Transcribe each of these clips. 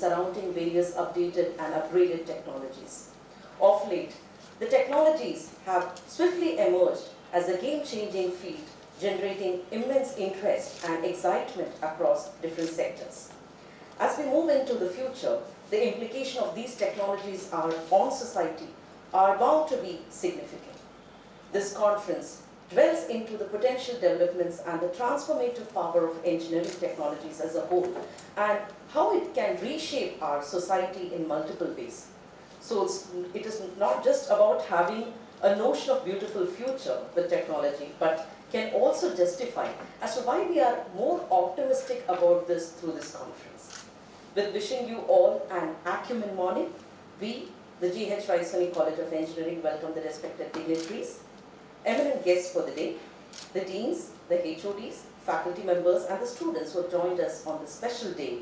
surrounding various updated and upgraded technologies. Of late, the technologies have swiftly emerged as a game-changing field, generating immense interest and excitement across different sectors. As we move into the future, the implication of these technologies on society are bound to be significant. This conference dwells into the potential developments and the transformative power of engineering technologies as a whole, and how it can reshape our society in multiple ways. So it is not just about having a notion of beautiful future with technology, but can also justify as to why we are more optimistic about this through this conference. With wishing you all an acumen morning, we, the GHRCE College of Engineering, welcome the respected dignitaries, eminent guests for the day, the deans, the HODs, faculty members, and the students who have joined us on this special day,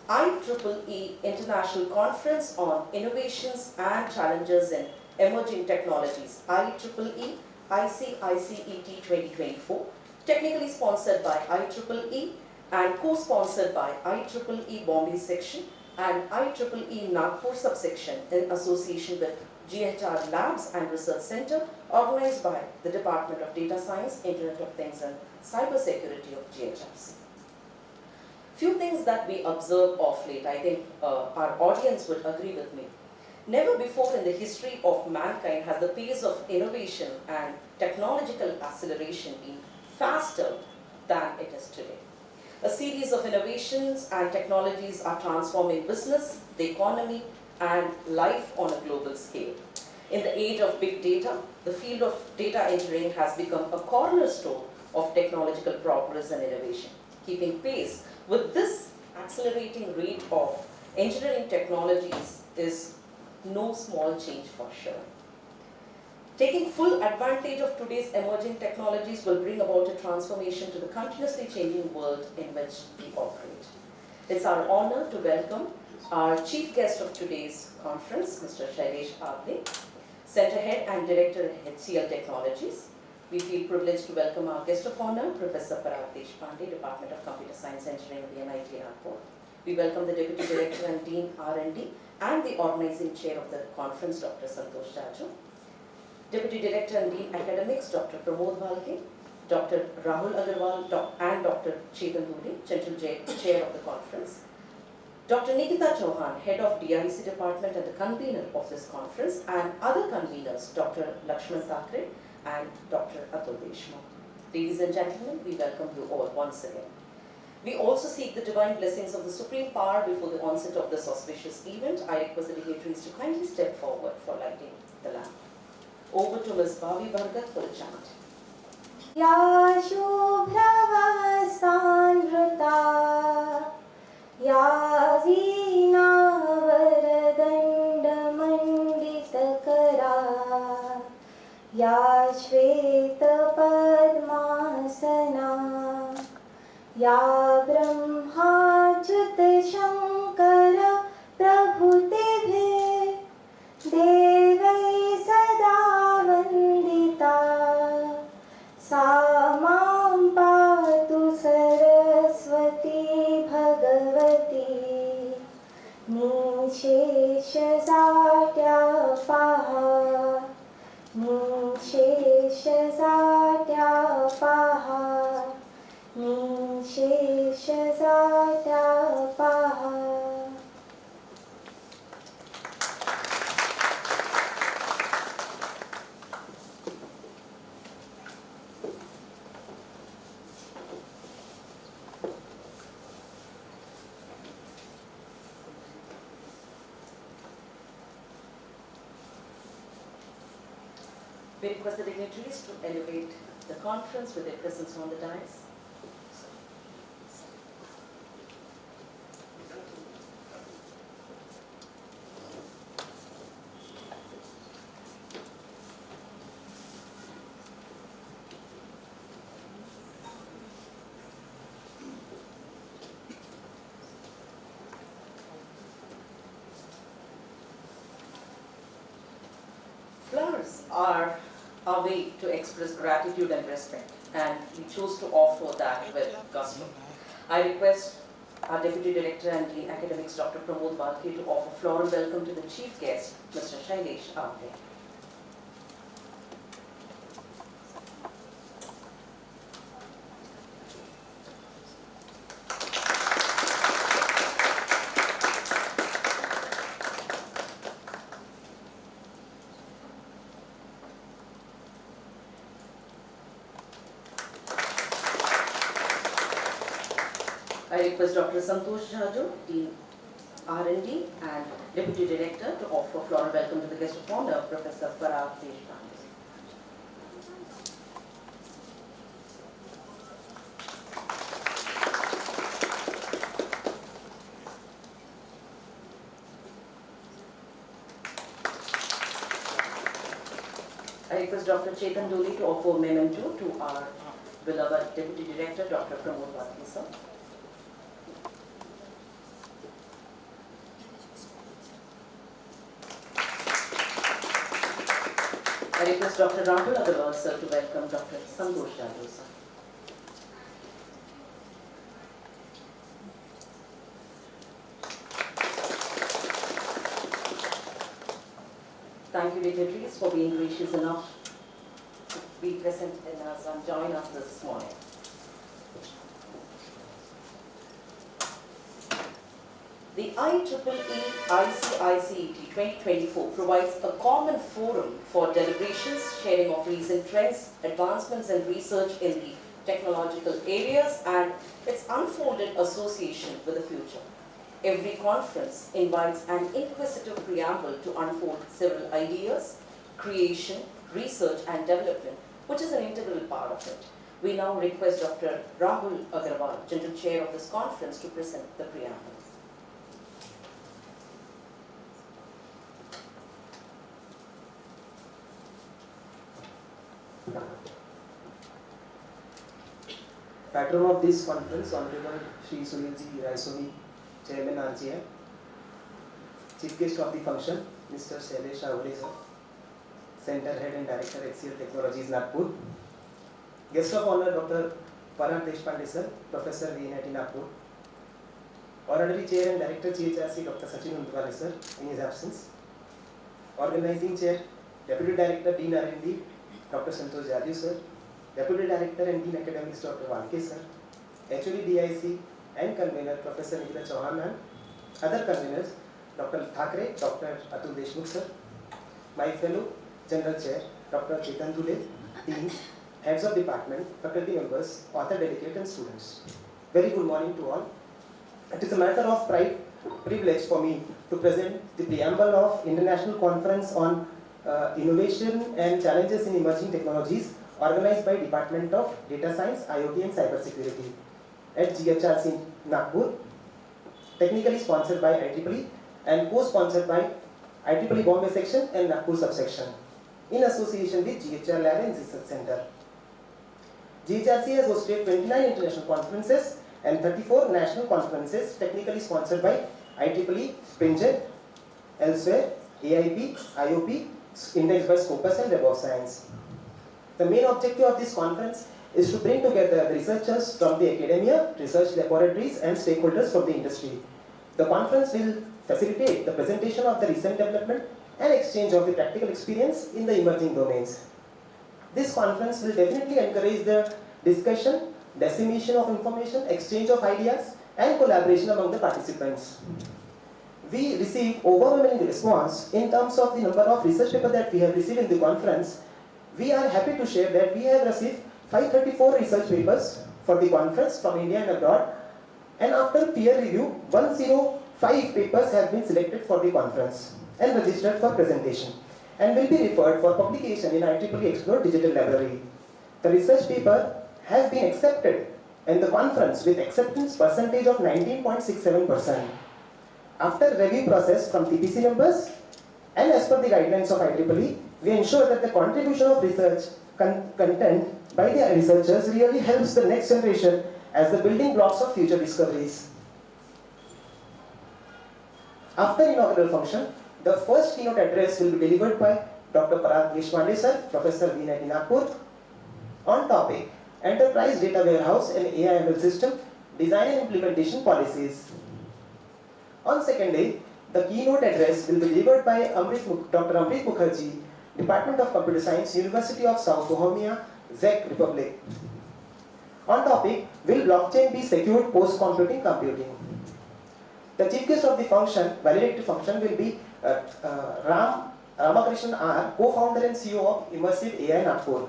IEEE International Conference on Innovations and Challenges in Emerging Technologies, IEEE ICICET 2024, technically sponsored by IEEE and co-sponsored by IEEE Bombay section and IEEE Nagpur subsection in association with GHR Labs and Research Center, organized by the Department of Data Science, Internet of Things and Cybersecurity of GHRC. Few things that we observe of late, I think our audience would agree with me. Never before in the history of mankind has the pace of innovation and technological acceleration been faster than it is today. A series of innovations and technologies are transforming business, the economy, and life on a global scale. In the age of big data, the field of data engineering has become a cornerstone of technological progress and innovation. Keeping pace with this accelerating rate of engineering technologies is no small change for sure. Taking full advantage of today's emerging technologies will bring about a transformation to the continuously changing world in which we operate. It's our honor to welcome our chief guest of today's conference, Mr. Shailesh Agde, Center Head and Director at HCL Technologies. We feel privileged to welcome our guest of honor, Professor Parag Deshpande, Department of Computer Science Engineering at the MIT Nagpur. We welcome the Deputy Director and Dean R&D and the organizing chair of the conference, Dr. Santosh Jaju. Deputy Director and Dean Academics, Dr. Pramod Bhalke, Dr. Rahul Agarwal, and Dr. Chetan Duri, Central Chair of the conference. Dr. Nikita Chauhan, Head of DIC Department and the convener of this conference, and other conveners, Dr. Lakshman Thakre and Dr. Atul Deshmukh. Ladies and gentlemen, we welcome you all once again. We also seek the divine blessings of the Supreme Power before the onset of this auspicious event. I request the dignitaries to kindly step forward for lighting the lamp. Over to Ms. Bhavi Bhargat for the chant. Ya Shubhra Sandhrata, Ya Zina Varadanda Manditakara, Ya Shveta Padmasana, Ya Brahma Jyut Shankara Prabhutibhe Devai Sada Vandita Sa Mam Patu Saraswati Bhagavati Nishesha Satya Paha Nishesha Satya Paha Nishesha Satya Paha. We request the dignitaries to elevate the conference with their presence on the dais. Flowers are our way to express gratitude and respect, and we choose to offer that with gusto. I request our Deputy Director and Dean Academics, Dr. Pramod Badke, to offer floral welcome to the Chief Guest, Mr. Shailesh Amte. I request Dr. Santosh Jhaju, Dean R&D and Deputy Director, to offer floral welcome to the guest of honor, Professor Part-2. I request Dr. Chetan Doli to offer memento to our beloved Deputy Director, Dr. Pramod Badke, sir. I request Dr. Rahul Agarwal, sir, to welcome Dr. Santosh Jhaju, sir. Thank you, dignitaries, for being gracious enough to be present in us and join us this morning. The IEEE ICICET 2024 provides a common forum for deliberations, sharing of recent trends, advancements and research in the technological areas, and its unfolded association with the future. Every conference invites an inquisitive preamble to unfold several ideas, creation, research and development, which is an integral part of it. We now request Dr. Rahul Agarwal, General Chair of this conference, to present the preamble. Patron of this conference, Honorable Shri Sunilji Raisoni, Chairman RGI. Chief Guest of the function, Mr. Shailesh Amte, sir, Center Head and Director, GHRCE Technologies Nagpur. Guest of Honor, Dr. Part-2, sir, Professor IIT Nagpur. Honorary Chair and Director, GHRCE, Dr. Sachin Undwale, sir, in his absence. Organizing Chair, Deputy Director, Dean R&D, Dr. Santosh Jhaju, sir. Deputy Director and Dean Academics, Dr. Badke, sir. HOD DIC and Convener, Professor Neeraj Chauhan, and other conveners, Dr. Thakre, Dr. Atul Deshmukh, sir. My fellow General Chair, Dr. Chetan Dule, Dean, Heads of Department, faculty members, author delegate and students. Very good morning to all. It is a matter of privilege for me to present the preamble of International Conference on Innovation and Challenges in Emerging Technologies, organized by Department of Data Science, IoT and Cybersecurity at GHRCE Nagpur, technically sponsored by IEEE and co-sponsored by IEEE Bombay section and Nagpur subsection, in association with GHR Lab and Research Center. GHRCE has hosted 29 international conferences and 34 national conferences, technically sponsored by IEEE, Springet, elsewhere, AIP, IOP, indexed by Scopus and Web of Science. The main objective of this conference is to bring together the researchers from the academia, research laboratories and stakeholders from the industry. The conference will facilitate the presentation of the recent development and exchange of the practical experience in the emerging domains. This conference will definitely encourage the discussion, dissemination of information, exchange of ideas and collaboration among the participants. We receive overwhelming response in terms of the number of research papers that we have received in the conference. We are happy to share that we have received 534 research papers for the conference from India and abroad, and after peer review, 105 papers have been selected for the conference and registered for presentation and will be referred for publication in IEEE Explore Digital Library. The research paper has been accepted in the conference with acceptance percentage of 19.67%. After review process from TPC members and as per the guidelines of IEEE, we ensure that the contribution of research content by the researchers really helps the next generation as the building blocks of future discoveries. After inaugural function, the first keynote address will be delivered by Dr. Parag Deshpande sir, Professor IIT Nagpur, on topic Enterprise Data Warehouse and AI/ML System design and implementation policies. On second day, the keynote address will be delivered by Dr. Amrit Mukherjee, Department of Computer Science, University of South Bohemia, Czech Republic. On topic, will blockchain be secured post-computing computing? The chief guest of the function, valedictory function, will be Ramakrishnan R, co-founder and CEO of Immersive AI Nagpur.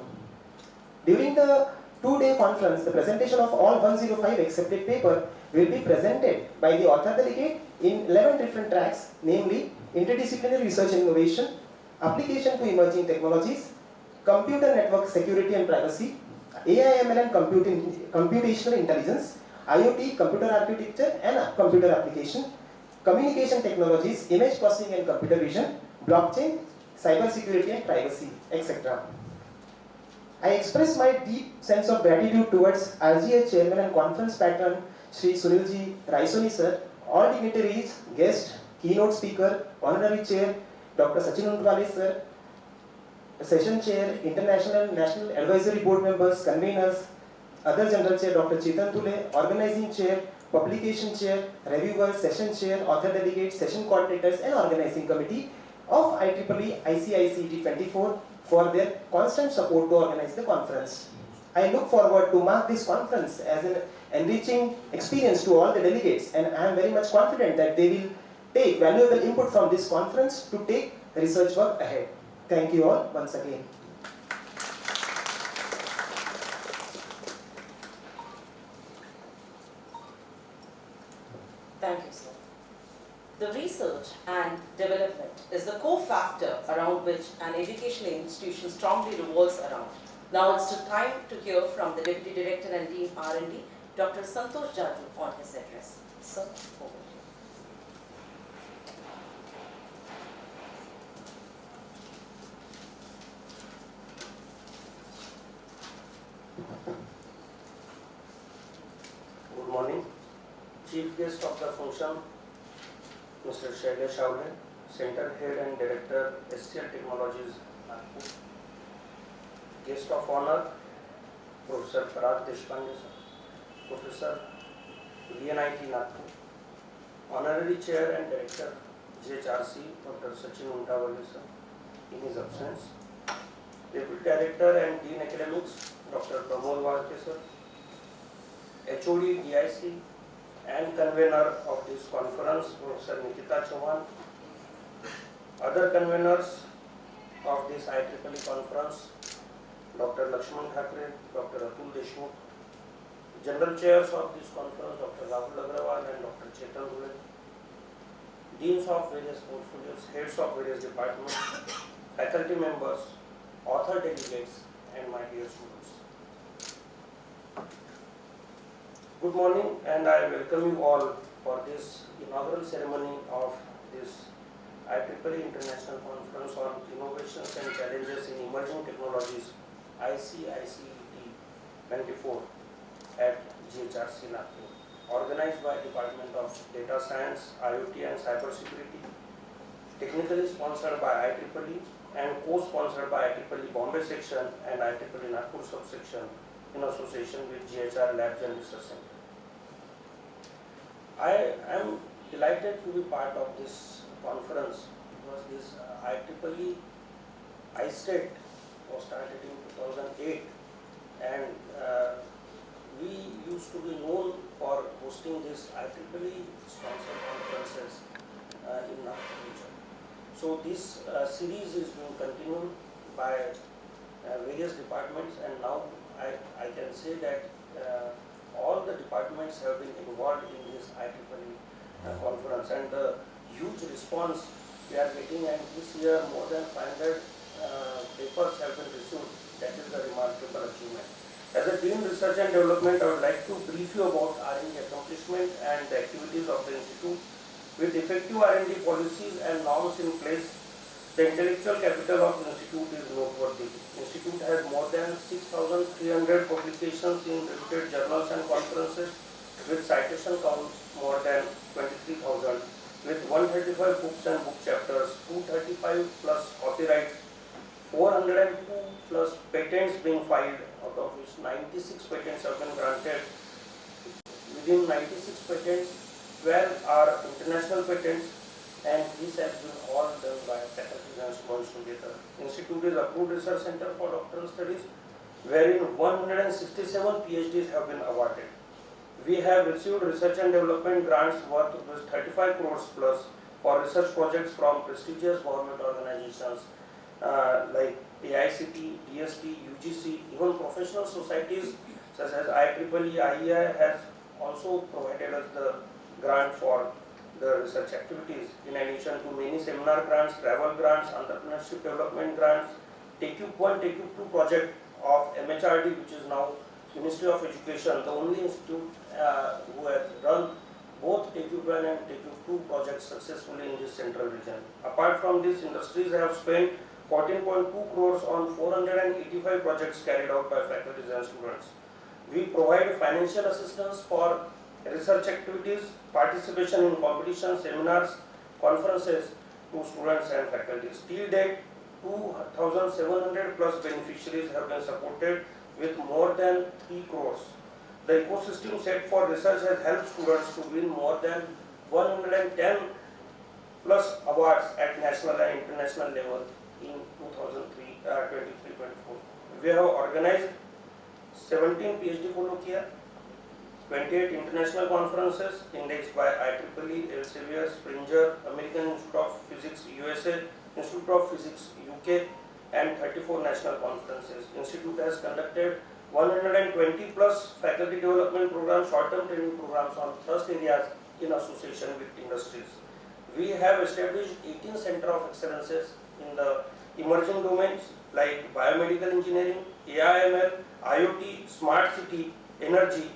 During the two-day conference, the presentation of all 105 accepted paper will be presented by the author delegate in 11 different tracks, namely interdisciplinary research and innovation, application to emerging technologies, computer network security and privacy, AI, ML and computational intelligence, IoT, computer architecture and computer application, communication technologies, image processing and computer vision, blockchain, cybersecurity and privacy, etc. I express my deep sense of gratitude towards RGH Chairman and Conference Patron Shri Sunilji Raisoni Sir, all dignitaries, guests, keynote speaker, honorary chair, Dr. Sachin Undwale Sir, session chair, international and national advisory board members, conveners, other general chair, Dr. Chetan Tule, organizing chair, publication chair, reviewers, session chair, author delegates, session coordinators and organizing committee of IEEE ICICET 24 for their constant support to organize the conference. I look forward to mark this conference as an enriching experience to all the delegates, and I am very much confident that they will take valuable input from this conference to take research work ahead. Thank you all once again. Thank you, sir. The research and development is the core factor around which an educational institution strongly revolves around. Now it's time to hear from the Deputy Director and Dean R&D, Dr. Santosh Jaju, on his address. Sir, over to you. Good morning. Chief guest of the function, Mr. Shailesh Shavle, Center Head and Director, STL Technologies, Nagpur. Guest of honor, Professor Parag Deshpande, Professor, VNIT Nagpur. Honorary Chair and Director, GHRCE, Dr. Sachin Undwale, in his absence. Deputy Director and Dean Academics, Dr. Pramod Walke, sir. HOD DIC and convener of this conference, Professor Nikita Chauhan. Other conveners of this IEEE conference, Dr. Lakshman Thakre, Dr. Atul Deshmukh. General chairs of this conference, Dr. Rahul Agrawal and Dr. Chetan Dule. Deans of various portfolios, heads of various departments, faculty members, author delegates, and my dear students. Good morning, and I welcome you all for this inaugural ceremony of this IEEE International Conference on Innovations and Challenges in Emerging Technologies, ICICET 24 at GHRCE Nagpur, organized by Department of Data Science, IoT and Cybersecurity, technically sponsored by IEEE and co-sponsored by IEEE Bombay section and IEEE Nagpur subsection in association with GHR Labs and Research Center. I am delighted to be part of this conference because this IEEE ICICET was started in 2008, and we used to be known for hosting this IEEE sponsored conferences in Nagpur region. So this series is being continued by various departments, and now I can say that all the departments have been involved in this IEEE conference, and the huge response we are getting, and this year more than 500 papers have been received. That is a remarkable achievement. As a Dean Research and Development, I would like to brief you about R&D accomplishment and the activities of the Institute. With effective R&D policies and norms in place, the intellectual capital of the Institute is noteworthy. The Institute has more than 6,300 publications in reputed journals and conferences, with citation count more than 23,000, with 135 books and book chapters, 235 plus copyrights, 402 plus patents being filed, out of which 96 patents have been granted, within 96 patents, 12 are international patents, and these have been all done by faculty and students together. Institute is approved research center for doctoral studies, wherein 167 PhDs have been awarded. We have received research and development grants worth 35 crores plus for research projects from prestigious government organizations like ICICET, DST, UGC, even professional societies such as IEEE, IEI has also provided us the grant for the research activities. In addition to many seminar grants, travel grants, entrepreneurship development grants, TakeU1, TakeU2 project of MHRD, which is now Ministry of Education, the only institute who has run both TakeU1 and TakeU2 projects successfully in this central region. Apart from this, industries have spent 14.2 crores on 485 projects carried out by faculty and students. We provide financial assistance for research activities, participation in competitions, seminars, conferences to students and faculty. Till date, 2,700 plus beneficiaries have been supported with more than 3 crores. The ecosystem set for research has helped students to win more than 110 plus awards at national and international level in 2023-24. We have organized 17 PhD colloquia, 28 international conferences indexed by IEEE, Elsevier, Springer, American Institute of Physics USA, Institute of Physics UK, and 34 national conferences. Institute has conducted 120 plus faculty development programs, short-term training programs on thrust areas in association with industries. We have established 18 Center of Excellences in the emerging domains like biomedical engineering, AI/ML, IoT, smart city, energy,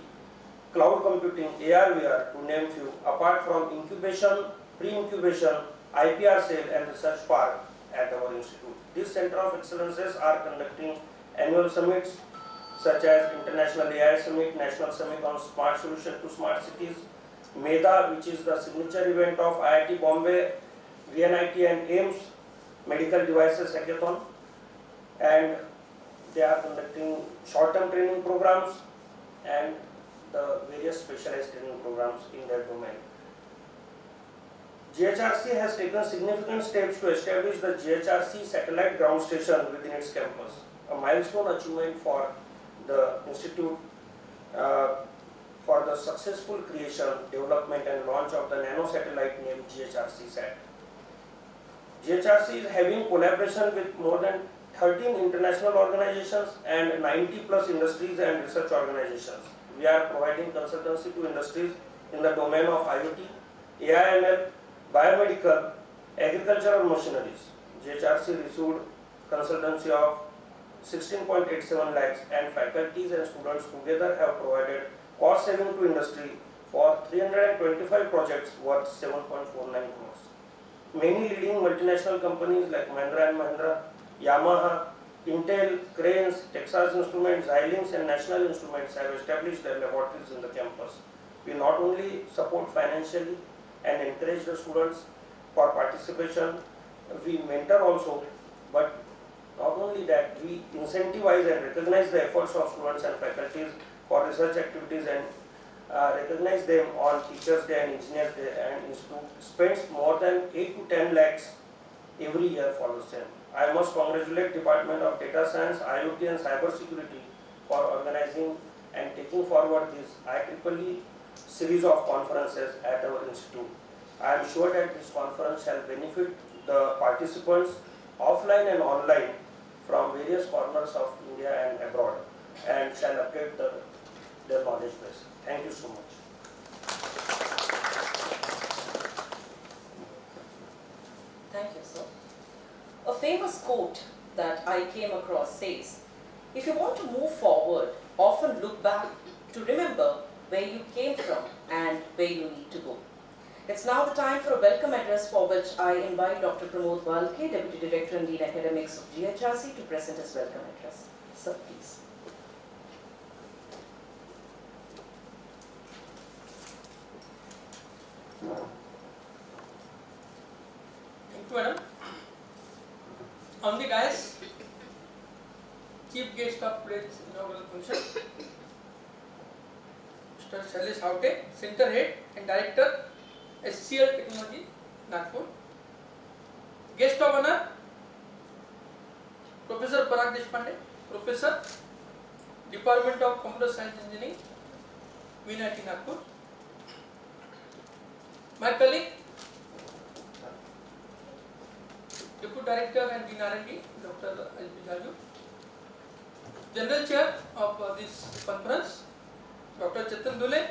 cloud computing, AR/VR, to name few. Apart from incubation, pre-incubation, IPR cell and research park at our institute. These Center of Excellences are conducting annual summits such as International AI Summit, National Summit on Smart Solution to Smart Cities, MEDA, which is the signature event of IIT Bombay, VNIT and AIMS, Medical Devices Hackathon, and they are conducting short-term training programs and the various specialized training programs in their domain. GHRC has taken significant steps to establish the GHRC satellite ground station within its campus, a milestone achievement for the institute for the successful creation, development and launch of the nano satellite named GHRC SAT. GHRC is having collaboration with more than 13 international organizations and 90 plus industries and research organizations. We are providing consultancy to industries in the domain of IoT, AI/ML, biomedical, agricultural machineries. GHRC received consultancy of 16.87 lakhs and faculties and students together have provided cost saving to industry for 325 projects worth 7.49 crores. Many leading multinational companies like Mahindra and Mahindra, Yamaha, Intel, Cranes, Texas Instruments, Xilinx and National Instruments have established their laboratories in the campus. We not only support financially and encourage the students for participation, we mentor also, but not only that, we incentivize and recognize the efforts of students and faculties for research activities and recognize them on Teachers' Day and Engineers' Day, and institute spends more than 8 to 10 lakhs every year for the same. I must congratulate Department of Data Science, IoT and Cybersecurity for organizing and taking forward this IEEE series of conferences at our institute. I am sure that this conference shall benefit the participants offline and online from various corners of India and abroad and shall update their knowledge base. Thank you so much. Thank you, sir. A famous quote that I came across says, if you want to move forward, often look back to remember where you came from and where you need to go. It's now the time for a welcome address for which I invite Dr. Pramod Walke, Deputy Director and Dean Academics of GHRC, to present his welcome address. Sir, please. Thank you, madam. On the dais, chief guest of today's inaugural function, Mr. Shailesh Avte, Center Head and Director, SCL Technology, Nagpur. Guest of honor, Professor Parag Deshpande, Professor, Department of Computer Science Engineering, IIT Nagpur. My colleague, Deputy Director and Dean R&D, Dr. Ajbi Jaju. General Chair of this conference, Dr. Chetan Dule,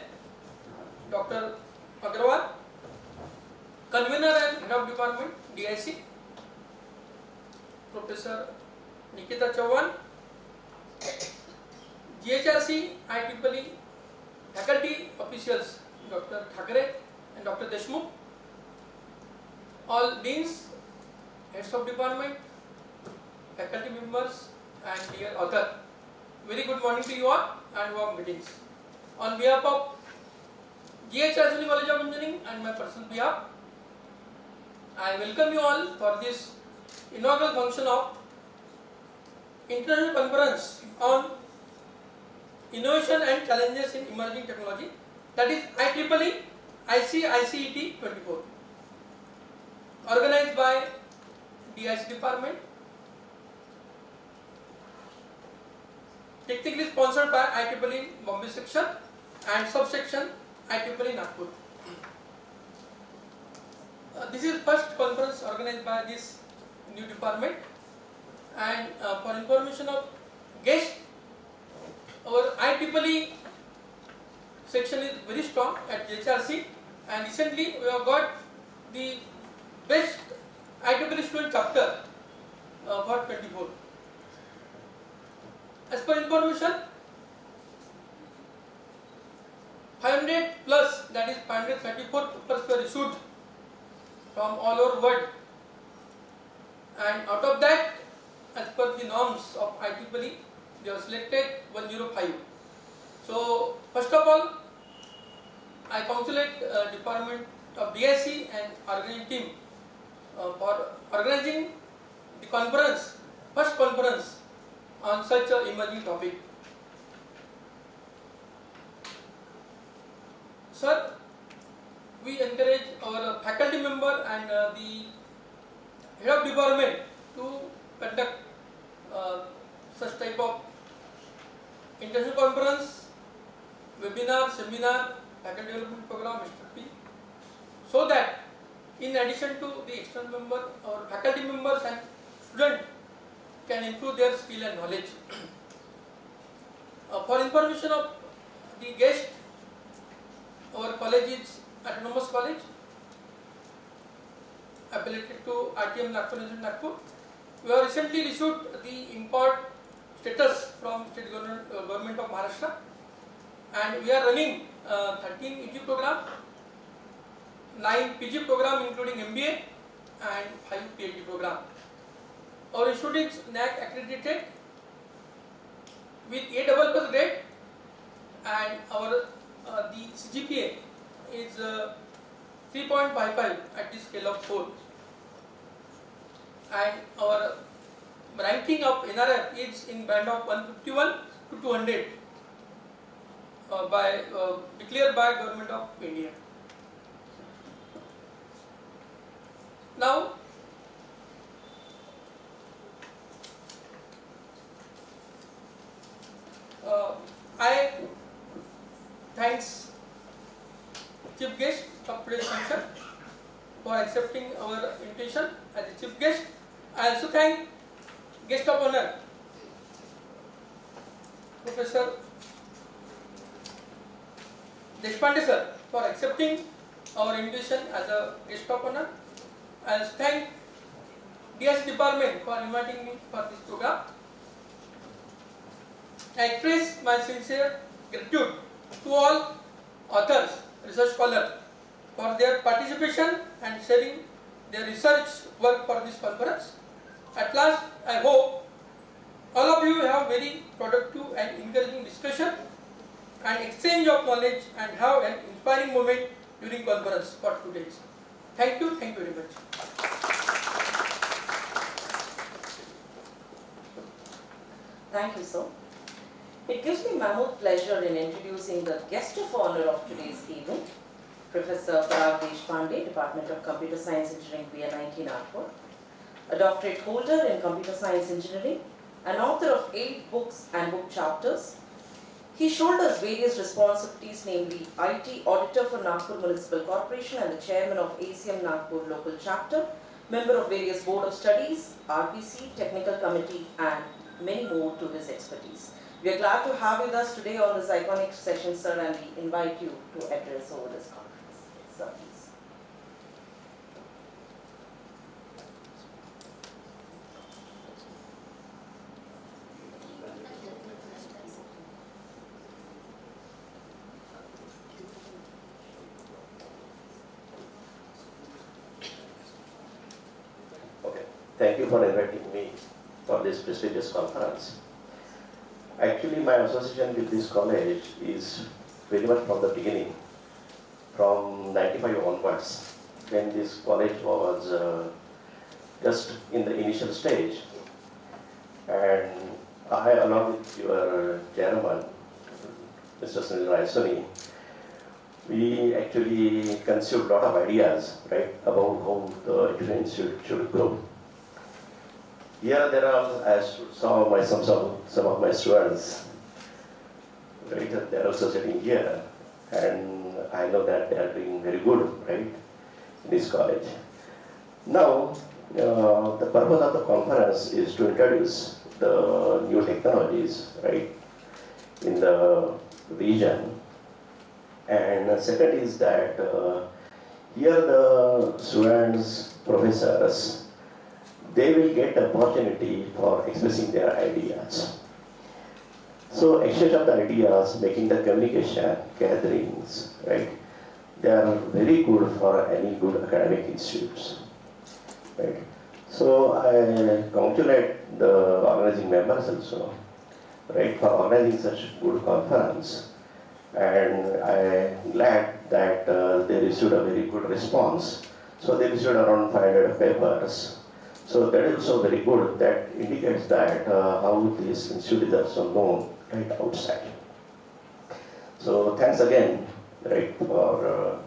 Dr. Agrawal, Convener and Head of Department, DIC, Professor Nikita Chauhan, GHRCE IEEE faculty officials, Dr. Thakre and Dr. Deshmukh, all deans, heads of department, faculty members and dear author. Very good morning to you all and warm greetings. On behalf of GHRCE College of Engineering and my personal behalf, I welcome you all for this inaugural function of International Conference on Innovation and Challenges in Emerging Technology, that is IEEE ICICET 24, organized by DIC Department, technically sponsored by IEEE Bombay Section and Subsection IEEE Nagpur. This is first conference organized by this new department, and for information of guests, our IEEE section is very strong at GHRC, and recently we have got the best IEEE student chapter for 24. As per information, 500 plus, that is 534 papers were issued from all over world, and out of that, as per the norms of IEEE, they have selected 105. So first of all, I congratulate Department of DIC and organizing team for organizing the conference, first conference on such an emerging topic. Sir, we encourage our faculty member and the head of department to conduct such type of international conference, webinar, seminar, faculty development program, Mr. P, so that in addition to the external member, our faculty members and students can improve their skill and knowledge. For information of the guest, our college is Autonomous College, affiliated to RTM Nagpur University Nagpur. We have recently received the import status from State Government of Maharashtra, and we are running 13 UG program, 9 PG program including MBA and 5 PhD program. Our institute is NAC accredited with A++ grade, and our the CGPA is 3.55 at the scale of 4, and our ranking of NRF is in band of 151 to 200 declared by Government of India. Now, I thanks Chief Guest of today's function for accepting our invitation as a Chief Guest. I also thank Guest of Honor, Professor Deshpande sir, for accepting our invitation as a Guest of Honor. I also thank DIC Department for inviting me for this program. I express my sincere gratitude to all authors, research scholars for their participation and sharing their research work for this conference. At last, I hope all of you have very productive and encouraging discussion and exchange of knowledge and have an inspiring moment during conference for 2 days. Thank you very much. Thank you, sir. It gives me mammoth pleasure in introducing the guest of honor of today's event, Professor Parag Deshpande, Department of Computer Science Engineering, IIT Nagpur, a doctorate holder in Computer Science Engineering, an author of 8 books and book chapters. He shoulders various responsibilities, namely IT Auditor for Nagpur Municipal Corporation and the Chairman of ACM Nagpur Local Chapter, member of various Board of Studies, RPC, Technical Committee, and many more to his expertise. We are glad to have with us today on this iconic session, sir, and we invite you to address over this conference. Sir, please. Thank you for inviting me for this prestigious conference. Actually, my association with this college is very much from the beginning, from 95 onwards, when this college was just in the initial stage. And I, along with your chairman, Mr. Sunil Raisoni, we actually conceived a lot of ideas, right, about how the education should grow. Here there are, as some of my students, right, they are also sitting here, and I know that they are doing very good, right, in this college. Now, the purpose of the conference is to introduce the new technologies, right, in the region. And second is that here the students, professors, they will get the opportunity for expressing their ideas. So exchange of the ideas, making the communication, gatherings, right? They are very good for any good academic institutes, right? So I congratulate the organizing members also, right, for organizing such good conference. And I'm glad that they received a very good response. So they received around 500 papers. So that is also very good. That indicates that how this institute is also known right outside. So thanks again, right, for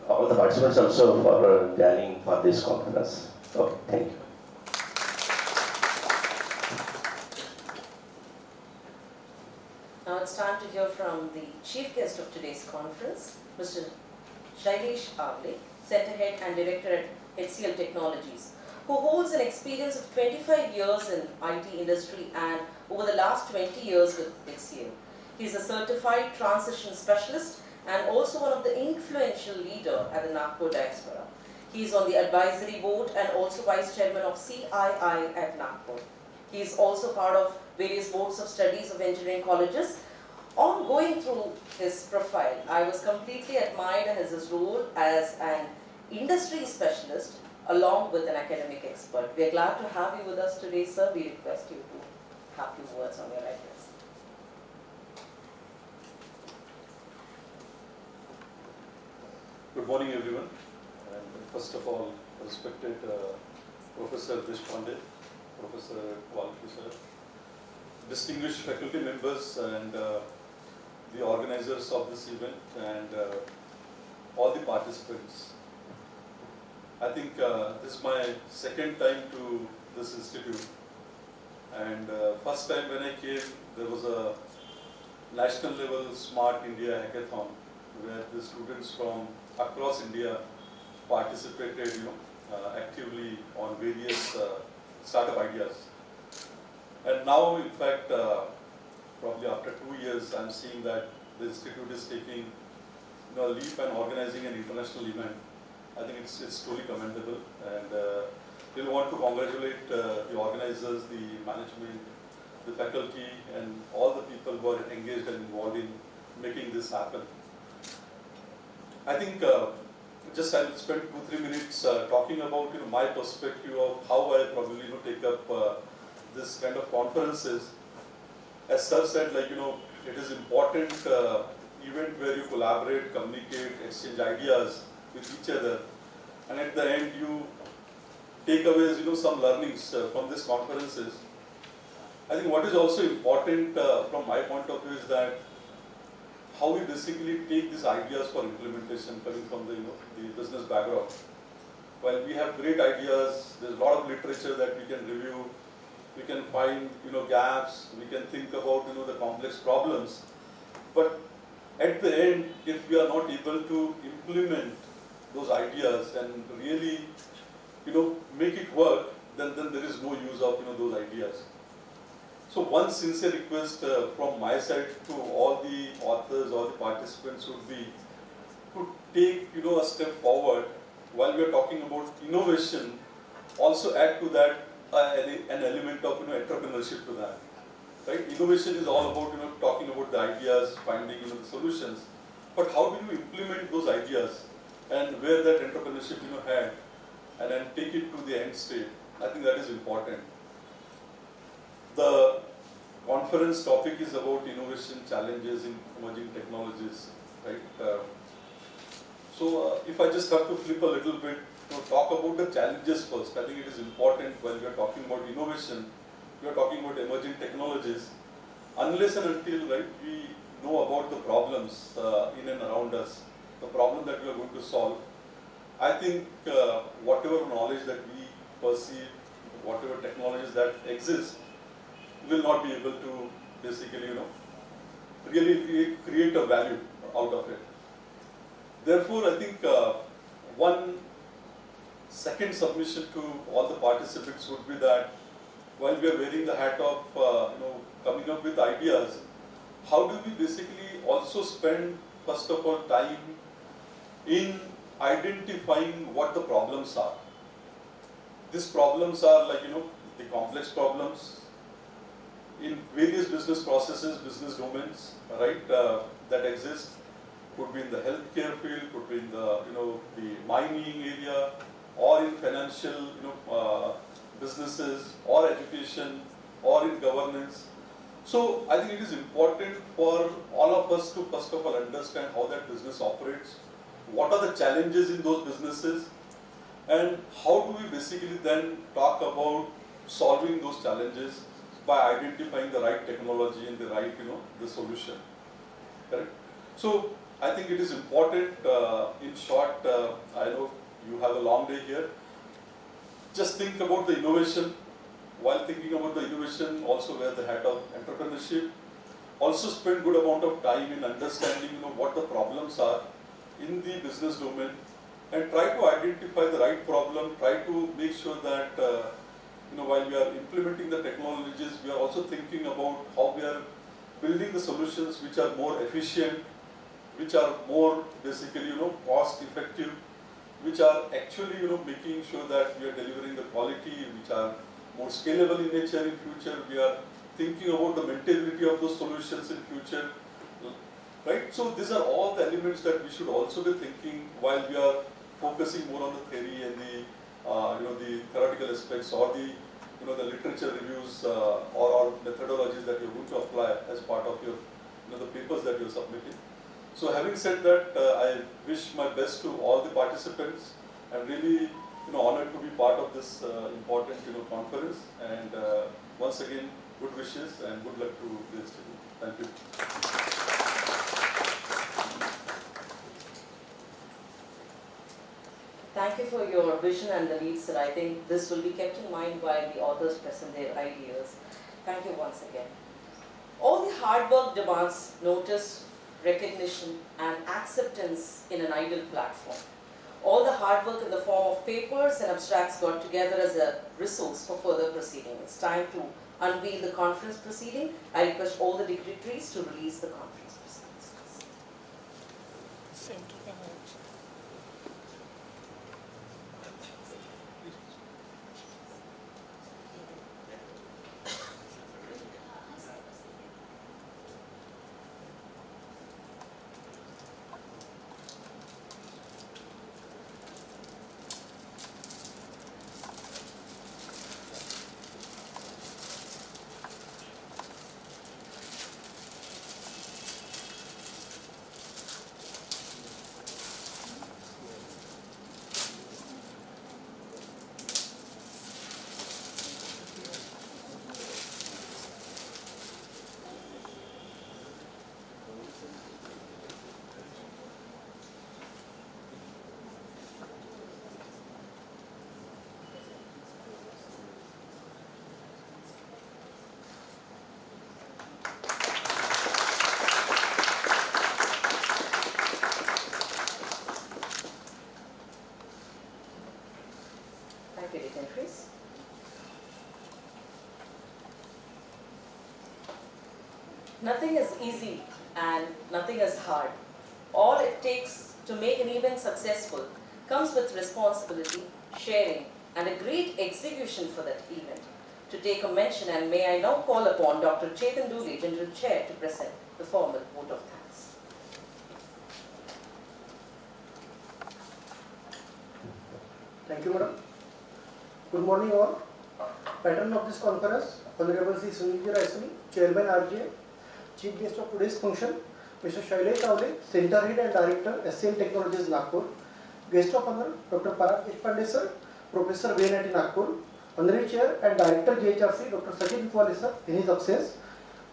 all the participants also for joining for this conference. Okay, thank you. Now it's time to hear from the chief guest of today's conference, Mr. Shailesh Avle, Center Head and Director at HCL Technologies, who holds an experience of 25 years in IT industry and over the last 20 years with HCL. He is a certified transition specialist and also one of the influential leader at the Nagpur diaspora. He is on the advisory board and also vice chairman of CII at Nagpur. He is also part of various boards of studies of engineering colleges. On going through his profile, I was completely admired in his role as an industry specialist along with an academic expert. We are glad to have you with us today, sir. We request you to have few words on your address. Good morning, everyone. And first of all, respected Professor Deshpande, Professor Walke sir, distinguished faculty members and the organizers of this event and all the participants. I think this is my second time to this institute, and first time when I came there was a national level Smart India Hackathon where the students from across India participated, actively on various startup ideas. And now, in fact, probably after 2 years, I'm seeing that the institute is taking a leap and organizing an international event. I think it's truly commendable, and we want to congratulate the organizers, the management, the faculty, and all the people who are engaged and involved in making this happen. I think just I'll spend 2-3 minutes talking about my perspective of how I probably take up this kind of conferences. As Sir said, it is important event where you collaborate, communicate, exchange ideas with each other, and at the end you take away some learnings from these conferences. I think what is also important from my point of view is that how we basically take these ideas for implementation coming from the business background. While we have great ideas, there's a lot of literature that we can review, we can find gaps, we can think about the complex problems, but at the end, if we are not able to implement those ideas and really make it work, then there is no use of those ideas. So one sincere request from my side to all the authors, all the participants would be to take a step forward while we are talking about innovation. Also add to that an element of entrepreneurship to that. Right? Innovation is all about talking about the ideas, finding the solutions, but how do you implement those ideas and where that entrepreneurship had, and then take it to the end state. I think that is important. The conference topic is about innovation challenges in emerging technologies, right? So if I just have to flip a little bit, talk about the challenges first. I think it is important when we are talking about innovation, we are talking about emerging technologies. Unless and until we know about the problems in and around us, the problem that we are going to solve, I think whatever knowledge that we perceive, whatever technologies that exist, will not be able to basically, really create a value out of it. Therefore, I think one second submission to all the participants would be that while we are wearing the hat of, coming up with ideas, how do we basically also spend, first of all, time in identifying what the problems are. These problems are the complex problems in various business processes, business domains, right, that exist. Could be in the healthcare field, could be in the the mining area, or in financial businesses, or education, or in governance. So I think it is important for all of us to first of all understand how that business operates, what are the challenges in those businesses, and how do we basically then talk about solving those challenges by identifying the right technology and the right the solution. Correct? So I think it is important. In short, I know you have a long day here. Just think about the innovation. While thinking about the innovation, also wear the hat of entrepreneurship. Also spend good amount of time in understanding what the problems are in the business domain, and try to identify the right problem. Try to make sure that while we are implementing the technologies, we are also thinking about how we are building the solutions which are more efficient, which are more basically cost effective, which are actually making sure that we are delivering the quality, which are more scalable in nature in future. We are thinking about the maintainability of those solutions in future, right? So these are all the elements that we should also be thinking while we are focusing more on the theory and the theoretical aspects, or the the literature reviews or methodologies that you're going to apply as part of your the papers that you're submitting. So having said that, I wish my best to all the participants. I'm really honored to be part of this important conference, and once again, good wishes and good luck to the institute. Thank you. Thank you for your vision and the lead, sir. I think this will be kept in mind while the authors present their ideas. Thank you once again. All the hard work demands notice, recognition, and acceptance in an ideal platform. All the hard work in the form of papers and abstracts got together as a resource for further proceeding. It's time to unveil the conference proceeding. I request all the dignitaries to release the conference proceedings. Thank you very much. Nothing is easy and nothing is hard. All it takes to make an event successful comes with responsibility, sharing, and a great execution for that event. To take a mention, and may I now call upon Dr. Chetan Dooley, General Chair, to present the formal vote of thanks. Thank you, madam. Good morning, all. Patron of this conference, Honorable Sri Sunil Raisoni, Chairman RGA, Chief Guest of today's function, Mr. Shailesh Avle, Center Head and Director, SCM Technologies, Nagpur. Guest of Honor, Dr. Parag Deshpande, sir, Professor IIT Nagpur. Honorary Chair and Director, GHRCE, Dr. Sachin Utwale, sir, in his absence.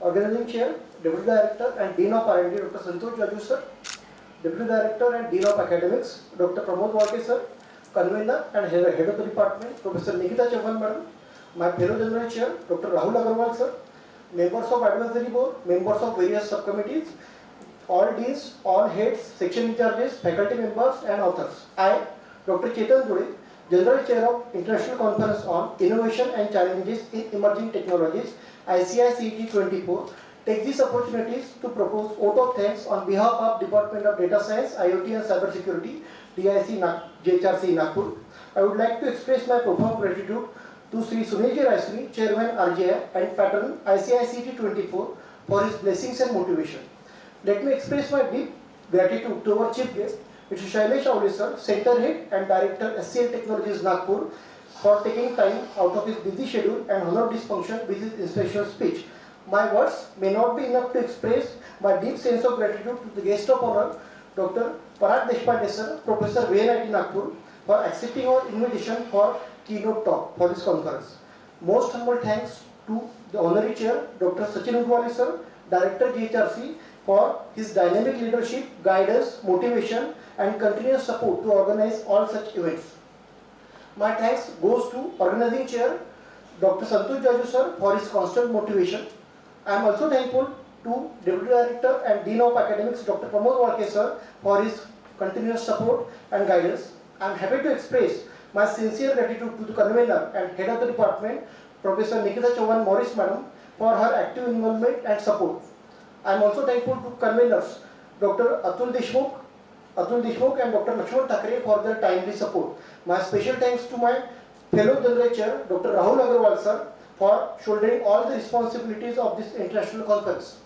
Organizing Chair, Deputy Director and Dean of R&D, Dr. Santosh Jaju, sir. Deputy Director and Dean of Academics, Dr. Pramod Walke, sir. Convener and Head of the Department, Professor Nikita Chauhan, madam. My fellow General Chair, Dr. Rahul Agarwal, sir. Members of Advisory Board, members of various subcommittees, all deans, all heads, section in charges, faculty members and authors. I, Dr. Chetan Dooley, General Chair of International Conference on Innovation and Challenges in Emerging Technologies, ICICET 24, take these opportunities to propose vote of thanks on behalf of Department of Data Science, IoT and Cybersecurity, GHRCE Nagpur. I would like to express my profound gratitude to Sri Sunil Raisoni, Chairman RGI and Patron ICICET 24 for his blessings and motivation. Let me express my deep gratitude to our Chief Guest, Mr. Shailesh Avle, sir, Center Head and Director, SCM Technologies, Nagpur, for taking time out of his busy schedule and honored this function with his inspirational speech. My words may not be enough to express my deep sense of gratitude to the guest of honor, Dr. Parag Deshpande, sir, Professor IIT Nagpur, for accepting our invitation for keynote talk for this conference. Most humble thanks to the Honorary Chair, Dr. Sachin Utwale, sir, Director, GHRC, for his dynamic leadership, guidance, motivation, and continuous support to organize all such events. My thanks goes to Organizing Chair, Dr. Santosh Jaju, sir, for his constant motivation. I am also thankful to Deputy Director and Dean of Academics, Dr. Pramod Walke, sir, for his continuous support and guidance. I am happy to express my sincere gratitude to the convener and head of the department, Professor Nikita Chauhan Morris, madam, for her active involvement and support. I am also thankful to conveners, Dr. Atul Deshmukh and Dr. Lakshman Thakre for their timely support. My special thanks to my fellow General Chair, Dr. Rahul Agarwal, sir, for shouldering all the responsibilities of this international conference.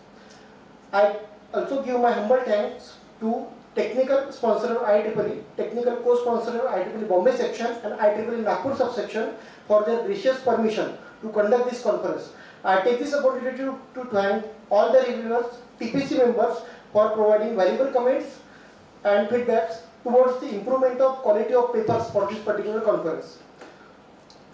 I also give my humble thanks to technical sponsor of IEEE, technical co-sponsor of IEEE Bombay section and IEEE Nagpur subsection for their gracious permission to conduct this conference. I take this opportunity to thank all the reviewers, TPC members for providing valuable comments and feedbacks towards the improvement of quality of papers for this particular conference.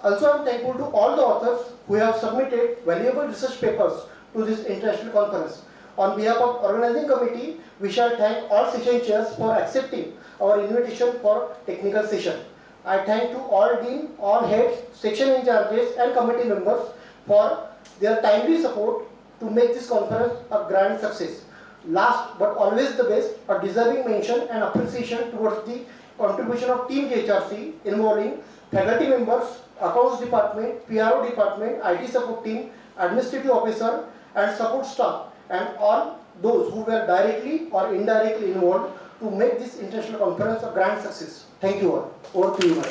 Also, I am thankful to all the authors who have submitted valuable research papers to this international conference. On behalf of organizing committee, we shall thank all session chairs for accepting our invitation for technical session. I thank to all dean, all heads, section in charges and committee members for their timely support to make this conference a grand success. Last but always the best, a deserving mention and appreciation towards the contribution of Team GHRC involving faculty members, accounts department, PRO department, IT support team, administrative officer and support staff and all those who were directly or indirectly involved to make this international conference a grand success. Thank you all. Over to you, madam.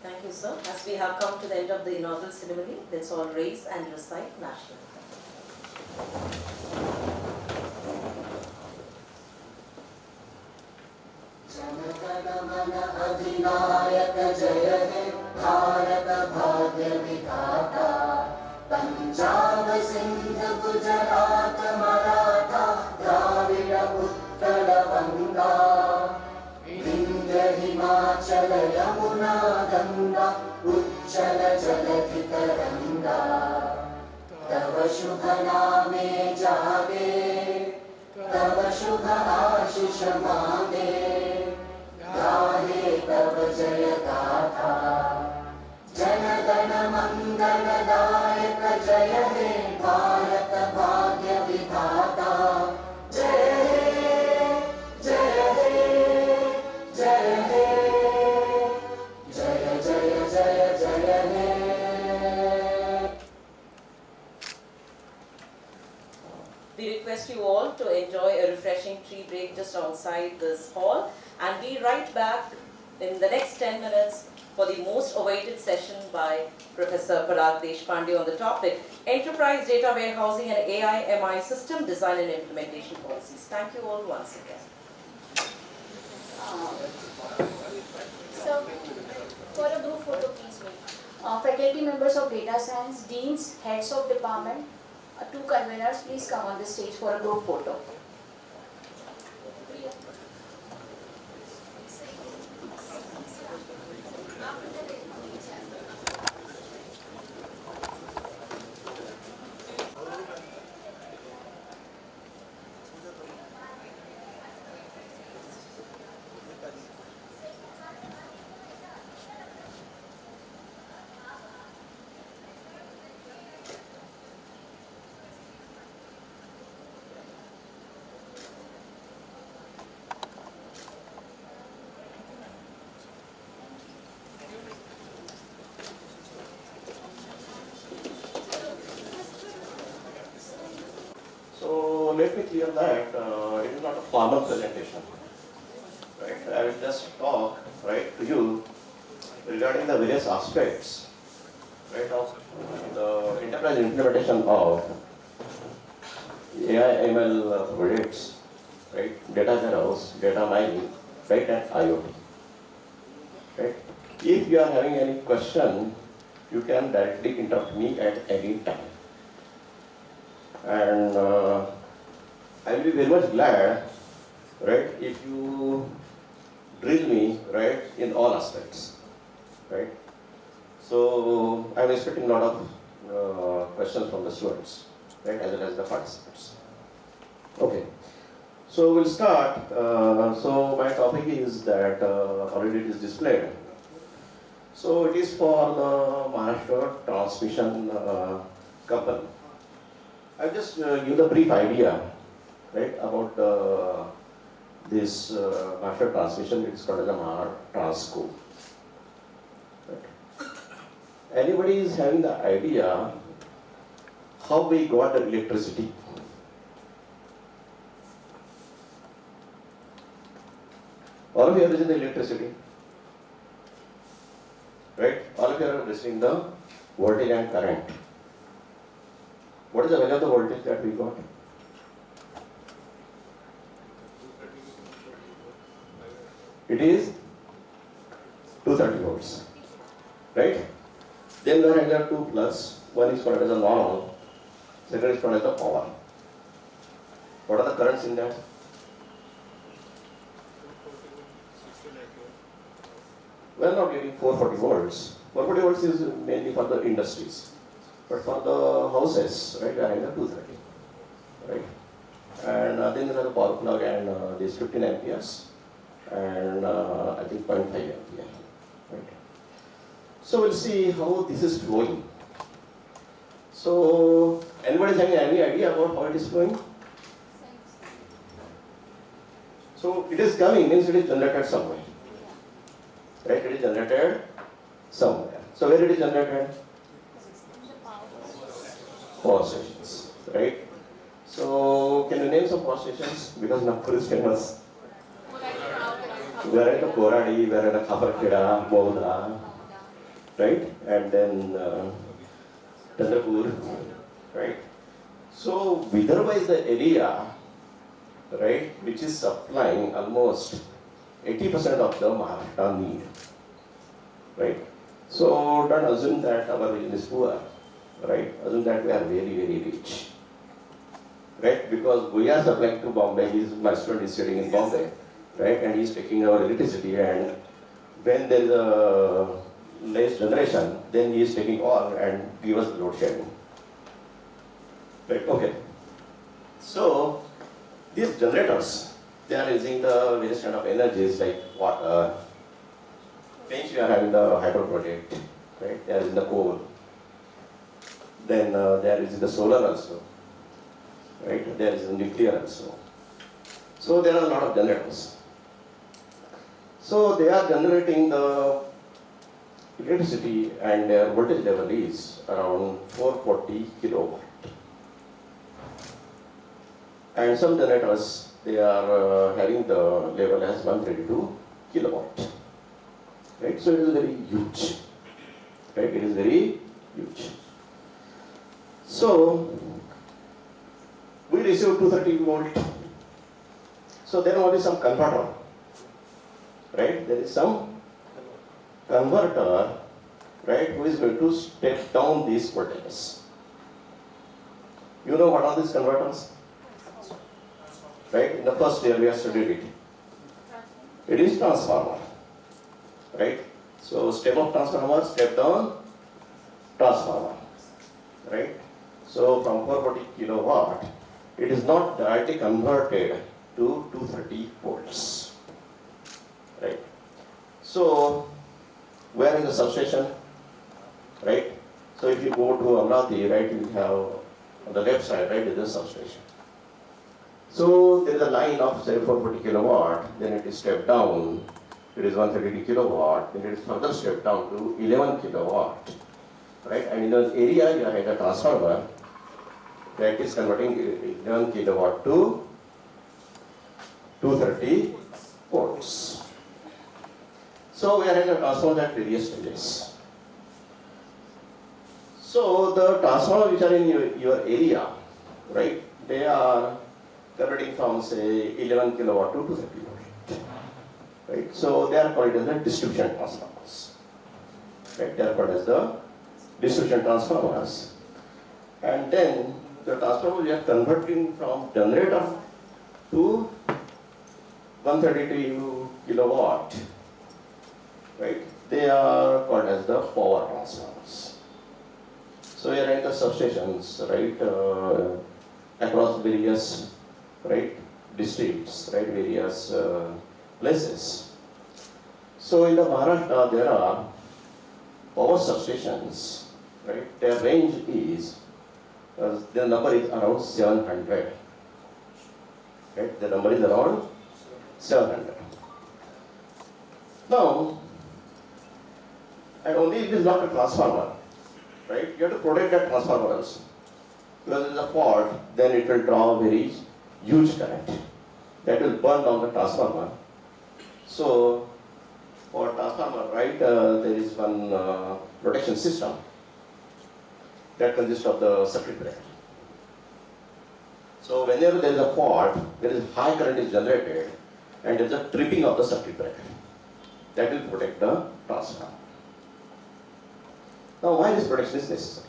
Thank you, sir. As we have come to the end of the inaugural ceremony, let's all raise and recite national Punjab Sindh Gujarat Maratha Dravid Utkal Ganga Vindhya Himachal Yamuna Ganga उच्चल जलधि तरंगा तव शुभ नामे जागे तव शुभ आशीष मांगे गाहे तव जय गाथा जन गण मंगलदायक जय हे भारत भाग्य विधाता जय हे जय हे जय हे जय जय जय जय हे We request you all to enjoy a refreshing tea break just outside this hall, and be right back in the next 10 minutes for the most awaited session by Professor Parag Deshpande on the topic Enterprise Data Warehousing and AI/MI System Design and Implementation Policies. Thank you all once again. So, for a group photo, please wait. Faculty members of data science, deans, heads of department, two conveners, please come on the stage for a group photo. So let me clear that it is not a formal presentation, right? I will just talk, right, to you regarding the various aspects, right, of the enterprise implementation of AI/ML projects, right, data warehouse, data mining, right, and IoT, right? If you are having any question, you can directly interrupt me at any time. And I will be very much glad, right, if you drill me, right, in all aspects, right. So I'm expecting a lot of questions from the students, right, as well as the participants. Okay, so we'll start. So my topic is that already it is displayed. So it is for the Maharashtra Transmission Company. I'll just give the brief idea, right, about this Maharashtra Transmission. It's called as a Transco. Right. Anybody is having the idea how we got the electricity? All of you are using the electricity, right? All of you are receiving the voltage and current. What is the value of the voltage that we got? It is 230 volts, right? Then there are two plus. One is called as a normal, second is called as the power. What are the currents in that? We are not getting 440 volts. 440 volts is mainly for the industries. But for the houses, right, we are having 230, right? And then there are the power plug and this 15 amperes and I think 0.5 ampere, right? So we'll see how this is flowing. So anybody having any idea about how it is flowing? So it is coming means it is generated somewhere, right? It is generated somewhere. So where it is generated? Power stations, right? So can you name some power stations? Because Nagpur is famous. We are at the Koradi, we are at the Khaparkheda, Moudra, right? And then Chandrapur, right? So Vidarbha is the area, right, which is supplying almost 80% of the Maharashtra need, right? So don't assume that our region is poor. Right? Assume that we are very, very rich. Right? Because we are supplying to Bombay, my student is sitting in Bombay, right? And he is taking our electricity, and when there is a less generation, then he is taking all and give us load sharing. Right? Okay. So these generators, they are using the various kind of energies like water. Hence we are having the hydro project, right? They are using the coal. Then there is the solar also, right? There is the nuclear also. So there are a lot of generators. So they are generating the electricity and their voltage level is around 440 kilowatt. And some generators, they are having the level as 132 kilowatt. Right? So it is very huge. Right? It is very huge. So we receive 230 volt. So then what is some converter? Right? There is some converter, right, who is going to step down these voltages. You know what are these converters? Right? In the first year we have studied it. It is transformer. Right? So step up transformer, step down transformer. Right? So from 440 kilowatt, it is not directly converted to 230 volts. Right? So we are in the substation. Right? So if you go to Amrati, right, you have on the left side, right, is the substation. So there is a line of say 440 kilowatt, then it is stepped down, it is 132 kilowatt, then it is further stepped down to 11 kilowatt, right? And in the area you have a transformer that is converting 11 kilowatt to 230 volts. So we are in a transformer at various stages. So the transformers which are in your area, right, they are converting from say 11 kilowatt to 230 volt. Right? So they are called as the distribution transformers. Right? They are called as the distribution transformers. And then the transformers we are converting from generator to 132 kilowatt. Right? They are called as the power transformers. So we are in the substations, right, across various, right, districts, right, various places. So in the Maharashtra there are power substations, right? Their range is, their number is around 700. Right? The number is around 700. Now, and only it is not a transformer. Right? You have to protect that transformer also. Because there is a fault, then it will draw very huge current. That will burn down the transformer. So, for transformer, right, there is one protection system that consists of the circuit breaker. So, whenever there is a fault, there is high current is generated, and there is a tripping of the circuit breaker. That will protect the transformer. Now, why this protection is necessary?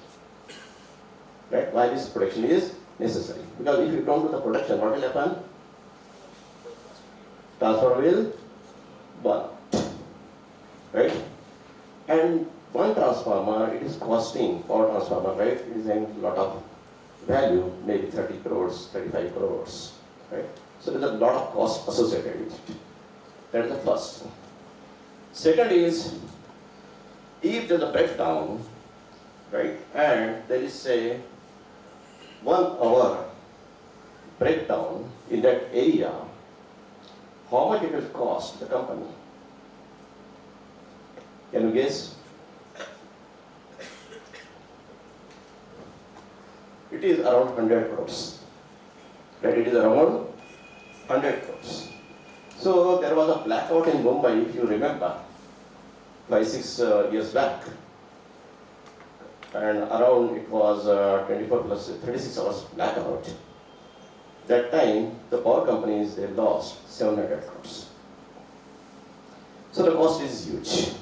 Right? Why this protection is necessary? Because if you don't do the protection, what will happen? Transformer will burn. Right? And one transformer, it is costing, power transformer, right? It is a lot of value, maybe 30 crores, 35 crores. Right? So there is a lot of cost associated with it. That is the first. Second is, if there is a breakdown, right, and there is a 1 hour breakdown in that area, how much it will cost the company? Can you guess? It is around 100 crores. Right? It is around 100 crores. So there was a blackout in Mumbai, if you remember, 5-6 years back, and around it was 24 plus 36 hours blackout. That time the power companies, they lost 700 crores. So the cost is huge.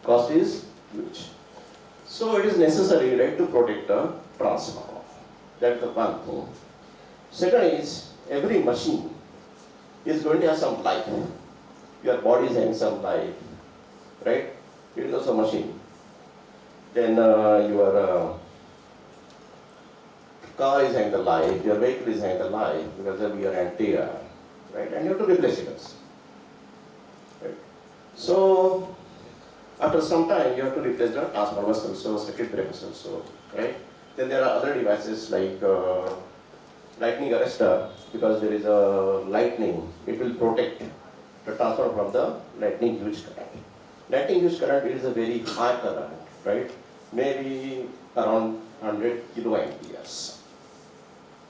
Cost is huge. So it is necessary, right, to protect the transformer. That's the one thing. Second is, every machine is going to have some life. Your body is having some life. Right? It is also a machine. Then your car is having the life, your vehicle is having the life because of your anti-air, right? And you have to replace it also. Right? So after some time you have to replace the transformers also, circuit breakers also, right? Then there are other devices like lightning arrestor, because there is a lightning, it will protect the transformer from the lightning huge current. Lightning huge current is a very high current, right? Maybe around 100 kiloamperes,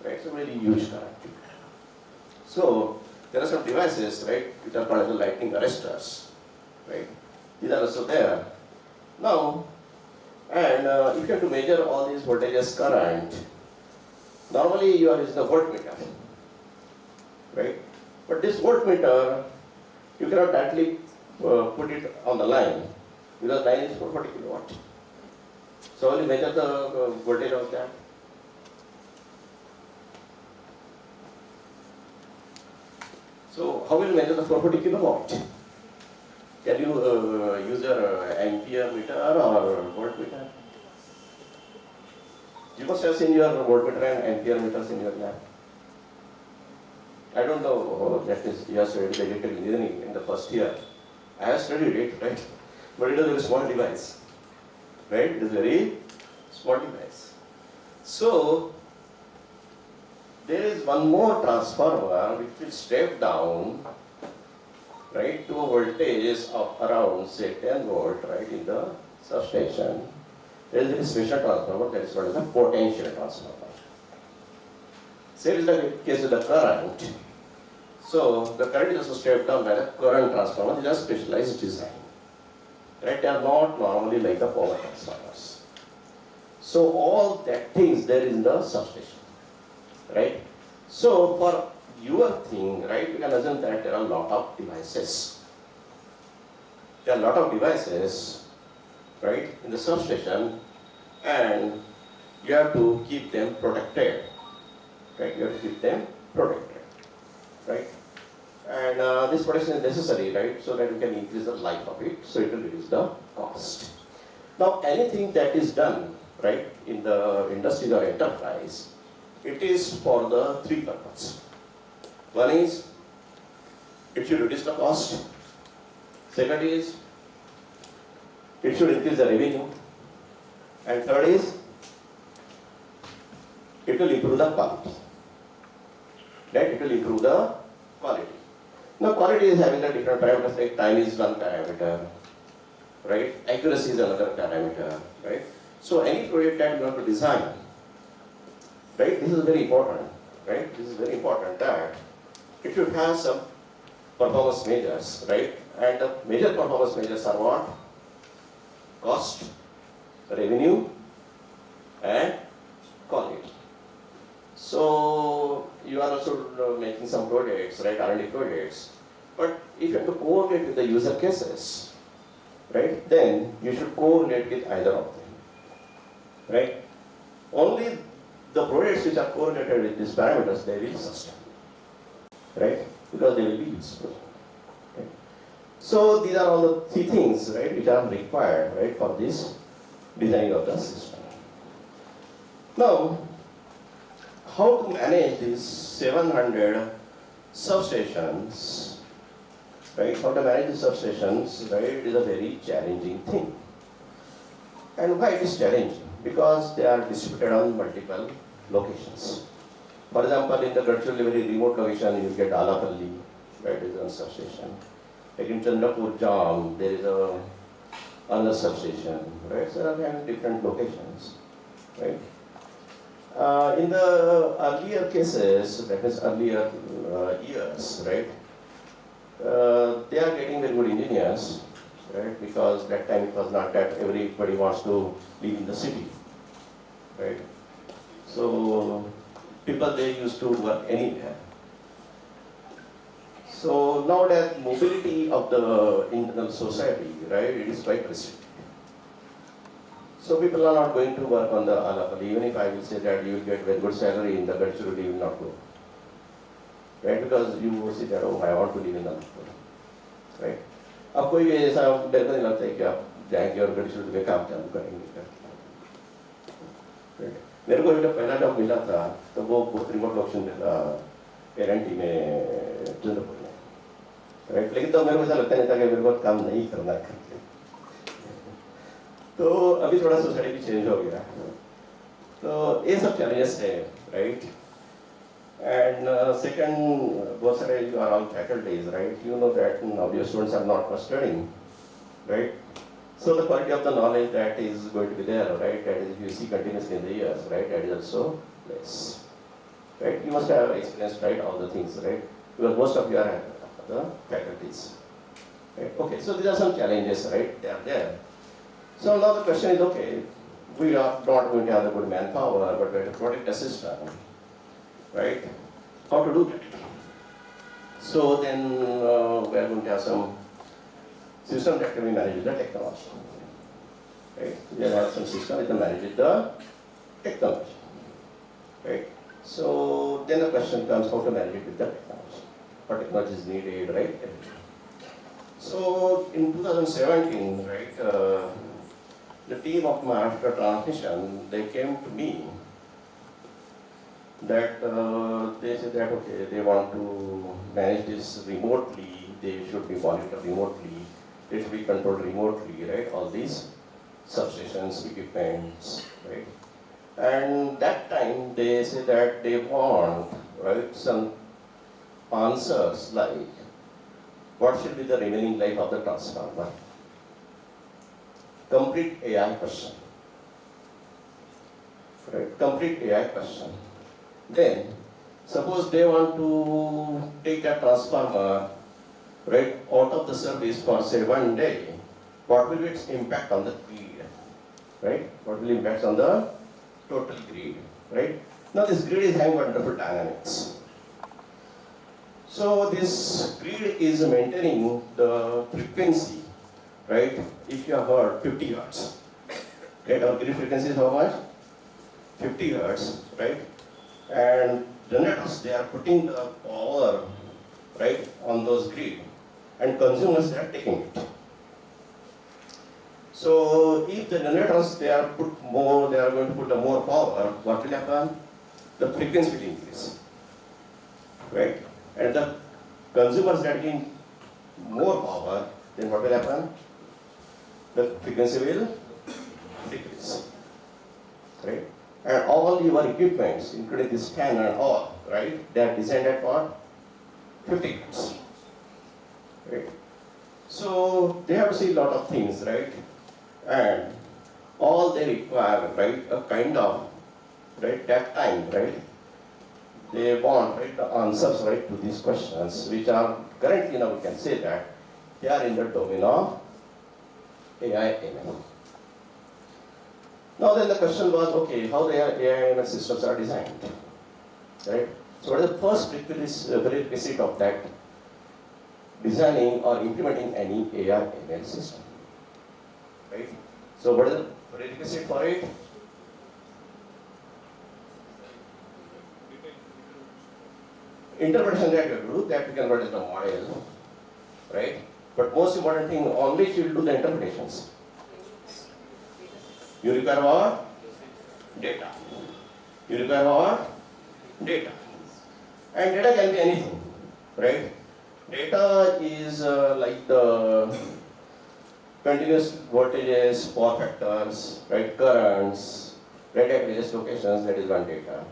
right? So very huge current. So there are some devices, right, which are called as the lightning arresters, right? These are also there. Now, and if you have to measure all these voltages current, normally you are using the voltmeter, right? But this voltmeter, you cannot directly put it on the line because line is 440 kilowatt. So will you measure the voltage of that? So how will you measure the 440 kilowatt? Can you use your ampere meter or voltmeter? You must have seen your voltmeter and ampere meters in your lab. I don't know, that is, you have studied electrical engineering in the first year. I have studied it, right? But it is a very small device, right? It is a very small device. So, there is one more transformer which will step down, right, to a voltage of around, say, 10 volt, right, in the substation. There is a special transformer that is called as a potential transformer. Same is the case with the current. So, the current is also stepped down by the current transformer. These are specialized design. Right? They are not normally like the power transformers. So, all that things there is in the substation. Right? So, for your thing, right, you can assume that there are a lot of devices. There are a lot of devices, right, in the substation, and you have to keep them protected. Right? You have to keep them protected. Right? And this protection is necessary, right, so that we can increase the life of it, so it will reduce the cost. Now, anything that is done, right, in the industry or enterprise, it is for the three purposes. One is, it should reduce the cost. Second is, it should increase the revenue. And third is, it will improve the quality. Right, it will improve the quality. Now, quality is having the different parameters, like time is one parameter, right? Accuracy is another parameter, right? So, any project that you want to design, right, this is very important, right? This is very important that it should have some performance measures, right? And the major performance measures are what? Cost, revenue, and quality. So, you are also making some projects, right, R&D projects, but if you have to correlate with the user cases, right, then you should correlate with either of them, right? Only the projects which are correlated with these parameters, they will sustain, right, because they will be useful. Okay? So, these are all the three things, right, which are required, right, for this designing of the system. Now, how to manage these 700 substations, right? How to manage the substations, right, is a very challenging thing. And why it is challenging? Because they are distributed on multiple locations. For example, in the virtually very remote location, you get Alapalli, right, is one substation. Like in Chandrapur Jam, there is another substation, right? So there are different locations, right? In the earlier cases, that is earlier years, right, they are getting very good engineers, right, because that time it was not that everybody wants to live in the city, right. So, people, they used to work anywhere. So, now that mobility of the internal society, right, it is quite restricted. So people are not going to work on the Alapalli. Even if I will say that you will get very good salary in the Gadchiroli, you will not go. Right? Because you will say that, oh, I want to live in Nagpur. Right? अब कोई भी ऐसा मेरे को नहीं लगता है कि आप जाएंगे और गढ़चिरोली में काम चालू करेंगे. मेरे को जब पहला जॉब मिला था तो वो बहुत रिमोट लोकेशन में था, एलएनटी में चंद्रपुर में. राइट? लेकिन तो मेरे को ऐसा लगता नहीं था कि मेरे को काम नहीं करना है. तो अभी थोड़ा सोसाइटी भी चेंज हो गया, तो ये सब चैलेंजेस है, राइट. एंड सेकंड, बहुत सारे you are all faculties, right, you know that now your students are not much studying, right. So the quality of the knowledge that is going to be there, right, that is, if you see continuously in the years, right, that is also less, right. You must have experienced, right, all the things, right. because most of you are the faculties. Right? Okay, so these are some challenges, right? They are there. So now the question is, okay, we are not going to have a good manpower, but we have to protect the system, right? How to do that? So then we are going to have some system that can be managed with the technology. Right? We have some system that can manage with the technology. Right? So then the question comes how to manage it with the technology. What technology is needed, right? So in 2017, right, the team of Maharashtra Transmission, they came to me that they said that okay, they want to manage this remotely, they should be monitored remotely, they should be controlled remotely, right? All these substations, equipments, right? And that time they say that they want, right, some answers like what should be the remaining life of the transformer? Complete AI question. Right? Complete AI question. Then, suppose they want to take a transformer, right, out of the service for say 1 day, what will be its impact on the grid? Right? What will impact on the total grid? Right? Now this grid is having wonderful dynamics. So this grid is maintaining the frequency, right? If you have heard 50 hertz, right? Our grid frequency is how much? 50 hertz, right? And generators, they are putting the power, right, on those grid, and consumers, they are taking it. So if the generators, they are going to put more power, what will happen? The frequency will increase, right? And the consumers are getting more power, then what will happen? The frequency will decrease, right? And all your equipments, including this fan and all, right, they are designed at what? 50 hertz, right? So they have to see a lot of things, right? And all they require, right, a kind of, right, that time, right? They want, right, the answers, right, to these questions, which are currently, now we can say that they are in the domain of AI ML. Now then the question was, okay, how the AI ML systems are designed, right? So what is the first prerequisite of that designing or implementing any AI ML system, right? So what is the prerequisite for it? Interpretation that you do, that we can what is the model, right? But most important thing, on which you will do the interpretations. You require what? Data. You require what? Data. And data can be anything, right? Data is like the continuous voltages, power factors, right? Currents, right? At various locations, that is one data.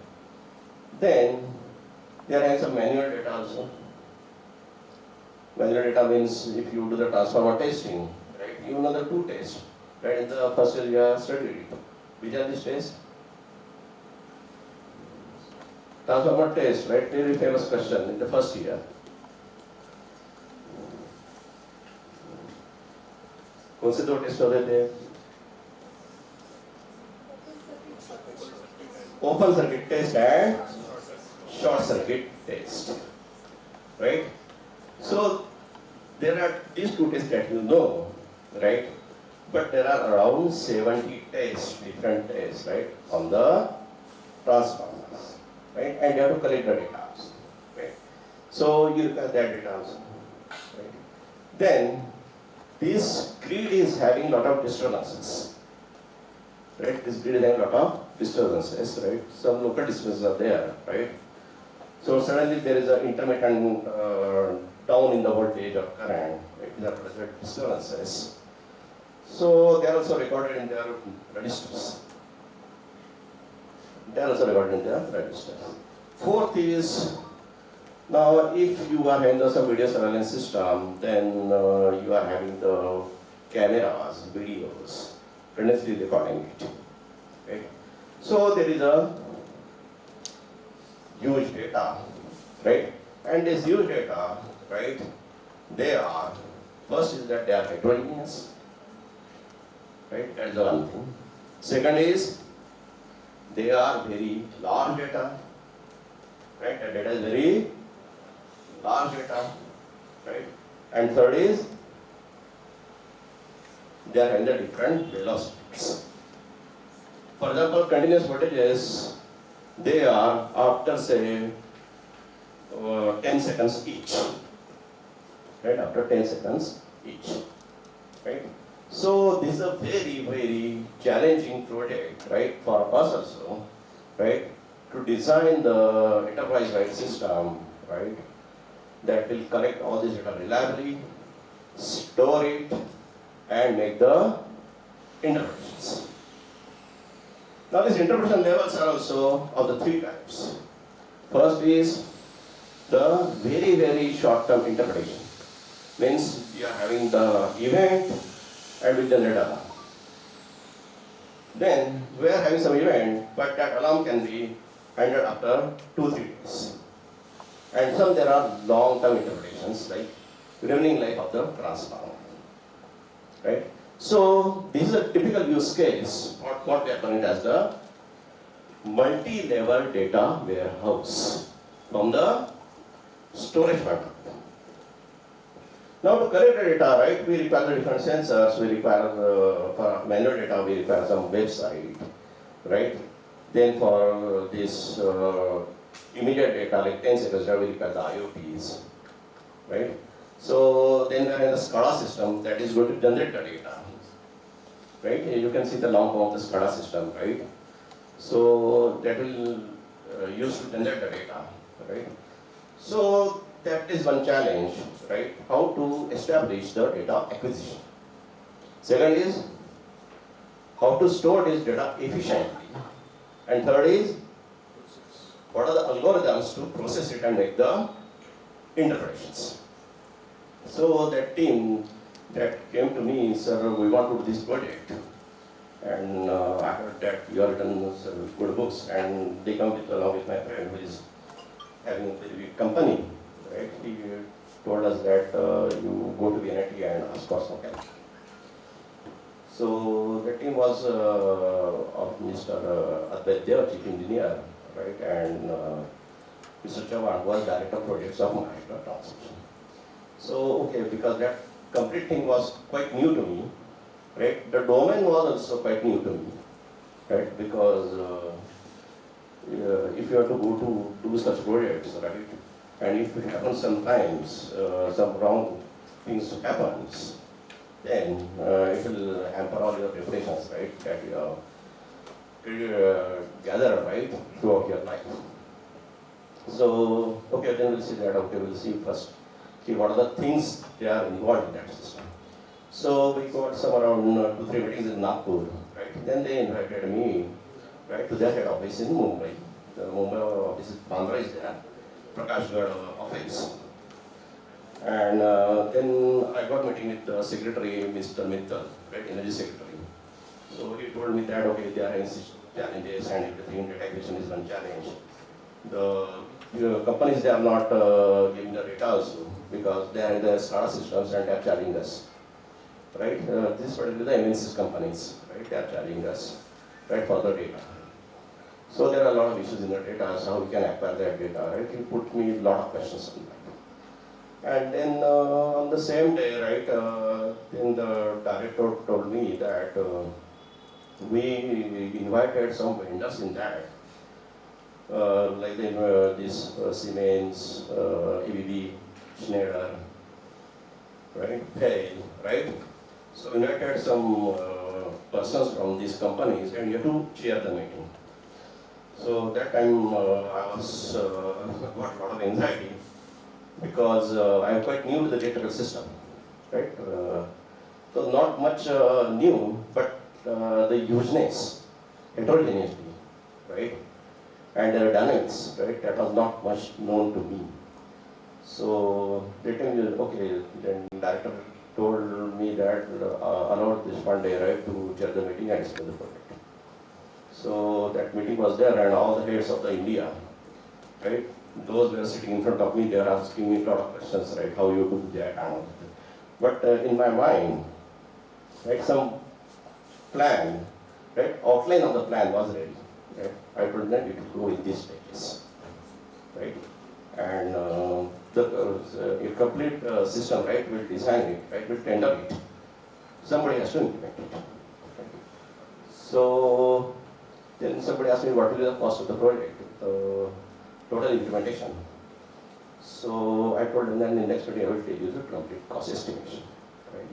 Then there are some manual data also. Manual data means if you do the transformer testing, right? You know the two tests, right? In the first year you have studied it. Which are these tests? Transformer test, right? Very famous question in the first year. कौन से दो test होते थे? Open circuit test and short circuit test, right? So there are these two tests that you know, right? But there are around 70 tests, different tests, right, on the transformers, right? And you have to collect the data, right? So you require that data also, right? Then this grid is having a lot of disturbances, right? This grid is having a lot of disturbances, right? Some local disturbances are there, right? So suddenly there is an intermittent down in the voltage or current, right? These are disturbances. So they are also recorded in their registers. They are also recorded in their registers. Fourth is, now if you are having some video surveillance system, then you are having the cameras, videos, continuously recording it, right? So there is a huge data, right? And this huge data, right, they are, first is that they are heterogeneous, right, that's the one thing. Second is, they are very large data, right, the data is very large data, right. And third is, they are in the different velocities. For example, continuous voltages, they are after say 10 seconds each, right, after 10 seconds each, right. So this is a very, very challenging project, right, for us also, right, to design the enterprise-wide system, right, that will collect all this data reliably, store it, and make the interpretations. Now these interpretation levels are also of the three types. First is the very, very short-term interpretation. Means you are having the event and with the net alarm. Then we are having some event, but that alarm can be handled after 2-3 days. And some there are long-term interpretations like remaining life of the transformer. Right? So this is a typical use case, what we are calling it as the multi-level data warehouse from the storage point of view. Now to collect the data, right, we require the different sensors, we require, for manual data, we require some website, right? Then for this immediate data, like 10 seconds, we require the IoTs, right? So then we are in the SCADA system that is going to generate the data, right? You can see the long form of the SCADA system, right? So that will use to generate the data, right? So that is one challenge, right? How to establish the data acquisition. Second is how to store this data efficiently. And third is what are the algorithms to process it and make the interpretations. So that team that came to me, sir, we want to do this project. And I heard that you have written good books, and they come with, along with my friend who is having a very big company, right? He told us that you go to the NIT and ask for some help. So the team was of Mr. Advait Dev, Chief Engineer, right? And Mr. Chavan was Director of Projects of Maharashtra Transmission. So, okay, because that complete thing was quite new to me, right? The domain was also quite new to me, right? Because if you have to go to do such projects, right? And if it happens sometimes, some wrong things happens, then it will hamper all your preparations, right? That you gather, right, throughout your life. So, okay, then we'll see that. Okay, we'll see first. See what are the things they are involved in that system. So we got some around 2-3 meetings in Nagpur, right? Then they invited me, right, to their head office in Mumbai. The Mumbai office is Bandra is there, Prakashgarh office. And then I got meeting with the secretary, Mr. Mittal, right, energy secretary. So he told me that okay, there are challenges and everything. Data acquisition is one challenge. The companies they are not giving the data also, because they are in the SCADA systems and they are charging us, right? This particular the MNCs companies, right? They are charging us, right, for the data. So there are a lot of issues in the data, so how we can acquire that data, right? He put me a lot of questions on that. And then on the same day, right, then the director told me that we invited some vendors in that, like this Siemens, ABB, Schneider, right, Hale, right? So invited some persons from these companies, and you have to chair the meeting. So that time I was got a lot of anxiety because I am quite new to the electrical system, right? So not much new, but the hugeness, heterogeneity, right? And the dynamics, right? That was not much known to me. So they told me, okay, then director told me that allowed this one day, right, to chair the meeting and explain the project. So that meeting was there, and all the heads of the India, right, those who are sitting in front of me, they are asking me a lot of questions, right? How you do that and all. But in my mind, right, some plan, right, outline of the plan was ready, right? I told them it will go in these stages, right? And a complete system, right, will design it, right, will tender it. Somebody has to implement it. Right? So then somebody asked me what will be the cost of the project, total implementation. So I told them then in next meeting I will tell you the complete cost estimation. Right?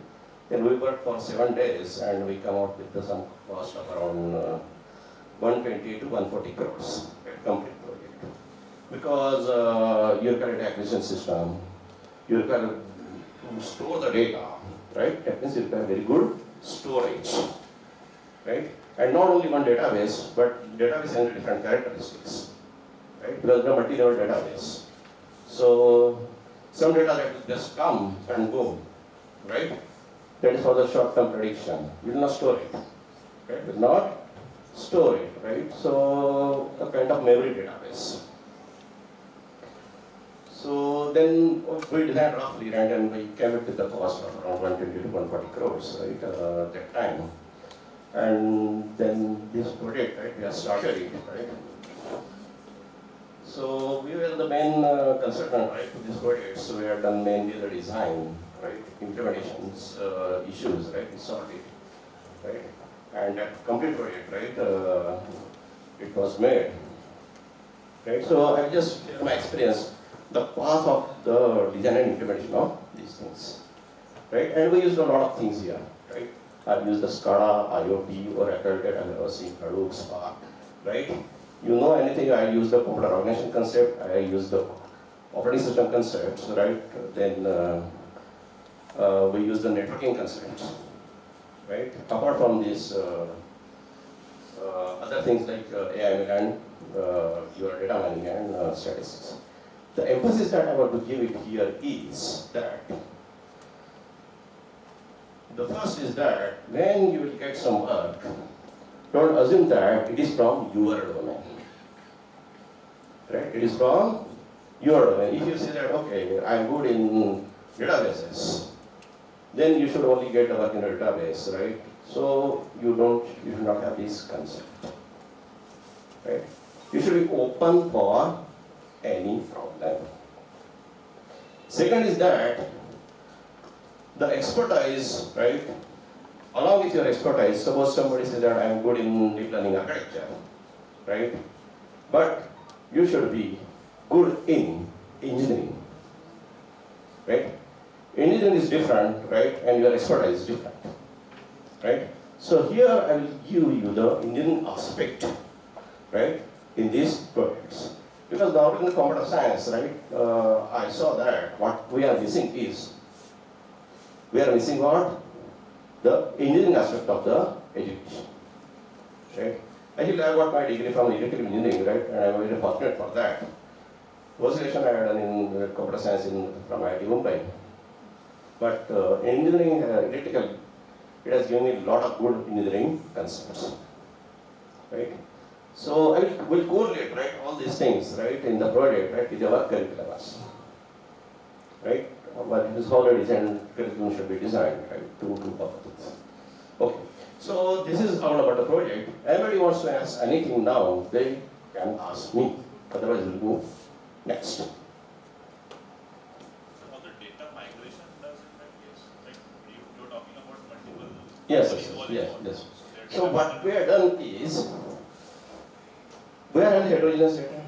Then we worked for 7 days and we come out with some cost of around 120 to 140 crores, right, complete project. Because you require an acquisition system, you require to store the data, right? That means you require very good storage, right? And not only one database, but database has different characteristics, right? Because the multi-level database. So some data that will just come and go, right? That is for the short-term prediction. You will not store it, right? You will not store it, right? So a kind of memory database. So then we designed roughly, right, and we came up with the cost of around 120 to 140 crores, right, that time. And then this project, right, we have started it, right. So we were the main consultant, right, for this project. So we have done mainly the design, right, implementations, issues, right, we solved it, right. And that complete project, right, it was made, right. So I just share my experience, the path of the design and implementation of these things, right? And we used a lot of things here, right? I've used the SCADA, IoT, Oracle, data warehousing, Hadoop, Spark, right? You know anything, I use the computer organization concept, I use the operating system concepts, right? Then we use the networking concepts, right? Apart from these other things like AI and your data mining and statistics. The emphasis that I want to give it here is that the first is that when you will get some work, don't assume that it is from your domain. Right? It is from your domain. If you say that, okay, I'm good in databases, then you should only get the work in a database, right? So you should not have this concept. Right? You should be open for any problem. Second is that the expertise, right? Along with your expertise, suppose somebody says that I am good in deep learning architecture, right? But you should be good in engineering, right? Engineering is different, right? And your expertise is different, right? So here I will give you the engineering aspect, right? In these projects. Because now in the computer science, right, I saw that what we are missing is, we are missing what? The engineering aspect of the education, right? Actually, I got my degree from electrical engineering, right, and I'm very fortunate for that. Post-graduation I had done in computer science from IIT Mumbai. But engineering, electrical, it has given me a lot of good engineering concepts, right? So I will correlate, right, all these things, right, in the project, right, with our curriculums, right? But this is how the design curriculum should be designed, right, to do all things. Okay, so this is all about the project. Anybody wants to ask anything now, they can ask me. Otherwise, we'll move next. So how the data migration does in that case? Like you're talking about multiple. Yes. So what we have done is, we are having heterogeneous data,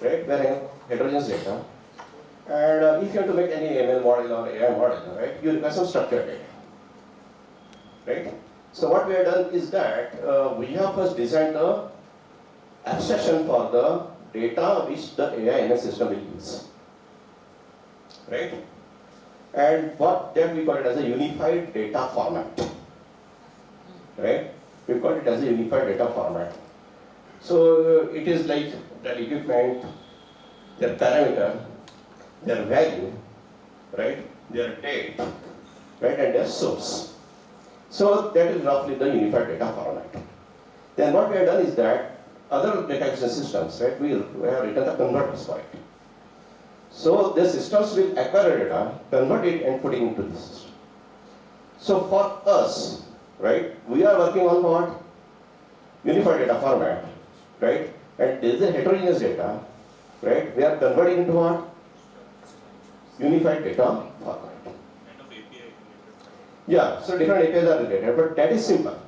right? We are having heterogeneous data. And if you have to make any ML model or AI model, right, you require some structured data, right? So what we have done is that we have first designed the abstraction for the data which the AI ML system will use, right? And what that we call it as a unified data format, right? We call it as a unified data format. So it is like the equipment, their parameter, their value, right, their date, right, and their source. So that is roughly the unified data format. Then what we have done is that other data acquisition systems, right, we have written the converters for it. So the systems will acquire data, convert it and put it into the system. So for us, right, we are working on what? Unified data format, right? And this is a heterogeneous data, right? We are converting into what? Unified data format. Kind of API. Yeah, so different APIs are related, but that is simple,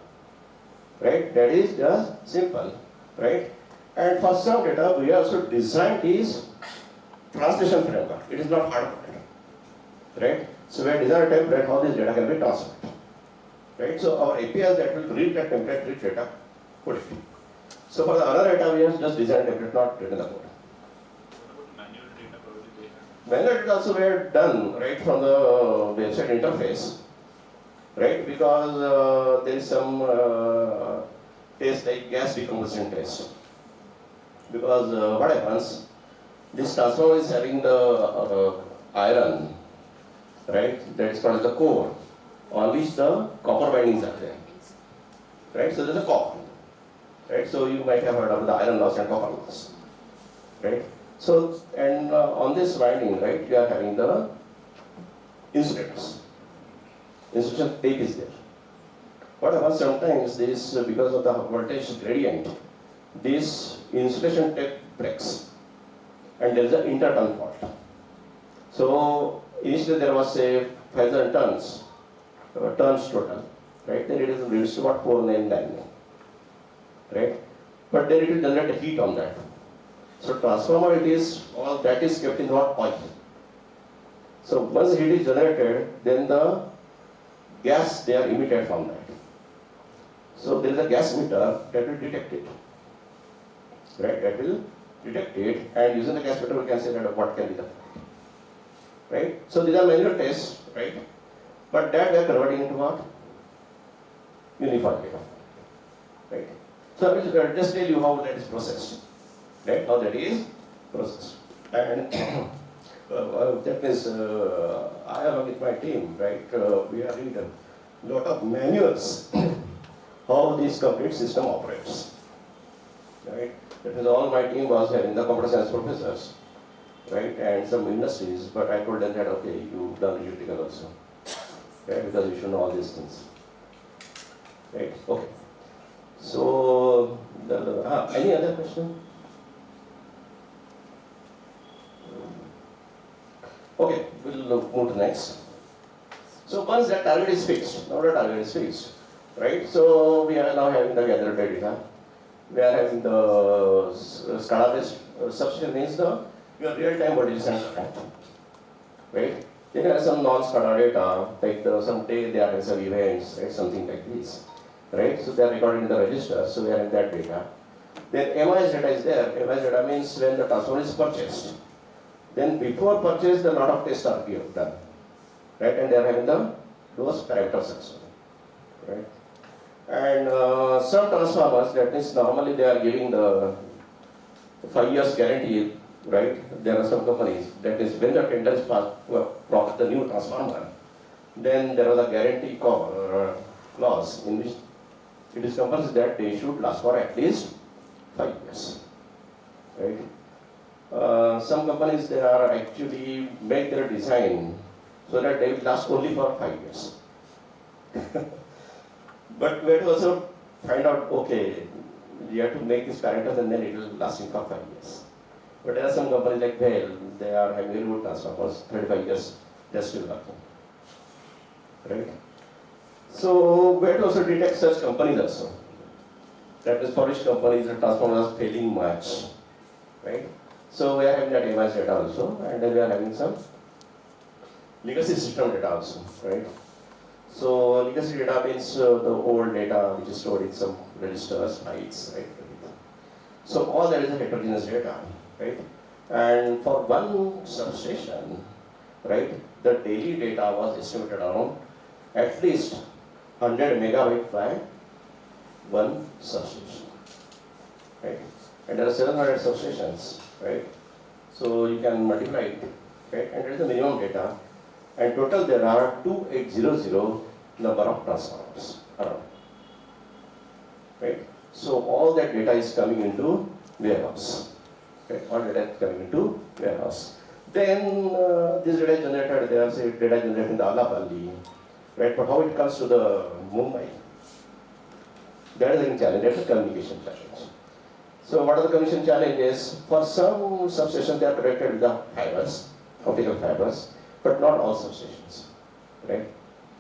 right? That is just simple, right? And for some data, we also designed this translation framework. It is not hardcoded, right? So we have designed a template how this data can be transferred, right? So our APIs that will read that template, read data, put it. So for the other data, we have just designed a template, not written the code. What about manual data probably they have? Manual data also were done right from the website interface, right? Because there is some test like gas decomposition test. Because what happens, this transformer is having the iron, right? That is called the core, on which the copper bindings are there, right? So there is a copper, right? So you might have heard of the iron loss and copper loss, right? So, and on this winding, right, you are having the insulators. Insulation tape is there. What happens sometimes this, because of the voltage gradient, this insulation tape breaks and there is an interturn fault. So, initially there was say 5,000 turns total, right? Then it is reduced to about 4,999, right? But then it will generate heat on that. So transformer, it is all that is kept in hot oil. So once heat is generated, then the gas they are emitted from that. So there is a gas meter that will detect it, right? That will detect it, and using the gas meter we can say that what can be the fault, right? So these are manual tests, right? But that we are converting into what? Unified data, right? So I will just tell you how that is processed. Right, how that is processed. And that means I along with my team, right, we are reading a lot of manuals how this complete system operates. Right? That means all my team was having the computer science professors, right, and some industries, but I told them that okay, you've done electrical also. Right, because you should know all these things. Right, okay. So any other question? Okay, we'll move to next. So once that target is fixed, now the target is fixed, right? So we are now having the gathered data. We are having the SCADA-based substation means the your real-time voltage sensor, right? Then there are some non-SCADA data, like some day they are having some events, right? Something like this, right? So they are recorded in the register, so we are in that data. Then MIS data is there. MIS data means when the transformer is purchased. Then before purchase, a lot of tests are done, right? And they are having those parameters also, right? And some transformers, that means normally they are giving the 5 years guarantee, right? There are some companies, that is when the tender is passed for the new transformer, then there was a guarantee clause in which it is compulsory that they should last for at least 5 years, right? Some companies, they are actually make their design so that they will last only for 5 years. But we have to also find out, okay, you have to make these parameters and then it will lasting for 5 years. But there are some companies like Bell, they are having very good transformers, 35 years, they are still working, right? So we have to also detect such companies also. That is for which companies the transformers are failing much, right? So we are having that MIS data also, and then we are having some legacy system data also, right? So legacy data means the old data which is stored in some registers, bytes, right? So all that is a heterogeneous data, right? And for one substation, right, the daily data was estimated around at least 100 megabyte by one substation, right? And there are 700 substations, right? So you can multiply it, right? And there is the minimum data. And total there are 2800 number of transformers around, right? So all that data is coming into warehouse. Right? All data is coming into warehouse. Then this data is generated, they are say data generated in the Alapalli, right? But how it comes to the Mumbai? That is a challenge, that's a communication challenge. So what are the communication challenges? For some substations they are connected with the fibers, optical fibers, but not all substations, right?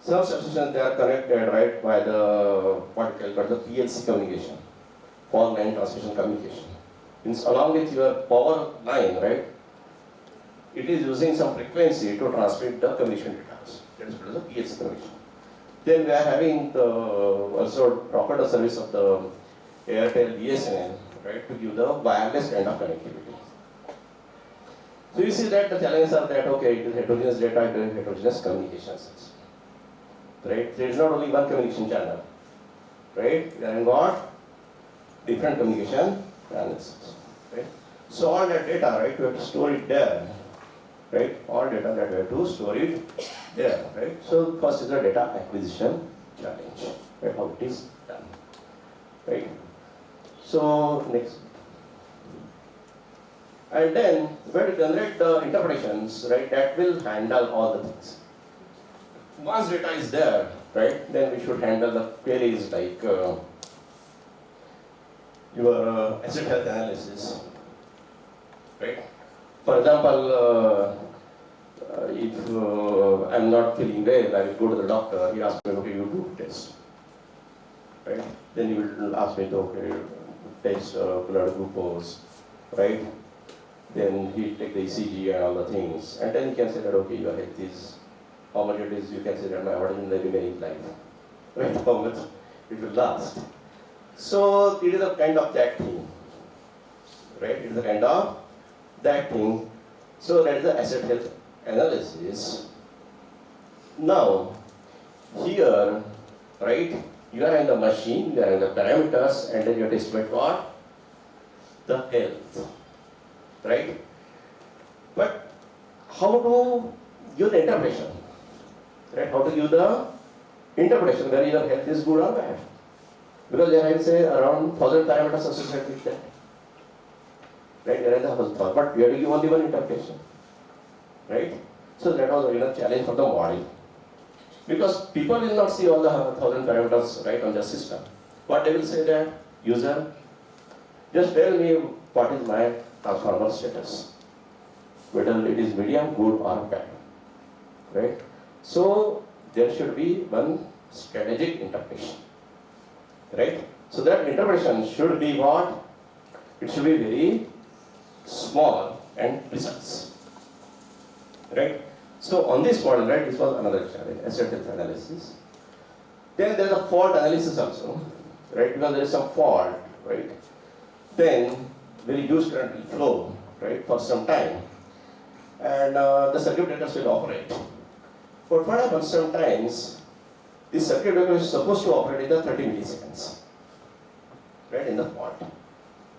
Some substations they are connected, right, by the what you call the PLC communication, power line transmission communication. Means along with your power line, right, it is using some frequency to transmit the communication data. That is called the PLC communication. Then we are having the also offered a service of the Airtel BSNL, right, to give the wireless kind of connectivity. So you see that the challenges are that okay, it is heterogeneous data, it is heterogeneous communications, right? There is not only one communication channel, right? We are in what? Different communication channels, right? So all that data, right, we have to store it there, right? All data that we have to store it there, right? So first is the data acquisition challenge, right? How it is done, right? So next. And then when we generate the interpretations, right, that will handle all the things. Once data is there, right, then we should handle the queries like your asset health analysis, right? For example, if I'm not feeling well, I will go to the doctor, he asks me, okay, you do test, right? Then he will ask me to, okay, test blood glucose, right? Then he take the ECG and all the things, and then he can say that, okay, your health is, how much it is, you can say that my what is in the remaining life, right? How much it will last. So it is a kind of that thing, right? It is a kind of that thing. So that is the asset health analysis. Now, here, right, you are in the machine, you are in the parameters, and then you have to estimate what? The health, right? But how to give the interpretation, right? How to give the interpretation whether your health is good or bad? Because there are, say, around 1,000 parameters associated with that, right? There is a 1,000, but we have to give only one interpretation, right? So that was a challenge for the model. Because people will not see all the 1,000 parameters, right, on the system. What they will say that, user, just tell me what is my transformer status, whether it is medium, good or bad, right? So there should be one strategic interpretation, right? So that interpretation should be what? It should be very small and precise, right? So on this model, right, this was another challenge, asset health analysis. Then there is a fault analysis also, right? Because there is some fault, right? Then the reduced current will flow, right, for some time, and the circuit breakers will operate. But what happens sometimes, this circuit breaker is supposed to operate in the 30 milliseconds, right, in the fault.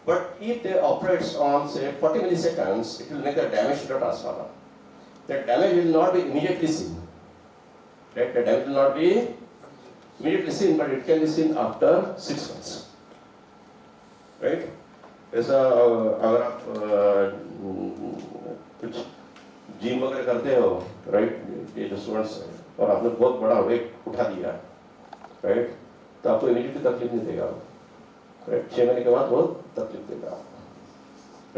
But if they operates on, say, 40 milliseconds, it will make a damage to the transformer. That damage will not be immediately seen, right? The damage will not be immediately seen, but it can be seen after 6 months, right? ऐसा अगर आप कुछ gym वगैरह करते हो, right, ये जो students हैं, और आपने बहुत बड़ा वेट उठा दिया, राइट, तो आपको इमीडिएटली तकलीफ नहीं देगा, राइट, 6 महीने के बाद बहुत तकलीफ देगा,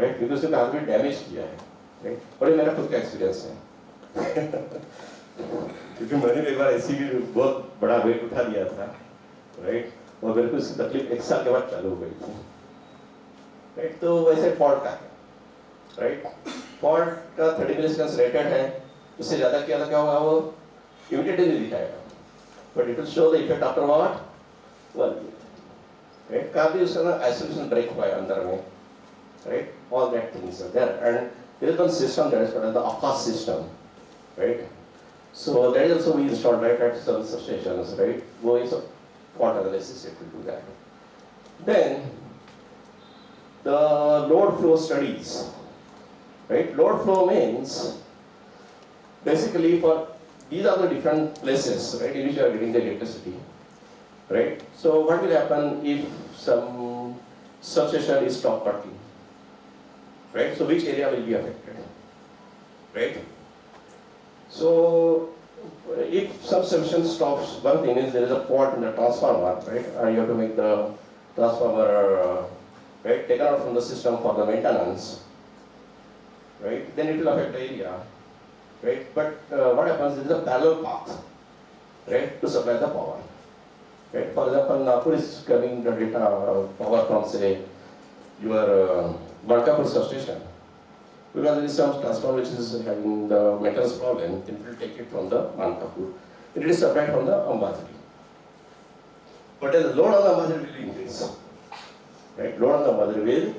राइट, क्योंकि उसने हाथ में डैमेज किया है, राइट, और ये मेरा खुद का एक्सपीरियंस है, क्योंकि मैंने एक बार ऐसी भी बहुत बड़ा वेट उठा दिया था, राइट, और मेरे को इसकी तकलीफ 1 साल के बाद चालू हो गई थी, राइट, तो वैसे फॉल्ट का है, राइट, फॉल्ट का 30 मिलीसेकंड्स रेटेड है, उससे ज़्यादा किया तो क्या होगा, वो इमीडिएटली नहीं दिखाएगा, but it will show the effect after what 1 year, right, काफी उसका ना आइसोलेशन ब्रेक हुआ है अंदर में, right, all that things are there, and there is one system that is called the AFAS system, right? So that is also we installed, right, at some substations, right? Go is a fault analysis, it will do that. Then the load flow studies, right? Load flow means basically for these are the different places, right, in which you are getting the electricity. right? So what will happen if some substation is stopped working, right? So which area will be affected, right? So if substation stops working, means there is a fault in the transformer, right? And you have to make the transformer right, taken out from the system for the maintenance, right? Then it will affect the area, right? But what happens is a parallel path, right, to supply the power, right? For example, Nagpur is coming the data power from say your Malkapur substation. Because there is some transformer which is having the maintenance problem, it will take it from the Malkapur. It is supplied from the Ambajri. But then the load on the Ambajri will increase. Right? Load on the Ambajri will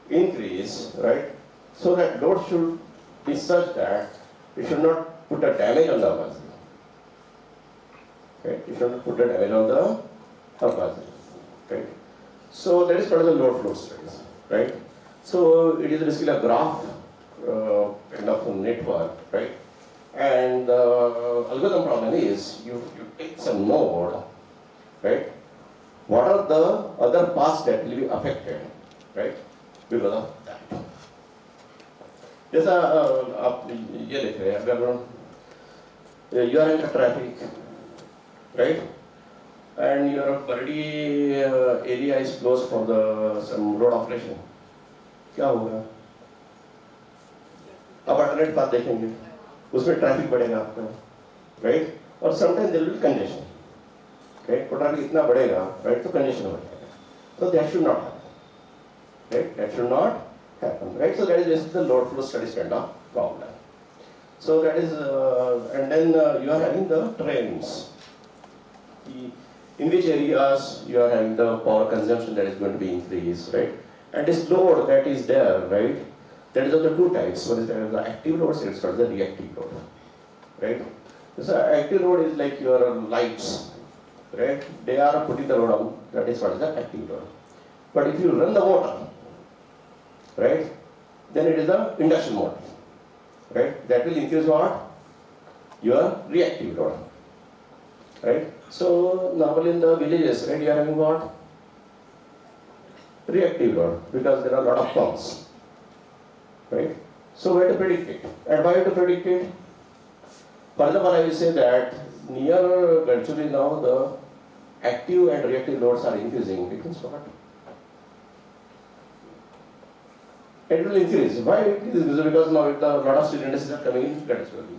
increase, right? So that load should be such that it should not put a damage on the Ambajri. Right? It should not put a damage on the Ambajri. Right? So that is part of the load flow studies, right? So it is basically a graph kind of network, right? And the algorithm problem is you take some node, right? What are the other paths that will be affected, right? Because of that. जैसा आप ये लिख रहे हैं अगर you are in the traffic, right? And your Bardi area is closed for the some road operation. क्या होगा? आप alternate path देखेंगे, उसमें traffic बढ़ेगा आपका, right? और sometimes there will be congestion, right? तो traffic इतना बढ़ेगा, right? तो congestion हो जाएगा. So that should not happen, right? That should not happen, right? So that is just the load flow studies kind of problem. So that is, and then you are having the trends. In which areas you are having the power consumption that is going to be increased, right? And this load that is there, right? That is of the two types. One is the active load, second is called the reactive load, right? So active load is like your lights, right? They are putting the load on, that is what is the active load. But if you run the motor, right? Then it is the induction motor, right? That will increase what? Your reactive load, right? So now in the villages, right, you are having what? Reactive load, because there are a lot of pumps, right? So we have to predict it. And why have to predict it? For example, I will say that near gradually now the active and reactive loads are increasing. It means what? It will increase. Why it is increasing? Because now a lot of students are coming in gradually,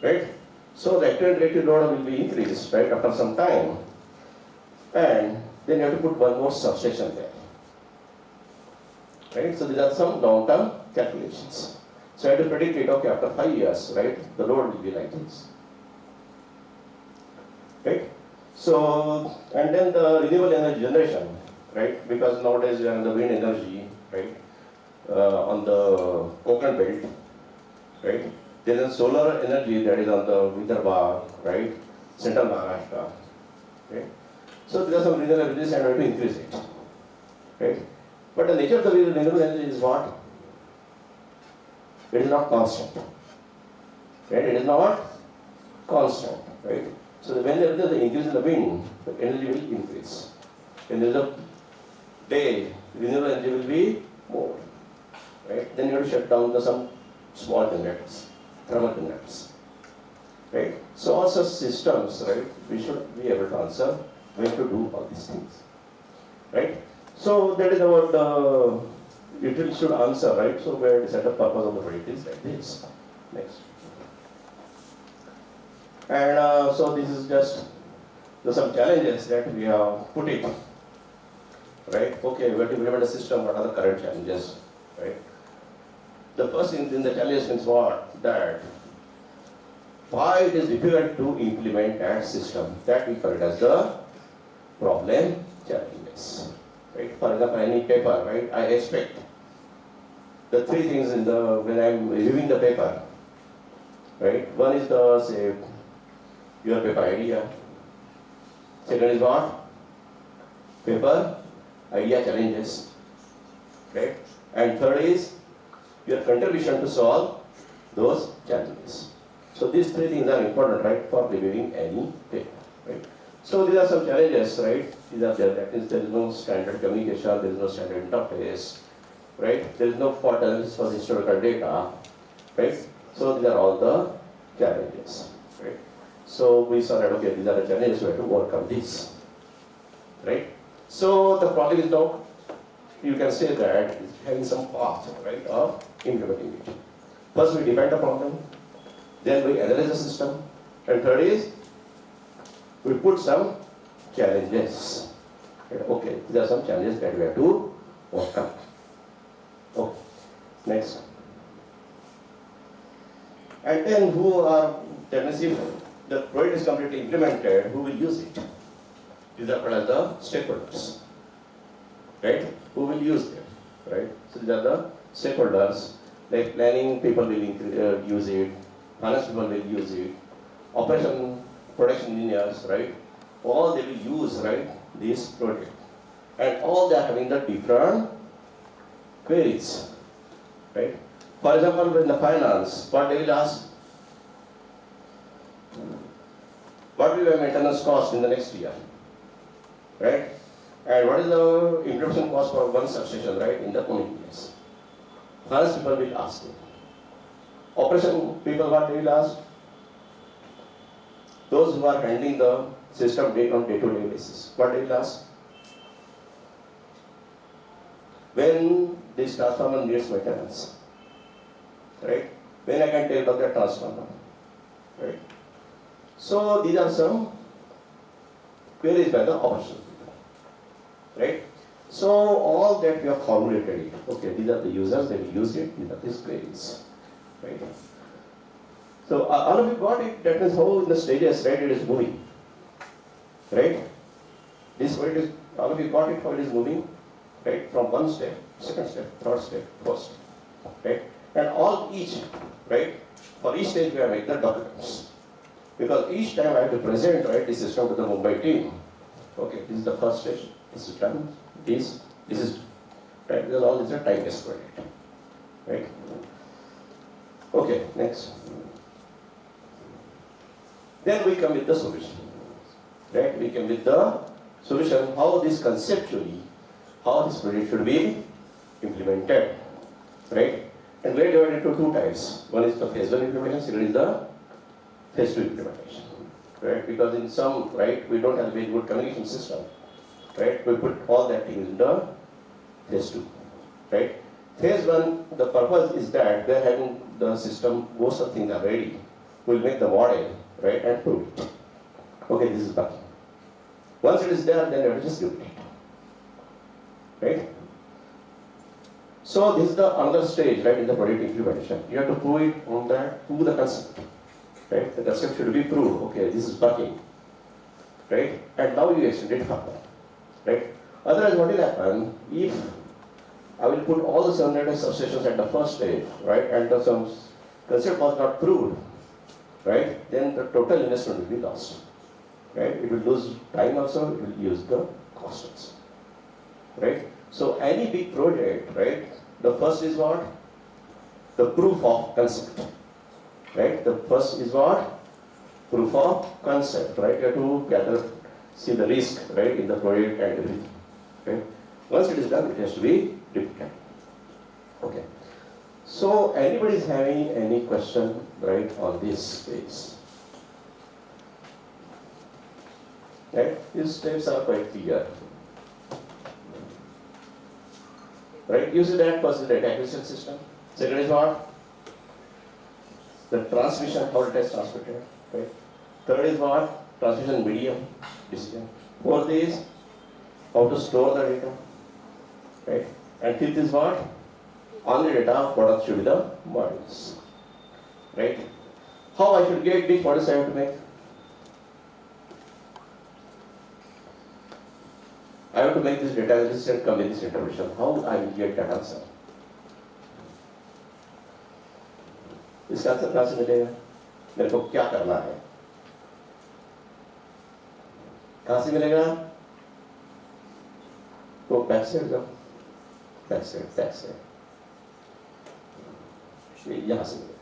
right? So the active and reactive load will be increased, right, after some time. And then you have to put one more substation there, right? So these are some long-term calculations. So you have to predict it, okay, after 5 years, right, the load will be like this, right? So, and then the renewable energy generation, right, because nowadays we have the wind energy, right, on the Konkan belt, right? There is solar energy that is on the Vidarbha, right, central Maharashtra, right? So there are some renewable energies and we have to increase it, right? But the nature of the renewable energy is what? It is not constant, right? It is not constant, right? So when there is an increase in the wind, the energy will increase. When there is a day, renewable energy will be more, right? Then you have to shut down some small generators, thermal generators, right? So all such systems, right, we should be able to answer when to do all these things, right? So that is about the, it should answer, right? So where the setup purpose of the project is like this. Next. And so this is just some challenges that we have put it, right? Okay, we have to implement a system, what are the current challenges, right? The first thing in the challenges is what? That why it is difficult to implement that system. That we call it as the problem challenges, right? For example, any paper, right? I expect the three things in the, when I am reviewing the paper, right? One is the, say, your paper idea. Second is what? Paper idea challenges, right? And third is your contribution to solve those challenges. So these three things are important, right, for reviewing any paper, right? So these are some challenges, right? These are there. That is, there is no standard communication, there is no standard interface, right? There is no fault analysis for the historical data, right? So these are all the challenges, right? So we saw that, okay, these are the challenges, we have to overcome this, right? So the problem is now, you can say that it's having some path, right, of implementing it. First we define the problem, then we analyze the system, and third is, we put some challenges. Okay, there are some challenges that we have to overcome. Okay, next. And then who are, if the project is completely implemented, who will use it? These are called as the stakeholders, right? Who will use them, right? So these are the stakeholders, like planning people will use it, finance people will use it, production engineers, right? All they will use, right, this project. And all they are having the different queries, right? For example, in the finance, what they will ask, what will be maintenance cost in the next year, right? And what is the implementation cost for one substation, right, in the coming years? Finance people will ask it. Operation people, what they will ask? Those who are handling the system on day-to-day basis, what they will ask? When this transformer needs maintenance, right? When I can take out the transformer, right? So these are some queries by the operation people, right? So all that we have formulated it. Okay, these are the users, they will use it, these are these queries, right? So all of you got it, that is how in the stages, right, it is moving, right? This way it is, all of you got it, how it is moving, right? From one step, second step, third step, fourth step, right? And all each, right, for each stage we have made the documents. Because each time I have to present, right, this system to the Mumbai team. Okay, this is the first stage, this is done, this is, right, because all these are time-based project, right? Okay, next. Then we come with the solution, right? We come with the solution, how this conceptually, how this project should be implemented, right? And we are divided into two types. One is the phase 1 implementation, second is the phase 2 implementation, right? Because in some, right, we don't have a very good communication system, right? We put all that things in the phase 2, right? Phase 1, the purpose is that we are having the system, most of the things are ready. We'll make the model, right, and prove it. Okay, this is working. Once it is there, then you have to just do it, right? So this is the another stage, right, in the project implementation. You have to prove it on that, prove the concept, right? The concept should be proved. Okay, this is working, right? And now you extend it further, right? Otherwise, what will happen if I will put all the 700 substations at the first stage, right, and some concept was not proved, right? Then the total investment will be lost, right? It will lose time also, it will use the cost also, right? So any big project, right? The first is what? The proof of concept, right? The first is what? Proof of concept, right? You have to gather, see the risk, right, in the project and everything, right? Once it is done, it has to be replicated. Okay. So anybody is having any question, right, on this space? Right? These steps are quite clear. Right? You see that first is the data acquisition system. Second is what? The transmission, how data is transmitted. Right? Third is what? Transmission medium, decision. Fourth is how to store the data. Right? And fifth is what? On the data, what should be the models. Right? How I should get which models I have to make? I have to make this data analysis and come with this interpretation. How I will get that answer? इसका answer कहाँ से मिलेगा? मेरे को क्या करना है? कहाँ से मिलेगा? तो बैक साइड जाओ, बैक साइड यहाँ से मिलेगा।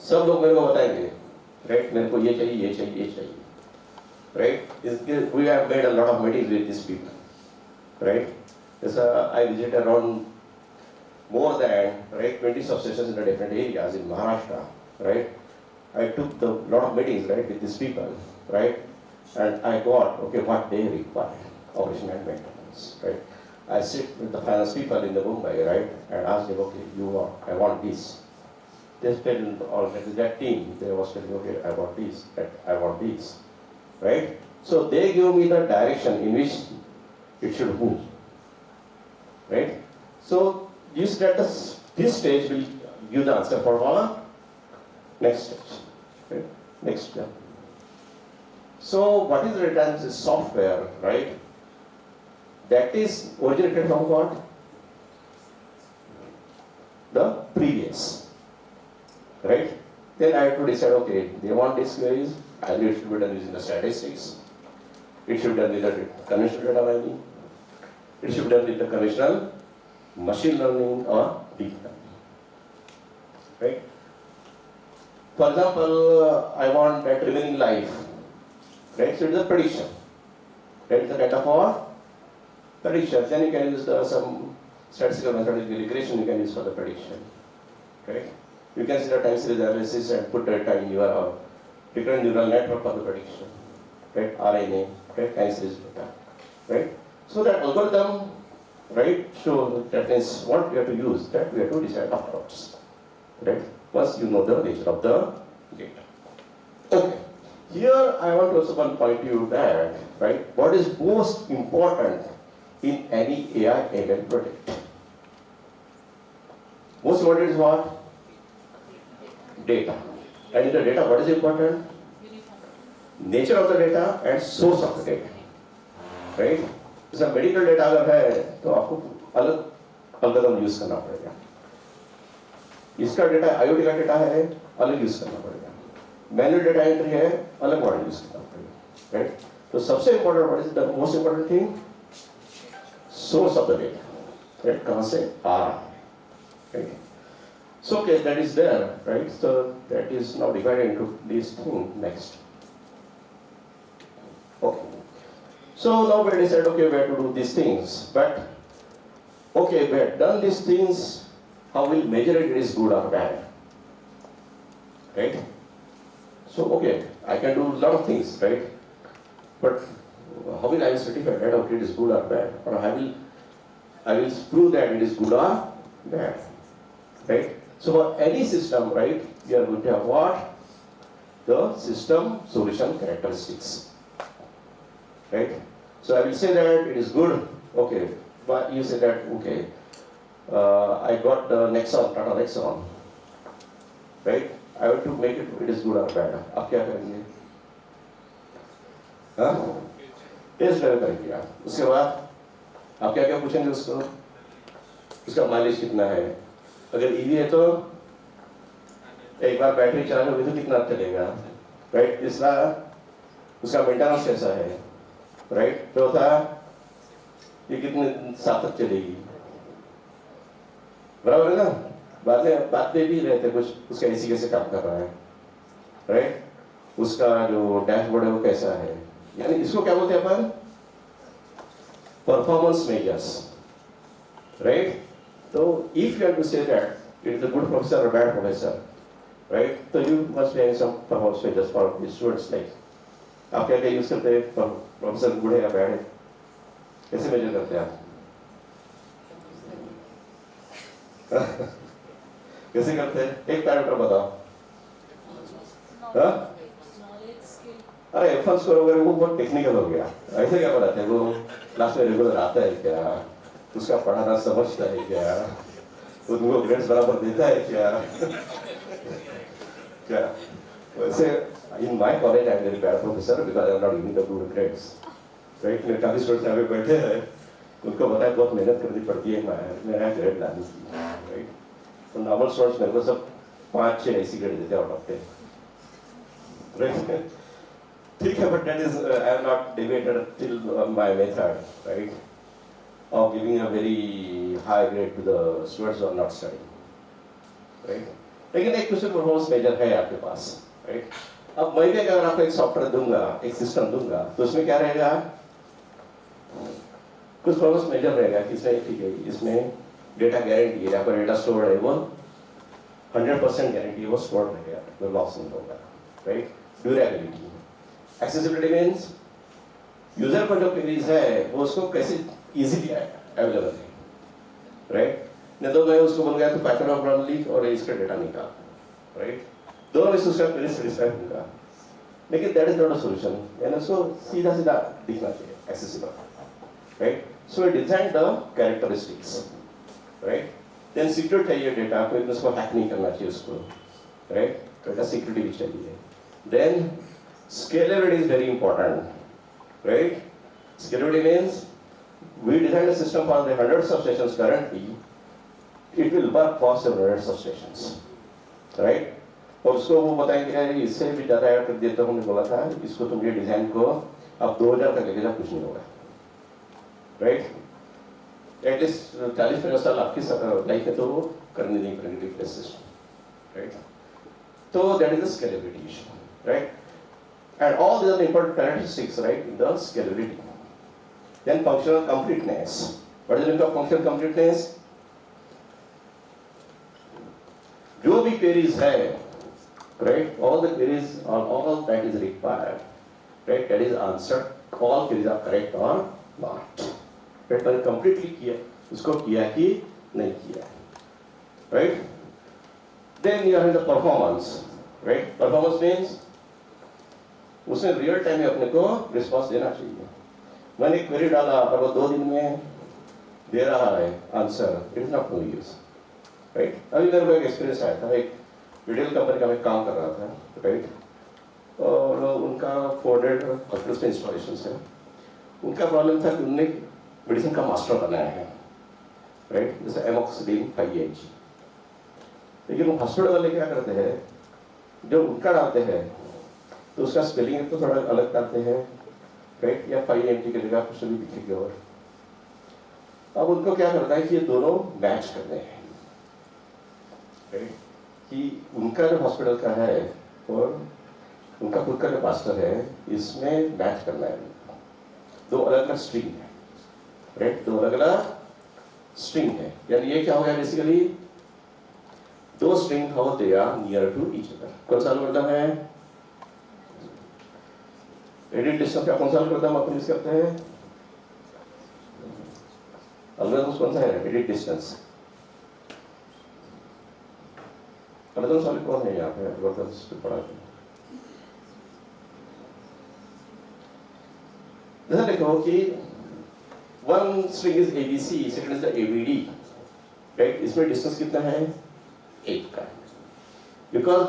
सब लोग मेरे को बताएंगे, राइट? मेरे को ये चाहिए, ये चाहिए, ये चाहिए, right? We have made a lot of meetings with these people, right? So I visited around more than 20 substations in the different areas in Maharashtra, right? I took a lot of meetings, right, with these people, right? And I got, okay, what they require, operation and maintenance, right? I sit with the finance people in the Mumbai, right, and ask them, okay, I want this. They spend all that team, they was telling, okay, I want this, I want this, right? So they give me the direction in which it should move, right? So this stage will give the answer for our next stage, right? Next step. So what is written is software, right? That is originated from what? The previous, right? Then I have to decide, okay, they want this queries, either it should be done using the statistics, it should be done with the conventional data mining, it should be done with the conventional machine learning or deep learning, right? For example, I want that remaining life, right? So it is a prediction, right? It's a kind of a prediction. Then you can use some statistical methodology regression you can use for the prediction, right? You can see the time series analysis and put data in your recurrent neural network for the prediction, right? RNA, right? Time series data, right? So that algorithm, right? So that means what we have to use, that we have to decide afterwards, right? Once you know the nature of the data. Okay. Here I want to also point you that, right? What is most important in any AI ML project? Most important is what? Data. And in the data, what is important? Nature of the data and source of the data, right? जैसा medical data अगर है तो आपको अलग algorithm use करना पड़ेगा. इसका data IoT का डेटा है, अलग यूज करना पड़ेगा. मैनुअल डेटा एंट्री है, अलग मॉडल यूज करना पड़ेगा, राइट? तो सबसे important what is the most important thing? Source of the data, right? कहां से आ रहा है, right? So okay, that is there, right? So that is now divided into these things next. Okay. So now we decided, okay, we have to do these things, but okay, we have done these things. How will measure it is good or bad, right? So okay, I can do a lot of things, right? But how will I certify that okay it is good or bad, or I will prove that it is good or bad, right? So for any system, right, we are going to have what? The system solution characteristics, right? So I will say that it is good, okay, but you say that, okay, I got the Nexon, Tata Nexon, right? I want to make it is good or bad. आप क्या करेंगे? हाँ? Test drive करेंगे आप. उसके बाद आप क्या क्या पूछेंगे उसको? उसका माइलेज कितना है? अगर ईवी है तो एक बार बैटरी चार्ज होगी तो कितना चलेगा, राइट? तीसरा उसका मेंटेनेंस कैसा है, राइट? चौथा ये कितने साल तक चलेगी, बराबर है ना? बाद में बातें भी रहते कुछ, उसका एसी कैसे काम कर रहा है, राइट? उसका जो डैशबोर्ड है वो कैसा है, यानी इसको क्या बोलते हैं अपन? Performance measures, right? So if you have to say that it is a good professor or bad professor, right? So you must be having some performance measures for the students. Like, आप क्या क्या use करते हैं? Professor good है या bad है? कैसे major करते हैं आप? कैसे करते हैं? एक पैरामीटर बताओ. हाँ? अरे F1 स्कोर वगैरह वो बहुत टेक्निकल हो गया. ऐसे क्या बताते हैं? वो क्लास में रेगुलर आता है क्या? उसका पढ़ाना समझता है क्या? उनको ग्रेड्स बराबर देता है क्या? क्या? वैसे in my college I am very bad professor because I am not giving the good grades, right? मेरे काफी स्टूडेंट्स यहाँ पे बैठे हैं, उनको पता है बहुत मेहनत करनी पड़ती है मेरा ग्रेड लाने की, right? तो नॉर्मल स्टूडेंट्स मेरे को सब 5-6 ऐसी ग्रेड देते हैं आउट ऑफ 10, right? ठीक है, but that is I have not debated till my method, right? Of giving a very high grade to the students who are not studying, right? लेकिन एक क्वेश्चन परफॉर्मेंस मेजर है आपके पास, right? अब मैं भी अगर आपको एक सॉफ्टवेयर दूंगा, एक सिस्टम दूंगा, तो उसमें क्या रहेगा, कुछ प्रॉब्लम्स मेजर रहेगा कि इसमें ठीक है, इसमें डेटा गारंटी है, आपका डेटा स्टोर है वो 100% गारंटी वो स्टोर रहेगा, वो लॉस नहीं होगा, right. Durability, accessibility means user को जो क्वेरीज है वो उसको कैसे इजीली अवेलेबल है, राइट। नहीं तो मैं उसको बोल गया तो पैटर्न ऑफ रन लीक और इसका डेटा निकाल, राइट। दोनों में उसका क्वेरी सेटिस्फाई होगा, लेकिन that is not a solution, यानी उसको सीधा सीधा दिखना चाहिए, accessible, right? So we designed the characteristics, right? Then secure चाहिए डेटा, कोई उसको हैक नहीं करना चाहिए उसको, right? डेटा सिक्योरिटी भी चाहिए. Then scalability is very important, right? Scalability means we designed a system for the hundreds of stations currently. It will work for several hundreds of stations, right? और उसको वो बताएंगे यार इससे भी ज़्यादा ऐड कर दिया, तो हमने बोला था इसको तुम ये डिज़ाइन को अब 2000 तक लेके जा, कुछ नहीं होगा, राइट। एटलीस्ट 40-50 साल आपकी लाइफ में तो वो करने नहीं पड़ेंगे रिप्लेस सिस्टम, राइट। तो that is the scalability issue, right, and all these are important characteristics, right, in the scalability. Then functional completeness. What is the meaning of functional completeness? जो भी क्वेरीज है, right, all the queries or all that is required, right, that is answered, all queries are correct or not, right, मैंने completely किया, उसको किया कि नहीं किया, right. Then you have the performance, right. Performance means उसने real time में अपने को response देना चाहिए. मैंने query डाला और वो 2 दिन में दे रहा है answer, it is not no use, right. अभी मेरे को एक experience आया था, एक रिटेल कंपनी का मैं काम कर रहा था, राइट, और उनका 400 हॉस्पिटल्स में इंस्टॉलेशन है. उनका प्रॉब्लम था कि उन्होंने मेडिसिन का मास्टर बनाया है, राइट, जैसे एमोक्सिलिन 5 mg. लेकिन वो हॉस्पिटल वाले क्या करते हैं, जब उनका डालते हैं तो उसका स्पेलिंग तो थोड़ा अलग डालते हैं, राइट, या 5 mg की जगह कुछ भी लिखेंगे. और अब उनको क्या करना है कि ये दोनों मैच करने हैं, राइट, कि उनका जो हॉस्पिटल का है और उनका खुद का जो मास्टर है, इसमें मैच करना है. 2 अलग अलग स्ट्रिंग है, राइट, 2 अलग अलग स्ट्रिंग है. यानी ये क्या हो गया, basically 2 string how they are near to each other. कौन सा एल्गोरिथम है? एडिट डिस्टेंस का कौन सा एल्गोरिथम अपन यूज करते हैं? एल्गोरिथम कौन सा है? Edit distance. एल्गोरिथम सॉल्व कौन है यहाँ पे? एल्गोरिथम्स पे पढ़ा है. जैसा देखो कि 1 string is ABC, second is the ABD, right? इसमें डिस्टेंस कितना है? 8 का. Because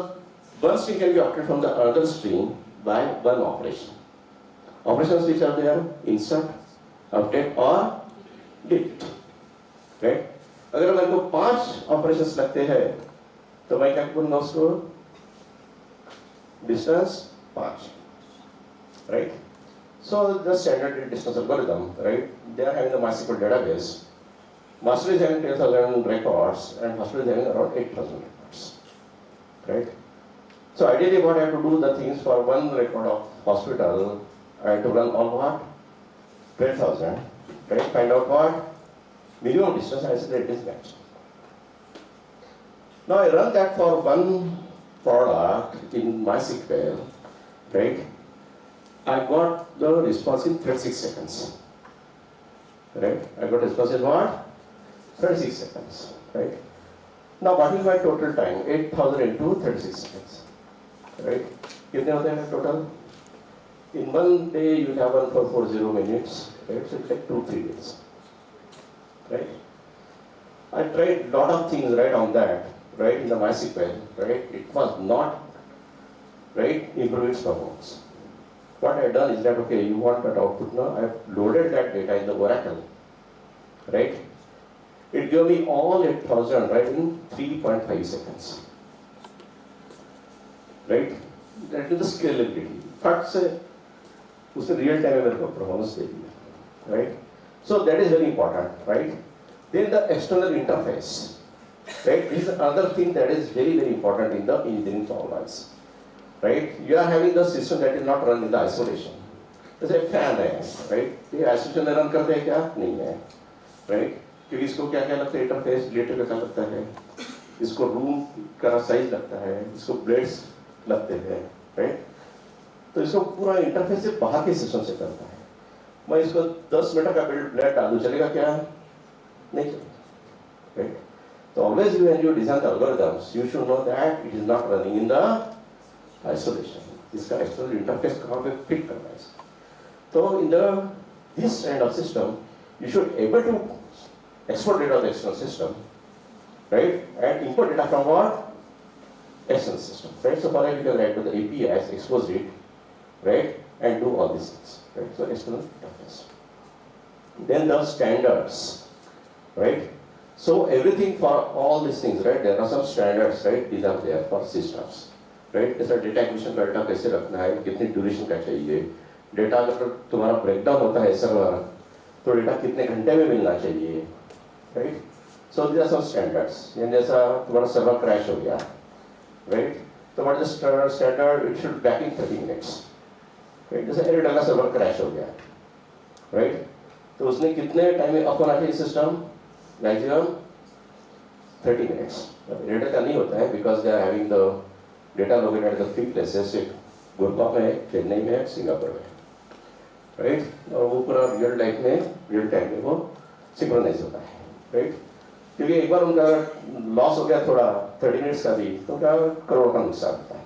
1 string can be obtained from the other string by 1 operation. Operations which are there: insert, update or delete, right? अगर मेरे को 5 operations लगते हैं तो मैं क्या करूँगा उसको? Distance 5, right? So the standard distance algorithm, right? They are having the MySQL database. Master is having 10,000 records and hospital is having around 8,000 records, right? So ideally, what I have to do the things for 1 record of hospital, I have to run all what? 12,000, right? Find out what? Minimum distance. I said it is matched. Now I run that for 1 product in MySQL, right? I got the response in 36 seconds, right? I got response in what? 36 seconds, right? Now what is my total time? 8,000 into 36 seconds, right? कितने होते हैं total? In 1 day you will have 1440 minutes, right? So it takes 2-3 days, right? I tried lot of things right on that, right, in the MySQL, right? It was not, right, improve its performance. What I have done is that, okay, you want that output now, I have loaded that data in the Oracle, right? It gave me all 8,000, right, in 3.5 seconds, right? That is the scalability. But say, उसने real time में मेरे को performance दे दिया, right? So that is very important, right? Then the external interface, right? This is another thing that is very important in the engineering problems. right? You are having the system that is not run in the isolation. जैसे fan है, right? ये isolation में run करते हैं क्या? नहीं है, right? क्योंकि इसको क्या क्या लगता है, इंटरफेस रिलेटेड का लगता है, इसको रूम का साइज लगता है, इसको ब्लेड्स लगते हैं, राइट? तो इसको पूरा इंटरफेस से बाहर के सिस्टम से करता है। मैं इसको 10 मीटर का ब्लेड डालूं, चलेगा क्या? नहीं चलेगा, right? So always when you design the algorithms, you should know that it is not running in the isolation. इसका external interface कहाँ पे fit करना है इसको? So in this kind of system, you should able to export data of the external system, right? And import data from what? External system, right? So for that you can write to the APIs, expose it, right? And do all these things, right? So external interface. Then the standards, right? So everything for all these things, right? There are some standards, right? These are there for systems, right? जैसा data acquisition का data कैसे रखना है, कितनी duration का चाहिए, data अगर तुम्हारा ब्रेकडाउन होता है सर्वर, तो डेटा कितने घंटे में मिलना चाहिए, right? So these are some standards. यानी जैसा तुम्हारा सर्वर क्रैश हो गया, right? तो what is the standard? It should back in 30 minutes, right? जैसे एयरटेल का सर्वर क्रैश हो गया, right? तो उसने कितने टाइम में अप होना चाहिए सिस्टम? Maximum 30 minutes. एयरटेल का नहीं होता है because they are having the data located at the three places. Gurgaon में है, चेन्नई में है, सिंगापुर में, राइट? और वो पूरा रियल टाइम में वो सिंक्रोनाइज होता है, राइट? क्योंकि एक बार उनका लॉस हो गया थोड़ा 30 मिनट्स का भी, तो क्या करोड़ का नुकसान होता है,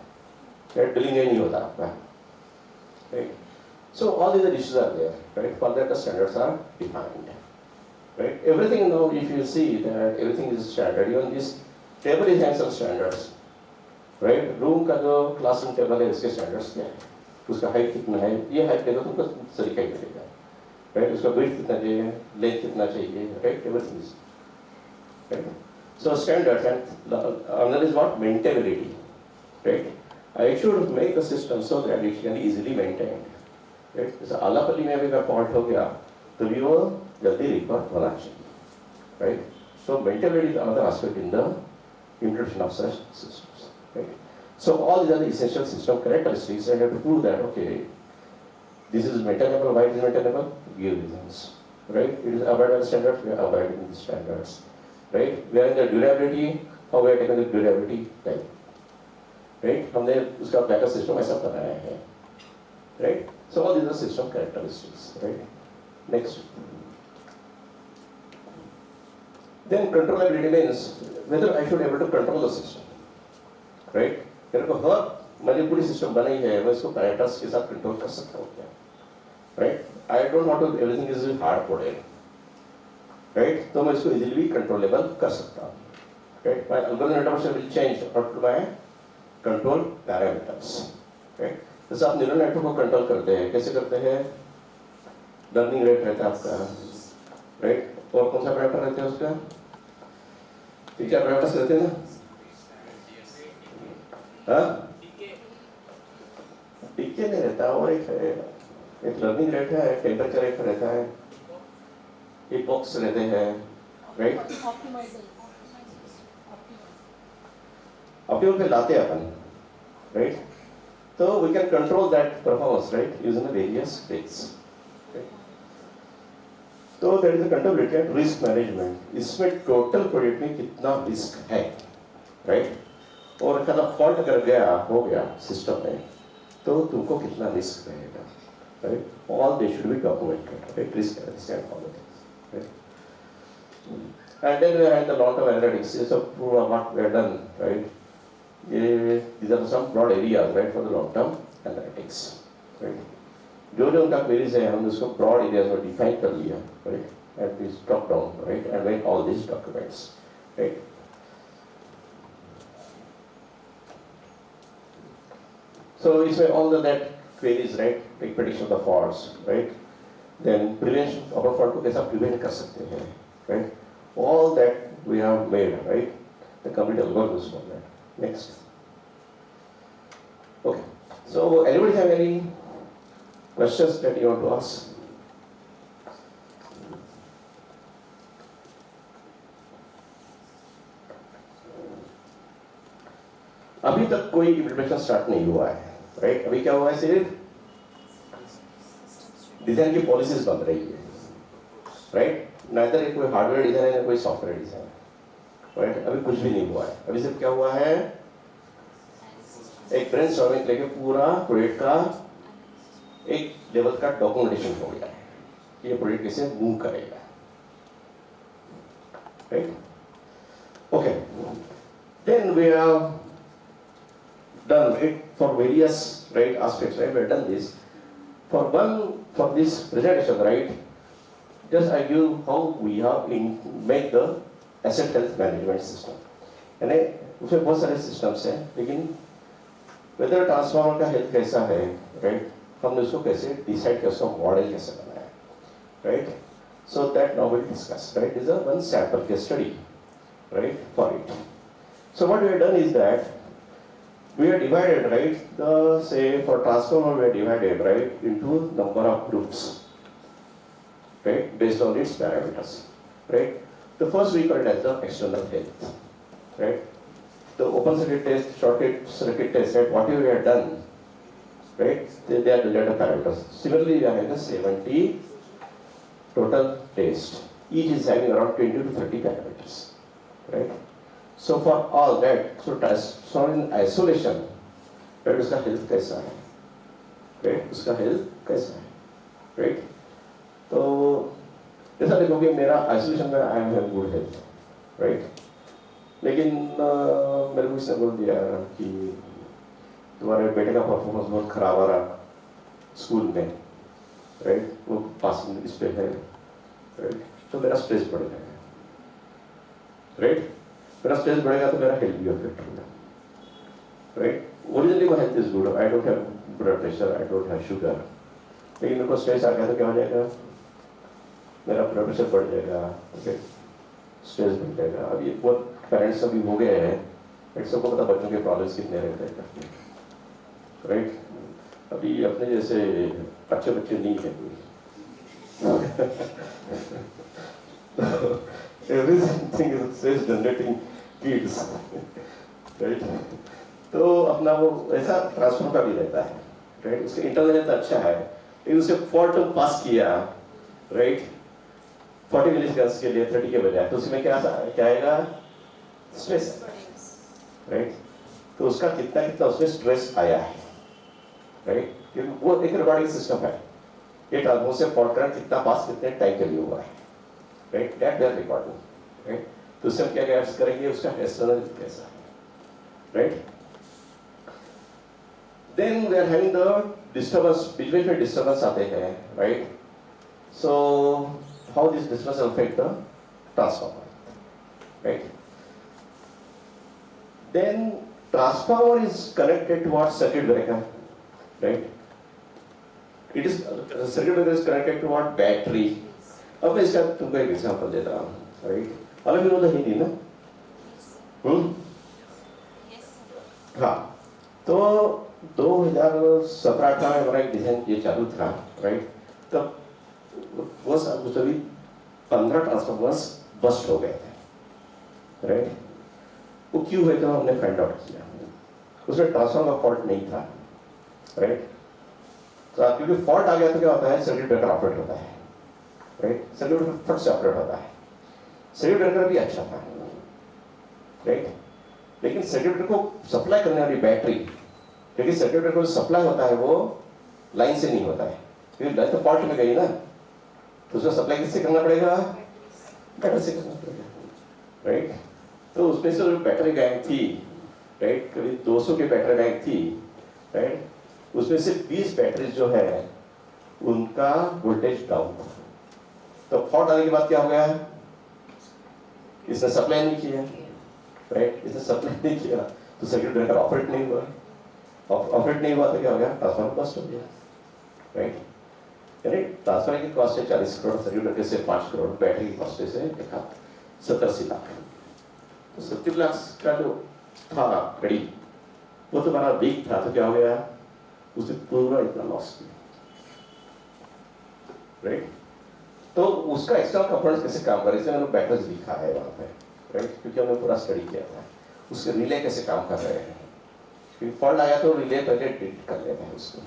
राइट? बिलिंग नहीं होता आपका, right? So all these issues are there, right? For that the standards are defined, right? Everything now, if you see that everything is standard, even this table is having some standards, right? Room का जो classroom table है इसके standards क्या है? उसका height कितना है? ये height देखो तुमको तरीका ही मिलेगा, right? उसका width कितना चाहिए, length कितना चाहिए, right? Everything is, right? So standards and another is what? Maintainability, right? I should make the system so that it can easily maintain, right? जैसे आलापल्ली में भी अगर fault हो गया, तो भी वो जल्दी रिकवर होना चाहिए, right? So maintainability is another aspect in the introduction of such systems, right? So all these are the essential system characteristics, and you have to prove that okay, this is maintainable. Why it is maintainable? Give reasons, right? It is abiding by the standards. We are abiding the standards, right? We are in the durability. How we are taking the durability type, right? हमने उसका backup system ऐसा बनाया है, right? So all these are system characteristics, right? Next. Then controllability means whether I should be able to control the system, right? मेरे को हर मैंने पूरी system बनाई है, मैं इसको पैरामीटर्स के साथ कंट्रोल कर सकता हूँ क्या, right? I don't want to everything is hard coded, right? तो मैं इसको easily भी controllable कर सकता हूँ, right? My algorithm interpretation will change up to my control parameters, right? जैसे आप न्यूरल नेटवर्क को कंट्रोल करते हैं, कैसे करते हैं? लर्निंग रेट रहता है आपका, राइट? और कौन सा पैरामीटर रहता है उसका? ठीक है, पैरामीटर्स रहते हैं ना? हाँ? टीके नहीं रहता, और एक है, एक लर्निंग रेट है, टेम्परेचर एक रहता है, एक बॉक्स रहते हैं, राइट? ऑप्टिमल पे लाते हैं अपन, राइट? तो we can control that performance, right? Using the various tricks. तो there is a controllability and risk management. इसमें टोटल प्रोजेक्ट में कितना रिस्क है, राइट? और अगर फॉल्ट अगर हो गया सिस्टम में, तो तुमको कितना रिस्क रहेगा, right? All they should be documented, right? Risk analysis all the things, right? And then we have the lot of analytics, so what we have done, right? These are some broad areas, right, for the long-term analytics, right? जो उनका queries है, हमने उसको broad areas में define कर लिया, right? And this drop down, right? And make all these documents, right? So इसमें all the that queries, right? Like prediction of the faults, right? Then prevention of a fault को कैसा prevent कर सकते हैं, right? All that we have made, right? The complete algorithms for that. Next. Okay. So, anybody have any questions that you want to ask? अभी तक कोई implementation start नहीं हुआ है, राइट? अभी क्या हुआ है, सिर्फ डिजाइन की पॉलिसीज बन रही है, राइट? नाइदर कोई हार्डवेयर डिजाइन है, कोई सॉफ्टवेयर डिजाइन, राइट? अभी कुछ भी नहीं हुआ है। अभी सिर्फ क्या हुआ है, एक ब्रेनस्टॉर्मिंग लेके पूरा प्रोजेक्ट का एक लेवल का डॉक्यूमेंटेशन हो गया है, ये प्रोजेक्ट कैसे मूव करेगा, right? Okay, then we have done it for various right aspects, right? We have done this for this presentation, right? Just I give how we have make the asset health management system. यानी उसमें बहुत सारे systems हैं, लेकिन weather transformer का health कैसा है, right? हमने उसको कैसे डिसाइड किया, उसका मॉडल कैसे बनाया, right? So that now will discuss, right? Is a one sample case study, right, for it. So what we have done is that we are divided, right? Say for transformer we are divided, right, into number of groups, right, based on its parameters, right? The first we call it as the external health, right? The open circuit test, short circuit test, right? Whatever we have done, right? They are the data parameters. Similarly, we are having 70 total tests. Each is having around 20 to 30 parameters, right? So for all that, so in isolation, right, उसका health कैसा है, right? उसका health कैसा है, right? तो ऐसा देखोगे मेरा isolation में I have good health, right? लेकिन मेरे को इसने बोल दिया कि तुम्हारे बेटे का परफॉर्मेंस बहुत खराब आ रहा स्कूल में, राइट? वो पासिंग इस पे है, राइट? तो मेरा स्ट्रेस बढ़ जाएगा, राइट? मेरा स्ट्रेस बढ़ेगा तो मेरा हेल्थ भी अफेक्ट होगा, right? Originally my health is good, I don't have blood pressure, I don't have sugar, लेकिन मेरे को स्ट्रेस आ गया तो क्या हो जाएगा, मेरा ब्लड प्रेशर बढ़ जाएगा, ओके, स्ट्रेस बढ़ जाएगा. अब ये बहुत पेरेंट्स अभी हो गए हैं, राइट? सबको पता बच्चों के प्रॉब्लम्स कितने रहते हैं, राइट? अभी अपने जैसे अच्छे बच्चे नहीं हैं everything is stress generating kids, right? तो अपना वो ऐसा ट्रांसफर का भी रहता है, राइट? उसका इंटरनल हेल्थ अच्छा है, लेकिन उसे फॉल्ट पास किया, राइट, 40 मिलीसेकंड्स के लिए 30 के बजाय, तो उसमें क्या आएगा, स्ट्रेस, राइट? तो उसका कितना उसमें स्ट्रेस आया है, राइट? क्योंकि वो एक रिकॉर्डिंग सिस्टम है, ये ट्रांसफर से फॉल्ट करंट कितना पास कितने टाइम के लिए हुआ है, right? That they are recording, right? तो उससे हम क्या गैप्स करेंगे, उसका एक्सटर्नल कैसा है, right? Then we are having the disturbance, बीच में डिस्टर्बेंस आते हैं, right? So how this disturbance affect the transformer, right? Then transformer is connected to what circuit breaker, right? It is circuit breaker is connected to what battery. अब मैं इसका तुमको एक example देता हूँ, right? All of you know the Hindi ना? हाँ, तो 2017-18 में हमारा एक डिजाइन ये चालू था, राइट? तब वो सभी 15 ट्रांसफार्मर्स बस्ट हो गए थे, राइट? वो क्यों हुए थे हमने फाइंड आउट किया. उसमें ट्रांसफार्मर का फॉल्ट नहीं था, राइट? तो क्योंकि फॉल्ट आ गया तो क्या होता है, सर्किट ब्रेकर ऑपरेट होता है, राइट? सर्किट ब्रेकर फट से ऑपरेट होता है. सर्किट ब्रेकर भी अच्छा था, राइट? लेकिन सर्किट ब्रेकर को सप्लाई करने वाली बैटरी, क्योंकि सर्किट ब्रेकर को सप्लाई होता है वो लाइन से नहीं होता है, क्योंकि लाइन तो फॉल्ट में गई ना, तो उसको सप्लाई किससे करना पड़ेगा, बैटरी से करना पड़ेगा, राइट? तो उसमें से जो बैटरी बैंक थी, राइट, करीब 200 की बैटरी बैंक थी, राइट? उसमें से 20 बैटरी जो है उनका वोल्टेज डाउन था. तो फॉल्ट आने के बाद क्या हो गया, इसने सप्लाई नहीं किया, राइट? इसने सप्लाई नहीं किया तो सर्किट ब्रेकर ऑपरेट नहीं हुआ. ऑपरेट नहीं हुआ तो क्या हो गया, ट्रांसफार्मर बस्ट हो गया, राइट? यानी ट्रांसफार्मर की कॉस्ट है 40 करोड़, सर्किट ब्रेकर से 5 करोड़, बैटरी की कॉस्ट से 70-80 लाख. तो 70 लाख का जो था घड़ी वो तो बड़ा वीक था, तो क्या हो गया, उसे पूरा इतना लॉस किया, राइट? तो उसका एक्स्ट्रा कंपोनेंट्स कैसे काम कर रहे हैं, मैंने बैटर्स लिखा है वहाँ पे, राइट? क्योंकि हमने पूरा स्टडी किया था उसके रिले कैसे काम कर रहे हैं, फॉल्ट आया तो रिले पहले डिटेक्ट कर लेता है उसको,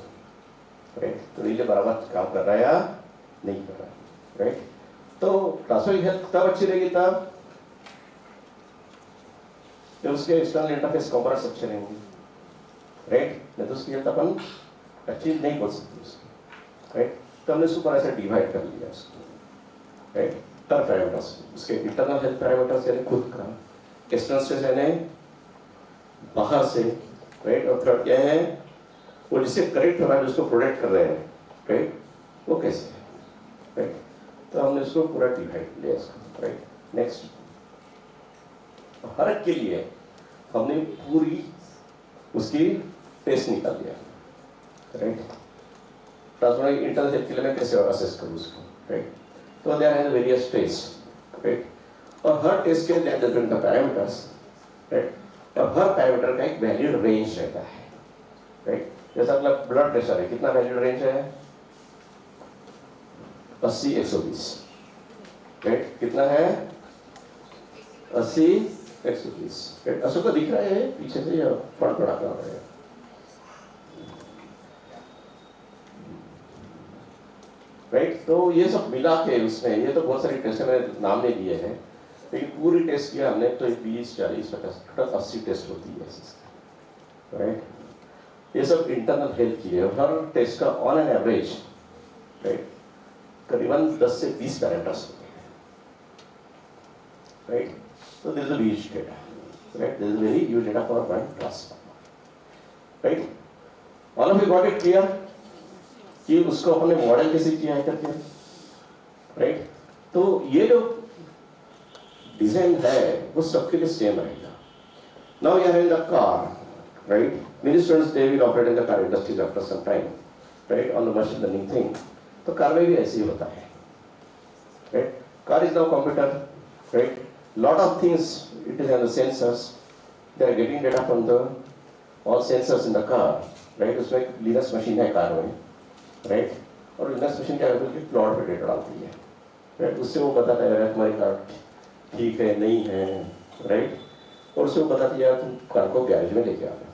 राइट। तो रिले बराबर काम कर रहा है या नहीं कर रहा है, राइट। तो ट्रांसफर हेल्थ तब अच्छी रहेगी तब जब उसके एक्सटर्नल इंटरफेस कंपोनेंट्स अच्छे रहेंगे, राइट। नहीं तो उसकी हेल्थ अपन अच्छी नहीं बोल सकते उसकी, राइट। तो हमने उसको ऐसे डिवाइड कर लिया उसको, राइट। पर पैरामीटर्स उसके इंटरनल हेल्थ पैरामीटर्स यानी खुद का, एक्सटर्नल से यानी बाहर से, राइट। और थर्ड क्या है, वो जिससे करेक्ट हो रहा है, जिसको प्रोटेक्ट कर रहे हैं, राइट, वो कैसे है, राइट। तो हमने उसको पूरा डिवाइड लिया इसको, राइट। नेक्स्ट, हर एक के लिए हमने पूरी उसकी टेस्ट निकाल दिया, राइट। ट्रांसफर इंटरनल हेल्थ के लिए मैं कैसे असेस करूँ उसको, राइट। तो there are various test, right. और हर टेस्ट के लिए डिफरेंट पैरामीटर्स, राइट। और हर पैरामीटर का एक वैलिड रेंज रहता है, राइट। जैसा अपना ब्लड प्रेशर है, कितना वैलिड रेंज है, 80-120, राइट। कितना है, 80-120, राइट। अशोक को दिख रहा है पीछे से या फ्रंट बड़ा कर रहा है, राइट। तो ये सब मिला के उसमें, ये तो बहुत सारी टेस्ट मैंने नाम नहीं दिए हैं, लेकिन पूरी टेस्ट किया हमने तो 20-40-50 टोटल 80 टेस्ट होती है, राइट। ये सब इंटरनल हेल्थ की है। हर टेस्ट का ऑन एन एवरेज, राइट, करीबन 10 से 20 पैरामीटर्स होते हैं, राइट। तो this is a huge data, right. This is very huge data for one transformer, right. All of you got it clear कि उसको अपने मॉडल कैसे किया है करके, राइट। तो ये जो डिजाइन है वो सबके लिए सेम रहेगा। Now you are in the car, right. Many students they will operate in the car industries after some time, right, on the machine learning thing. तो कार में भी ऐसे ही होता है, राइट। Car is now computer, right. Lot of things it is on the sensors, they are getting data from the all sensors in the car, right. उसमें एक लिनक्स मशीन है कार में, राइट। और लिनक्स मशीन क्या करती है, cloud पे data डालती है, राइट। उससे वो बताता है तुम्हारी कार ठीक है नहीं है, राइट। और उससे वो बताती है तुम कार को गैरेज में लेके आ गए,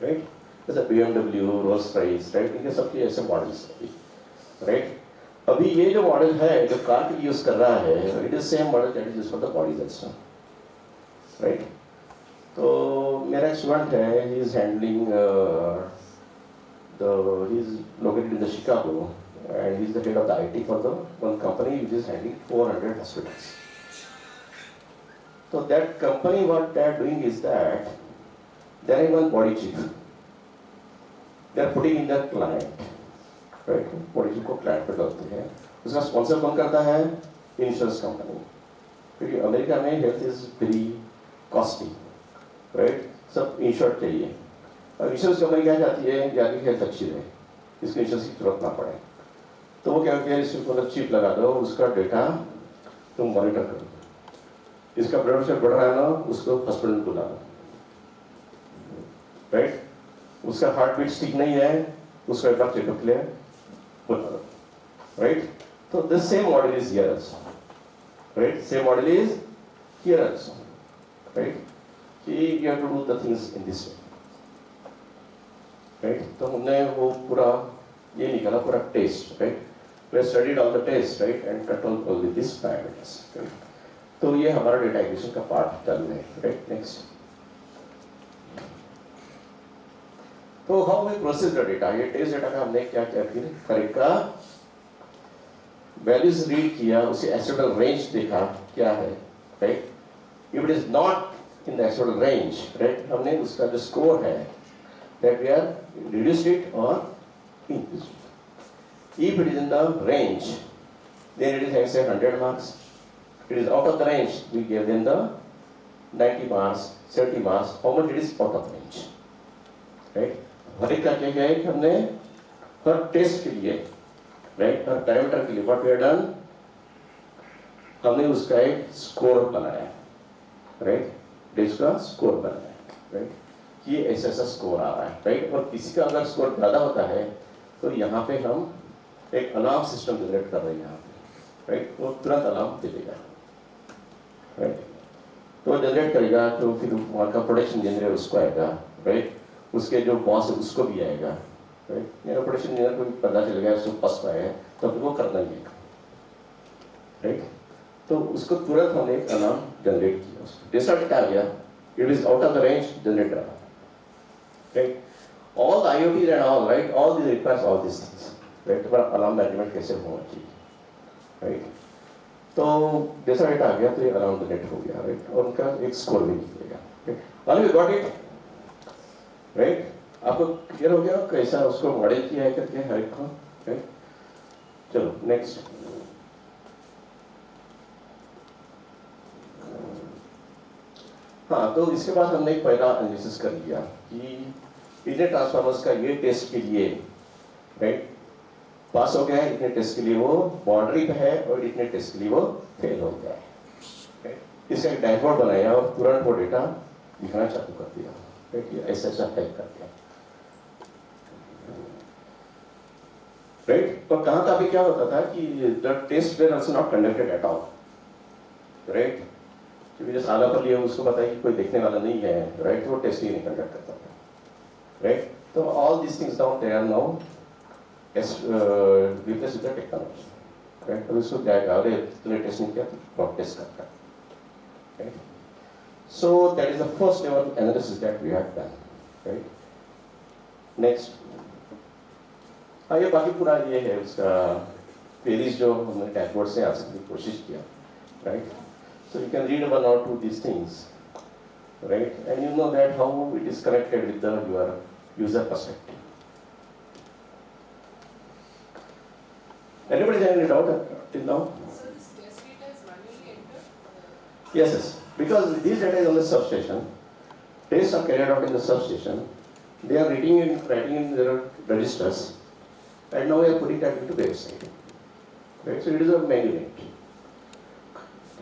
राइट। जैसे BMW, रोल्स रॉयस, राइट, इनके सबके ऐसे मॉडल्स हैं, राइट। अभी ये जो मॉडल है जो कार के लिए यूज कर रहा है, it is same model that is used for the bodies also, right. तो मेरा एक स्टूडेंट है, he is handling he is located in the Chicago, and he is the head of the IT for the one company which is handling 400 hospitals. So that company, what they are doing is that they are one body chip. They are putting in the client, right? Body chip को client पे डालते हैं। उसका sponsor कौन करता है? Insurance company. क्योंकि America में health is very costly, right? सब इंश्योर्ड चाहिए। अब इंश्योरेंस कंपनी क्या चाहती है कि आपकी हेल्थ अच्छी रहे, इसको इंश्योरेंस की जरूरत ना पड़े। तो वो क्या करती है, इसको मतलब चिप लगा दो, उसका डेटा तुम मॉनिटर करो, इसका ब्लड प्रेशर बढ़ रहा है ना, उसको हॉस्पिटल में बुला लो, राइट। उसका हार्ट बीट ठीक नहीं है, उसको एक बार चेकअप के लिए बुला लो, राइट। तो this same model is here also, right. Same model is here also, right. कि you have to do the things in this way, right. तो हमने वो पूरा ये निकाला, पूरा test, right. We studied all the test, right, and control all with this parameters, right. तो ये हमारा डेटा एक्विजिशन का पार्ट चालू है, राइट। नेक्स्ट, तो how we process the data. ये टेस्ट डेटा का हमने क्या क्या किया, करेक्ट का वैल्यूज रीड किया, उसे एक्सेप्टेबल रेंज देखा क्या है, right. If it is not in the acceptable range, right, हमने उसका जो स्कोर है that we are reduced it or increased it. If it is in the range, then it is having say 100 marks. It is out of the range, we give them the 90 marks, 70 marks. How much it is out of range, right? हर एक का क्या है कि हमने हर test के लिए, right, हर parameter के लिए what we have done, हमने उसका एक स्कोर बनाया, right, टेस्ट का स्कोर बनाया, right. ये ऐसा स्कोर आ रहा है, राइट। और किसी का अगर स्कोर ज़्यादा होता है तो यहाँ पे हम एक अलार्म सिस्टम जनरेट कर रहे हैं यहाँ पे, राइट। वो तुरंत अलार्म दे देगा, राइट। तो जनरेट करेगा, तो फिर वहाँ का प्रोडक्शन इंजीनियर उसको आएगा, राइट, उसके जो बॉस है उसको भी आएगा, राइट, प्रोडक्शन इंजीनियर को भी पता चल गया उसको फर्स्ट आया है तो फिर वो करना ही है, राइट। तो उसको तुरंत हमने एक अलार्म जनरेट किया, जैसा डेटा आ गया, it is out of the range, generate करा, right. All IoT and all, right, all this requires all this things, right, पर अलार्म मैनेजमेंट कैसे होना चाहिए, राइट। तो जैसा डेटा आ गया तो ये अलार्म जनरेट हो गया, राइट, और उनका एक स्कोर भी निकलेगा, right. You got it, right, आपको क्लियर हो गया कैसा उसको मॉडल किया है करके हर एक को, राइट। चलो नेक्स्ट। हाँ, तो इसके बाद हमने एक पहला एनालिसिस कर लिया कि इतने ट्रांसफार्मर्स का ये टेस्ट के लिए, राइट, पास हो गया है, इतने टेस्ट के लिए वो बाउंड्री पे है और इतने टेस्ट के लिए वो फेल हो गया है, राइट। इसका एक डैशबोर्ड बनाया और तुरंत वो डेटा दिखाना चालू कर दिया, राइट, ये ऐसा टाइप कर दिया, राइट। और कहाँ भी क्या होता था कि the test were also not conducted at all, right, क्योंकि जिस आला पर लिए उसको पता है कि कोई देखने वाला नहीं है, राइट, वो टेस्ट ही नहीं कंडक्ट करता था, राइट। तो all this things now they are now replace with the technology, right. तो उसको जाएगा, अरे तूने टेस्ट नहीं किया तो टेस्ट करता, right. So that is the first level analysis that we have done, right. Next, हाँ, ये बाकी पूरा ये है उसका पेरिस जो हमने डैशबोर्ड से आ सकने की कोशिश किया, right. So you can read one or two these things, right? And you know that how it is connected with your user perspective. Anybody have any doubt till now? So this test data is manually entered? Yes, yes. Because this data is on the substation. Tests are carried out in the substation. They are writing in their registers, and now we are putting that into website. Right? So it is a manual entry.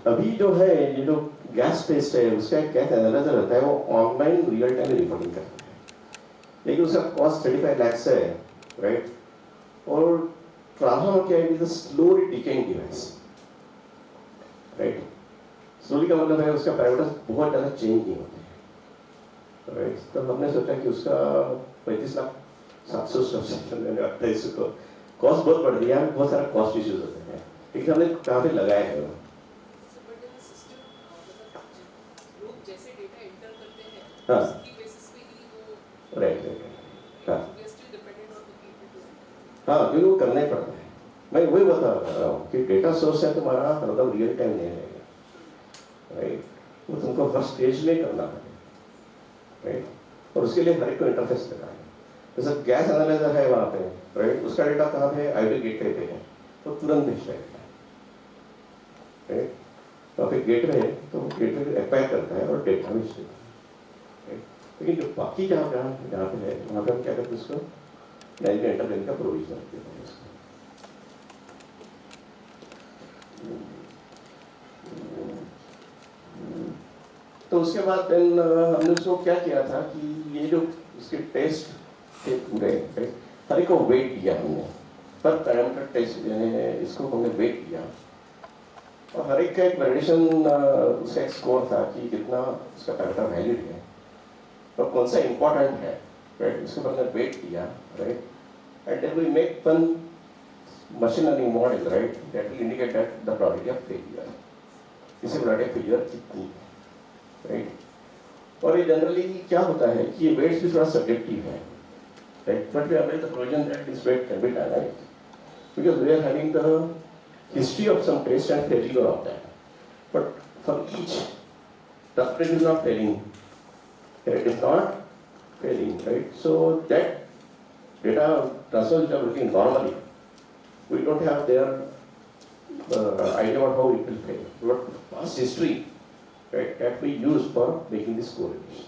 अभी जो है ये जो gas test है उसका एक gas analyser रहता है, वो ऑनलाइन रियल टाइम रिपोर्टिंग करता है, लेकिन उसका कॉस्ट 35 लाख है, राइट। और ट्रांसफार्मर क्या है, slowly decaying device, right. Slowly का मतलब है उसका पैरामीटर्स बहुत ज़्यादा चेंज नहीं होते, राइट। तो हमने सोचा कि उसका 35 लाख 700 28 को कॉस्ट बहुत बढ़ गया है, बहुत सारा कॉस्ट इश्यूज होते हैं, लेकिन हमने कहाँ पे लगाया है वो, हाँ, राइट, हाँ, हाँ, क्योंकि वो करना ही पड़ता है। मैं वही बता रहा हूँ कि डेटा सोर्स है तुम्हारा, मतलब रियल टाइम नहीं रहेगा, राइट। वो तुमको हर स्टेज में करना पड़ेगा, राइट। और उसके लिए हर एक को इंटरफेस करना है। जैसे गैस एनालाइजर है वहाँ पे, राइट, उसका डेटा कहाँ पे है, IoT गेटवे पे है, तो तुरंत भेज जाएगा, राइट। तो फिर गेटवे है तो गेटवे एक्वायर करता है और डेटा भेज देता है, लेकिन जो बाकी जहाँ पे है वहाँ पे हम क्या करते हैं, उसको मैनेजमेंट इंटरफेस का प्रोविजन करते हैं उसको। तो उसके बाद हमने उसको क्या किया था कि ये जो उसके टेस्ट थे पूरे, हर एक को वेट दिया हमने, पर पैरामीटर टेस्ट इसको हमने वेट दिया, और हर एक का एक वैलिडेशन उसका एक स्कोर था कि कितना उसका पैरामीटर वैलिड है और कौन सा इंपॉर्टेंट है, राइट। उसके बाद हमने वेट दिया, right, and then we make one machine learning model, right, that will indicate that the probability of failure, इसे प्रोबेबिलिटी ऑफ फेलियर कितनी है, राइट। और ये जनरली क्या होता है कि ये वेट्स भी थोड़ा सब्जेक्टिव है, right, but we have made the provision that this weight can be dynamic because we are having the history of some test and failure of that, but for each the print is not failing, it is not failing, right. So that data transfers which are working normally, we don't have their idea about how it will fail, but past history, right, that we use for making this correlation,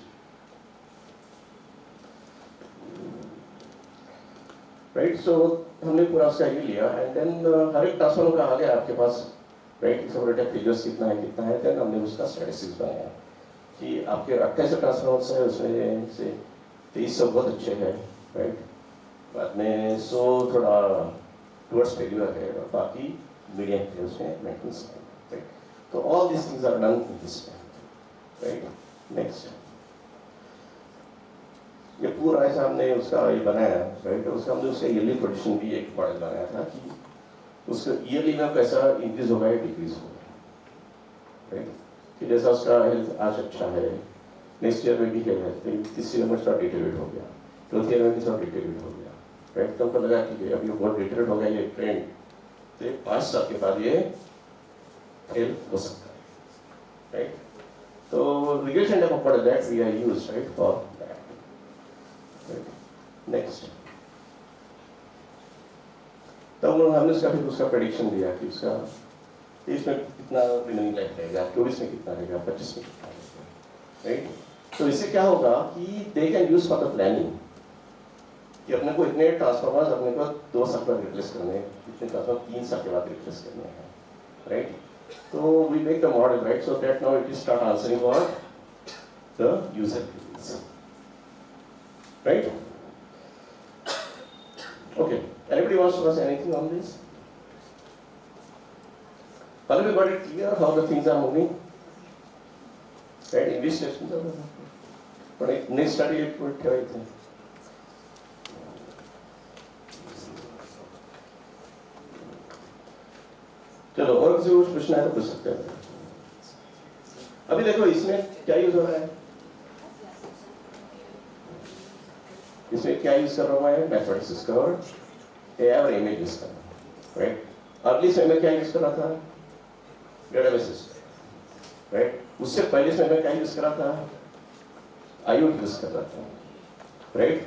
right. So हमने पूरा उसका ये लिया, and then हर एक transformer का आ गया आपके पास, right, इसका फेलियर्स कितना है, देन हमने उसका स्टैटिस्टिक्स बनाया कि आपके 28 ट्रांसफार्मर्स है, उसमें से 2300 बहुत अच्छे हैं, राइट, बाद में 100 थोड़ा टुवर्ड्स फेलियर है और बाकी मीडियम है, उसमें मेंटेनेंस है, राइट। तो all this things are done in this, right. Next, ये पूरा ऐसा हमने उसका ये बनाया, राइट। उसका हमने उसका ईयरली प्रोडिक्शन भी एक मॉडल बनाया था कि उसका ईयरली में कैसा इंक्रीज होगा या डिक्रीज होगा, राइट। कि जैसा उसका हेल्थ आज अच्छा है, नेक्स्ट ईयर में भी क्या है, तीसरे ईयर में थोड़ा डिटेरेट हो गया, चौथे ईयर में भी थोड़ा डिटेरेट हो गया, राइट। तो हमको लगा कि अब ये बहुत डिटेरेट हो गया ये ट्रेंड, तो 5 साल के बाद ये फेल हो सकता है, राइट। तो regression type of model that we are used, right, for that, right. Next, तब हमने उसका प्रेडिक्शन दिया कि उसका 30 में कितना रिमेनिंग लाइफ रहेगा, 24 में कितना रहेगा, 25 में कितना रहेगा, राइट। तो इससे क्या होगा कि they can use for the planning कि अपने को इतने ट्रांसफॉर्मर्स अपने को 2 साल बाद रिप्लेस करने हैं, इतने ट्रांसफॉर्मर 3 साल के बाद रिप्लेस करने हैं, राइट। तो we make the model, right, so that now it is start answering for the user needs, right. Okay, anybody wants to ask anything on this? Have we got it clear how the things are moving? Right, in which direction? But next study it will tell you. चलो, और किसी को कुछ पूछना है तो पूछ सकते हैं। अभी देखो इसमें क्या यूज हो रहा है, इसमें क्या यूज कर रहा हूँ मैं, मैथमेटिक्स डिस्कवर, एआई और इमेज यूज कर रहा हूँ, राइट। अर्ली समय में क्या यूज कर रहा था, डेटाबेस सिस्टम, राइट। उससे पहले समय में क्या यूज कर रहा था, IoT यूज कर रहा था, राइट।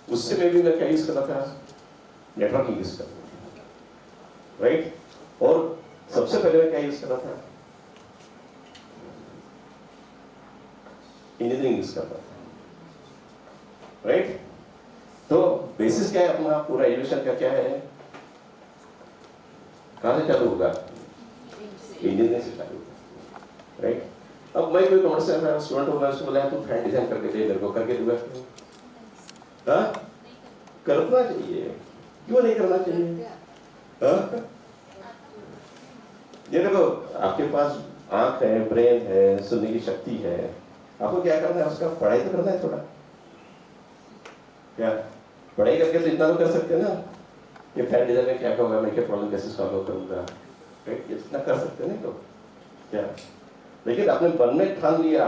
उससे में भी मैं क्या यूज कर रहा था, नेटवर्किंग यूज कर रहा था, राइट। और सबसे पहले मैं क्या यूज कर रहा था, इंजीनियरिंग यूज कर रहा था, राइट। तो बेसिस क्या है अपना पूरा एजुकेशन का, क्या है, कहां से चालू होगा, इंजीनियरिंग से चालू होगा, राइट। अब मैं कोई कमर्शियल स्टूडेंट होगा, उसको बोला तू फैन डिजाइन करके दे, मेरे को करके दूंगा, हाँ करना चाहिए, क्यों नहीं करना चाहिए, हाँ। ये देखो आपके पास आंख है, ब्रेन है, सुनने की शक्ति है, आपको क्या करना है, उसका पढ़ाई तो करना है थोड़ा, क्या पढ़ाई करके तो इतना तो कर सकते हैं ना, ये फैन डिजाइन में क्या होगा, मैं क्या प्रॉब्लम कैसे सॉल्व करूंगा, राइट, इतना कर सकते हैं ना तो क्या। लेकिन आपने मन में ठान लिया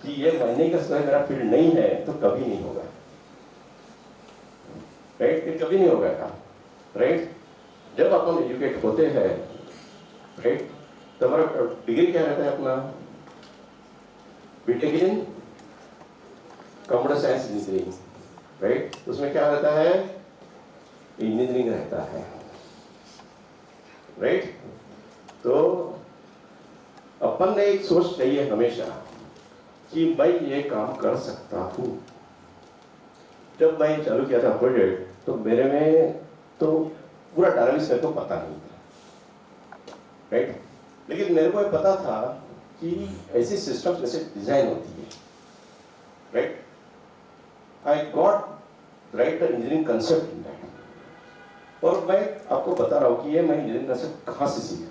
कि ये महीने का समय मेरा फील्ड नहीं है, तो कभी नहीं होगा, राइट, ये कभी नहीं होगा, राइट। जब अपन एजुकेट होते हैं, राइट, तो हमारा डिग्री क्या रहता है अपना, BTech in computer science engineering, right. उसमें क्या रहता है, इंजीनियरिंग रहता है, राइट। तो अपन ने एक सोच चाहिए हमेशा कि मैं ये काम कर सकता हूं। जब मैं चालू किया था प्रोजेक्ट, तो मेरे में तो पूरा डायनामिक्स मेरे को पता नहीं था, राइट। लेकिन मेरे को ये पता था कि ऐसी सिस्टम कैसे डिजाइन होती है, right. I got right the engineering concept in that. और मैं आपको बता रहा हूँ कि ये मैं इंजीनियरिंग कंसेप्ट कहाँ से सीखा।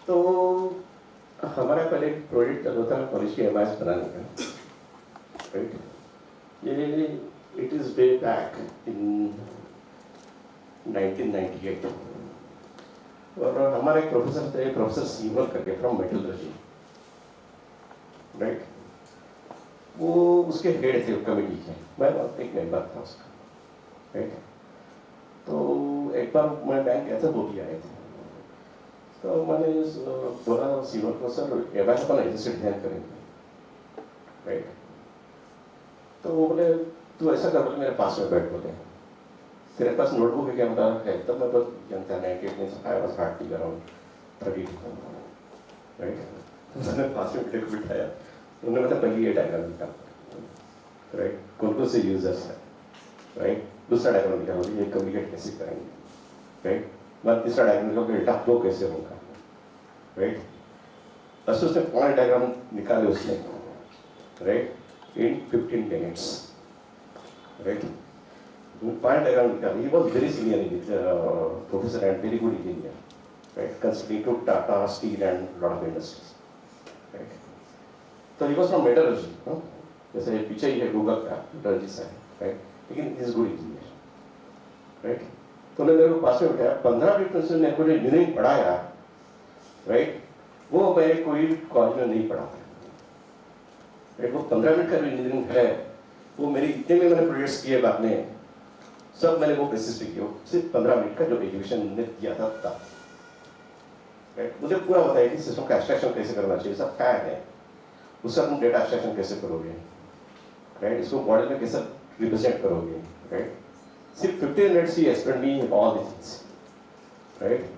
तो हमारा पहले एक प्रोजेक्ट चल रहा था कॉलेज के एमआईएस बनाने का, राइट। ये it is way back in 1998। और हमारे एक प्रोफेसर थे, प्रोफेसर सीमल करके, फ्रॉम मेटलर्जी, राइट। वो उसके हेड थे कमेटी के, मैं एक मेंबर था उसका, राइट। तो एक बार मैं बैंक गया था, वो भी आए थे। तो मैंने बोला सीमल को, सर एमआईएस अपन ऐसे डिजाइन करेंगे, राइट। तो वो बोले तू ऐसा कर, बोले मेरे पास में बैठ, बोले तेरे पास नोटबुक है क्या, है। तब मैं बहुत जानता 98 में I was hardly around 32, right. मैंने पास में बेटे को बिठाया, उन्होंने मतलब पहले ये डायग्राम निकाल, राइट, कौन कौन से यूजर्स है, राइट। दूसरा डायग्राम निकाल, ये कम्युनिकेट कैसे करेंगे, राइट। मैं तीसरा डायग्राम निकाल, डेटा फ्लो कैसे होगा, राइट। बस उसने पॉइंट डायग्राम निकाले उसने, राइट, इन 15 मिनट्स, राइट। पॉइंट डायग्राम निकाले। He was very senior professor and very good engineer, right, considering to Tata, steel and lot of industries, right. So he was from metallurgy, no? जैसे पीछे ही है Google का metallurgy से, right, लेकिन he is good engineer, right. तो उन्होंने मेरे को पास में बताया 15 मिनट में मेरे को जो इंजीनियरिंग पढ़ाया, right, वो मैं कोई कॉलेज में नहीं पढ़ा था, right, वो 15 मिनट का जो इंजीनियरिंग है वो मेरी इतने में मैंने प्रोजेक्ट्स किए बाद में सब मैंने वो बेसिस पे किया, सिर्फ 15 मिनट का जो एजुकेशन ने दिया था तब, right, मुझे पूरा बताया कि सिस्टम का एब्स्ट्रैक्शन कैसे करना चाहिए, सब क्या है, उसका तुम डेटा एब्स्ट्रैक्शन कैसे करोगे, राइट, इसको मॉडल में कैसे रिप्रेजेंट करोगे, राइट, सिर्फ 15 minutes he explain me all the things, right.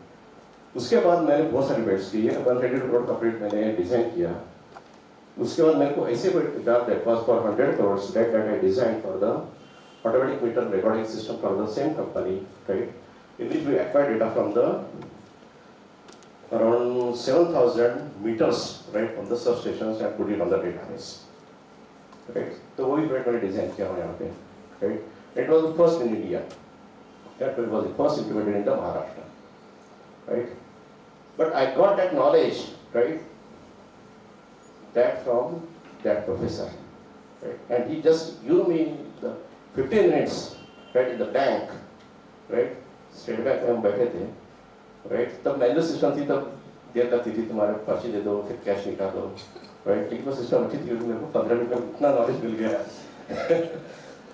उसके बाद मैंने बहुत सारे बेट्स किए, 100 करोड़ का प्रोजेक्ट मैंने डिजाइन किया. उसके बाद मेरे को ऐसे प्रोजेक्ट मिला that was for 100 crore that I design for the automatic meter recording system for the same company, right, in which we acquired data from the around 7,000 meters, right, from the substations and put it on the database, right. So we were design किया हुआ यहाँ पे, right. It was the first in India. That was the first implemented in the Maharashtra, right. But I got that knowledge, right, that from that professor, right, and he just gave me the 15 minutes, right, in the bank, right, state bank में हम बैठे थे, right, तब manual system थी, तब देर लगती थी, तुम्हारे पर्ची दे दो फिर कैश निकालो, राइट, लेकिन वो सिस्टम अच्छी थी, मेरे को 15 मिनट में इतना नॉलेज मिल गया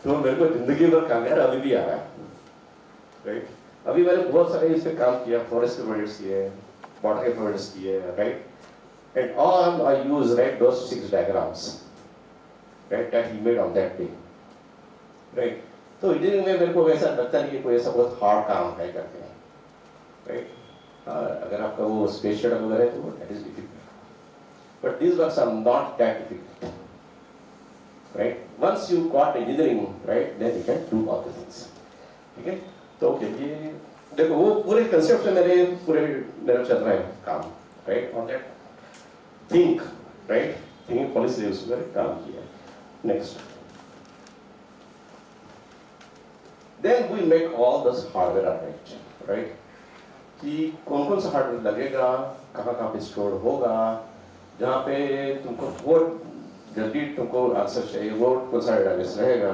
तो मेरे को जिंदगी भर काम यार अभी भी आ रहा है, राइट. अभी मैंने बहुत सारे इस पे काम किया, फॉरेस्ट के प्रोजेक्ट्स किए, वाटर के प्रोजेक्ट्स किए, right, and all I use, right, those 6 diagrams, right, that he made on that day, right. तो इंजीनियरिंग में मेरे को ऐसा लगता नहीं कि कोई ऐसा बहुत हार्ड काम है करके, राइट. अगर आपका वो स्पेस शटल वगैरह है तो वो that is difficult, but this works are not that difficult, right. Once you got engineering, right, then you can do all the things, ठीक है. तो ओके, ये देखो वो पूरे कंसेप्ट में मेरे चल रहा है काम, right, on that think, right, thinking policy उस पर काम किया. Next, then we make all this hardware arranged, right, कि कौन सा हार्डवेयर लगेगा, कहाँ पे स्टोर होगा, जहाँ पे तुमको वो जल्दी तुमको आंसर चाहिए वो कौन सा डेटाबेस रहेगा,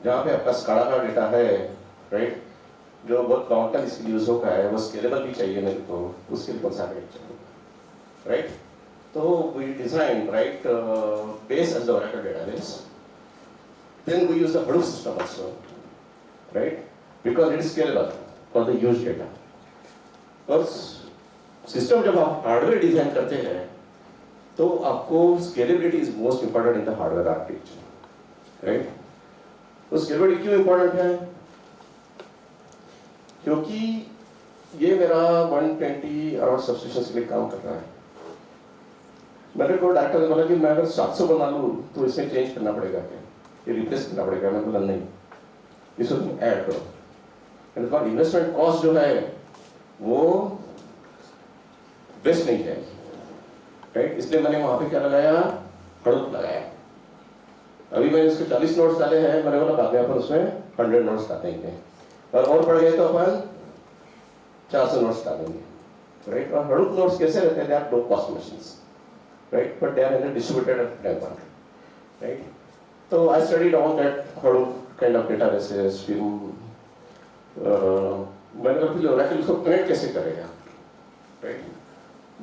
जहाँ पे आपका स्काडा का डेटा है, राइट, जो बहुत लॉन्ग टर्म इसके यूज होगा है, वो स्केलेबल भी चाहिए मेरे को, उसके लिए कौन सा डेटा चाहिए, राइट. तो we design, right, base as the Oracle database, then we use the Hadoop system also, right, because it is scalable for the used data. और सिस्टम जब आप हार्डवेयर डिजाइन करते हैं तो आपको scalability is most important in the hardware architecture, right. तो scalability क्यों important है, क्योंकि ये मेरा 120 अराउंड सबस्टेशन के लिए काम कर रहा है. मेरे को डायरेक्टर ने बोला कि मैं अगर 700 बना लूँ तो इसमें चेंज करना पड़ेगा क्या, ये रिप्लेस करना पड़ेगा. मैं बोला नहीं, इसको तुम ऐड करो. और इन्वेस्टमेंट कॉस्ट जो है वो वेस्ट नहीं जाएगी, राइट. इसलिए मैंने वहां पे क्या लगाया, हडूप लगाया. अभी मैंने इसके 40 नोट्स डाले हैं, मैंने बोला बाद में अपन उसमें 100 नोट्स डालेंगे, और पड़ गए तो अपन 400 नोट्स डालेंगे, राइट. और हडूप नोट्स कैसे रहते हैं, they are low cost machines, right, but they are in a distributed network, right. तो I studied all that Hadoop kind of databases, मैंने कहा फिर Oracle इसको कनेक्ट कैसे करेगा, right.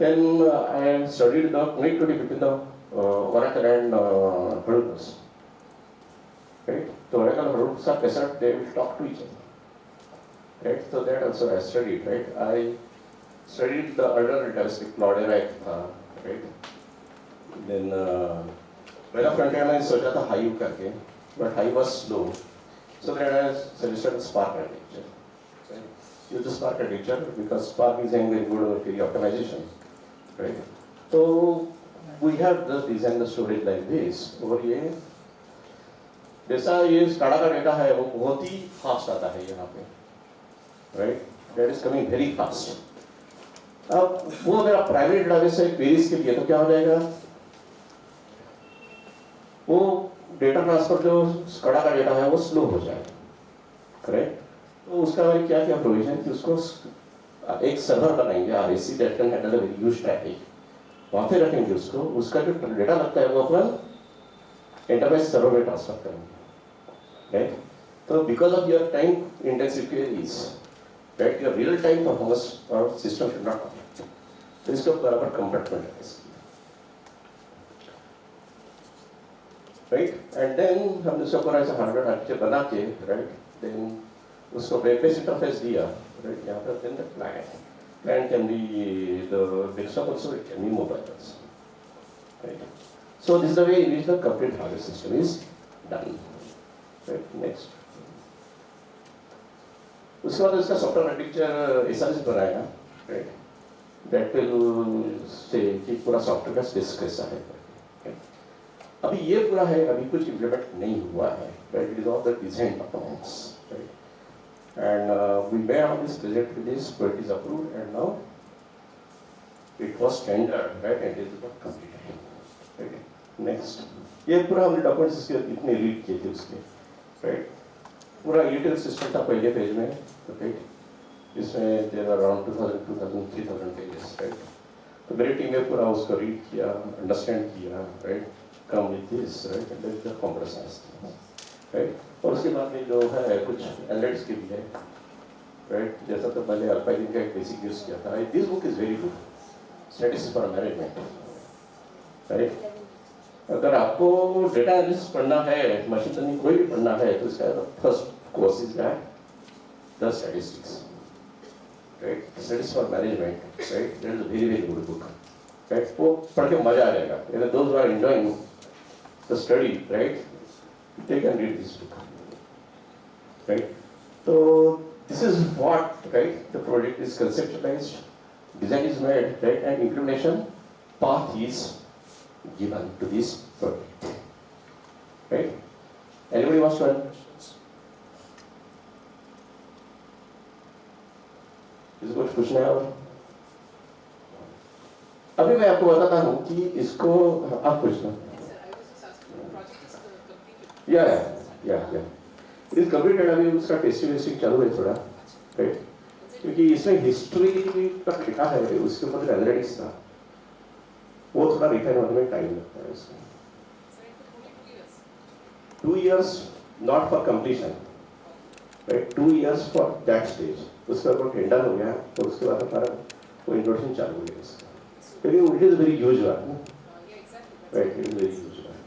Then I studied the connectivity between the Oracle and Hadoop, right. So Oracle and Hadoop are कैसा they will talk to each other, right. So that also I studied, right. I studied the other database like Cloudera था, right. Then मेरा front end मैंने सोचा था Hive करके, but Hive was slow. So then I suggested Spark architecture. Use the Spark architecture because Spark is having very good query optimization, right? So we have just designed the storage like this. और ये जैसा ये SCADA का data है वो बहुत ही fast आता है यहाँ पे, right? That is coming very fast. अब वो मेरा प्राइवेट डेटाबेस है क्वेरीज के लिए, तो क्या हो जाएगा, वो डेटा ट्रांसफर जो SCADA का डेटा है वो स्लो हो जाएगा, करेक्ट. तो उसका मैंने क्या क्या प्रोविजन कि उसको एक सर्वर बनाएंगे RAC that can handle a very huge traffic, वहाँ पे रखेंगे उसको, उसका जो डेटा लगता है वो अपन एंटरप्राइज सर्वर में ट्रांसफर करेंगे, राइट? तो because of your time intensive queries, right, your real time performance और सिस्टम शुड नॉट अफेक्ट, तो इसका बराबर कंपार्टमेंट है इसकी, राइट? एंड देन हमने उसका पूरा ऐसा हार्डवेयर आर्किटेक्चर बना के, राइट, देन उसको वेब बेस्ड इंटरफेस दिया, राइट? यहाँ पर then the client can be the desktop also, it can be mobile also, right? So this is the way in which the complete hardware system is done, right? Next, उसके बाद इसका software architecture ऐसा से बनाया, right? That will say कि पूरा software का space कैसा है, right? अभी ये पूरा है, अभी कुछ इम्प्लीमेंट नहीं हुआ है, right? It is all the design documents, right? And we made all this project with this, but it is approved, and now it was tendered, right? And it is not completed, right? Next, ये पूरा हमने documents इसके इतने read किए थे उसके, right? पूरा यूटिल system था पहले पेज में, राइट? इसमें there are around 3,000 pages, right? तो मेरी टीम ने पूरा उसको रीड किया, अंडरस्टैंड किया, right? Come with this, right? And then the computer science, right? और उसके बाद में जो है कुछ एनालिटिक्स के भी है, राइट? जैसा तो पहले अल्पाइन का एक बेसिक यूज किया था, this book is very good, statistics for management, right? अगर आपको डेटा एनालिसिस पढ़ना है, मशीन लर्निंग कोई भी पढ़ना है, तो इसका first course is that the statistics, right? Statistics for management, right? That is very very good book, right? वो पढ़ के मजा आ जाएगा, अगर दोस्त are enjoying the study, right, they can read this book, right? So this is what, right, the project is conceptualized, design is made, right, and implementation path is given to this project, right? Anybody wants to ask questions? Is कुछ पूछना है? और अभी मैं आपको बताता हूँ कि इसको आप पूछना। Yeah. It is completed, अभी उसका टेस्टिंग चालू है थोड़ा, राइट? क्योंकि इसमें हिस्ट्री का डेटा है, उसके ऊपर एनालिटिक्स था, वो थोड़ा रिफाइन होने में टाइम लगता है इसमें। 2 years not for completion, right? 2 years for that stage. उसका वो टेंडर हो गया, और उसके बाद हमारा वो इंट्रोडक्शन चालू हो गया इसका। क्योंकि it is very huge one, right? It is very huge one.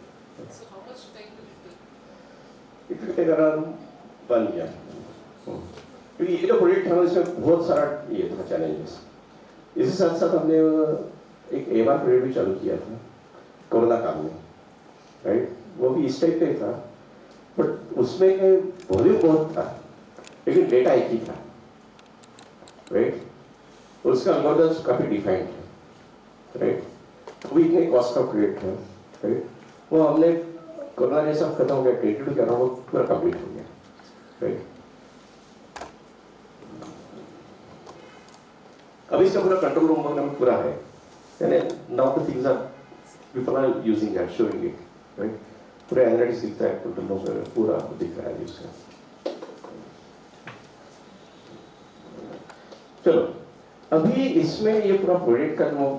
It will take around 1 year. क्योंकि ये जो प्रोजेक्ट था इसमें बहुत सारा ये था चैलेंजेस। इसी साथ साथ हमने एक AMR प्रोजेक्ट भी चालू किया था कोरोना काल में, राइट? वो भी इस टाइप का था, बट उसमें वॉल्यूम बहुत था, लेकिन डेटा एक ही था, राइट? उसका एल्गोरिथम्स काफी डिफाइंड है, राइट? वो इतने कॉस्ट का प्रोजेक्ट है, राइट? वो हमने कोरोना जैसा खत्म हो गया, ट्रीटमेंट कर रहा हूँ, पूरा कंप्लीट हो गया, राइट? अभी इसका पूरा कंट्रोल रूम में पूरा है, यानी now the things are people are using that, showing it, right? पूरा एनालिटिक्स दिखता है, कंट्रोल रूम में पूरा दिख रहा है इसका। चलो, अभी इसमें ये पूरा प्रोजेक्ट का जो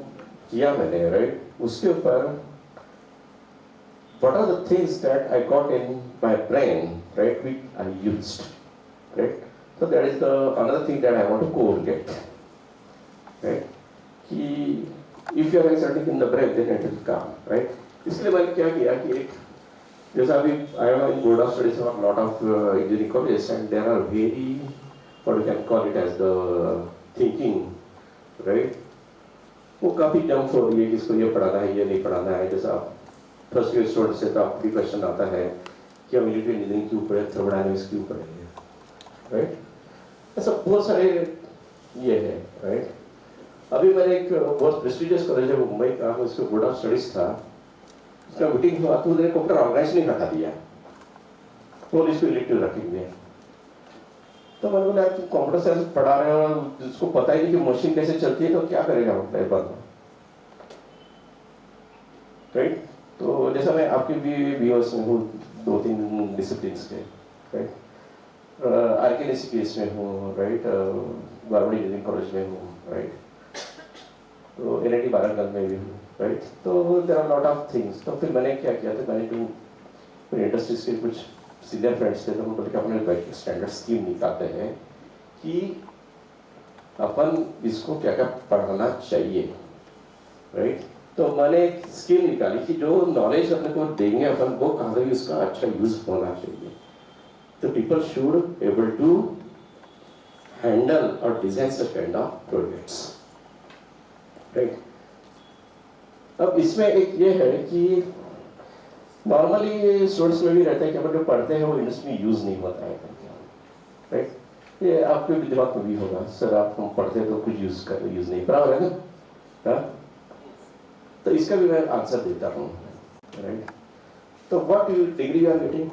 किया मैंने, राइट? उसके ऊपर what are the things that I got in my brain, right, which I used, right? So that is the another thing that I want to correlate, right? कि if you are exerting in the brain, then it will come, right? इसलिए मैंने क्या किया कि एक जैसा अभी I am in board of studies of a lot of engineering colleges, and there are very what you can call it as the thinking, right? वो काफी जंप हो रही है कि इसको ये पढ़ाना है, ये नहीं पढ़ाना है। जैसा फर्स्ट ईयर स्टूडेंट से तो आपको भी क्वेश्चन आता है कि मिलिट्री इंजीनियरिंग के ऊपर है, थर्मोडायनामिक्स के ऊपर है, राइट? ऐसा बहुत सारे ये है, राइट? अभी मैंने एक बहुत प्रेस्टिजियस कॉलेज है मुंबई का, उसके बोर्ड ऑफ स्टडीज था, उसका मीटिंग हुआ तो उन्होंने कंप्यूटर ऑर्गेनाइज नहीं हटा दिया, तो इसको इलेक्टिव रखेंगे। तो मैंने बोला तुम कंप्यूटर साइंस पढ़ा रहे हो, जिसको पता ही नहीं कि मशीन कैसे चलती है, तो क्या करेगा मतलब बंद, राइट? तो जैसा मैं आपके भी व्यूअर्स में हूँ 2-3 डिसिप्लिन्स के, राइट? आर्किटेक्चर केस में हूँ, राइट? गवर्नमेंट इंजीनियरिंग कॉलेज में हूँ, राइट, तो NIT वारंगल में भी हूँ, राइट, तो there are lot of things. तो फिर मैंने क्या किया था, मैंने जो फिर इंडस्ट्रीज के कुछ सीनियर फ्रेंड्स थे तो उन्होंने बोला कि अपने स्टैंडर्ड स्कीम निकालते हैं कि अपन इसको क्या क्या पढ़ाना चाहिए, राइट। तो मैंने एक स्कीम निकाली कि जो नॉलेज अपने को देंगे अपन वो कहाँ से भी उसका अच्छा यूज होना चाहिए। तो people should able to handle और design such kind of projects, right. अब इसमें एक ये है कि नॉर्मली स्टूडेंट्स में भी रहता है कि अपन जो पढ़ते हैं वो इंडस्ट्री में यूज नहीं होता है, राइट। ये आपके भी दिमाग में भी होगा, सर आप हम पढ़ते हैं तो कुछ यूज नहीं, बराबर है ना, हाँ? तो इसका भी मैं आंसर देता हूँ, राइट। तो what degree you are getting,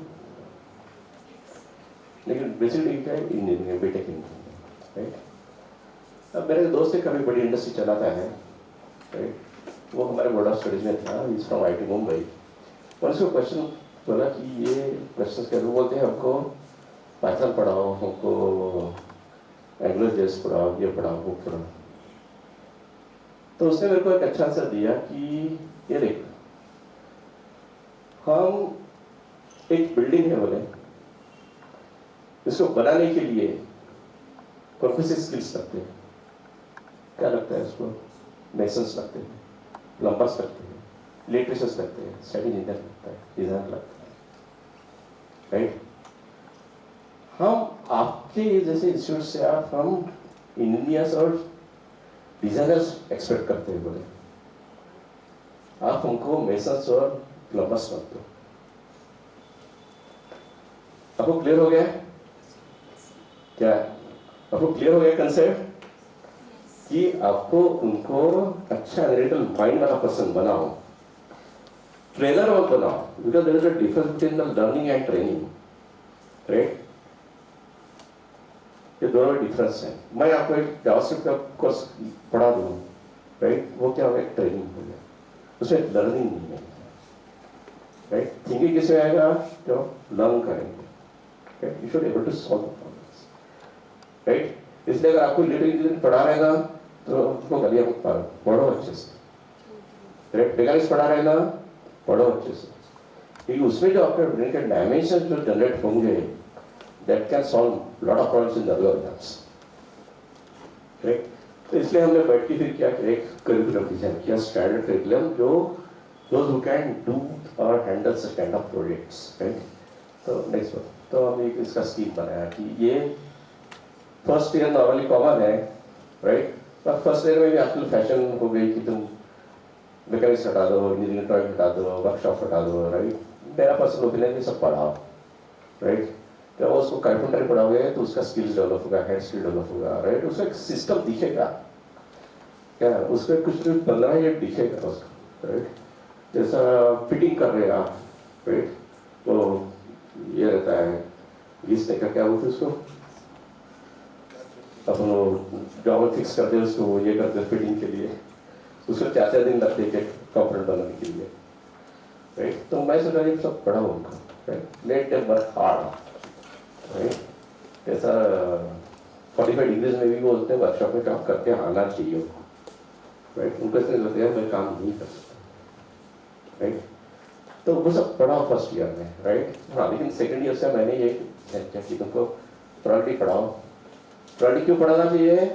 लेकिन बेसिक डिग्री क्या है, इंजीनियरिंग, बीटेक इंजीनियरिंग, राइट। अब मेरे दोस्त एक कभी बड़ी इंडस्ट्री चलाता है, राइट, वो हमारे बोर्ड ऑफ स्टडीज में था, इज फ्रॉम IT मुंबई। और उसको क्वेश्चन बोला कि ये क्वेश्चन क्या, वो बोलते हैं हमको पाइथन पढ़ाओ, हमको एंगुलर पढ़ाओ, ये पढ़ाओ, वो पढ़ाओ। तो उसने मेरे को एक अच्छा आंसर दिया कि ये देख, हम एक बिल्डिंग है बोले, इसको बनाने के लिए कौन सी स्किल्स लगते हैं, क्या लगता है उसको, मेसन्स लगते हैं, प्लम्बर्स लगते हैं, इलेक्ट्रिशियंस लगते हैं, स्टडी इंजीनियर लगता है, डिजाइनर लगता है, राइट। हम आपके जैसे इंस्टीट्यूट से आप हम इंजीनियर्स और डिजाइनर्स एक्सपेक्ट करते हैं बोले, आप हमको मेसन्स और प्लम्बर्स मत दो। आपको क्लियर हो गया क्या, आपको क्लियर हो गया कंसेप्ट कि आपको उनको अच्छा एनालिटिकल माइंड वाला पर्सन बनाओ, ट्रेनर मत बनाओ, because there is a difference between the learning and training, right. ये दोनों में डिफरेंस है। मैं आपको एक जावास्क्रिप्ट का कोर्स पढ़ा दूँ, राइट, वो क्या होगा, ट्रेनिंग हो गया, उसमें लर्निंग नहीं है, राइट। थिंकिंग किसमें आएगा, जो लर्न करेंगे, right, you should able to solve the problems, right. इसलिए अगर आपको लिटरेचर पढ़ा रहेगा तो उसको गलियां मत पढ़ो अच्छे से, राइट। मैकेनिक्स पढ़ा रहेगा पढ़ो अच्छे से, क्योंकि उसमें जो आपके ब्रेन के डायमेंशन जो जनरेट होंगे that can solve lot of problems in the other exams, right? तो इसलिए हमने बैठ के फिर क्या एक करिकुलम डिजाइन किया, स्टैंडर्ड करिकुलम, जो those who can do or handle such kind of projects, right? तो नेक्स्ट बात, तो हम एक इसका स्कीम बनाया कि ये फर्स्ट ईयर नॉर्मली कॉमन है, राइट। पर फर्स्ट ईयर में भी आजकल फैशन हो गई कि तुम मैकेनिक्स हटा दो, इंजीनियरिंग ड्राइंग हटा दो, वर्कशॉप हटा दो, राइट। मेरा पर्सनल ओपिनियन ये सब पढ़ाओ, राइट। जब उसको कारपेंटर पढ़ाओगे तो उसका स्किल्स डेवलप होगा, हैंड स्किल डेवलप होगा, राइट। उसका एक सिस्टम दिखेगा, क्या उसका कुछ भी बन रहा है ये दिखेगा उसका, राइट। जैसा फिटिंग कर रहे हैं आप, राइट, तो ये रहता है घिसने का, क्या बोलते हैं उसको, अपन जॉब फिक्स करते हैं उसको, ये करते हैं फिटिंग के लिए, उसको 4-4 दिन लगते हैं कंपोनेंट बनाने के लिए, राइट। तो मैं सोचा ये सब पढ़ा उनको, right, let them work hard, right. जैसा 45 डिग्रीज में भी वो बोलते हैं वर्कशॉप में काम करके आना चाहिए उनको, राइट। उनको इसलिए लगता है मैं काम नहीं कर सकता, राइट। तो वो सब पढ़ा फर्स्ट ईयर में, राइट। हाँ, लेकिन सेकंड ईयर से मैंने ये क्या कि तुमको प्रोडक्ट पढ़ाओ। प्रोडक्ट क्यों पढ़ाना चाहिए,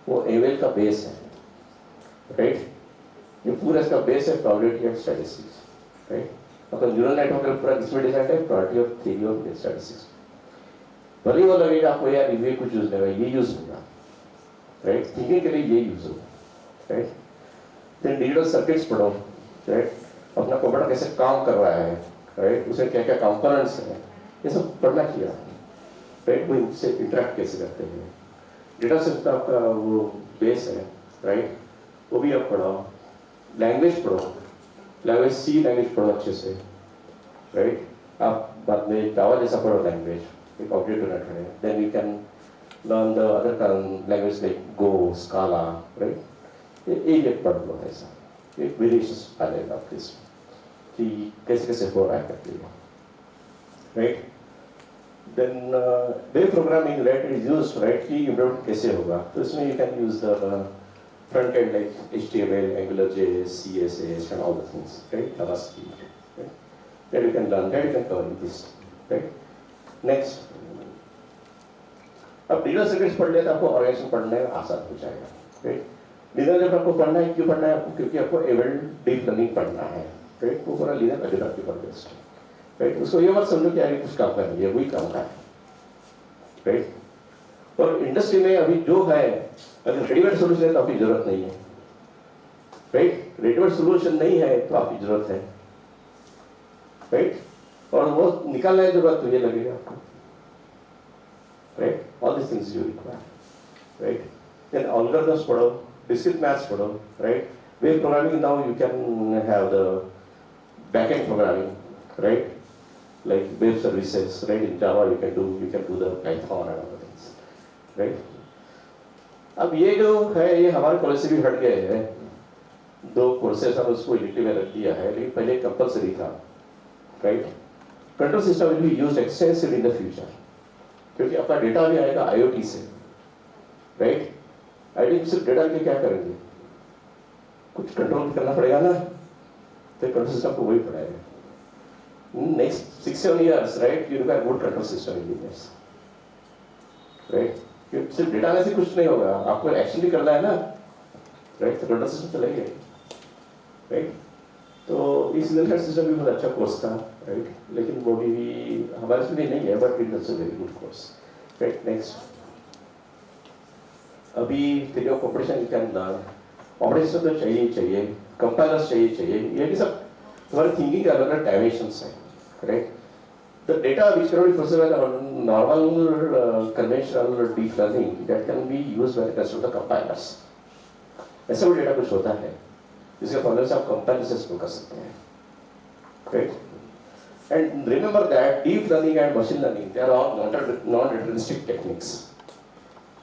वो एवेल का बेस है, राइट। ये पूरा इसका बेस है प्रोबेबिलिटी एंड स्टैटिस्टिक्स, राइट। मतलब न्यूरल नेटवर्क पूरा किसमें डिजाइन है, probability of theory of statistics. भले वो लगेगा आपको यार ये कुछ यूज नहीं होगा, ये यूज होगा, राइट। थिंकिंग के लिए ये यूज होगा, राइट। फिर डिजिटल सर्किट्स पढ़ो, राइट। अपना कंप्यूटर कैसे काम कर रहा है, राइट, उसमें क्या क्या कंपोनेंट्स हैं, ये सब पढ़ना चाहिए, राइट। वो इनसे इंटरेक्ट कैसे करते हैं, डेटा सिस्टम आपका वो बेस है, राइट, वो भी आप पढ़ाओ। लैंग्वेज पढ़ो, लैंग्वेज सी लैंग्वेज पढ़ो अच्छे से, राइट। आप बाद में जावा जैसा पढ़ो लैंग्वेज, एक ऑब्जेक्ट ओरिएंटेड है, then you can learn the other language like Go, Scala, right. ये पढ़ लो, ऐसा एक वेरिएशंस आ जाएगा आपके इसमें कि कैसे कैसे हो रहा है करके, right. Then web programming, right, is used, right, की implement कैसे होगा? तो इसमें you can use the front end like HTML, AngularJS, CSS, and all the things, right? JavaScript, right? That you can learn, that you can cover with this, right? Next, अब digital circuits पढ़ लिया तो आपको organisation पढ़ने में आसान हो जाएगा, राइट? डिजिटल जब आपको पढ़ना है, क्यों पढ़ना है आपको? क्योंकि आपको एवल डीप लर्निंग पढ़ना है, राइट? वो पूरा लीडर अभी आपके पढ़ बेस्ट, राइट? उसको ये मत समझो कि यार कुछ काम कर रही है, वही काम है, राइट? और इंडस्ट्री में अभी जो है, अगर रेडीमेड सोल्यूशन है तो आपकी जरूरत नहीं है, राइट? रेडीमेड सोल्यूशन नहीं है तो आपकी जरूरत है, राइट? और वो निकालने की जरूरत तो ये लगेगा आपको, right? All these things you require, right? Then algorithms पढ़ो, discrete maths पढ़ो, right? Web programming now you can have the backend programming, right? Like web services, right? In Java you can do the Python and other things, right? अब ये जो है ये हमारे college से भी हट गए हैं, दो कोर्सेस हम उसको इलेक्टिव में रख दिया है, लेकिन पहले कंपलसरी था, right? Control system will be used extensively in the future. क्योंकि आपका डेटा भी आएगा IoT से, राइट? IoT सिर्फ डेटा के क्या करेंगे? कुछ कंट्रोल करना पड़ेगा ना, तो कंट्रोल सिस्टम को वही पड़ेगा। Next 6-7 years, right? You require good control system engineers, right? सिर्फ डेटा में से कुछ नहीं होगा, आपको एक्शन भी करना है ना, राइट? तो कंट्रोल सिस्टम चलेंगे, राइट? तो इस इंजीनियर सिस्टम भी बहुत अच्छा कोर्स था, राइट? लेकिन वो भी हमारे से भी नहीं है, but it is a very good course, right? Next, अभी तेरे कॉम्पिटिशन कैन लर्न, ऑपरेशन तो चाहिए, कंपाइलर्स चाहिए, ये भी सब हमारे थिंकिंग का अलग डायमेंशंस है, right? The data which can be processed on normal conventional deep learning that can be used when it comes to the compilers. ऐसा भी डेटा कुछ होता है जिसके फॉलो से आप कंपैरिजंस को कर सकते हैं, right? And remember that deep learning and machine learning, they are all non-deterministic techniques,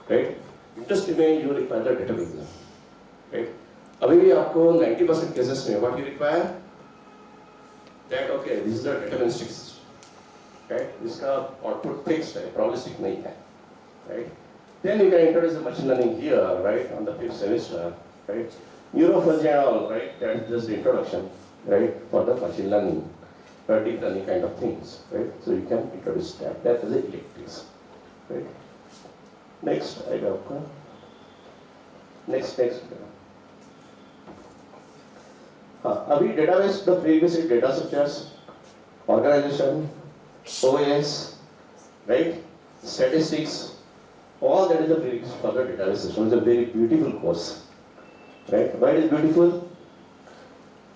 right? Industry में you require the determinism, right? अभी भी आपको 90% cases में what you require? That okay, this is the deterministic system, right? इसका output fixed है, probabilistic नहीं है, right? Then you can introduce the machine learning here, right, on the 5th semester, right? Neurofunction and all, right? That is just the introduction, right, for the machine learning. Deep learning kind of things, right? So you can introduce that. That is the electives, right? Next, I got next. अभी database, the previous data structures, organization, OS, right? Statistics, all that is the prerequisite for the database system. It's a very beautiful course, right? Why it is beautiful?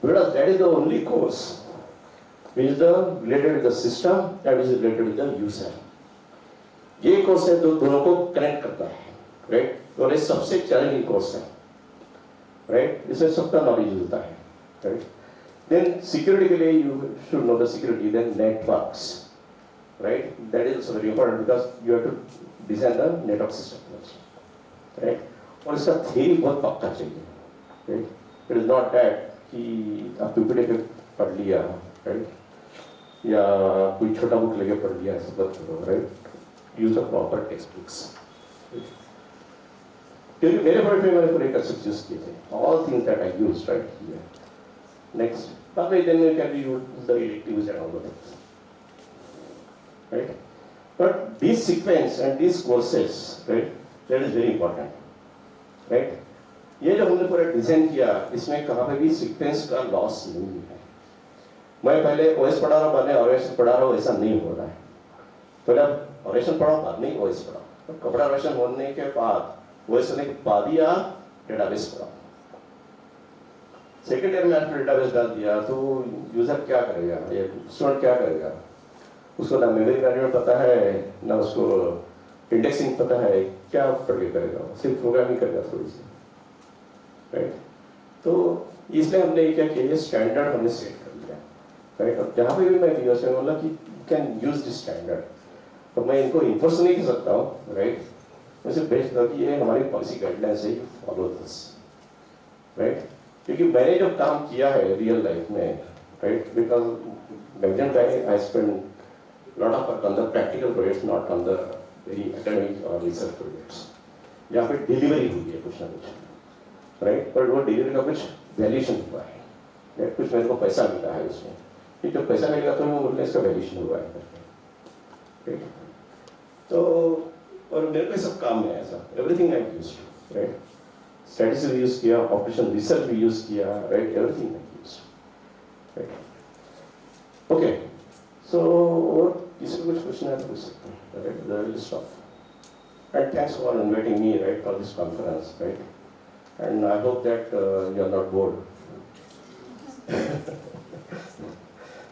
Because that is the only course which is related with the system and which is related with the user. ये course है तो दोनों को connect करता है, right? और ये सबसे चैलेंजिंग कोर्स है, राइट? इसमें सबका नॉलेज मिलता है, राइट? देन सिक्योरिटी के लिए you should know the security, then networks, right? That is also very important because you have to design the network system, right? और इसका थ्योरी बहुत पक्का चाहिए, right? It is not that कि आप PPT पे पढ़ लिया, राइट? या कोई छोटा बुक लेके पढ़ लिया, ऐसा मत करो, right? Use the proper text books, क्योंकि मेरे पढ़े में मैंने पूरे कंसेप्ट यूज किए थे, all things that I used right here. Next, बाद में then you can use the electives and all the things, right? But this sequence and this courses, right, that is very important, right? ये जो हमने पूरा design किया, इसमें कहाँ पे भी सीक्वेंस का लॉस नहीं है। मैं पहले ओएस पढ़ा रहा हूँ, बाद में ऑपरेशन पढ़ा रहा हूँ, ऐसा नहीं हो रहा है। पहले ऑपरेशन पढ़ाओ, बाद में ओएस पढ़ाओ, कपड़ा ऑपरेशन होने के बाद ओएस होने के बाद ही आप डेटाबेस पढ़ाओ। सेकेंड ईयर में आपने डेटाबेस डाल दिया तो यूजर क्या करेगा, या स्टूडेंट क्या करेगा? उसको ना मेमोरी मैनेजमेंट पता है, ना उसको इंडेक्सिंग पता है, क्या पढ़ के करेगा? सिर्फ प्रोग्रामिंग करेगा थोड़ी सी, राइट? तो इसलिए हमने क्या किया, ये स्टैंडर्ड हमने सेट कर लिया, राइट? और जहाँ पे भी मैं यूएस में बोला कि कैन यूज दिस स्टैंडर्ड, तो मैं इनको इन्फोर्स नहीं कर सकता हूँ, राइट? मैं सिर्फ भेज दूँ कि ये हमारी पॉलिसी गाइडलाइंस है, फॉलो दिस, राइट? क्योंकि मैंने जो काम किया है रियल लाइफ में, right, because back then I spend lot of work on the practical projects, not on the very academic or research projects. यहाँ पे डिलीवरी हुई है कुछ ना कुछ, राइट, पर वो डिलीवरी का कुछ वैल्यूशन हुआ है, राइट, कुछ मेरे को पैसा मिला है उसमें, फिर जब पैसा मिलेगा तो मैं बोलने इसका वैल्यूशन हुआ है, राइट. तो और मेरे को सब काम में ऐसा everything I use, right, statistics use किया, ऑपरेशन रिसर्च भी यूज किया, right, everything I use, right. Okay, so और किसी को कुछ पूछना है तो पूछ सकते हैं, right, the will stop. And thanks for inviting me, right, for this conference, right. And I hope that you are not bored.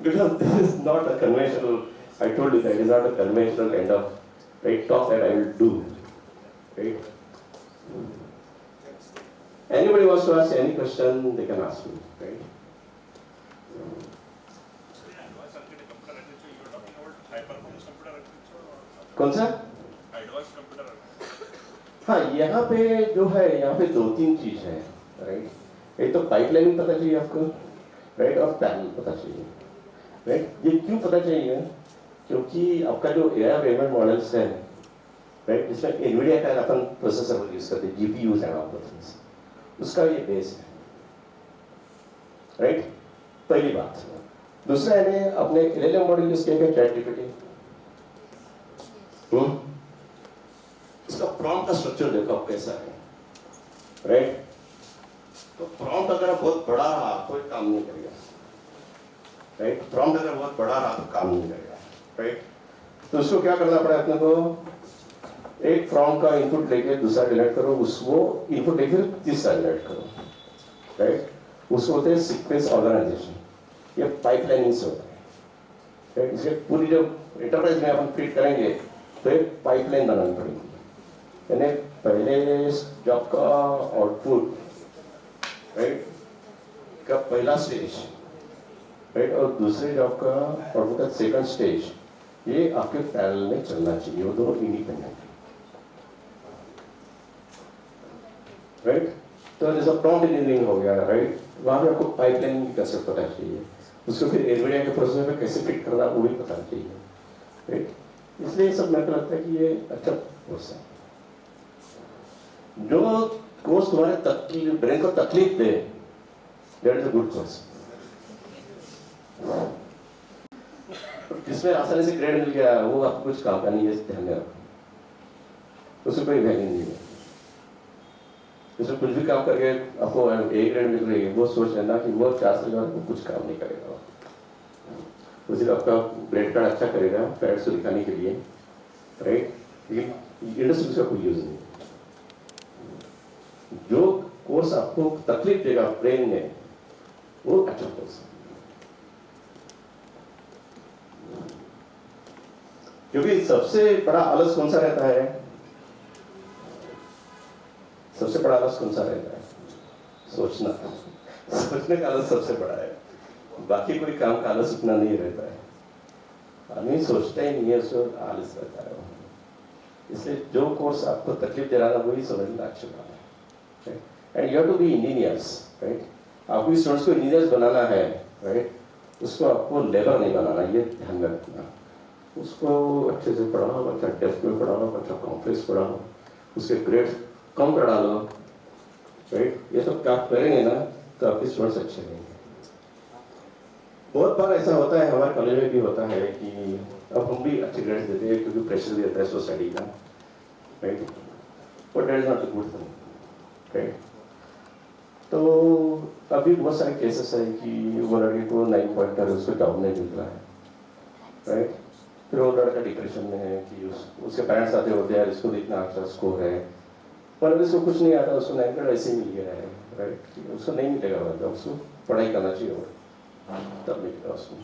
Because this is not a conventional, I told you that it is not a conventional kind of, right, talk that I will do, right. Anybody wants to ask any question, they can ask me, right. कौन सा? हाँ, यहाँ पे जो है, यहाँ पे दो तीन चीज है, राइट. एक तो पाइपलाइनिंग पता चाहिए आपको, राइट, और पैनल पता चाहिए, राइट. ये क्यों पता चाहिए? क्योंकि आपका जो एआई पेमेंट मॉडल्स है, राइट, जिसमें एनवीडिया का अपन प्रोसेसर यूज करते हैं, जीपीयूज एंड ऑल थिंग्स, उसका ये बेस है, राइट. पहली बात. दूसरा है अपने एलएलएम मॉडल यूज किया चैट जीपीटी. इसका प्रॉम्प्ट का स्ट्रक्चर देखो आप कैसा है, राइट. तो प्रॉम्प्ट अगर बहुत बड़ा रहा तो ये काम नहीं करेगा, राइट. प्रॉम्प्ट अगर बहुत बड़ा रहा तो काम नहीं करेगा, राइट. तो उसको क्या करना पड़ा अपने को? एक प्रॉम्प्ट का इनपुट लेके दूसरा डिलीट करो, उसको इनपुट लेके तीसरा डिलीट करो, राइट. उसको होते हैं सीक्वेंस ऑर्गेनाइजेशन. ये पाइपलाइनिंग से होता है, राइट. इसके पूरी जब एंटरप्राइज में अपन ट्रीट करेंगे तो एक पाइपलाइन बनानी पड़ेगी. यानी पहले जॉब का आउटपुट, राइट, का पहला स्टेज, राइट, और दूसरे जॉब का आउटपुट का सेकंड स्टेज, ये आपके पैरेलल में चलना चाहिए, वो दोनों इंडिपेंडेंट, राइट. तो जैसा प्रॉम्प्ट इंजीनियरिंग हो गया, राइट, वहाँ पे आपको पाइपलाइनिंग की कंसेप्ट पता चाहिए, उसको फिर एनवीडिया के प्रोसेसर में कैसे फिट करना वो भी पता चाहिए, राइट. इसलिए सब मेरे को लगता है कि ये अच्छा कोर्स है. जो कोर्स तुम्हारे ब्रेन को तकलीफ दे, that is a good course. जिसमें आसानी से ग्रेड मिल गया वो आपको कुछ काम का नहीं है, ध्यान में रखो, उसमें कोई वैल्यू नहीं है. जिसमें कुछ भी काम करके आपको ए ग्रेड मिल रही है, वो सोच लेना कि वो 4 साल बाद कुछ काम नहीं करेगा. उसी आपका ग्रेड कार्ड अच्छा करेगा पेरेंट्स को दिखाने के लिए, राइट, लेकिन इंडस्ट्री का कोई यूज नहीं. जो कोर्स आपको तकलीफ देगा ब्रेन में, वो अच्छा कोर्स है. क्योंकि सबसे बड़ा आलस कौन सा रहता है? सबसे बड़ा आलस कौन सा रहता है? सोचना. सोचने का आलस सबसे बड़ा है, बाकी कोई काम का आलस उतना नहीं रहता है. आदमी सोचता ही नहीं है, उसको आलस रहता है. इसलिए जो कोर्स आपको तकलीफ दे रहा है वही समझना अच्छी बात है. And you have to be engineers, right. आपको स्टूडेंट्स को इंजीनियर्स बनाना है, राइट. उसको आपको लेबर नहीं बनाना, ये ध्यान में रखना. उसको अच्छे से पढ़ाओ, अच्छा डेप्थ में पढ़ाओ, अच्छा कॉम्प्लेक्स पढ़ाओ, उसके ग्रेड्स कम पढ़ा लो, राइट. ये सब काम करेंगे ना तो आपके स्टूडेंट्स अच्छे रहेंगे. बहुत बार ऐसा होता है, हमारे कॉलेज में भी होता है कि अब हम भी अच्छे ग्रेड्स देते हैं क्योंकि प्रेशर भी रहता है सोसाइटी का, right. But that is not a good thing, right. तो अभी बहुत सारे केसेस है कि वो लड़के को 9 पॉइंटर है, उसको जॉब नहीं मिल रहा है, राइट. फिर वो लड़का डिप्रेशन में है कि उसके पेरेंट्स आते होते हैं, इसको इतना अच्छा स्कोर है, पर इसको कुछ नहीं आता, उसको 9 पॉइंट ऐसे ही मिल गया है, राइट. उसको नहीं मिलेगा मतलब, उसको पढ़ाई करना चाहिए तब मिलेगा उसको,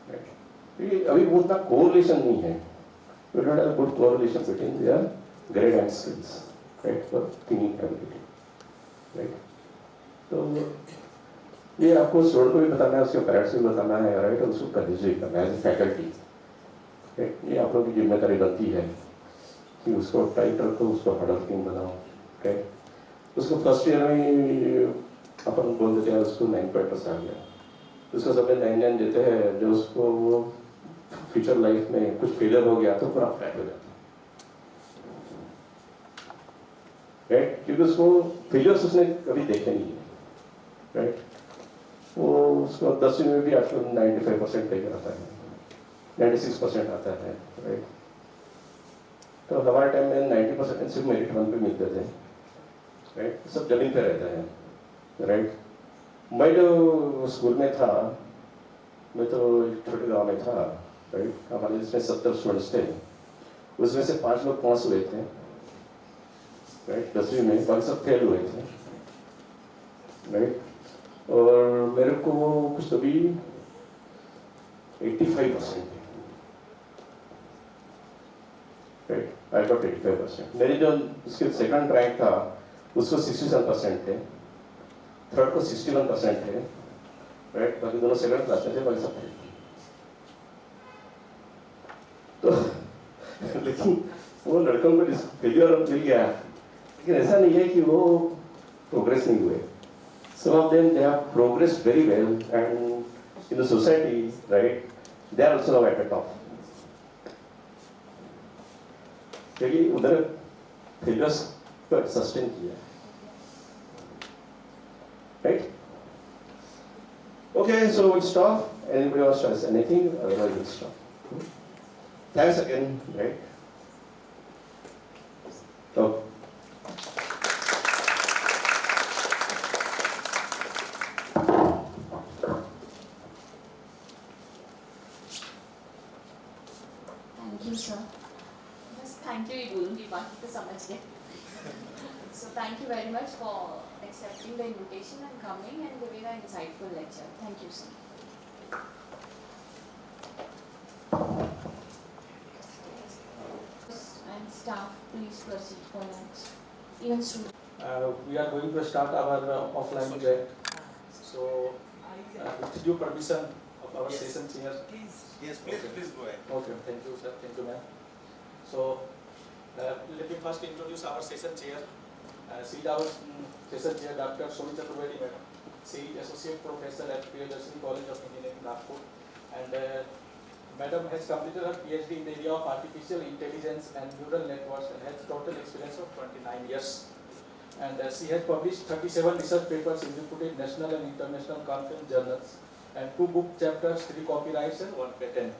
राइट. अभी वो उतना कोरिलेशन नहीं है. We don't have good correlation between their grade and skills, right, for thinking ability, right. तो ये आपको स्टूडेंट को भी बताना है, उसके पेरेंट्स को भी बताना है, राइट, और उसको कन्विंस भी करना है एज ए फैकल्टी, राइट. ये आप लोगों की जिम्मेदारी बनती है कि उसको टाइट रखो, उसको हार्ड वर्किंग बनाओ, राइट. उसको फर्स्ट ईयर में अपन बोल देते हैं उसको 9 पॉइंटर्स आ गया, उसको सब लाइन देते हैं, जो उसको फ्यूचर लाइफ में कुछ फेलियर हो गया तो पूरा फ्लैट हो जाता है, राइट? क्योंकि उसको फेलियर्स उसने कभी देखे नहीं है, राइट? वो उसको 10वीं में भी आजकल 95% लेकर आता है, 96% आता है, राइट? तो हमारे टाइम में 90% सिर्फ मेरिट 1 पे मिलते थे, राइट? सब जमीन पे रहते हैं, राइट? मैं जो स्कूल में था, मैं तो छोटे गांव में था, राइट? हमारे इसमें 70 स्टूडेंट्स थे, उसमें से 5 लोग पास हुए थे, राइट? 10वीं में, बाकी सब फेल हुए थे, राइट? और मेरे को कुछ तो भी 85%, राइट? I got 85%। मेरी जो उसके सेकंड रैंक था उसको 67% थे, थर्ड को 61% थे, राइट? बाकी दोनों सेकंड क्लास में थे, बाकी सब फेल। तो लेकिन वो लड़कों को फेलियर मिल गया, लेकिन ऐसा नहीं है कि वो प्रोग्रेस नहीं हुए। Some of them, they have progressed very well, and in the society, right, they are also now at the top. क्योंकि उधर फेलियर्स को सस्टेन किया, right? Okay, so we'll stop. Anybody wants to ask anything? Otherwise, we'll stop. Thanks again, right? So. Thank you, sir. Yes, thank you, बोलूँगी, बाकी तो समझ गए. So thank you very much for accepting the invitation and coming and giving an insightful lecture. Thank you, sir. And staff, please proceed for lunch. Even students. We are going to start our offline chat. So, with due permission of our session chair. Yes, please go ahead. Okay, thank you, sir. Thank you, ma'am. So, let me first introduce our session chair. She is our session chair, Dr. Soni Chaturvedi, madam. She is Associate Professor at GHRCE College of Engineering, Nagpur. And madam has completed her PhD in the area of artificial intelligence and neural networks and has total experience of 29 years. And she has published 37 research papers in reputed national and international conference journals, and 2 book chapters, 3 copyrights, and 1 patent.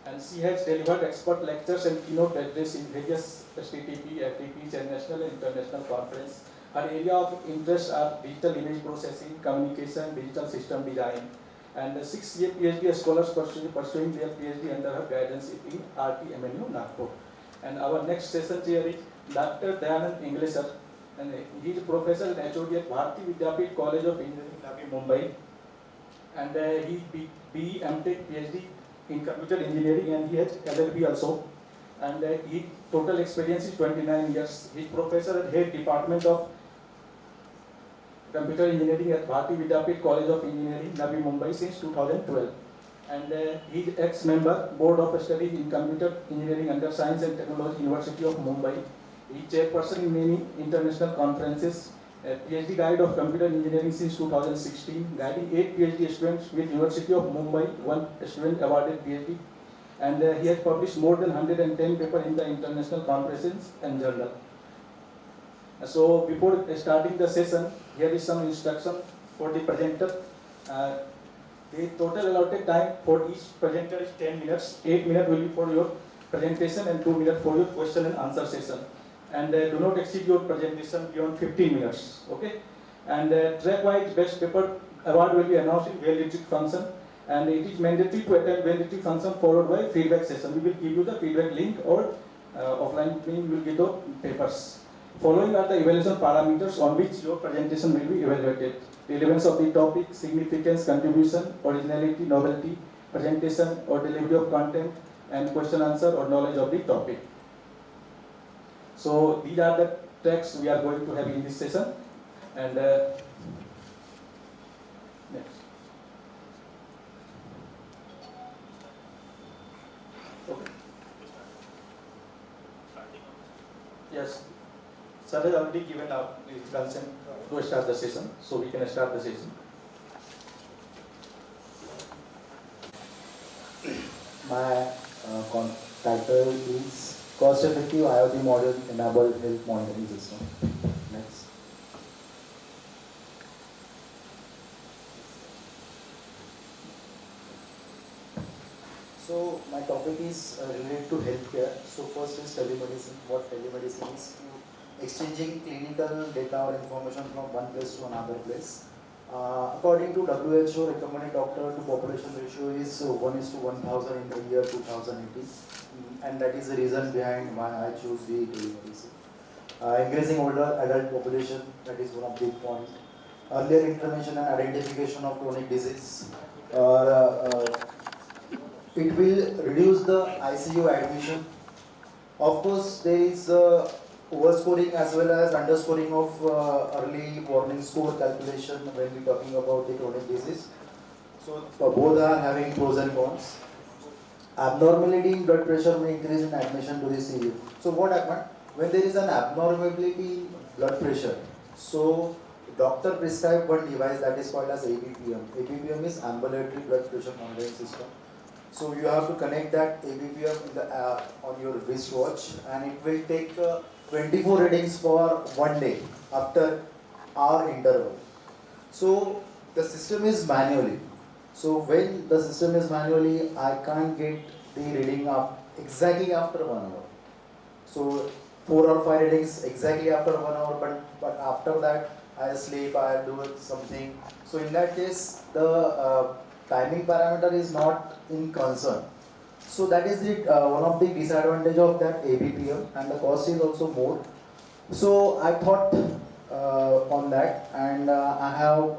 And she has delivered expert lectures and keynote address in various STTP, FTPs, and national and international conference. Her area of interest are digital image processing, communication, digital system design, and 6 PhD scholars pursuing their PhD under her guidance in RTMNU Nagpur. And our next session chair is Dr. Dayanand English, sir. And he is professor and HOD at Bharati Vidyapit College of Engineering, Navi Mumbai. And he BE, MTech, PhD in computer engineering, and he has LLB also. And his total experience is 29 years. He is professor at head department of computer engineering at Bharati Vidyapit College of Engineering, Navi Mumbai since 2012. And he is ex-member Board of Studies in Computer Engineering under Science and Technology, University of Mumbai. He is chairperson in many international conferences. PhD guide of computer engineering since 2016, guiding 8 PhD students with University of Mumbai, 1 student awarded PhD. And he has published more than 110 papers in the international conferences and journal. So before starting the session, here is some instruction for the presenter. The total allotted time for each presenter is 10 minutes. 8 minutes will be for your presentation and 2 minutes for your question and answer session. And do not exceed your presentation beyond 15 minutes. Okay? And track-wise best paper award will be announced in validity function. And it is mandatory to attend validity function followed by feedback session. We will give you the feedback link, or offline link will get the papers. Following are the evaluation parameters on which your presentation will be evaluated. Relevance of the topic, significance, contribution, originality, novelty, presentation or delivery of content, and question answer or knowledge of the topic. So these are the tracks we are going to have in this session. And next. Okay. Yes. Sir has already given our consent to start the session, so we can start the session. My title is Cost-Effective IoT Model Enabled Health Monitoring System. Next. So my topic is related to healthcare. So first is telemedicine. What telemedicine is? Exchanging clinical data or information from one place to another place. According to WHO, recommended doctor to population ratio is 1:1000 in the year 2018, and that is the reason behind why I choose the telemedicine. Increasing older adult population, that is one of the points. Earlier intervention and identification of chronic disease. It will reduce the ICU admission. Of course, there is overscoring as well as underscoring of early warning score calculation when we are talking about the chronic disease. So both are having pros and cons. Abnormality in blood pressure may increase in admission to the CU. So what happened? When there is an abnormality in blood pressure, so doctor prescribe one device that is called as ABPM. ABPM is ambulatory blood pressure monitoring system. So you have to connect that ABPM in the, on your wristwatch, and it will take 24 readings for 1 day after hour interval. So the system is manually. So when the system is manually, I can't get the reading up exactly after 1 hour. So 4 or 5 readings exactly after 1 hour, but after that I sleep, I do something. So in that case, the timing parameter is not in concern. So that is the one of the disadvantage of that ABPM, and the cost is also more. So I thought on that, and I have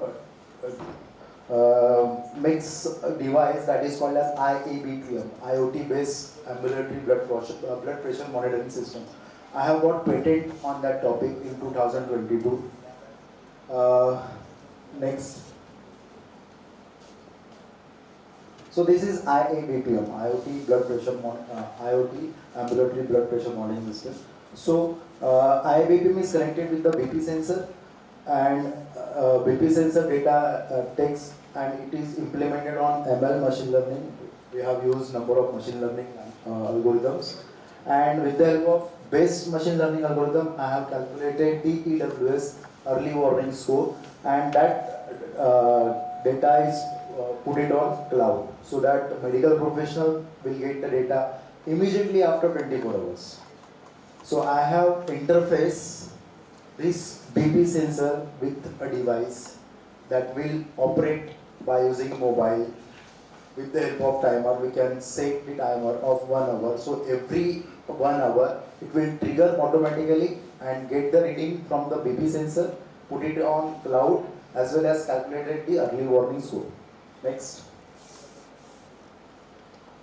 mix device that is called as IABPM, IoT based ambulatory blood pressure monitoring system. I have got patent on that topic in 2022. Next. So this is IABPM, IoT ambulatory blood pressure monitoring system. So IABPM is connected with the BP sensor, and BP sensor data takes, and it is implemented on ML machine learning. We have used number of machine learning algorithms, and with the help of best machine learning algorithm, I have calculated the EWS, early warning score, and that data is put it on cloud, so that medical professional will get the data immediately after 24 hours. So I have interface this BP sensor with a device that will operate by using mobile. With the help of timer, we can set the timer of 1 hour. So every 1 hour, it will trigger automatically and get the reading from the BP sensor, put it on cloud, as well as calculated the early warning score. Next.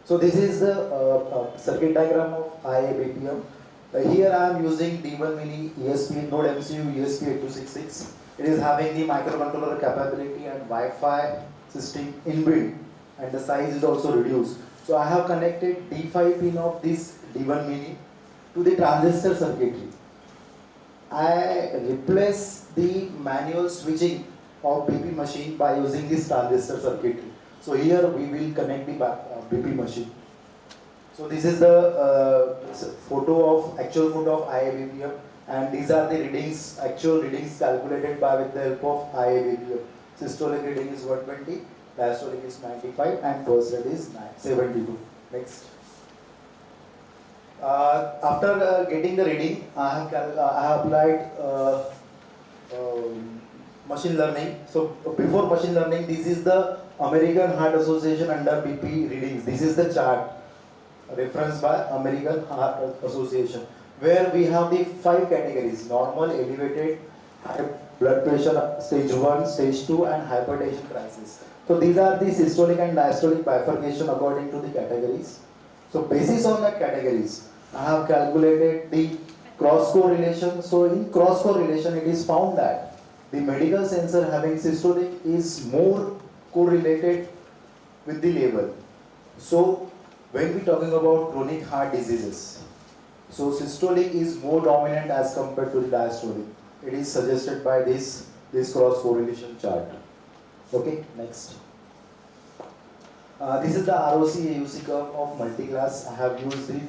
So this is the circuit diagram of IABPM. Here I am using D1 Mini ESP Node MCU ESP8266. It is having the microcontroller capability and Wi-Fi system inbuilt, and the size is also reduced. So I have connected D5 pin of this D1 Mini to the transistor circuitry. I replace the manual switching of BP machine by using this transistor circuitry. So here we will connect the BP machine. So this is the actual photo of IABPM, and these are the readings, actual readings calculated by with the help of IABPM. Systolic reading is 120, diastolic is 95, and pulse rate is 72. Next. After getting the reading, I have applied machine learning. So before machine learning, this is the American Heart Association under BP readings. This is the chart referenced by American Heart Association, where we have the 5 categories: normal, elevated, high blood pressure, stage 1, stage 2, and hypertension crisis. So these are the systolic and diastolic bifurcation according to the categories. So basis on that categories, I have calculated the cross correlation. So in cross correlation, it is found that the medical sensor having systolic is more correlated with the label. So when we talking about chronic heart diseases, so systolic is more dominant as compared to the diastolic. It is suggested by this cross correlation chart. Okay, next. This is the ROC AUC curve of multi-class. I have used the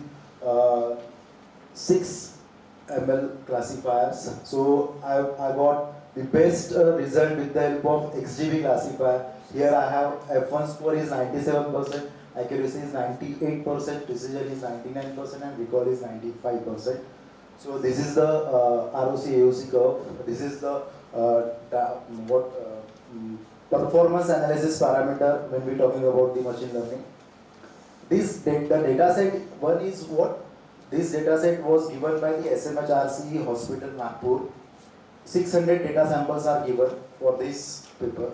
6 ML classifiers. So I got the best result with the help of XGB classifier. Here I have F1 score is 97%, accuracy is 98%, precision is 99%, and recall is 95%. So this is the ROC AUC curve. This is the performance analysis parameter when we are talking about the machine learning. The data set one is what? This data set was given by the GHRCE Hospital Nagpur. 600 data samples are given for this paper.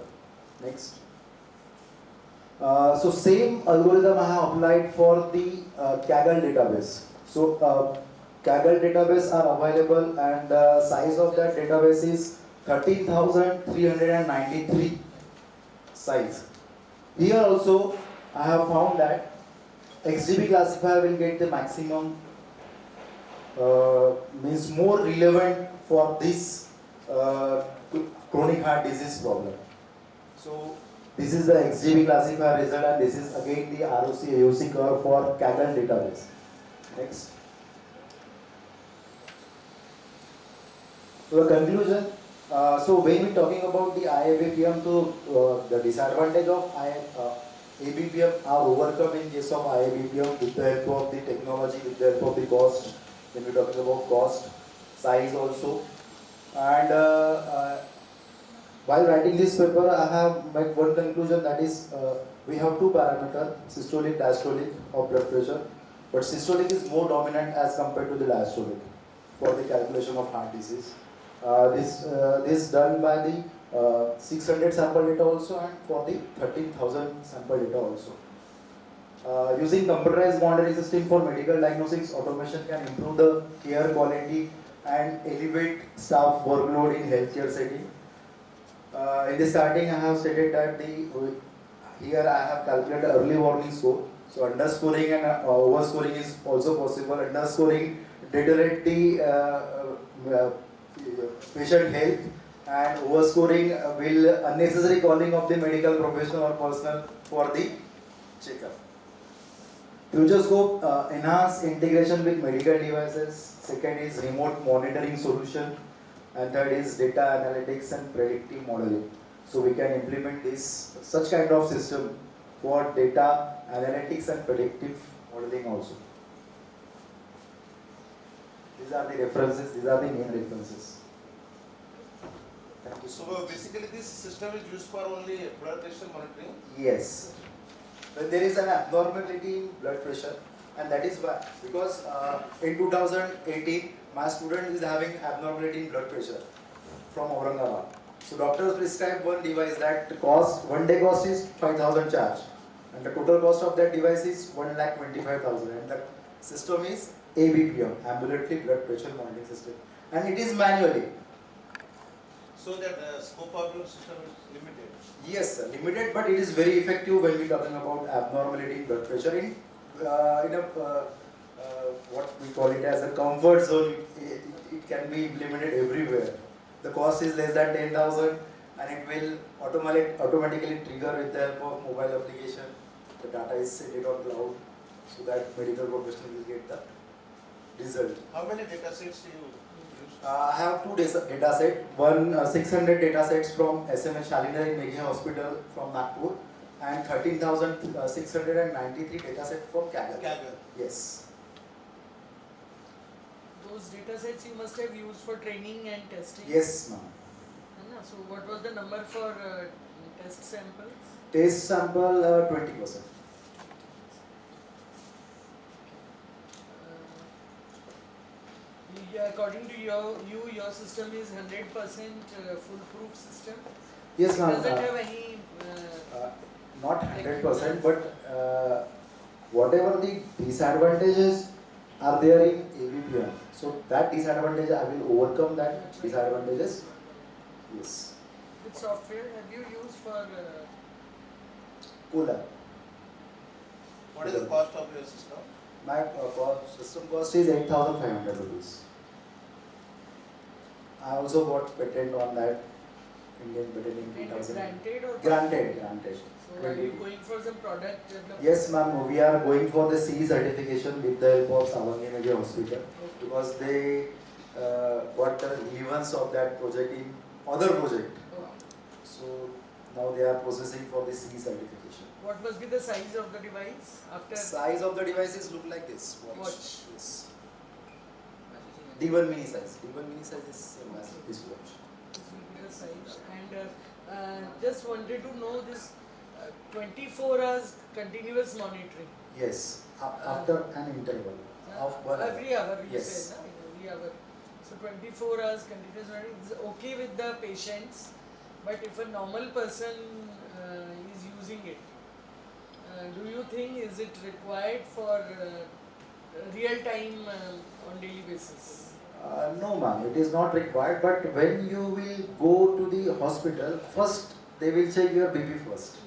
Next. So same algorithm I have applied for the Kaggle database. So Kaggle database are available, and the size of that database is 13,393 size. Here also I have found that XGB classifier will get the maximum, means more relevant for this chronic heart disease problem. So this is the XGB classifier result, and this is again the ROC AUC curve for Kaggle database. Next. So the conclusion. So when we are talking about the IABPM, the disadvantage of ABPM are overcome in case of IABPM with the help of the technology, with the help of the cost. When we are talking about cost, size also. And while writing this paper, I have made one conclusion, that is we have two parameters, systolic, diastolic of blood pressure. But systolic is more dominant as compared to the diastolic for the calculation of heart disease. This done by the 600 sample data also, and for the 13,000 sample data also. Using computerized boundary system for medical diagnostics, automation can improve the care quality and elevate staff workload in healthcare setting. In the starting, I have stated that here I have calculated early warning score. So underscoring and overscoring is also possible. Underscoring deteriorate the patient health, and overscoring will unnecessary calling of the medical professional or personnel for the checkup. Future scope, enhance integration with medical devices. Second is remote monitoring solution, and third is data analytics and predictive modeling. So we can implement such kind of system for data analytics and predictive modeling also. These are the references, these are the main references. Thank you. So basically this system is used for only blood pressure monitoring? Yes. When there is an abnormality in blood pressure, and that is why, because in 2018 my student is having abnormality in blood pressure from Aurangabad. So doctors prescribed one device that one day cost is 5,000 charge, and the total cost of that device is 1,25,000, and the system is ABPM, ambulatory blood pressure monitoring system, and it is manually. So that the scope of your system is limited? Yes, sir, limited, but it is very effective when we are talking about abnormality in blood pressure in what we call it as a comfort zone. It can be implemented everywhere. The cost is less than 10,000, and it will automatically trigger with the help of mobile application. The data is set on cloud, so that medical professional will get the result. How many data sets do you use? I have two data sets. One 600 data sets from SMS Shalinari Meghe Hospital from Nagpur, and 13,693 data sets from Kaggle. Yes. Those data sets you must have used for training and testing? Yes, ma'am. So what was the number for test samples? Test sample 20%. According to your system is 100% foolproof system? Yes, ma'am. Does it have any? Not 100%, but whatever the disadvantages are there in ABPM, so that disadvantage I will overcome that disadvantages. Yes. Which software have you used for? Colab. What is the cost of your system? My system cost is 8,500 rupees. I also got patent on that. Indian patent in 2000. Granted or Granted. So are you going for some product development? Yes, ma'am. We are going for the CE certification with the help of Savangi Major Hospital because they got the relevance of that project in other project. So now they are processing for the CE certification. What must be the size of the device after? Size of the devices look like this. Watch. Yes. D1 mini size. D1 mini size is massive. This watch. This will be the size. And just wanted to know this 24 hours continuous monitoring. Yes. After an interval of 1 hour. Every hour you Yes. said, no? Every hour. So 24 hours continuous monitoring is okay with the patients, but if a normal person is using it, do you think is it required for real time on daily basis? No, ma'am, it is not required. But when you will go to the hospital, first they will check your BP first.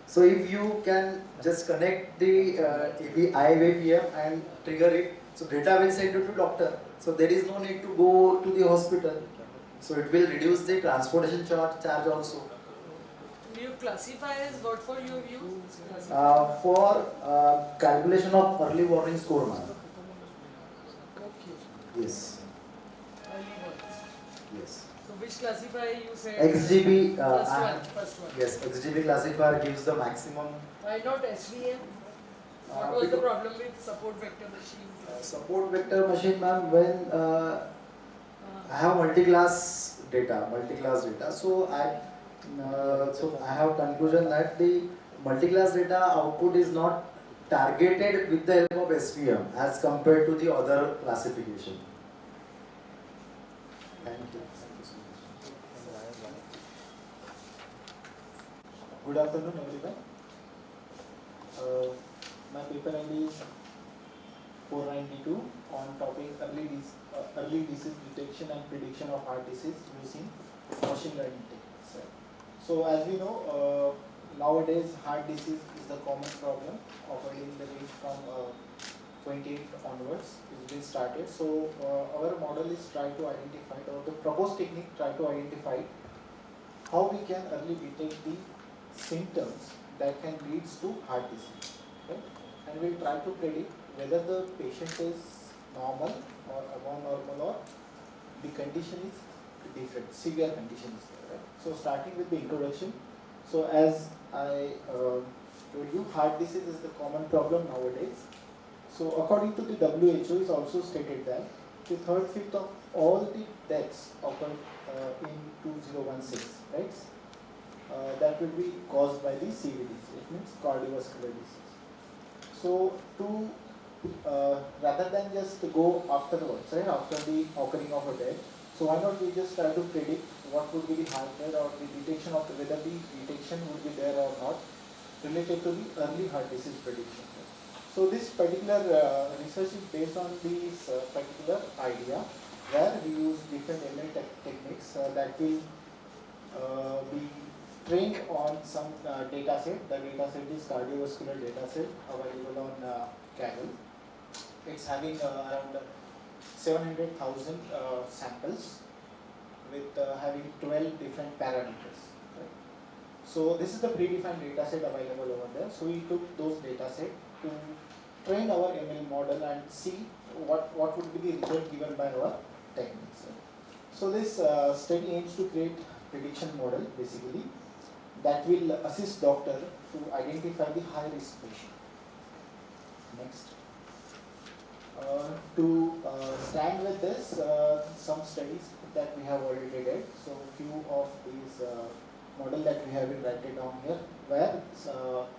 So if you can just connect the IVPM and trigger it, so data will send you to doctor. So there is no need to go to the hospital. So it will reduce the transportation charge also. Do you classify as what for you use? For calculation of early warning score, ma'am. Okay. Yes. Early warnings. Yes. So which classifier you said? XGB. First one. Yes, XGB classifier gives the maximum. Why not SVM? What was the problem with support vector machines? Support vector machine, ma'am, when I have multi-class data. So I have conclusion that the multi-class data output is not targeted with the help of SVM as compared to the other classification. Thank you. Good afternoon, everyone. My paper ID is 492 on topic early disease detection and prediction of heart disease using machine learning techniques. So as we know, nowadays heart disease is the common problem occurring in the range from 28 onwards. It's been started. So our model is try to identify, or the proposed technique try to identify how we can early detect the symptoms that can lead to heart disease. Okay? And we'll try to predict whether the patient is normal or above normal, or the condition is different, severe condition is there. Right? So starting with the introduction. So as I told you, heart disease is the common problem nowadays. So according to the WHO, it's also stated that the third-fifth of all the deaths occurred in 2016, right? That will be caused by the CVDs, it means cardiovascular disease. So to rather than just go afterwards, right, after the occurring of a death, so why not we just try to predict what would be the heart rate or the detection of whether the detection would be there or not related to the early heart disease prediction. So this particular research is based on this particular idea where we use different ML techniques that will be trained on some data set. The data set is cardiovascular data set available on Kaggle. It's having around 700,000 samples with having 12 different parameters. Right? So this is the predefined data set available over there. So we took those data set to train our ML model and see what would be the result given by our techniques. So this study aims to create prediction model basically that will assist doctor to identify the high risk patient. Next. To stand with this, some studies that we have already did. So few of these model that we have been written down here, where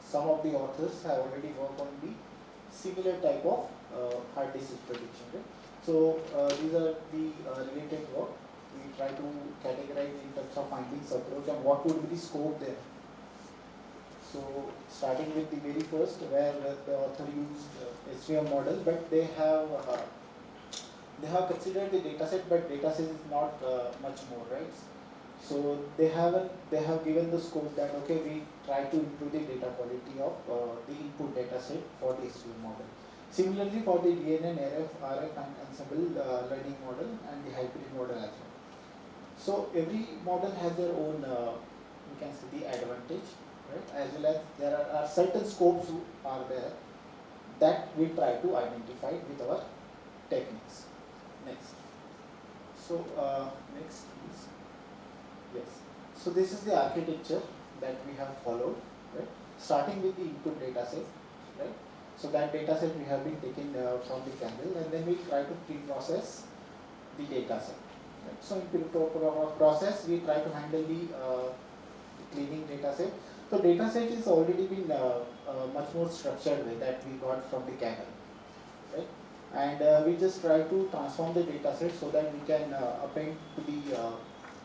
some of the authors have already worked on the similar type of heart disease prediction. Right? So these are the related work. We try to categorize in terms of findings approach and what would be the scope there. So starting with the very first, where the author used SVM model, but they have considered the dataset, but dataset is not much more, right? So they have given the scope that okay, we try to improve the data quality of the input dataset for the SVM model. Similarly, for the DNA, RF and ensemble learning model and the hybrid model as well. So every model has their own, you can say, the advantage, right? As well as there are certain scopes are there that we try to identify with our techniques. Next. So next please. Yes. So this is the architecture that we have followed, right? Starting with the input data set, right? So that data set we have been taken from the kernel, and then we try to pre-process the data set. Right? So in process, we try to handle the cleaning data set. So data set is already been much more structured way that we got from the kernel, right? And we just try to transform the data set so that we can append to the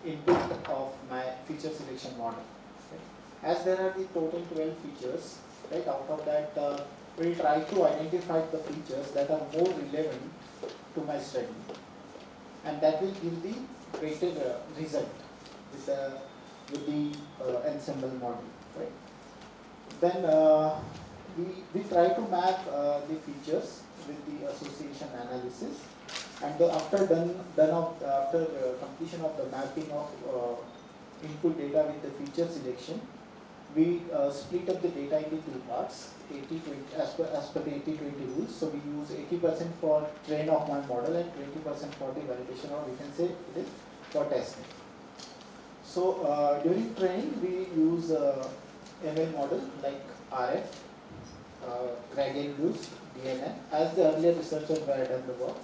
input of my feature selection model. Right? As there are the total 12 features, right? Out of that, we'll try to identify the features that are more relevant to my study, and that will give the weighted result with the ensemble model, right? Then we try to map the features with the association analysis, and after completion of the mapping of input data with the feature selection, we split up the data into two parts, 80-20, as per the 80-20 rules. So we use 80% for train of my model and 20% for the validation, or we can say it is for testing. So during training, we use ML model like RF, gradient-induced DNN, as the earlier researchers were done the work.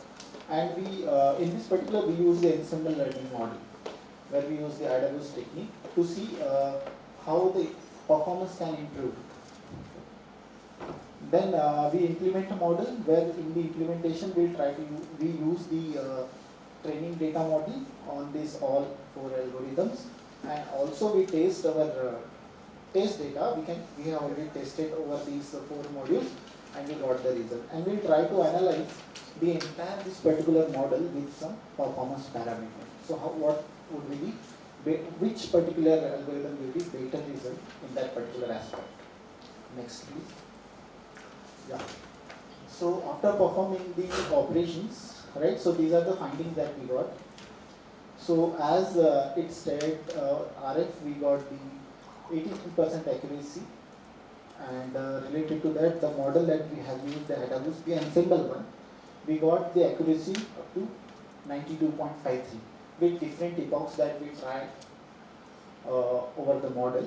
And we, in this particular, we use the ensemble learning model, where we use the AWS technique to see how the performance can improve. Then we implement a model where in the implementation we use the training data model on these all 4 algorithms, and also we test our test data. We have already tested over these 4 modules, and we got the result. And we try to analyze the entire this particular model with some performance parameter. So what would be which particular algorithm will be better result in that particular aspect. Next please. Yeah. So after performing the operations, right, so these are the findings that we got. So as it said, RF we got the 83% accuracy, and related to that, the model that we have used, the AWS, the ensemble one, we got the accuracy up to 92.53 with different epochs that we tried over the model,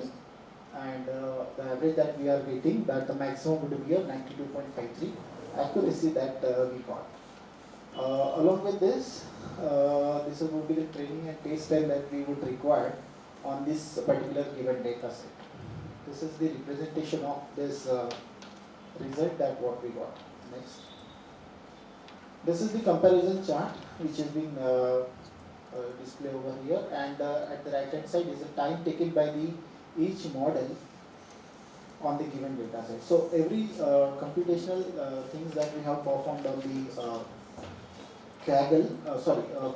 and the average that we are getting, that the maximum would be a 92.53 accuracy that we got. Along with this, this would be the training and test time that we would require on this particular given data set. This is the representation of this result that what we got. Next. This is the comparison chart which has been displayed over here, and at the right hand side is the time taken by each model on the given data set. So every computational things that we have performed on the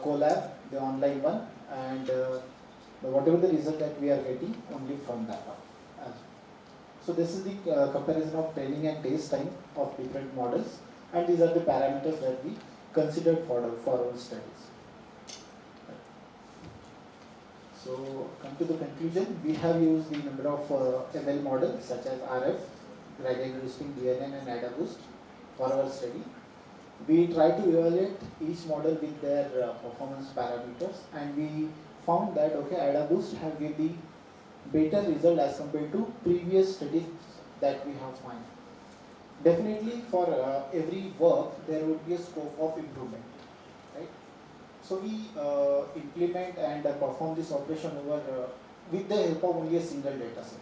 Colab, the online one, and whatever the result that we are getting only from that one. So this is the comparison of training and test time of different models, and these are the parameters that we considered for our studies. So come to the conclusion, we have used the number of ML models such as RF, gradient boosting, DNN and AdaBoost for our study. We try to evaluate each model with their performance parameters, and we found that AdaBoost have given the better result as compared to previous studies that we have found. Definitely for every work there would be a scope of improvement, right? So we implement and perform this operation over with the help of only a single data set.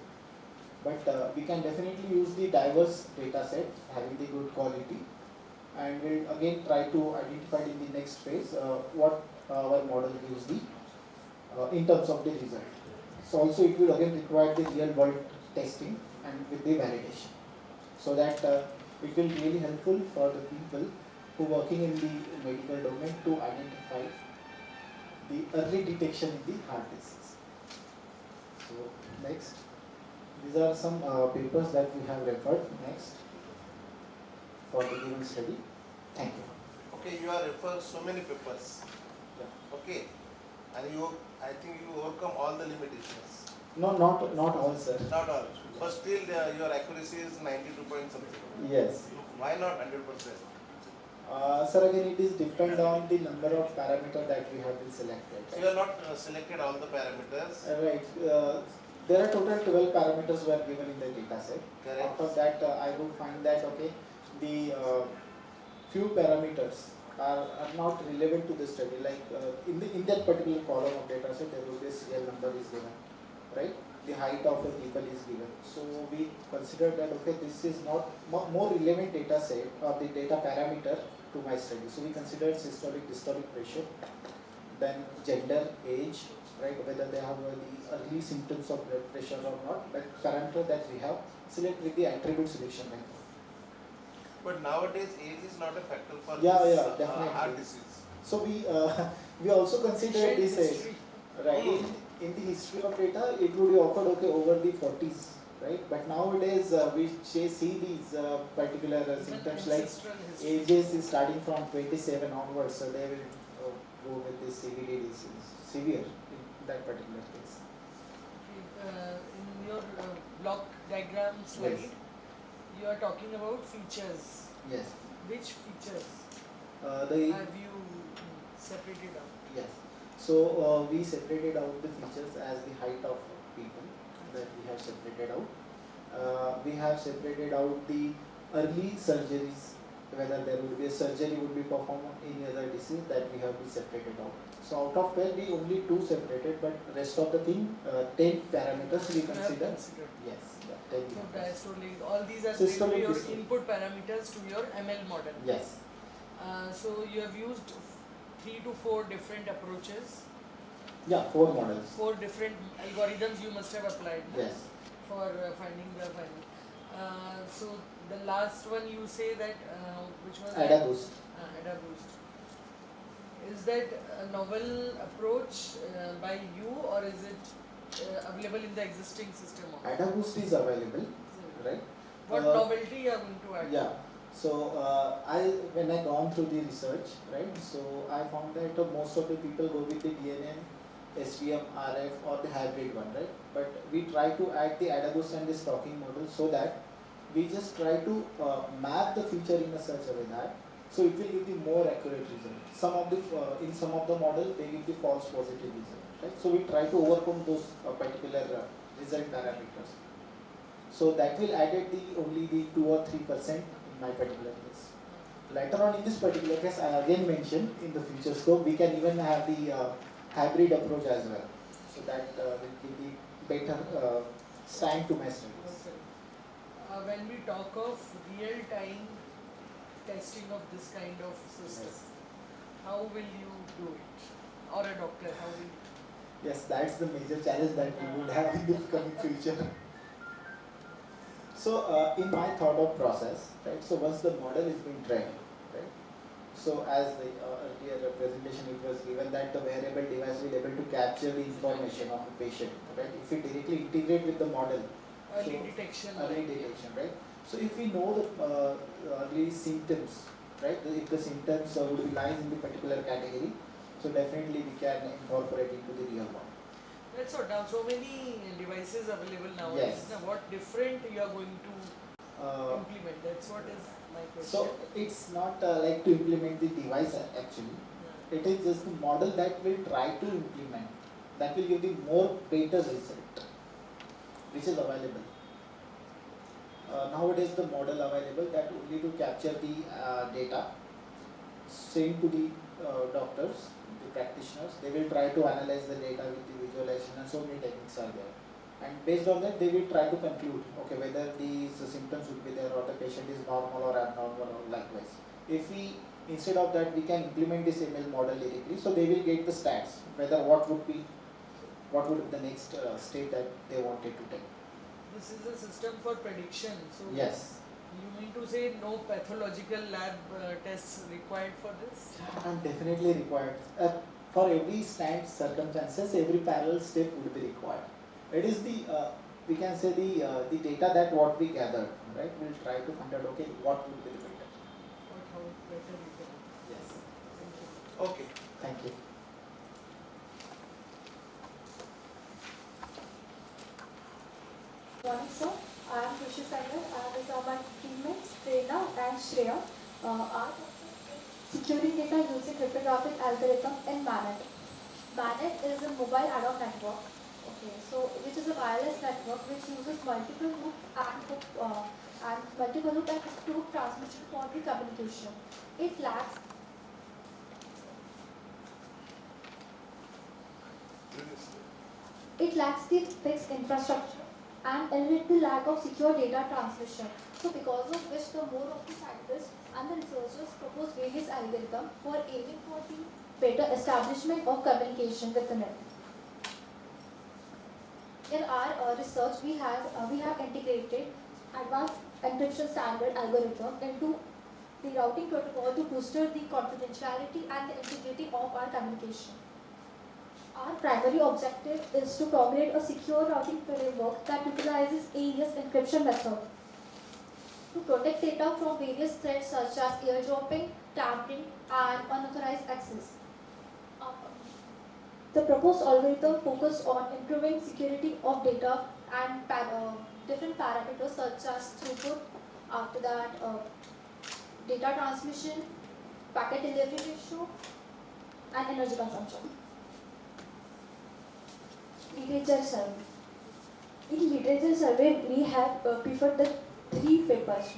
But we can definitely use the diverse data set having the good quality, and we'll again try to identify in the next phase what our model gives the in terms of the result. So also it will again require the real world testing and with the validation, so that it will really helpful for the people who are working in the medical domain to identify the early detection in the heart disease. So next, these are some papers that we have referred next for the given study. Thank you. Okay, you are referring so many papers. Yeah. Okay. And I think you overcome all the limitations. No, not all, sir. Not all. But still your accuracy is 92 point something. Yes. Why not 100%? Sir, again, it is depend on the number of parameters that we have been selected. So you have not selected all the parameters. Right. There are total 12 parameters were given in the data set. Correct. Out of that, I would find that okay, the few parameters are not relevant to the study. Like in that particular column of data set, there will be a serial number is given, right? The height of the people is given. So we consider that okay, this is not more relevant data set or the data parameter to my study. So we considered systolic dystolic pressure, then gender, age, right? Whether they have the early symptoms of blood pressure or not. That parameter that we have select with the attribute selection method. But nowadays age is not a factor for Yeah, this, definitely. heart disease. So we also consider this age, right? In the history of data, it would be occurred okay over the 40s, right? But nowadays we see these particular symptoms like ages is starting from 27 onwards, so they will go with this CVD disease, severe in that particular case. In your block diagram slide, Yes. you are talking about features. Yes. Which features The have you separated out? Yes. So we separated out the features as the height of people that we have separated out. We have separated out the early surgeries, whether there will be a surgery would be performed in other disease that we have been separated out. So out of 12 we only 2 separated, but rest of the thing 10 parameters we consider. Yes. Yeah, 10 So parameters. diastolic, all these are Systolic, your dystolic. input parameters to your ML model. Yes. So you have used 3 to 4 different approaches. Yeah, 4 models. 4 different algorithms you must have applied. No? Yes. For finding the final. So the last one you say that which was AdaBoost. AdaBoost. Is that a novel approach by you, or is it available in the existing system? AdaBoost is available, right? What novelty you are going to add? Yeah. So when I gone through the research, right? So I found that most of the people go with the DNN, SVM, RF, or the hybrid one, right? But we try to add the AdaBoost and the stocking model so that we just try to map the feature in a such a way that so it will give the more accurate result. Some of the in some of the model they give the false positive result, right? So we try to overcome those particular result parameters. So that will added the only the 2 or 3% in my particular case. Later on in this particular case, I again mentioned in the future scope we can even have the hybrid approach as well. So that will give the better stand to my studies. Okay. When we talk of real-time testing of this kind of system, how will you do it? Or a doctor, how will you? Yes, that's the major challenge that we would have in the coming future. So in my thought of process, right? So once the model is being trained, right? So as the earlier presentation it was given that the wearable device will be able to capture the information of the patient, right? If we directly integrate with the model, Early so detection. Early detection, right? So if we know the early symptoms, right? If the symptoms would be lies in the particular category, so definitely we can incorporate into the real one. That's what. Now so many devices available nowadays. Yes. Now what different you are going to implement? That's what is my question. So it's not like to implement the device actually. It is just the model that will try to implement. That will give the more better result, which is available. Nowadays the model available that only to capture the data, send to the doctors, the practitioners. They will try to analyze the data with the visualization, and so many techniques are there. And based on that, they will try to conclude, okay, whether these symptoms would be there or the patient is normal or abnormal or likewise. If we, instead of that, we can implement this ML model directly, so they will get the stats, whether what would be the next step that they wanted to take. This is a system for prediction. So Yes. you mean to say no pathological lab tests required for this? Definitely required. For every stand circumstances, every parallel step would be required. It is the we can say the data that what we gathered, right? We'll try to find out okay what would be the better. How better you can. Yes. Thank you. Okay. Thank you. Morning, sir. I am Krushi Sagar. I am with my teammates Prerna and Shreya. Our securing data using cryptographic algorithm in MANET. MANET is a mobile ad-hoc network. Okay, so which is a wireless network which uses multiple loop and multiple loop and hook transmission for the communication. It lacks the fixed infrastructure and eliminate the lack of secure data transmission. So because of which the more of the scientists and the researchers propose various algorithms for aiming for the better establishment of communication with the net. In our research, we have integrated advanced encryption standard algorithm into the routing protocol to boost the confidentiality and the integrity of our communication. Our primary objective is to formulate a secure routing framework that utilizes AES encryption method to protect data from various threats such as airdropping, tampering, and unauthorized access. The proposed algorithm focuses on improving security of data and different parameters such as throughput, after that data transmission, packet delivery ratio, and energy consumption. Literature survey. In literature survey, we have preferred the 3 papers.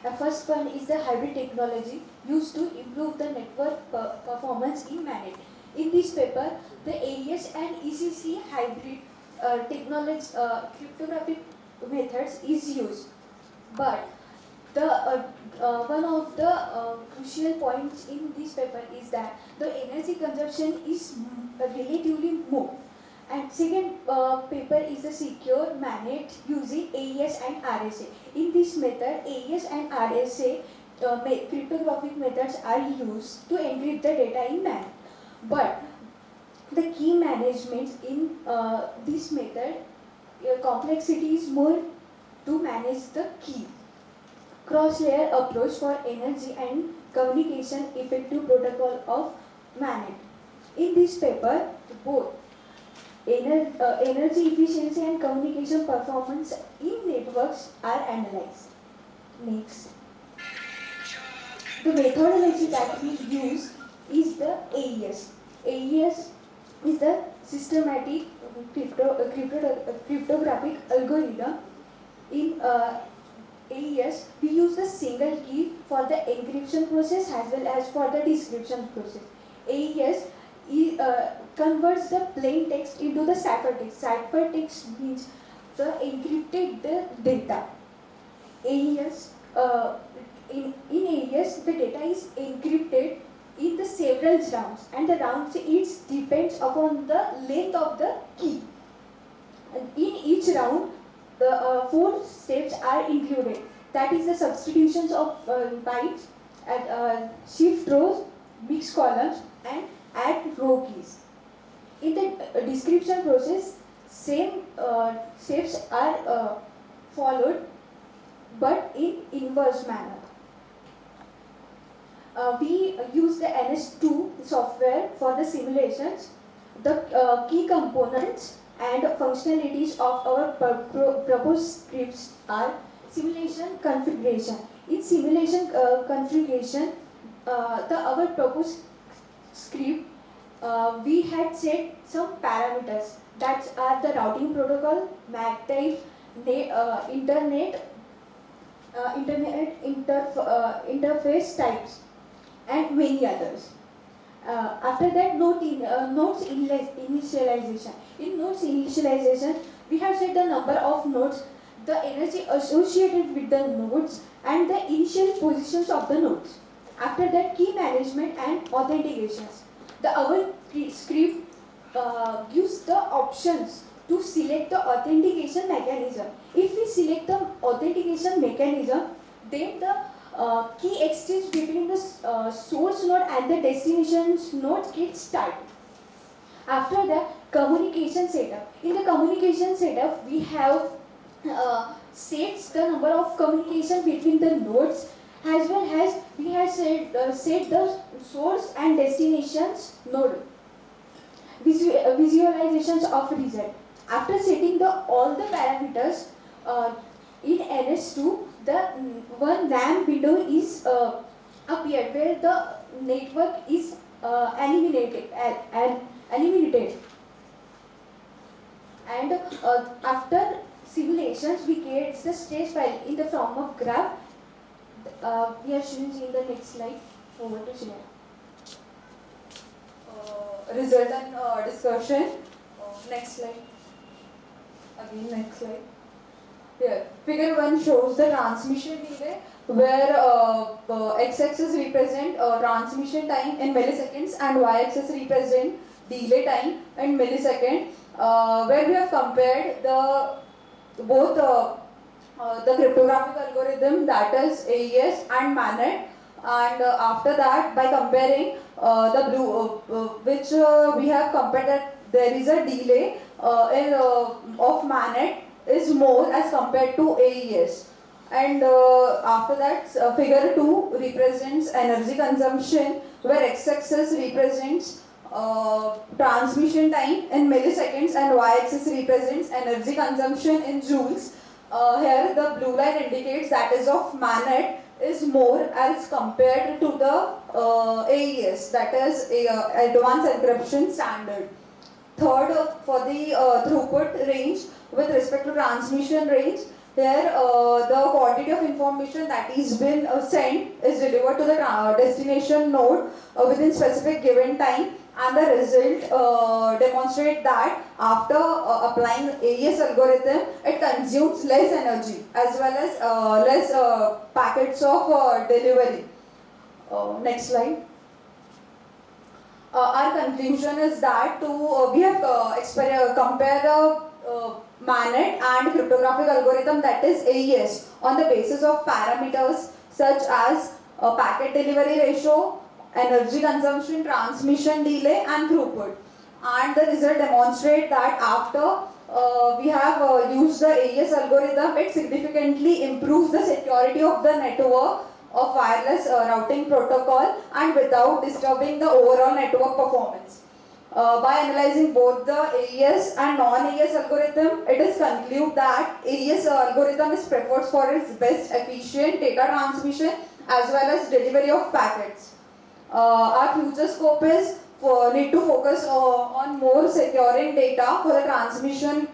The first one is the hybrid technology used to improve the network performance in MANET. In this paper, the AES and ECC hybrid technology cryptographic methods is used. But the one of the crucial points in this paper is that the energy consumption is relatively more. And second paper is the secure MANET using AES and RSA. In this method, AES and RSA cryptographic methods are used to encrypt the data in MANET. But the key management in this method, complexity is more to manage the key. Cross-layer approach for energy and communication effective protocol of MANET. In this paper, both energy efficiency and communication performance in networks are analyzed. Next. The methodology that we use is the AES. AES is the systematic cryptographic algorithm. In AES, we use the single key for the encryption process as well as for the decryption process. AES converts the plain text into the ciphertext. Ciphertext means the encrypted data. AES in AES the data is encrypted in the several rounds, and the rounds it depends upon the length of the key. And in each round, the 4 steps are included. That is the substitutions of bytes, and shift rows, mix columns, and add row keys. In the decryption process, same steps are followed, but in inverse manner. We use the NS2 software for the simulations. The key components and functionalities of our proposed scripts are simulation configuration. In simulation configuration, our proposed script, we had set some parameters that are the routing protocol, MAC type, interface types, and many others. After that, nodes initialization. In nodes initialization, we have set the number of nodes, the energy associated with the nodes, and the initial positions of the nodes. After that, key management and authentications. Our script gives the options to select the authentication mechanism. If we select the authentication mechanism, then the key exchange between the source node and the destination node gets started. After that, communication setup. In the communication setup, we have set the number of communication between the nodes, as well as we have set the source and destinations node. Visualizations of result. After setting all the parameters, in NS2, the one LAN window is appeared where the network is eliminated. And after simulations, we create the stage file in the form of graph. We are showing in the next slide. Over to Shreya. Result and discussion. Next slide. Again, next slide. Here, figure 1 shows the transmission delay where x-axis represent transmission time in milliseconds and y-axis represent delay time in millisecond. Where we have compared both the cryptographic algorithm, that is AES and MANET, and after that by comparing the blue which we have compared that there is a delay of MANET is more as compared to AES. And after that, figure 2 represents energy consumption where x-axis represents transmission time in milliseconds and y-axis represents energy consumption in joules. Here the blue line indicates that is of MANET is more as compared to the AES, that is advanced encryption standard. Third, for the throughput range with respect to transmission range, here the quantity of information that is been sent is delivered to the destination node within specific given time, and the result demonstrate that after applying AES algorithm, it consumes less energy as well as less packets of delivery. Next slide. Our conclusion is that we have compared the MANET and cryptographic algorithm, that is AES, on the basis of parameters such as packet delivery ratio, energy consumption, transmission delay and throughput. And the result demonstrate that after we have used the AES algorithm, it significantly improves the security of the network of wireless routing protocol and without disturbing the overall network performance. By analyzing both the AES and non-AES algorithm, it is concluded that AES algorithm is preferred for its best efficient data transmission as well as delivery of packets. Our future scope is need to focus on more securing data for the transmission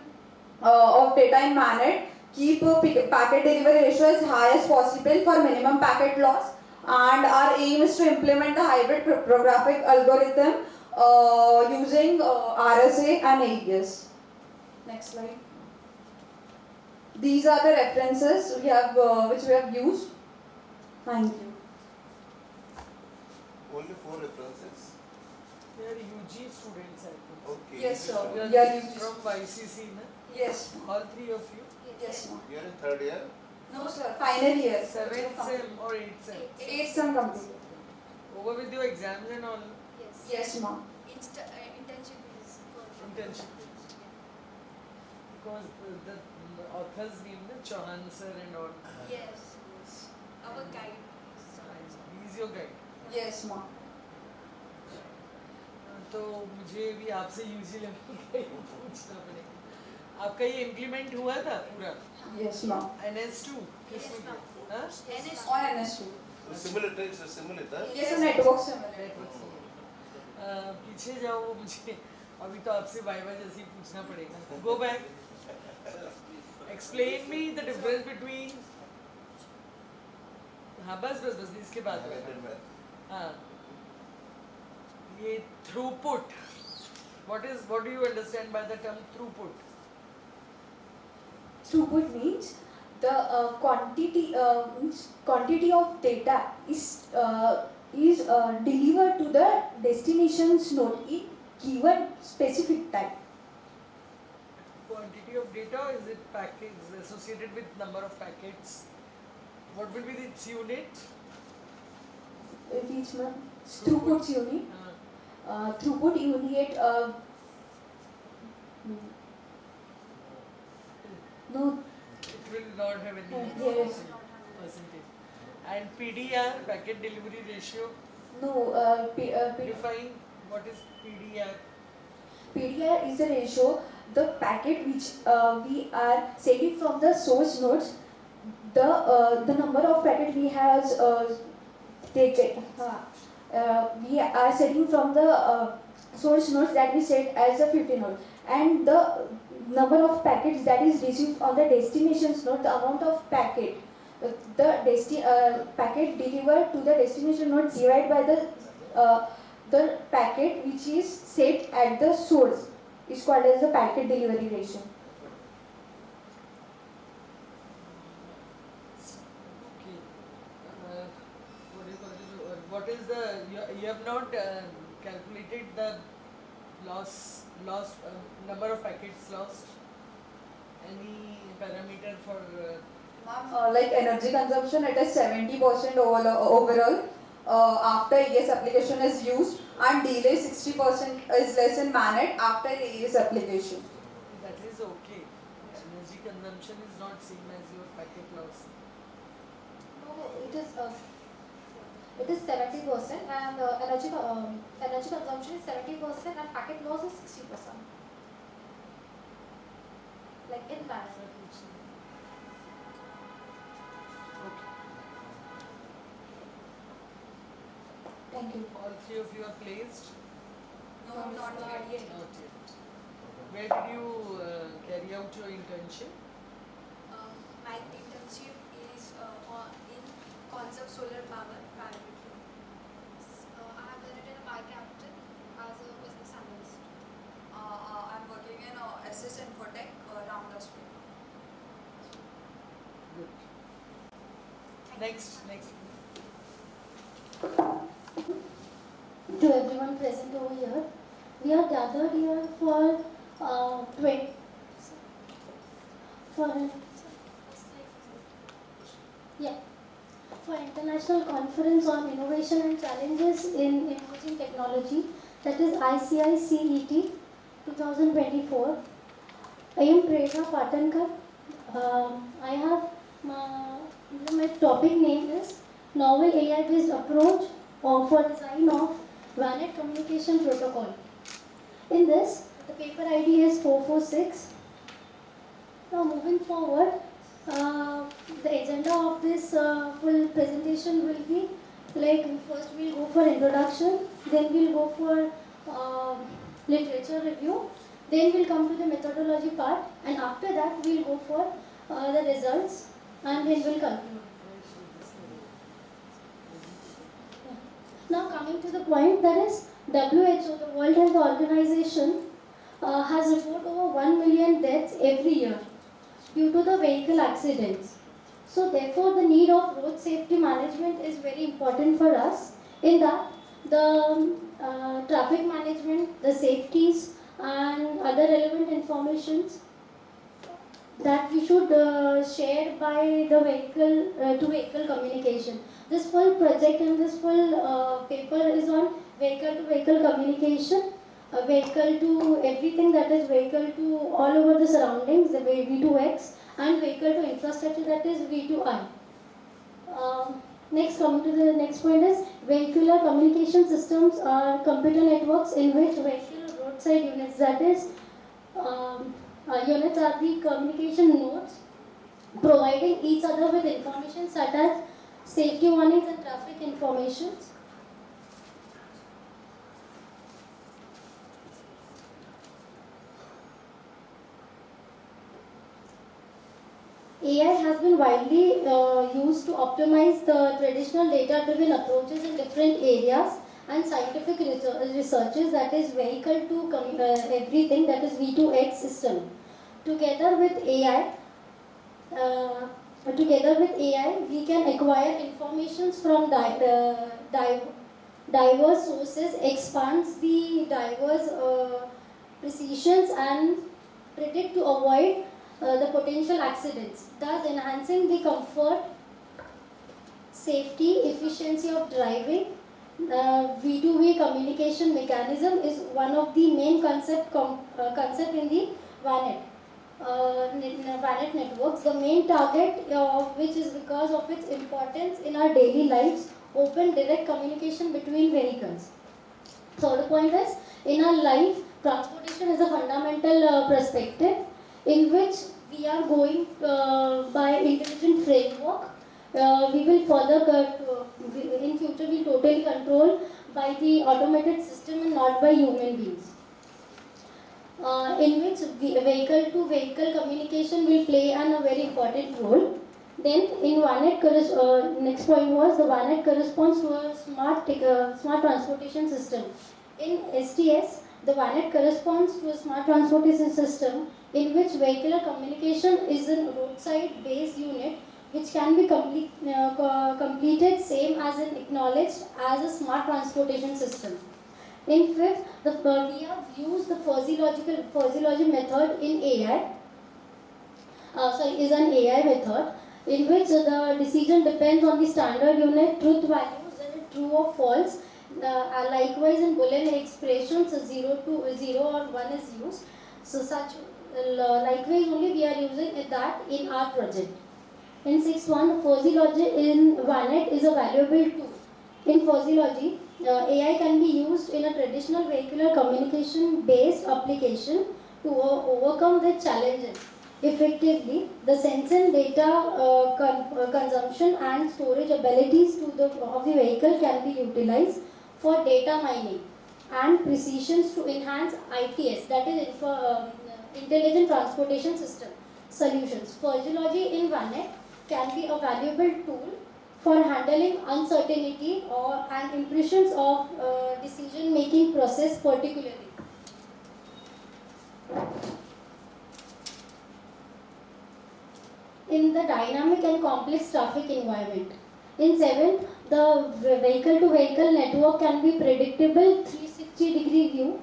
of data in MANET, keep packet delivery ratio as high as possible for minimum packet loss, and our aim is to implement the hybrid cryptographic algorithm using RSA and AES. Next slide. These are the references we have, which we have used. Thank you. Only 4 references. They are UG students, I think. Okay. Yes, sir. You are We are from ICC, na? Yes. All 3 of you? Yes, ma'am. You are in 3rd year? No, sir. Final year. 7th sem or 8th sem? 8th sem complete. Over with your exams and all? Yes, ma'am. Internship is good. Internship. Because the author's name is Chauhan sir and all. Yes. Our guide. He is your guide. Yes, ma'am. तो मुझे भी आपसे UG level का ही पूछना पड़ेगा. आपका ये implement हुआ था पूरा? Yes, ma'am. NS2? Yes, ma'am. हाँ? On NS2. The simulator is a simulator? Yes, network simulator. Network simulator. पीछे जाओ, मुझे अभी तो आपसे वाइवा जैसी पूछना पड़ेगा. Go back. Explain me the difference between. हाँ बस इसके बाद. हाँ. ये throughput. What do you understand by the term throughput? Throughput means the quantity of data is delivered to the destination's node in given specific time. Quantity of data, is it packets associated with number of packets? What will be its unit? Which one? Throughput unit. Throughput unit. No. It will not have any Yes. percentage. And PDR, packet delivery ratio. No. Define what is PDR. PDR is a ratio the packet which we are sending from the source nodes, the number of packet we have we are sending from the source nodes that we set as a 50 node, and the number of packets that is received on the destinations node, the amount of packet packet delivered to the destination node divided by the packet which is set at the source is called as the packet delivery ratio. Okay. What do you call it? What is the you have not calculated the loss number of packets lost? Any parameter for? Like energy consumption, it is 70% overall after AES application is used, and delay 60% is less in managed after AES application. That is okay. Energy consumption is not same as your packet loss. No, it is 70% and energy consumption is 70% and packet loss is 60%. Like in managed. Thank you. All three of you are placed? No, not yet. Not yet. Where did you carry out your internship? My internship is in Concept Solar Power Private Limited. I have done it in my capital as a business analyst. I'm working in SS Infotech around the street. Good. Next. To everyone present over here, we are gathered here for International Conference on Innovation and Challenges in Emerging Technology, that is ICICET 2024. I am Prerna Patankar. I have my topic name is Novel AI-based approach for design of VANET communication protocol. In this, the paper ID is 446. Now moving forward, the agenda of this full presentation will be like first we'll go for introduction, then we'll go for literature review, then we'll come to the methodology part, and after that we'll go for the results, and then we'll conclude. Now coming to the point, that is WHO, the World Health Organization, has reported over 1 million deaths every year due to the vehicle accidents. So therefore the need of road safety management is very important for us. In that, the traffic management, the safeties and other relevant informations that we should share by the vehicle to vehicle communication. This full project and this full paper is on vehicle to vehicle communication, vehicle to everything, that is vehicle to all over the surroundings, the V2X, and vehicle to infrastructure, that is V2I. Next, coming to the next point is vehicular communication systems are computer networks in which vehicle roadside units, that is units are the communication nodes providing each other with information such as safety warnings and traffic informations. AI has been widely used to optimize the traditional data-driven approaches in different areas and scientific researches, that is vehicle to everything, that is V2X system. Together with AI, we can acquire information from diverse sources, expands the diverse precisions and predict to avoid the potential accidents, thus enhancing the comfort, safety, efficiency of driving. V2V communication mechanism is one of the main concept in the VANET. VANET networks, the main target of which is because of its importance in our daily lives, open direct communication between vehicles. So the point is, in our life, transportation is a fundamental perspective in which we are going by intelligent framework. We will further, in future, we totally control by the automated system and not by human beings. In which vehicle-to-vehicle communication will play a very important role. Then, in VANET, next point was the VANET corresponds to a smart transportation system. In STS, the VANET corresponds to a smart transportation system in which vehicular communication is a roadside-based unit which can be completed same as an acknowledged as a smart transportation system. In fifth, we have used the fuzzy logic method in AI. Is an AI method in which the decision depends on the standard unit truth values and true or false. Likewise, in Boolean expressions, 0 or 1 is used. So such likewise only we are using that in our project. In 6.1, fuzzy logic in VANET is a valuable tool. In fuzzy logic, AI can be used in a traditional vehicular communication based application to overcome the challenges. Effectively, the sense and data consumption and storage abilities of the vehicle can be utilized for data mining and precisions to enhance ITS, that is Intelligent Transportation System solutions. Physiology in VANET can be a valuable tool for handling uncertainty and impressions of decision-making process particularly. In the dynamic and complex traffic environment. In 7th, the vehicle-to-vehicle network can be predictable 360-degree view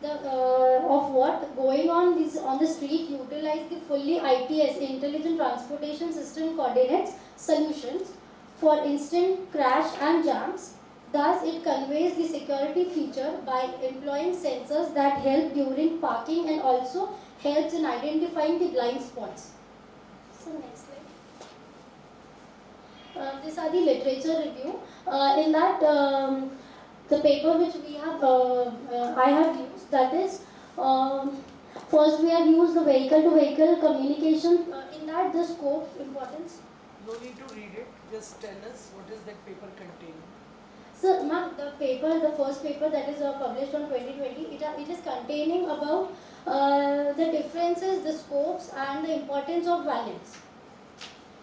of what going on the street, utilize the fully ITS, Intelligent Transportation System coordinates solutions for instant crash and jams. Thus, it conveys the security feature by employing sensors that help during parking and also helps in identifying the blind spots. So next slide. These are the literature review. In that, the paper which we have, I have used, that is, first we have used the vehicle-to-vehicle communication. In that, the scope, importance. No need to read it. Just tell us what is that paper containing. So, ma'am, the first paper that is published on 2020, it is containing about the differences, the scopes, and the importance of valence.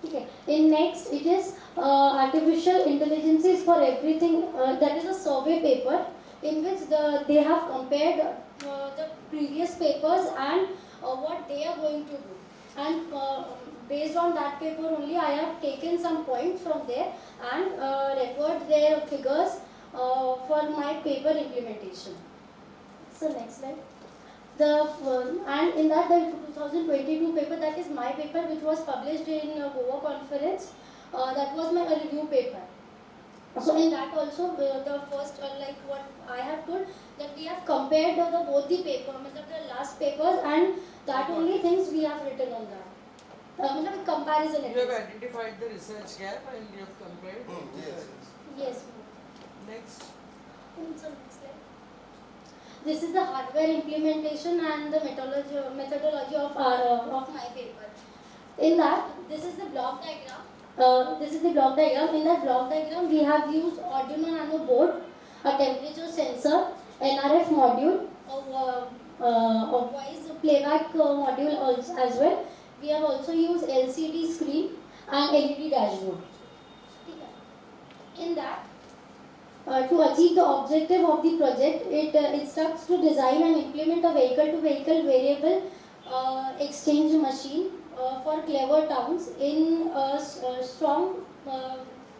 Okay. In next, it is artificial intelligence is for everything. That is a survey paper in which they have compared the previous papers and what they are going to do. And based on that paper only, I have taken some points from there and referred their figures for my paper implementation. So next slide. And in that, the 2022 paper, that is my paper which was published in Goa conference, that was my review paper. So in that also, the first, like what I have told, that we have compared both the paper, the last papers, and that only things we have written on that. Comparison. You have identified the research gap and you have compared. Yes. Yes. Next. This is the hardware implementation and the methodology of my paper. In that, this is the block diagram. In that block diagram, we have used Arduino Nano board, a temperature sensor, NRF module, a voice playback module also as well. We have also used LCD screen and LED dashboard. In that, to achieve the objective of the project, it instructs to design and implement a vehicle-to-vehicle variable exchange machine for clever towns in a strong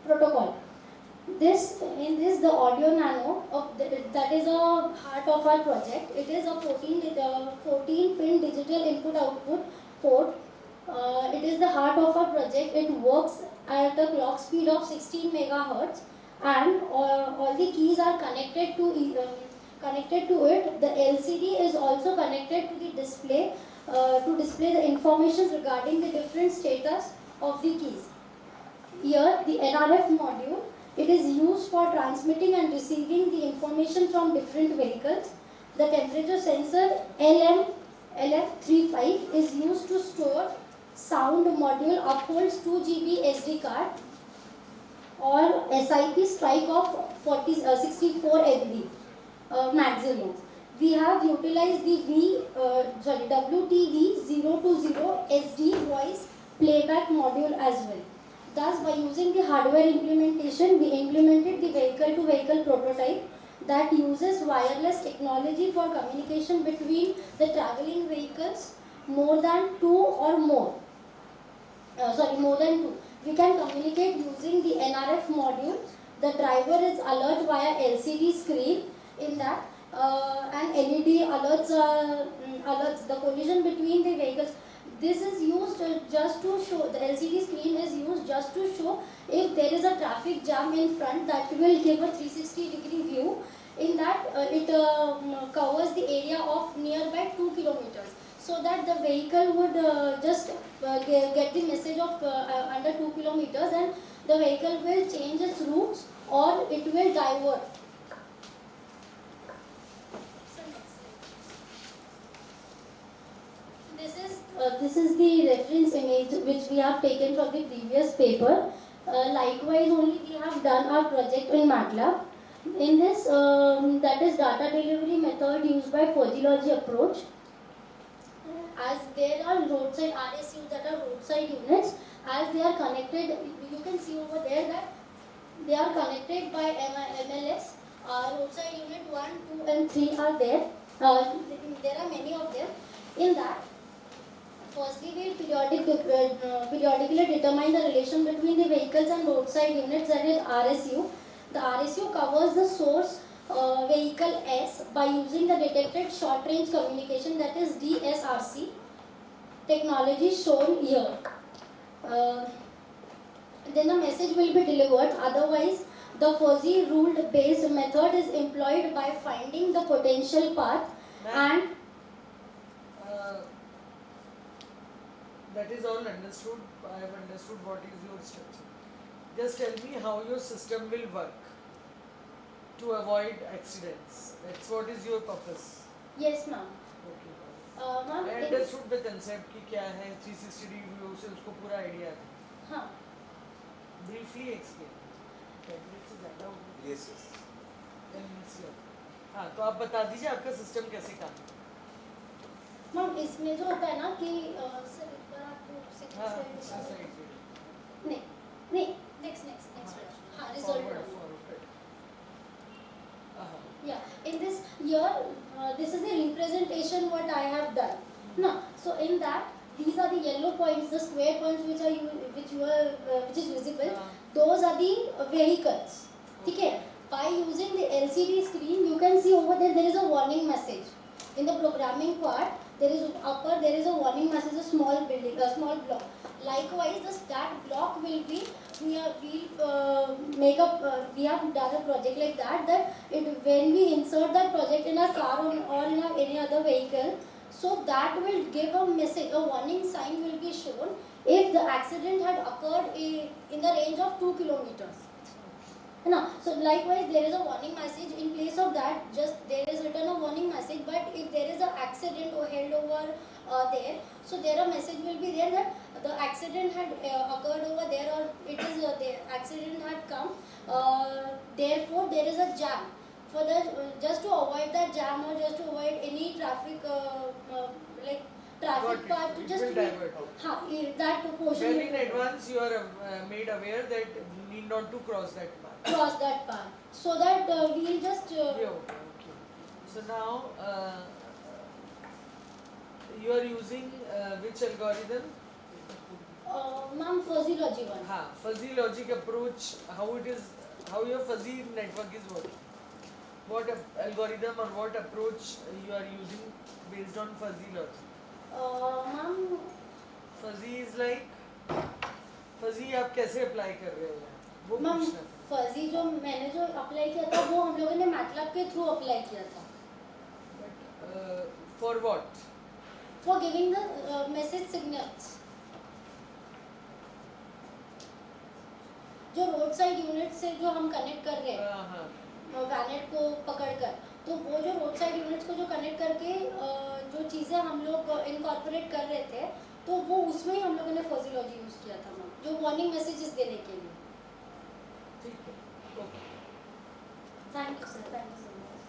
protocol. In this, the audio nano, that is a heart of our project. It is a 14-pin digital input-output port. It is the heart of our project. It works at a clock speed of 16 megahertz, and all the keys are connected to it. The LCD is also connected to the display to display the information regarding the different status of the keys. Here, the NRF module, it is used for transmitting and receiving the information from different vehicles. The temperature sensor LM35 is used to store sound module upholds 2 GB SD card or SIP strike of 64 MB maximum. We have utilized the WTV020 SD voice playback module as well. Thus, by using the hardware implementation, we implemented the vehicle-to-vehicle prototype that uses wireless technology for communication between the traveling vehicles more than two. We can communicate using the NRF module. The driver is alert via LCD screen in that and LED alerts the collision between the vehicles. This is used just to show, the LCD screen is used just to show if there is a traffic jam in front, that will give a 360-degree view. In that it covers the area of nearby 2 kilometers, so that the vehicle would just get the message of under 2 kilometers, and the vehicle will change its routes or it will divert. This is the reference image which we have taken from the previous paper. Likewise, only we have done our project in MATLAB. In this, that is data delivery method used by Fuzzylogy approach. As there are roadside RSUs, that are roadside units, as they are connected, you can see over there that they are connected by MLS. Roadside unit 1, 2 and 3 are there. There are many of them. In that, firstly, we periodically determine the relation between the vehicles and roadside units, that is RSU. The RSU covers the source vehicle S by using the detected short range communication, that is GHRCE technology shown here. Then the message will be delivered. Otherwise, the fuzzy ruled based method is employed by finding the potential path and that is all understood. I have understood what is your structure. Just tell me how your system will work to avoid accidents. That's what is your purpose. Yes, ma'am. Okay. Ma'am, I understood the concept कि क्या है 360 degree view से उसको पूरा idea है. हाँ. Briefly explain. Yes. हाँ, तो आप बता दीजिए आपका सिस्टम कैसे काम करता है. मैम, इसमें जो होता है ना कि सर एक बार आपको नहीं next हाँ result. Yeah, in this here, this is a representation what I have done. No, so in that these are the yellow points, the square points which is visible. Those are the vehicles. Okay. By using the LCD screen, you can see over there is a warning message. In the programming part, there is a warning message, a small block. Likewise, that block will be we have done a project like that when we insert that project in our car or in any other vehicle, so that will give a message, a warning sign will be shown if the accident had occurred in the range of 2 kilometers. No, so likewise there is a warning message. In place of that, just there is written a warning message, but if there is an accident or held over there, so there a message will be there that the accident had occurred over there, or it is the accident had come, therefore there is a jam. For just to avoid that jam or just to avoid any traffic traffic part, to just divert. That portion. Well, in advance you are made aware that you need not to cross that path. Cross that path, so that we will just. Okay. So now you are using which algorithm? Ma'am, fuzzy logic one. Fuzzy logic approach. How your fuzzy network is working? What algorithm or what approach you are using based on fuzzy logic? Ma'am, fuzzy is like fuzzy आप कैसे apply कर रहे हो? वो ma'am fuzzy जो मैंने जो apply किया था वो हम लोगों ने मैटलैब के थ्रू अप्लाई किया था. For what? For giving the message signals. जो रोड साइड यूनिट से जो हम कनेक्ट कर रहे हैं वैनेट को पकड़कर, तो वो जो रोड साइड यूनिट्स को जो कनेक्ट करके जो चीज़ें हम लोग इनकॉर्पोरेट कर रहे थे, तो वो उसमें ही हम लोगों ने फजीलॉजी यूज़ किया था मैम, जो वार्निंग मैसेजेस देने के लिए। ठीक है, okay. Thank you sir, thank you so much.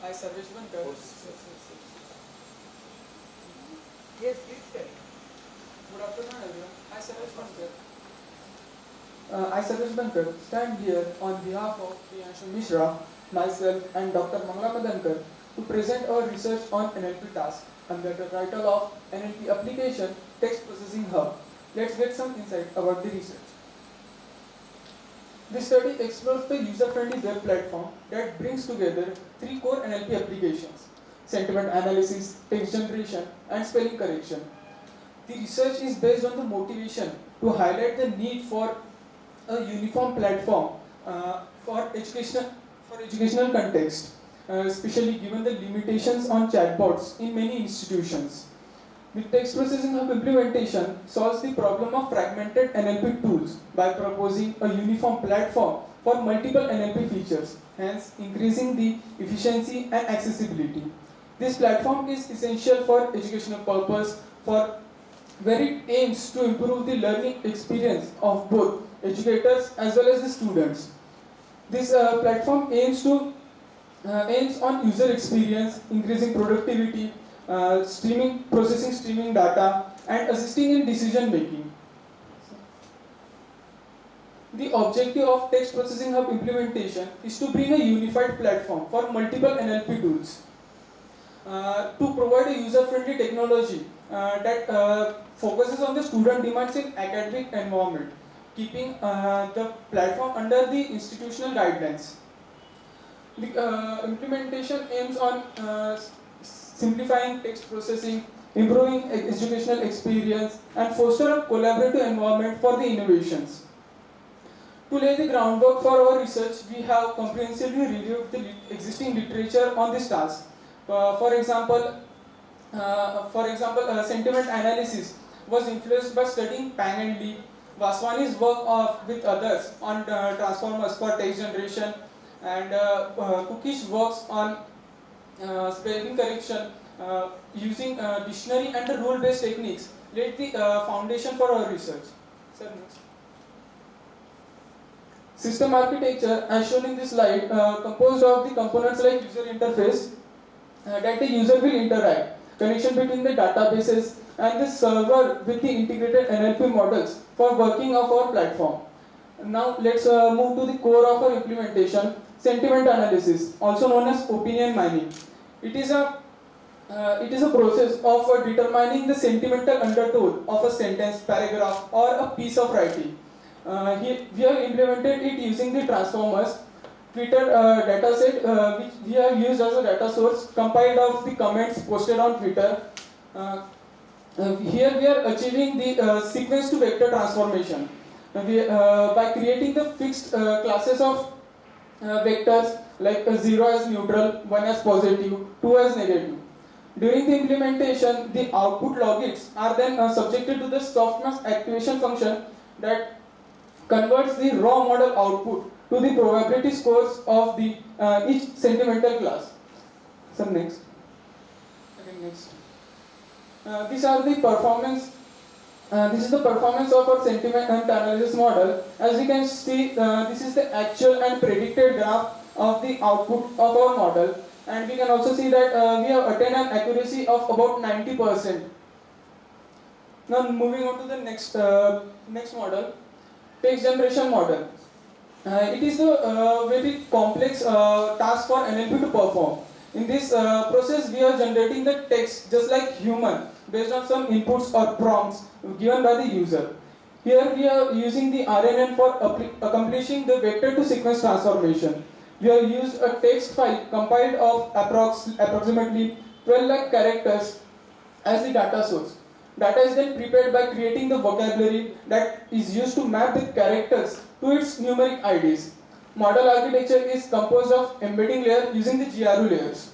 I suggest one girl. Yes, please tell. Good afternoon, everyone. I suggest one girl. I suggest one girl stand here on behalf of Priyanshu Mishra, myself, and Dr. Mangala Madankar to present our research on NLP task under the title of NLP Application Text Processing Hub. Let's get some insight about the research. This study explores the user-friendly web platform that brings together 3 core NLP applications: sentiment analysis, text generation, and spelling correction. The research is based on the motivation to highlight the need for a uniform platform for educational context, especially given the limitations on chatbots in many institutions. The text processing hub implementation solves the problem of fragmented NLP tools by proposing a uniform platform for multiple NLP features, hence increasing the efficiency and accessibility. This platform is essential for educational purpose, where it aims to improve the learning experience of both educators as well as the students. This platform aims on user experience, increasing productivity, processing streaming data, and assisting in decision making. The objective of text processing hub implementation is to bring a unified platform for multiple NLP tools to provide a user-friendly technology that focuses on the student demands in academic environment, keeping the platform under the institutional guidelines. The implementation aims on simplifying text processing, improving educational experience, and foster a collaborative environment for the innovations. To lay the groundwork for our research, we have comprehensively reviewed the existing literature on this task. For example, sentiment analysis was influenced by studying Pang and Lee, Vaswani's work with others on transformers for text generation, and Cookie's works on spelling correction using dictionary and the rule-based techniques laid the foundation for our research. Sir, next. System architecture, as shown in this slide, composed of the components like user interface that the user will interact, connection between the databases, and the server with the integrated NLP models for working of our platform. Now let's move to the core of our implementation: sentiment analysis, also known as opinion mining. It is a process of determining the sentimental undertone of a sentence, paragraph, or a piece of writing. We have implemented it using the transformers Twitter dataset, which we have used as a data source, compiled of the comments posted on Twitter. Here we are achieving the sequence to vector transformation by creating the fixed classes of vectors like 0 as neutral, 1 as positive, 2 as negative. During the implementation, the output logits are then subjected to the softmax activation function that converts the raw model output to the probability scores of the each sentimental class. So next. These are the performance. This is the performance of our sentiment analysis model. As you can see, this is the actual and predicted graph of the output of our model, and we can also see that we have attained an accuracy of about 90%. Now moving on to the next model, text generation model. It is a very complex task for NLP to perform. In this process, we are generating the text just like human, based on some inputs or prompts given by the user. Here we are using the RNN for accomplishing the vector to sequence transformation. We have used a text file compiled of approximately 12 lakh characters as the data source. Data is then prepared by creating the vocabulary that is used to map the characters to its numeric IDs. Model architecture is composed of embedding layer using the GRU layers.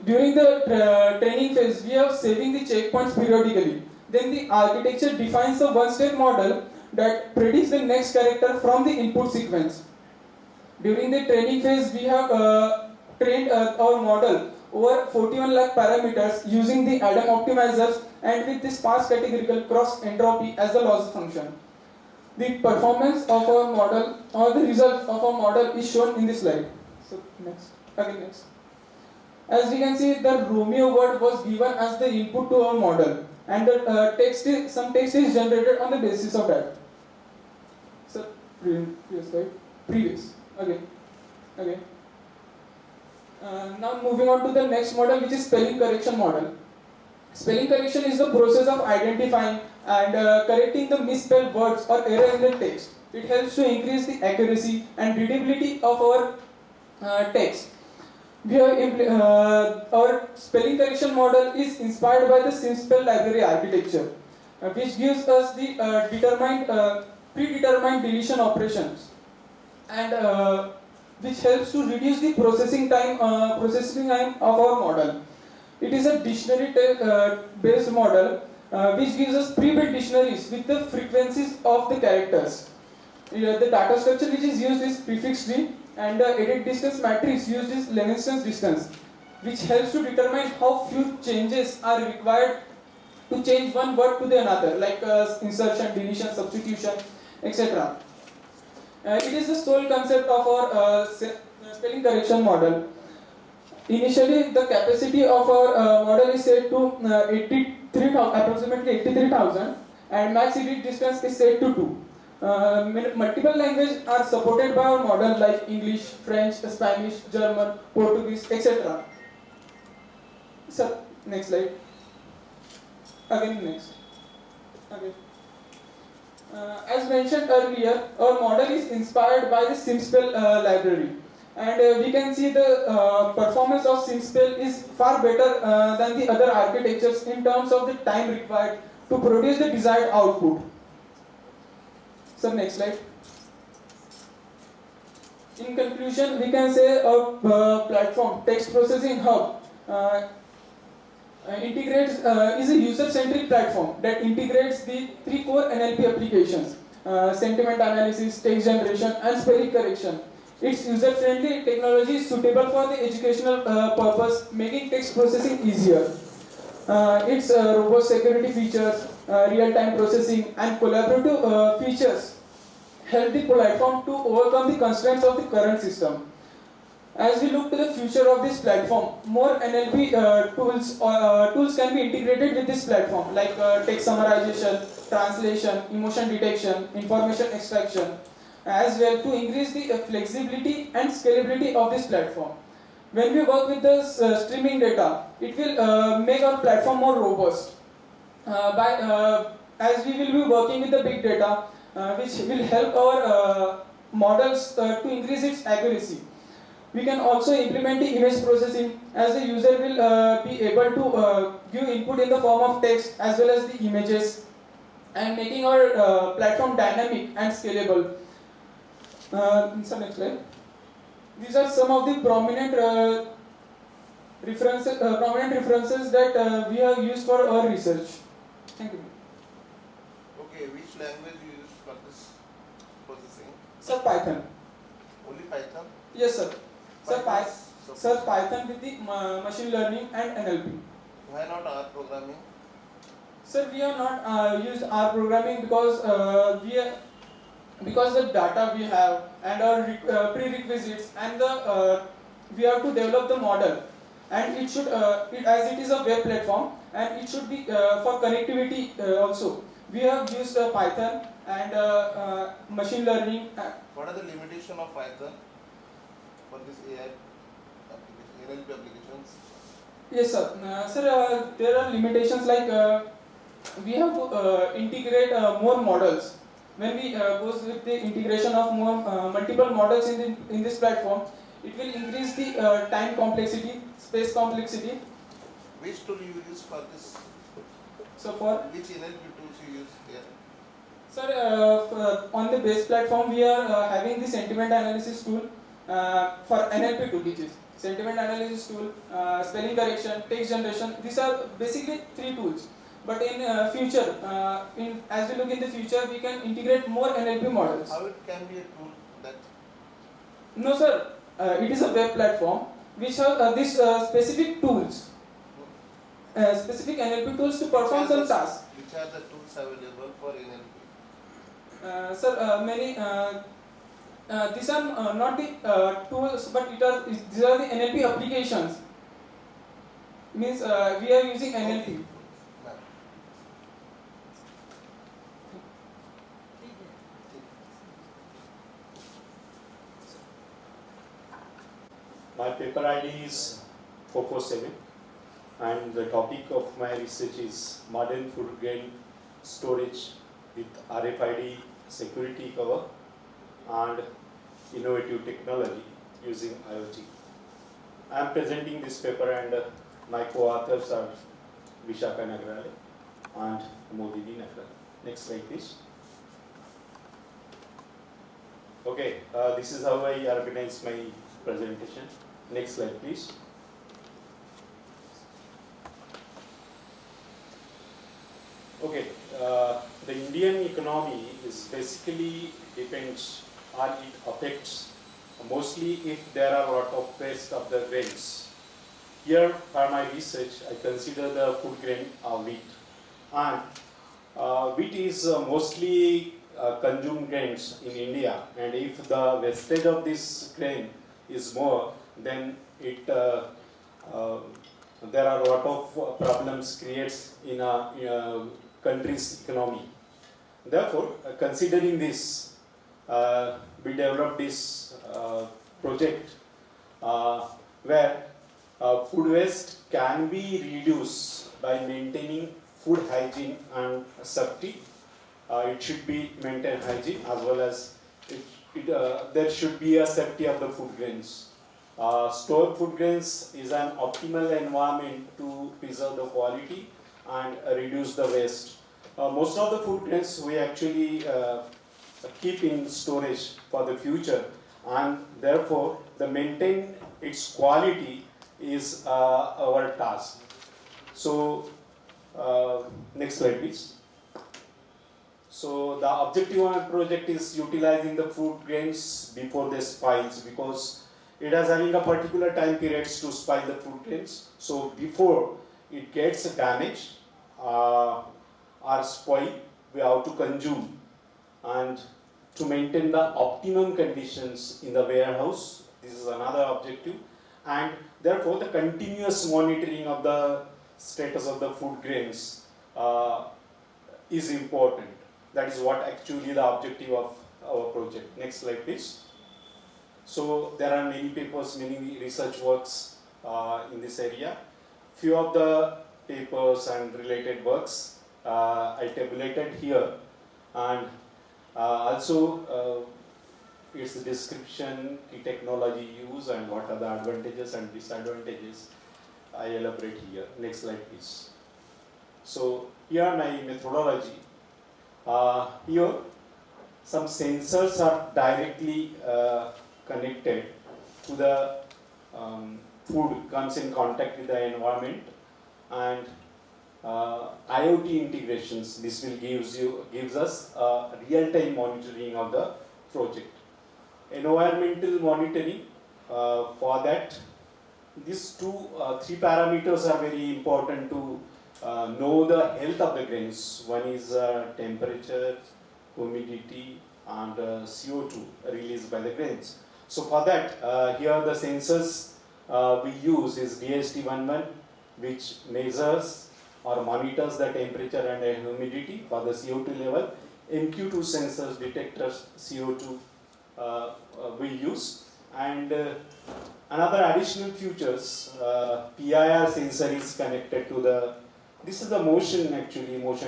During the training phase, we are saving the checkpoints periodically. Then the architecture defines a one-step model that predicts the next character from the input sequence. During the training phase, we have trained our model over 41 lakh parameters using the Adam optimizers and with the sparse categorical cross entropy as the loss function. The performance of our model or the result of our model is shown in this slide. So next. As we can see, the Romeo word was given as the input to our model, and the some text is generated on the basis of that. So previous slide. Previous. Again. Now moving on to the next model, which is spelling correction model. Spelling correction is the process of identifying and correcting the misspelled words or error in the text. It helps to increase the accuracy and readability of our text. Our spelling correction model is inspired by the SimSpell library architecture, which gives us the predetermined deletion operations, and which helps to reduce the processing time of our model. It is a dictionary-based model which gives us pre-built dictionaries with the frequencies of the characters. The data structure which is used is prefix tree, and the edit distance matrix used is Levinson's distance, which helps to determine how few changes are required to change one word to the another, like insertion, deletion, substitution, etc. It is the sole concept of our spelling correction model. Initially, the capacity of our model is set to approximately 83,000, and max edit distance is set to 2. Multiple languages are supported by our model like English, French, Spanish, German, Portuguese, etc. So, next slide. Next. As mentioned earlier, our model is inspired by the SimSpell library, and we can see the performance of SimSpell is far better than the other architectures in terms of the time required to produce the desired output. So next slide. In conclusion, we can say our platform, Text Processing Hub, is a user-centric platform that integrates the 3 core NLP applications: sentiment analysis, text generation, and spelling correction. Its user-friendly technology is suitable for the educational purpose, making text processing easier. Its robust security features, real-time processing, and collaborative features help the platform to overcome the constraints of the current system. As we look to the future of this platform, more NLP tools can be integrated with this platform, like text summarization, translation, emotion detection, information extraction, as well, to increase the flexibility and scalability of this platform. When we work with the streaming data, it will make our platform more robust. As we will be working with the big data, which will help our models to increase its accuracy. We can also implement the image processing, as the user will be able to give input in the form of text as well as the images, and making our platform dynamic and scalable. Next slide. These are some of the prominent references that we have used for our research. Thank you. Okay, which language you use for this processing? Sir, Python. Only Python? Yes, sir. Sir, Python with the machine learning and NLP. Why not R programming? Sir, we have not used R programming because the data we have and our prerequisites, and we have to develop the model, and it should as it is a web platform, and it should be for connectivity also. We have used Python and machine learning. What are the limitations of Python for this AI application, NLP applications? Yes, sir. There are limitations like we have to integrate more models. When we goes with the integration of more multiple models in this platform, it will increase the time complexity, space complexity. Which tool you use for this? So for which NLP tools you use here? Sir, on the base platform we are having the sentiment analysis tool for NLP tool, which is sentiment analysis tool, spelling correction, text generation. These are basically 3 tools. But in future, as we look in the future, we can integrate more NLP models. How it can be a tool that? No, sir. It is a web platform which has these specific tools, specific NLP tools to perform some tasks. Which are the tools available for NLP? Sir, many. These are not the tools, but these are the NLP applications. Means we are using NLP. My paper ID is 447 and the topic of my research is modern food grain storage with RFID security cover and innovative technology using IoT. I am presenting this paper and my co-authors are Vishaka Nagrale and Modini Nagrale. Next slide please. Okay, this is how I organize my presentation. Next slide please. Okay, the Indian economy is basically depends or it affects mostly if there are a lot of waste of the grains. Here for my research I consider the food grain wheat, and wheat is mostly consumed grains in India, and if the wastage of this grain is more, then it there are a lot of problems creates in a country's economy. Therefore, considering this, we developed this project where food waste can be reduced by maintaining food hygiene and safety. It should be maintained hygiene as well as there should be a safety of the food grains. Stored food grains is an optimal environment to preserve the quality and reduce the waste. Most of the food grains we actually keep in storage for the future, and therefore the maintain its quality is our task. So next slide please. So the objective of our project is utilizing the food grains before they spoils, because it is having a particular time periods to spoil the food grains. So before it gets damaged or spoiled, we have to consume, and to maintain the optimum conditions in the warehouse. This is another objective, and therefore the continuous monitoring of the status of the food grains is important. That is what actually the objective of our project. Next slide please. So there are many papers, many research works in this area. Few of the papers and related works I tabulated here, and also its description, key technology use, and what are the advantages and disadvantages I elaborate here. Next slide please. So here my methodology. Here some sensors are directly connected to the food, comes in contact with the environment, and IoT integrations. This will gives us real-time monitoring of the project. Environmental monitoring, for that these three parameters are very important to know the health of the grains. One is temperature, humidity, and CO2 released by the grains. So for that, here the sensors we use is DHT11, which measures or monitors the temperature and the humidity for the CO2 level. MQ2 sensors detectors CO2 we use, and another additional features, PIR sensor is connected to the, this is the motion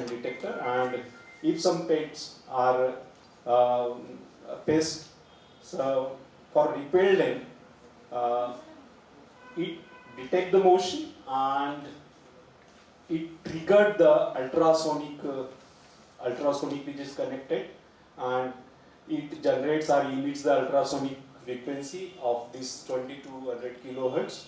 detector, and if some pets are pests, so for repel them, it detect the motion and it triggered the ultrasonic which is connected, and it generates or emits the ultrasonic frequency of this 2200 kilohertz,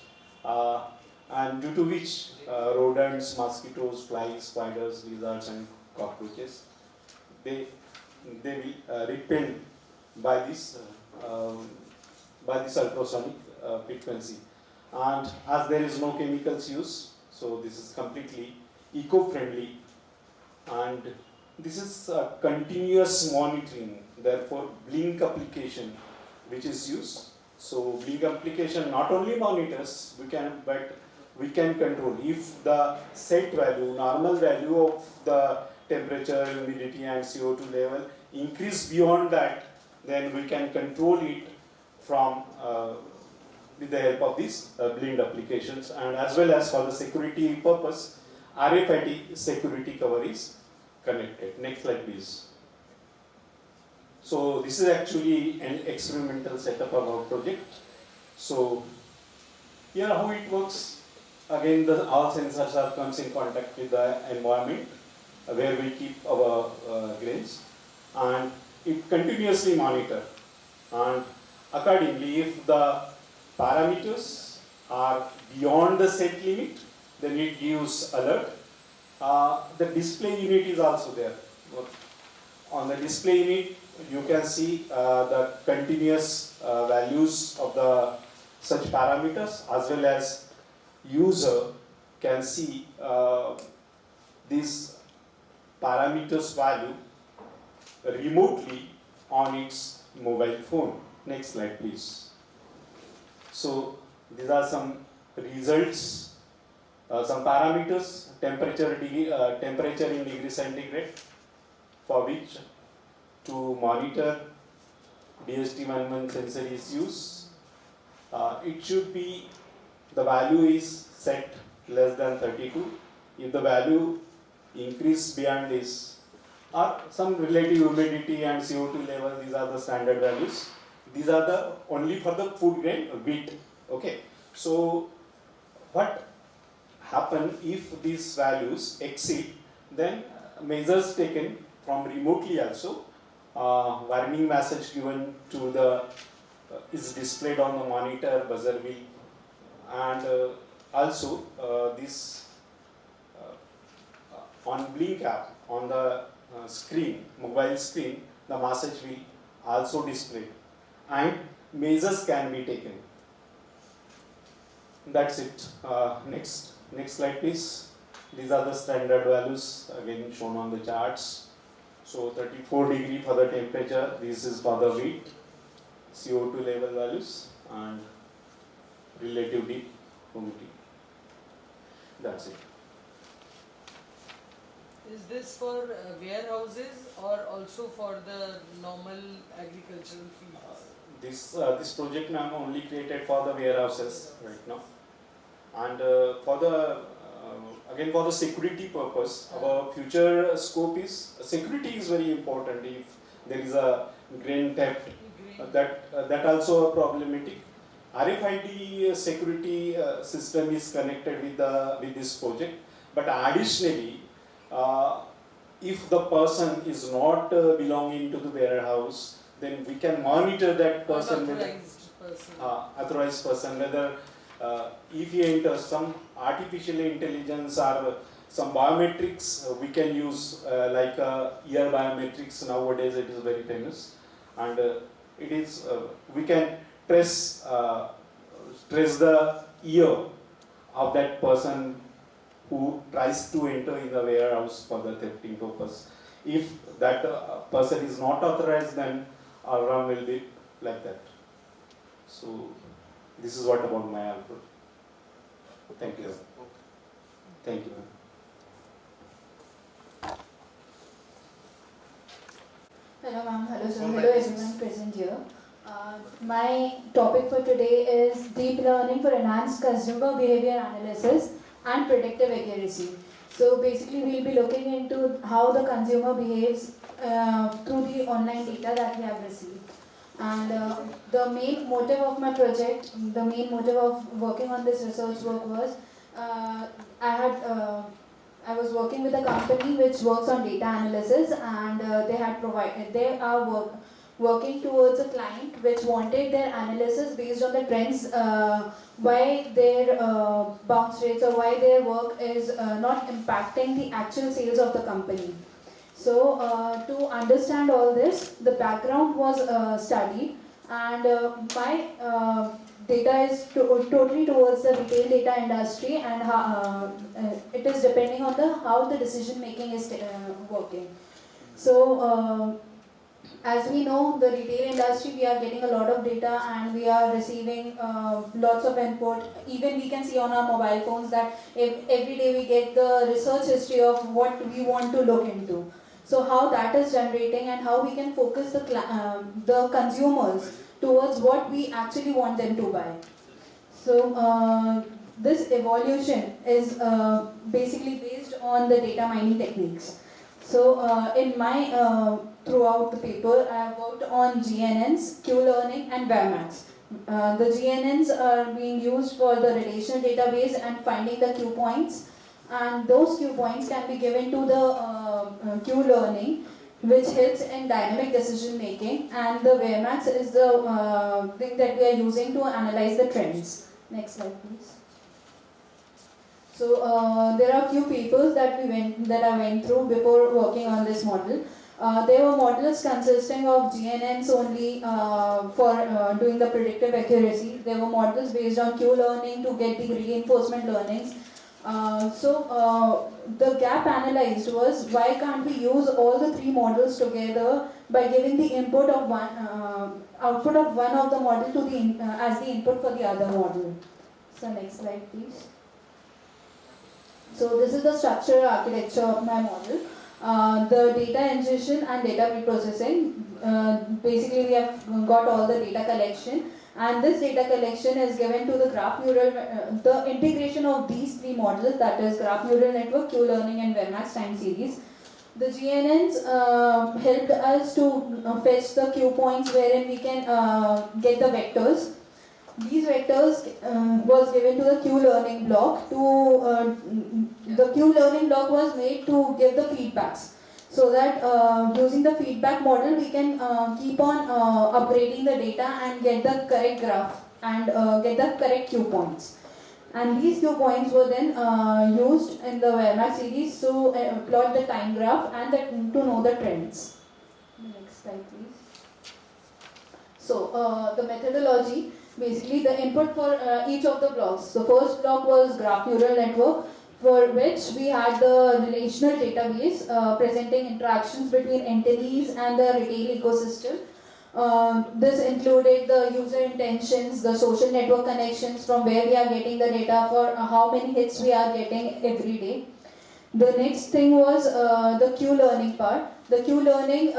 and due to which rodents, mosquitoes, flies, spiders, lizards, and cockroaches, they will repelled by this by this ultrasonic frequency. And as there is no chemicals used, so this is completely eco-friendly, and this is continuous monitoring, therefore blink application which is used. So blink application not only monitors, but we can control if the set value, normal value of the temperature, humidity and CO2 level increase beyond that, then we can control it from with the help of these blind applications, and as well as for the security purpose, RFID security cover is connected. Next slide please. So this is actually an experimental setup of our project. So here how it works. Again, all sensors are comes in contact with the environment where we keep our grains, and it continuously monitor, and accordingly if the parameters are beyond the set limit, then it gives alert. The display unit is also there. On the display unit, you can see the continuous values of the such parameters, as well as user can see these parameters value remotely on its mobile phone. Next slide please. So these are some results, some parameters, temperature in degree centigrade, for which to monitor DHT11 sensor is used. It should be, the value is set less than 32. If the value increase beyond this, or some relative humidity and CO2 level, these are the standard values. These are the only for the food grain wheat. Okay. So what happen if these values exceed? Then measures taken from remotely also. Warning message given to the is displayed on the monitor, buzzer wheel, and also this on blink app on the screen, mobile screen, the message will also display, and measures can be taken. That's it. Next slide please. These are the standard values again shown on the charts. So 34 degree for the temperature, this is for the wheat, CO2 level values, and relative humidity. That's it. Is this for warehouses or also for the normal agricultural fields? This project now only created for the warehouses right now, and for the again for the security purpose, our future scope is security is very important. If there is a grain theft, that also a problematic. RFID security system is connected with this project, but additionally, if the person is not belonging to the warehouse, then we can monitor that person, authorized person, whether if he enters some artificial intelligence or some biometrics, we can use like ear biometrics. Nowadays it is very famous, and it is we can trace the ear of that person who tries to enter in the warehouse for the thefting purpose. If that person is not authorized, then our run will be like that. So this is what about my answer. Thank you. Thank you. Hello ma'am, hello sir, hello everyone present here. My topic for today is deep learning for enhanced consumer behavior analysis and predictive accuracy. So basically we'll be looking into how the consumer behaves through the online data that we have received. And the main motive of my project, the main motive of working on this research work was I was working with a company which works on data analysis, and they are working towards a client which wanted their analysis based on the trends, why their bounce rates or why their work is not impacting the actual sales of the company. So to understand all this, the background was studied And my data is totally towards the retail data industry, and it is depending on how the decision making is working. So as we know, the retail industry, we are getting a lot of data and we are receiving lots of input. Even we can see on our mobile phones that every day we get the research history of what we want to look into. So how that is generating and how we can focus the consumers towards what we actually want them to buy. So this evolution is basically based on the data mining techniques. So in my throughout the paper, I have worked on GNNs, Q-learning and WebMax. The GNNs are being used for the relational database and finding the Q points, and those Q points can be given to the Q-learning, which helps in dynamic decision making, and the WebMax is the thing that we are using to analyze the trends. Next slide, please. So there are a few papers that I went through before working on this model. There were models consisting of GNNs only for doing the predictive accuracy. There were models based on Q-learning to get the reinforcement learnings. The gap analyzed was, why can't we use all the three models together by giving the input of output of one of the model to the as the input for the other model. So next slide, please. So this is the structural architecture of my model. The data ingestion and data preprocessing. Basically, we have got all the data collection, and this data collection is given to the graph neural. The integration of these three models, that is graph neural network, Q-learning, and WebMax time series. The GNNs helped us to fetch the Q points wherein we can get the vectors. These vectors was given to the Q-learning block. The Q-learning block was made to give the feedbacks, so that using the feedback model we can keep on upgrading the data and get the correct graph and get the correct Q points. And these Q points were then used in the WebMax series to plot the time graph and to know the trends. Next slide, please. So the methodology. Basically, the input for each of the blocks. The first block was graph neural network, for which we had the relational database presenting interactions between entities and the retail ecosystem. This included the user intentions, the social network connections, from where we are getting the data, for how many hits we are getting every day. The next thing was the Q-learning part. The Q-learning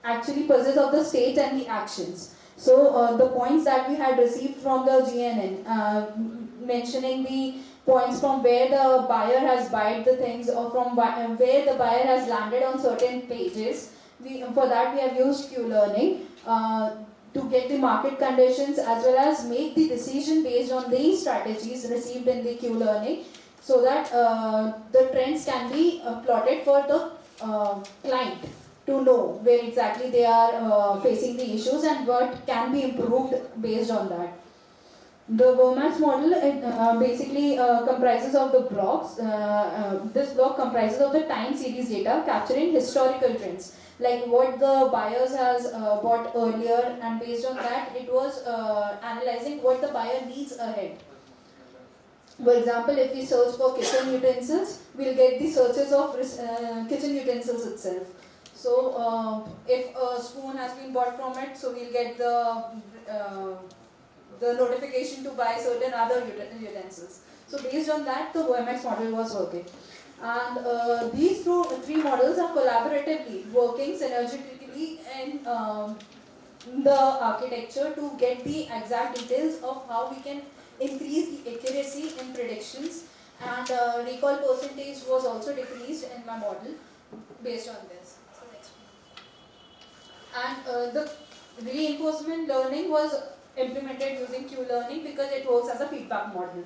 actually possesses of the state and the actions. So the points that we had received from the GNN, mentioning the points from where the buyer has bought the things, or from where the buyer has landed on certain pages. For that we have used Q-learning to get the market conditions as well as make the decision based on these strategies received in the Q-learning, so that the trends can be plotted for the client to know where exactly they are facing the issues and what can be improved based on that. The WebMax model basically comprises of the blocks. This block comprises of the time series data capturing historical trends, like what the buyers has bought earlier, and based on that it was analyzing what the buyer needs ahead. For example, if we search for kitchen utensils, we'll get the searches of kitchen utensils itself. So if a spoon has been bought from it, so we'll get the notification to buy certain other utensils. So based on that, the WebMax model was working. And these three models are collaboratively working synergistically in the architecture to get the exact details of how we can increase the accuracy in predictions, and recall percentage was also decreased in my model based on this. So next one. And the reinforcement learning was implemented using Q-learning because it works as a feedback model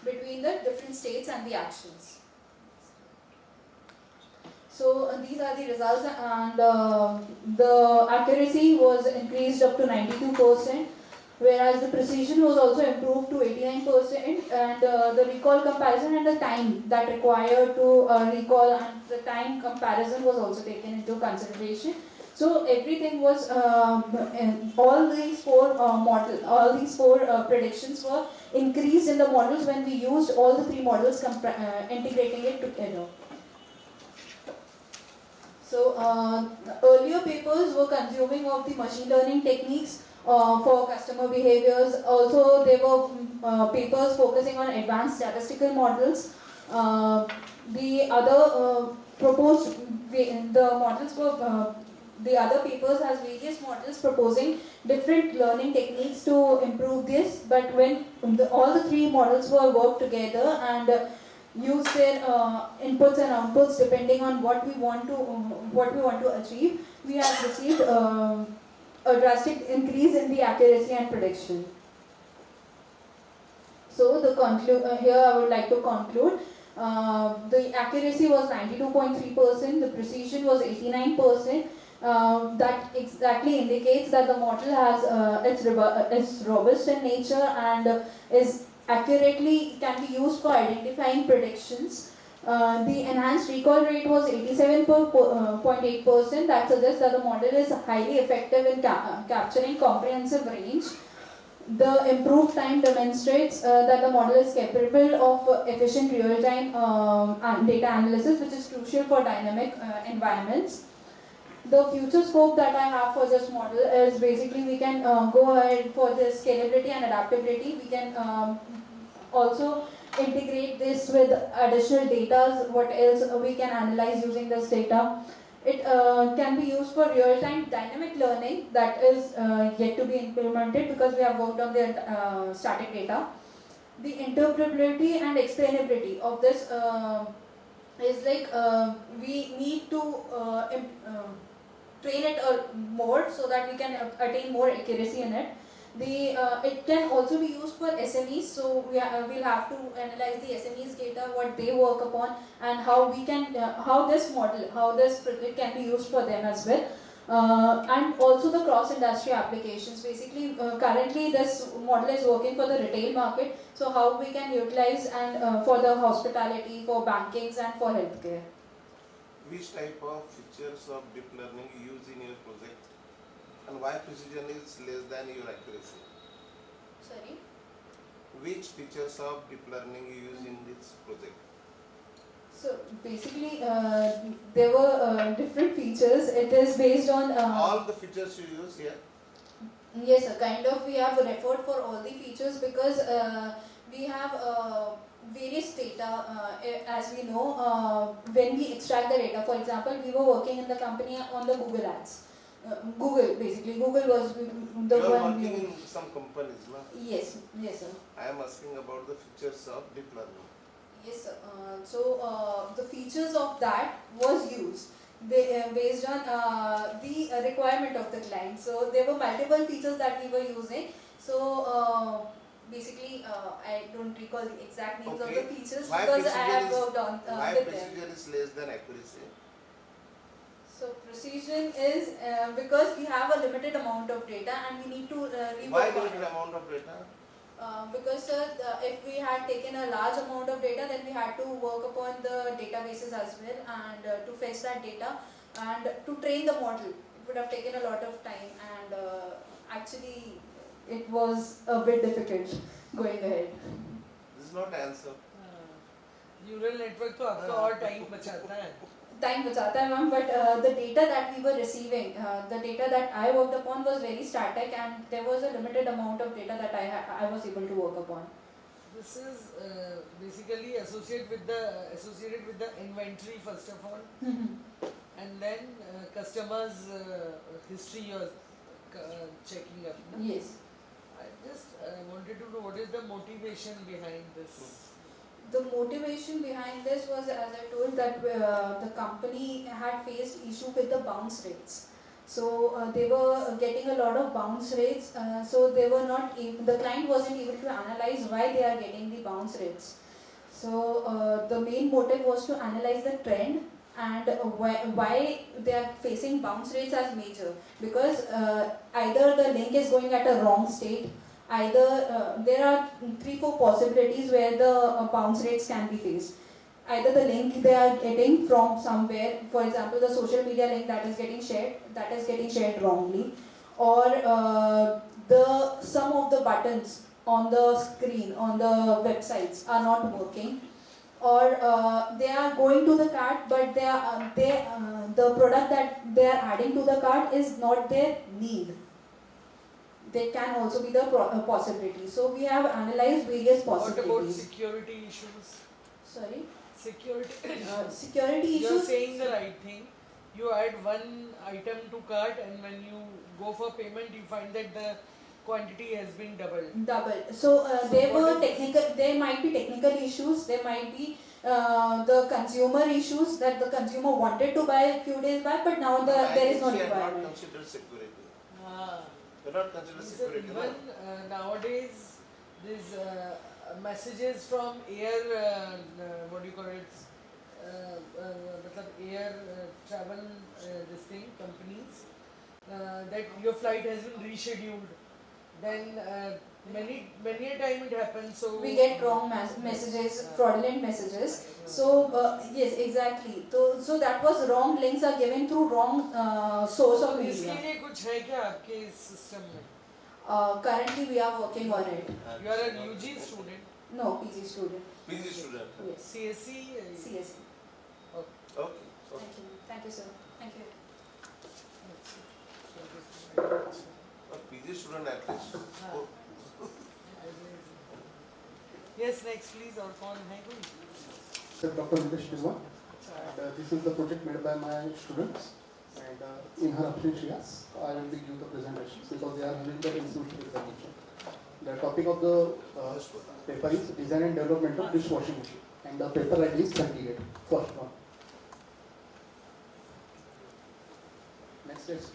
between the different states and the actions. So these are the results, and the accuracy was increased up to 92%, whereas the precision was also improved to 89%, and the recall comparison and the time that required to recall and the time comparison was also taken into consideration. So everything was all these four predictions were increased in the models when we used all the three models, integrating it together. So earlier papers were consuming of the machine learning techniques for customer behaviors. Also, there were papers focusing on advanced statistical models. The other proposed the models were the other papers has various models proposing different learning techniques to improve this. But when all the three models were worked together and use their inputs and outputs depending on what we want to achieve, we have received a drastic increase in the accuracy and prediction. So here I would like to conclude. The accuracy was 92.3%, the precision was 89%. That exactly indicates that the model has it's robust in nature and is accurately can be used for identifying predictions. The enhanced recall rate was 87.8%. That suggests that the model is highly effective in capturing comprehensive range. The improved time demonstrates that the model is capable of efficient real-time data analysis, which is crucial for dynamic environments. The future scope that I have for this model is basically we can go ahead for the scalability and adaptability. We can also integrate this with additional data. What else we can analyze using this data? It can be used for real-time dynamic learning that is yet to be implemented because we have worked on the static data. The interpretability and explainability of this is like we need to train it more so that we can attain more accuracy in it. It can also be used for SMEs, so we'll have to analyze the SMEs data, what they work upon, and how we can how this project can be used for them as well. And also the cross-industry applications. Basically, currently this model is working for the retail market, so how we can utilize and for the hospitality, for bankings, and for healthcare. Which type of features of deep learning you use in your project, and why precision is less than your accuracy? Sorry? Which features of deep learning you use in this project? So basically, there were different features. It is based on all the features you use here. Yes, sir. Kind of. We have referred for all the features because we have various data. As we know, when we extract the data, for example, we were working in the company on the Google Ads. Google was the you are one. working in some companies, no? Yes, yes, sir. I am asking about the features of deep learning. Yes, sir. So the features of that was used based on the requirement of the client. So there were multiple features that we were using. So basically, I don't recall the exact names of the features because I have worked on why with precision them. is less than accuracy? So precision is because we have a limited amount of data and we need to rework Why on limited it. amount of data? Because if we had taken a large amount of data, then we had to work upon the databases as well and to fetch that data and to train the model. It would have taken a lot of time and actually it was a bit difficult going ahead. This is not answer. Neural network तो आपका और time बचाता है. Time bachata hai ma'am, but the data that we were receiving, the data that I worked upon was very static and there was a limited amount of data that I was able to work upon. This is basically associated with the inventory first of all, and then customers' history you're checking up. No? Yes. I just wanted to know what is the motivation behind this. The motivation behind this was, as I told, that the company had faced issue with the bounce rates. So they were getting a lot of bounce rates. So they were not. The client wasn't able to analyze why they are getting the bounce rates. So the main motive was to analyze the trend and why they are facing bounce rates as major. Because either the link is going at a wrong state. Either there are 3-4 possibilities where the bounce rates can be faced. either the link they are getting from somewhere, for example, the social media link that is getting shared wrongly, or some of the buttons on the screen on the websites are not working, or they are going to the cart, but the product that they are adding to the cart is not their need. They can also be the possibility. So we have analyzed various possibilities. What about security issues? Sorry? Security security issues. You're saying the right thing. You add one item to cart, and when you go for payment, you find that the quantity has been doubled. So there might be technical issues. There might be the consumer issues, that the consumer wanted to buy a few days back, but now there is no requirement. Not considered security. They're not considered security. Even nowadays, these messages from air, what do you call it? Air travel, this thing, companies, that your flight has been rescheduled. Then many a time it happens. So we get wrong messages, fraudulent messages. So yes, exactly. So that was wrong links are given through wrong source of media. इसके लिए कुछ है क्या आपके system में? Currently we are working on it. You are a UG student? No, PG student. PG student. Yes. CSE? CSE. Okay. Thank you. Thank you, sir. Thank you. A PG student at least. Yes, next please. और कौन है कोई? Sir, Dr. Nilesh Biswa. This is the project made by my students, and in her absentia, I will give the presentations because they are having the institutional examination. The topic of the paper is design and development of dishwashing machine, and the paper ID is 38. First one. Next is.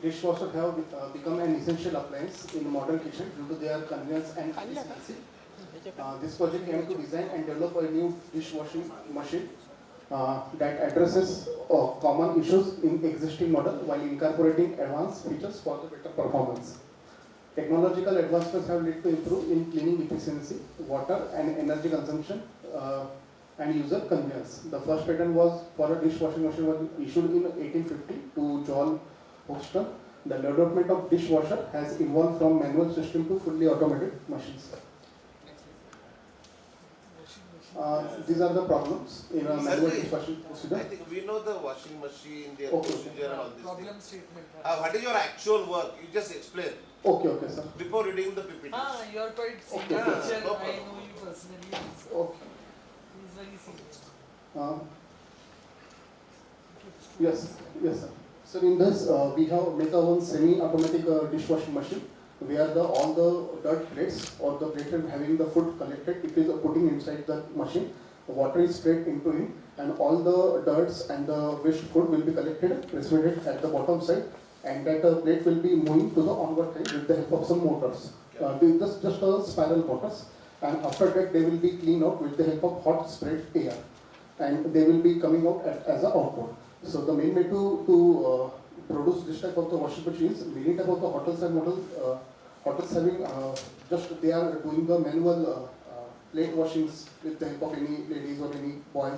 Dishwasher have become an essential appliance in modern kitchen due to their convenience and efficiency. This project aims to design and develop a new dishwashing machine that addresses common issues in existing model while incorporating advanced features for the better performance. Technological advancements have led to improve in cleaning efficiency, water and energy consumption, and user convenience. The first patent was for a dishwashing machine was issued in 1850 to John Hoxton. The development of dishwasher has evolved from manual system to fully automated machines. These are the problems in a manual dishwashing procedure. I think we know the washing machine, their Okay. procedure and all this Problem things. statement. What is your actual work? You just explain. Okay, sir. Before reading the PPT. You are quite Okay, senior okay. teacher. No I problem. know you personally. Okay. He is very senior. Yes, sir. So in this, we have made our own semi-automatic dishwashing machine, where all the dirt plates or the plate having the food collected, it is putting inside the machine. Water is sprayed into it, and all the dirts and the waste food will be collected, precipitated at the bottom side, and that plate will be moving to the onward side with the help of some motors. Just a spiral motors, and after that they will be cleaned out with the help of hot sprayed air, and they will be coming out as an output. So the main way to produce this type of the washing machines, many type of the hotels and hotels having they are doing the manual plate washings with the help of any ladies or any boy.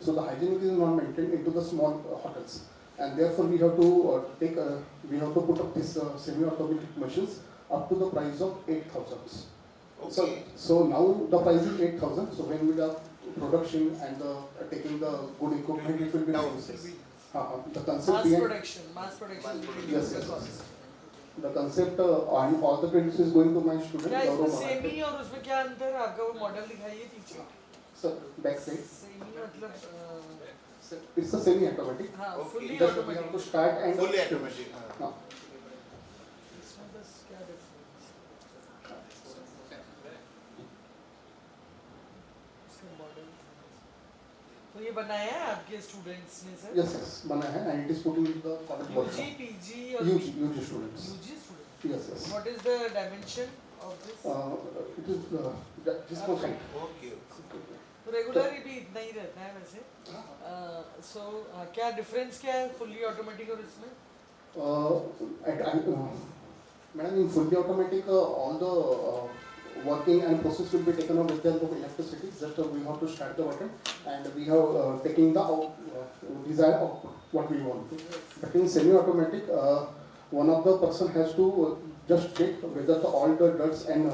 So the hygienic is not maintained into the small hotels, and therefore we have to put up this semi-automatic machines up to the price of 8,000. Okay. So now the price is 8,000. So when we are production and taking the good equipment, it will be down. The concept Mass production. Yes. The concept and all the credits is going to my student. क्या इसमें semi और उसमें क्या अंतर है? आपका वो model दिखाइए पीछे. Sir, back side. सेमी मतलब it's a semi-automatic. fully Just automatic. We have to start and Fully automatic. इसमें बस क्या difference? इसका मॉडल. तो ये बनाया है आपके स्टूडेंट्स ने सर? Yes, बनाया है, and it is put in the college workshop. UG, PG or UG students. UG students. Yes. What is the dimension of this? It is this portion. Okay. तो regular भी इतना ही रहता है वैसे. So क्या difference क्या है फुल्ली ऑटोमेटिक और इसमें? Madam, in fully automatic, all the working and process will be taken up with the help of electricity. Just we have to start the button and we have taking the desired output what we want. But in semi-automatic, one of the person has to just check whether all the dirt and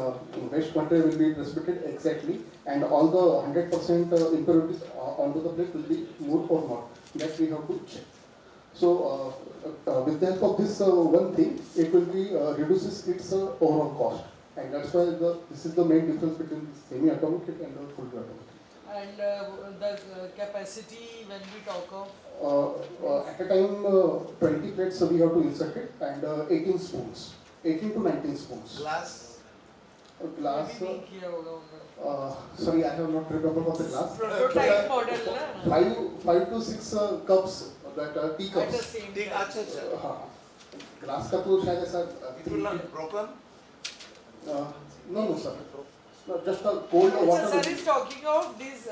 waste material will be transmitted exactly, and all the 100% impurities onto the plate will be moved or not. That we have to check. So with the help of this one thing, it will be reduces its overall cost, and that's why this is the main difference between semi-automatic and the fully automatic. And the capacity when we talk of? At a time, 20 plates we have to insert it, and 18 spoons, 18 to 19 spoons. Glass? Glass. Sorry, I have not remember what the glass. Prototype model, 5 to 6 cups, that tea cups. At the same time. Glass का तो शायद ऐसा. It will not broken? No, sir. No, just a cold water. So sir is talking of this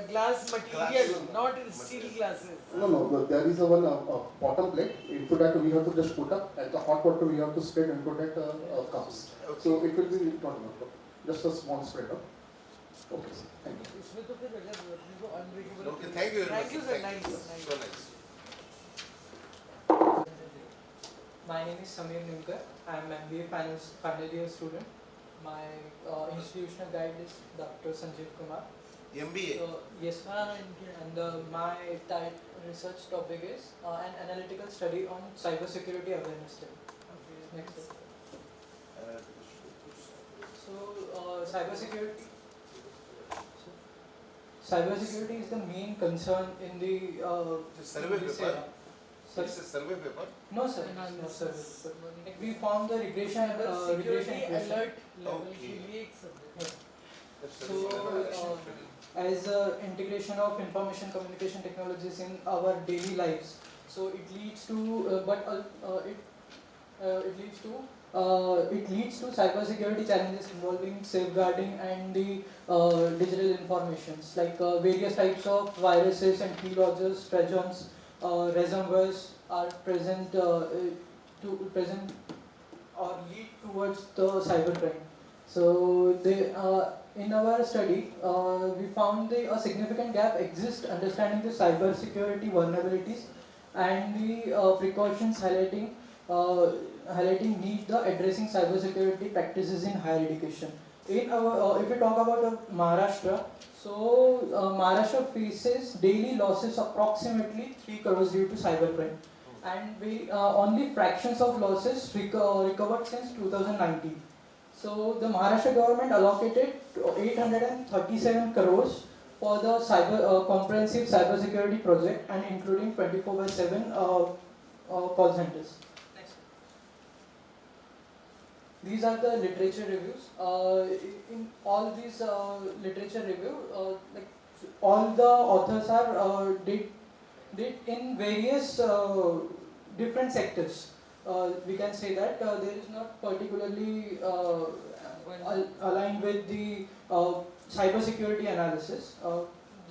glass material, not steel glasses. No, there is a one bottom plate. Into that we have to just put up, and the hot water we have to spread into that cups. Okay. So it will be not enough. Just a small spread up. Okay, sir. Thank you. Okay, thank you very much. Thank you, sir. Nice. So nice. My name is Samir Nimkar. I am MBA final year student. My institutional guide is Dr. Sanjeev Kumar. MBA? Yes, and my research topic is an analytical study on cybersecurity awareness. Next slide. So, cybersecurity is the main concern in the survey paper. area. It's a survey paper? No, sir. No, sir. Like we found the regression Security equation. alert level. Okay. So, as integration of information communication technologies in our daily lives, so it leads to, it leads to cybersecurity challenges involving safeguarding and the digital informations, like various types of viruses and keyloggers, trojans, ransomwares are present or lead towards the cybercrime. So they, in our study, we found a significant gap exists understanding the cybersecurity vulnerabilities and the precautions highlighting need the addressing cybersecurity practices in higher education. In our, if we talk about Maharashtra, so Maharashtra faces daily losses approximately 3 crores due to cybercrime, and we only fractions of losses recovered since 2019. So the Maharashtra government allocated 837 crores for the comprehensive cybersecurity project, and including 24/7 call centers. These are the literature reviews. In all these literature review, like all the authors are did in various different sectors. We can say that there is not particularly aligned with the cybersecurity analysis.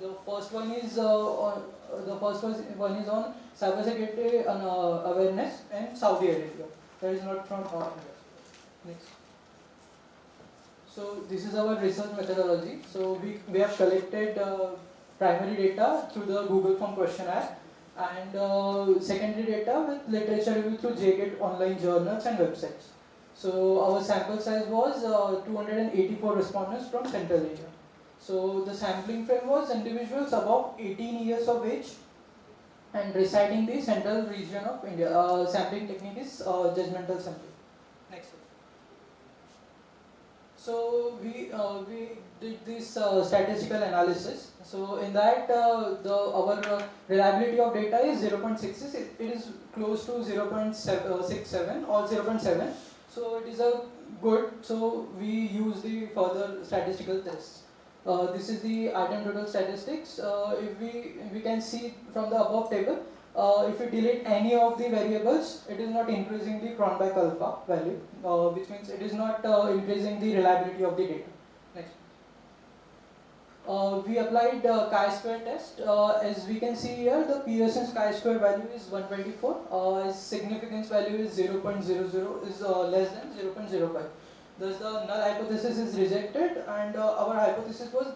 The first one is on cybersecurity awareness in Saudi Arabia. That is not from our India. Next. So this is our research methodology. So we have collected primary data through the Google Form questionnaire, and secondary data with literature review through JGET online journals and websites. So our sample size was 284 respondents from Central Asia. So the sampling frame was individuals above 18 years of age and residing the central region of India. Sampling technique is judgmental sampling. Next. So we did this statistical analysis. So in that our reliability of data is 0.66. It is close to 0.67 or 0.7. So it is a good. So we use the further statistical tests. This is the item total statistics. If we can see from the above table, if we delete any of the variables, it is not increasing the Cronbach alpha value, which means it is not increasing the reliability of the data. Next. We applied chi-square test. As we can see here, the Pearson's chi-square value is 124. Its significance value is 0.00, is less than 0.05. Thus the null hypothesis is rejected, and our hypothesis was,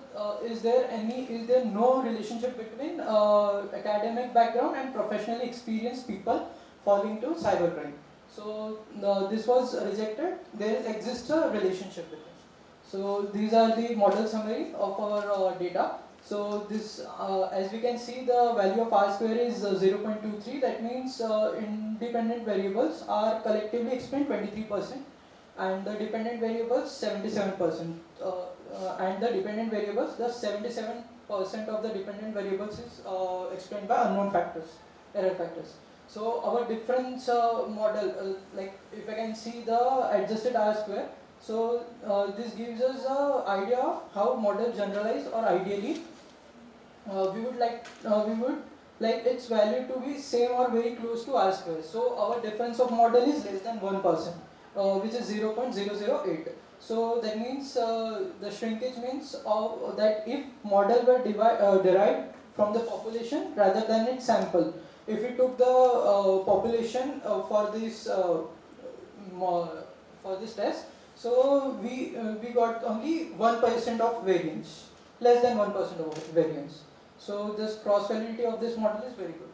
is there no relationship between academic background and professionally experienced people falling to cybercrime. So this was rejected. There exists a relationship between. So these are the model summary of our data. So this, as we can see, the value of R square is 0.23. That means independent variables are collectively explained 23%, and the dependent variables 77%. And the dependent variables, the 77% of the dependent variables is explained by unknown factors, error factors. So our difference model, like if I can see the adjusted R square, so this gives us an idea of how model generalize, or ideally we would like its value to be same or very close to R square. So our difference of model is less than 1%, which is 0.008. So that means the shrinkage means that if model were derived from the population rather than its sample. If we took the population for this test, so we got only 1% of variance, less than 1% of variance. So this cross validity of this model is very good.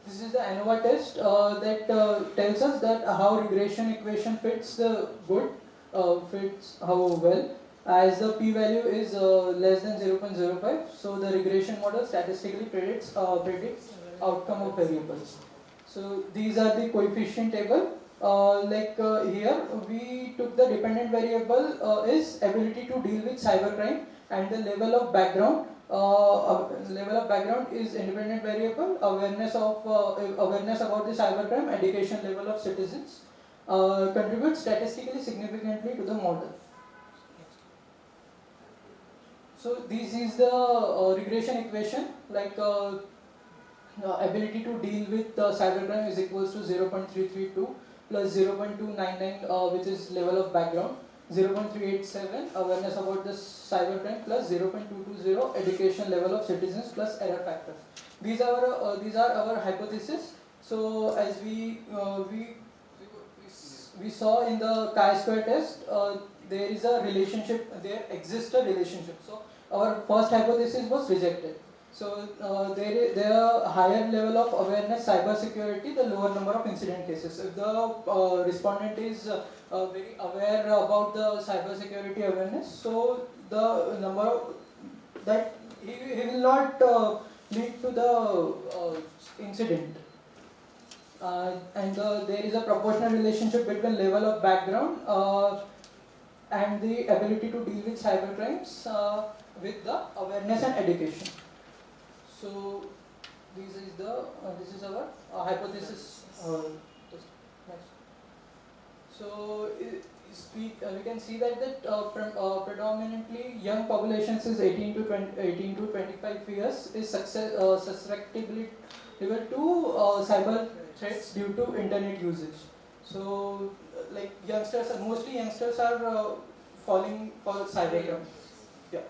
This is the ANOVA test that tells us that how regression equation fits how well. As the p-value is less than 0.05, so the regression model statistically predicts outcome of variables. So these are the coefficient table. Here we took the dependent variable is ability to deal with cybercrime, and the level of background. Level of background is independent variable. Awareness about the cybercrime, education level of citizens contributes statistically significantly to the model. So this is the regression equation, ability to deal with cybercrime is equals to 0.332 plus 0.299, which is level of background, 0.387 awareness about the cybercrime plus 0.220 education level of citizens plus error factors. These are our hypotheses. So as we saw in the chi-square test, there is a relationship. There exists a relationship. So our first hypothesis was rejected. So there are higher level of awareness cybersecurity, the lower number of incident cases. If the respondent is very aware about the cybersecurity awareness, so the number of that he will not lead to the incident. And there is a proportional relationship between level of background and the ability to deal with cybercrimes with the awareness and education. So this is our hypothesis. Next. So we can see that predominantly young populations is 18 to 25 years is susceptible to cyber threats due to internet usage. So mostly youngsters are falling for cybercrime. Yeah.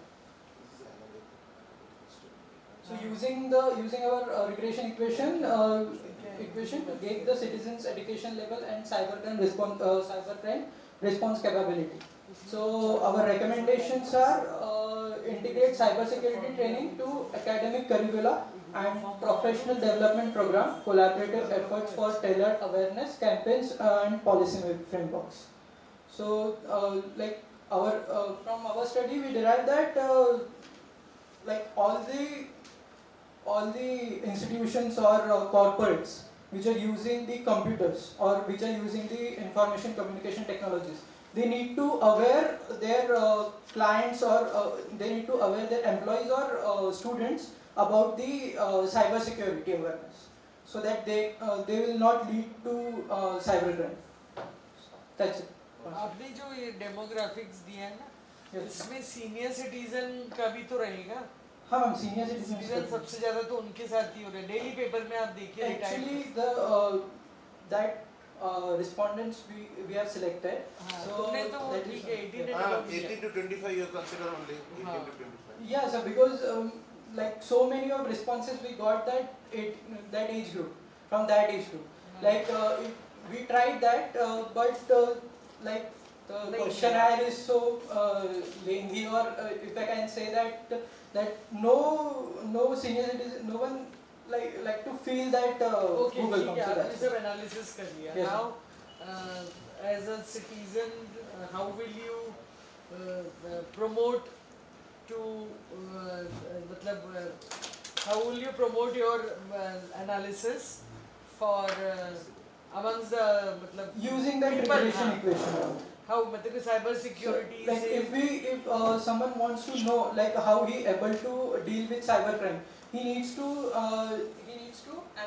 So using our regression equation to gauge the citizens' education level and cybercrime response capability. So our recommendations are integrate cybersecurity training to academic curricula and professional development program, collaborative efforts for tailored awareness campaigns and policy frameworks. So from our study we derived that all the institutions or corporates which are using the computers or which are using the information communication technologies, they need to aware their clients or they need to aware their employees or students about the cyber security awareness, so that they will not lead to cybercrime. That's it. आपने जो ये demographics दिया है ना, इसमें senior citizen का भी तो रहेगा. हाँ मैम, सीनियर सिटीजन सबसे ज़्यादा तो उनके साथ ही हो रहा है. डेली पेपर में आप देखिए. Actually that respondents we have selected. So that is 18 to 25 you consider only 18 to 25. Yeah, sir, because so many of responses we got that age group, from that age group. we tried that, but like the questionnaire is so lengthy, or if I can say that no senior citizen, no one like to feel that Okay, Google ठीक comes. है, So आपने that's सब it. analysis कर लिया. Yes, Now, as a citizen, how will you promote to मतलब how will you promote your analysis for amongst the मतलब using that people, regression हाँ. equation. How मतलब cyber security Like if someone wants to know like how he able to deal with cybercrime, he needs to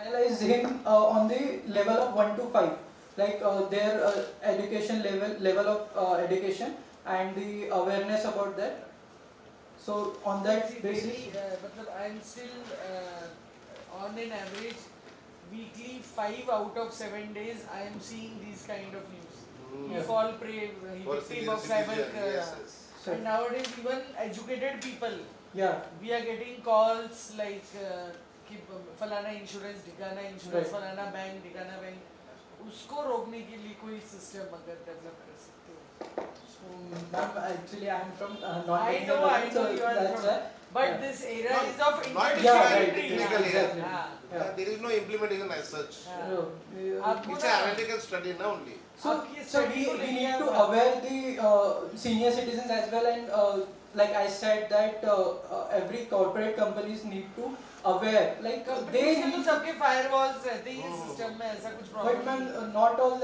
analyze him on the level of 1 to 5, like their education level of education and the awareness about that. So on that basis, मतलब I am still on an average weekly 5 out of 7 days I am seeing these kind of news. He fall prey, he victim of cyber. And nowadays even educated people, we are getting calls like कि फलाना insurance ढिकाना insurance फलाना bank ढिकाना bank, उसको रोकने के लिए कोई system अगर develop कर सकते हो. Ma'am, actually I am from not I know you are from, but this era is of interdisciplinary. Yeah. There is no implementation as such. It's an analytical study now only. So we need to aware the senior citizens as well, and like I said that every corporate companies need to aware, like they need तो सबके firewalls रहते ही system में, ऐसा कुछ problem. But man, not all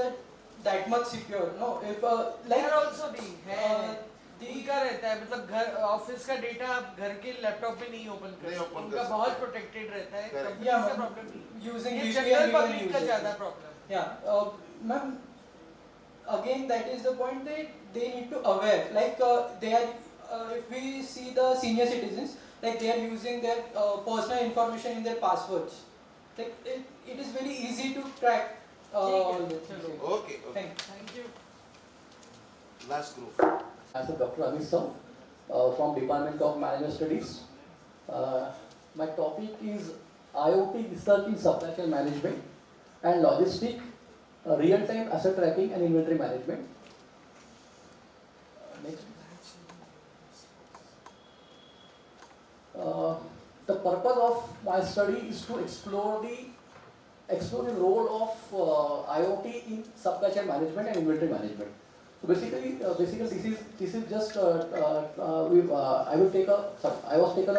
that much secure. No, if like there also भी है, उनका रहता है मतलब घर ऑफिस का डेटा आप घर के लैपटॉप पे नहीं ओपन कर सकते, उनका बहुत प्रोटेक्टेड रहता है, कंपनी का प्रॉब्लम नहीं, using ये VPN जनरल पब्लिक का ज्यादा problem. Yeah, ma'am. Again, that is the point that they need to aware. Like they are, if we see the senior citizens, like they are using their personal information in their passwords. Like it is very easy to track. Okay. Thank you. Last group. Myself, Dr. Amit Sir, from Department of Management Studies. My topic is IoT research in supply chain management and logistic, real-time asset tracking and inventory management. Next. The purpose of my study is to explore the role of IoT in supply chain management and inventory management. So basically this is just I was taken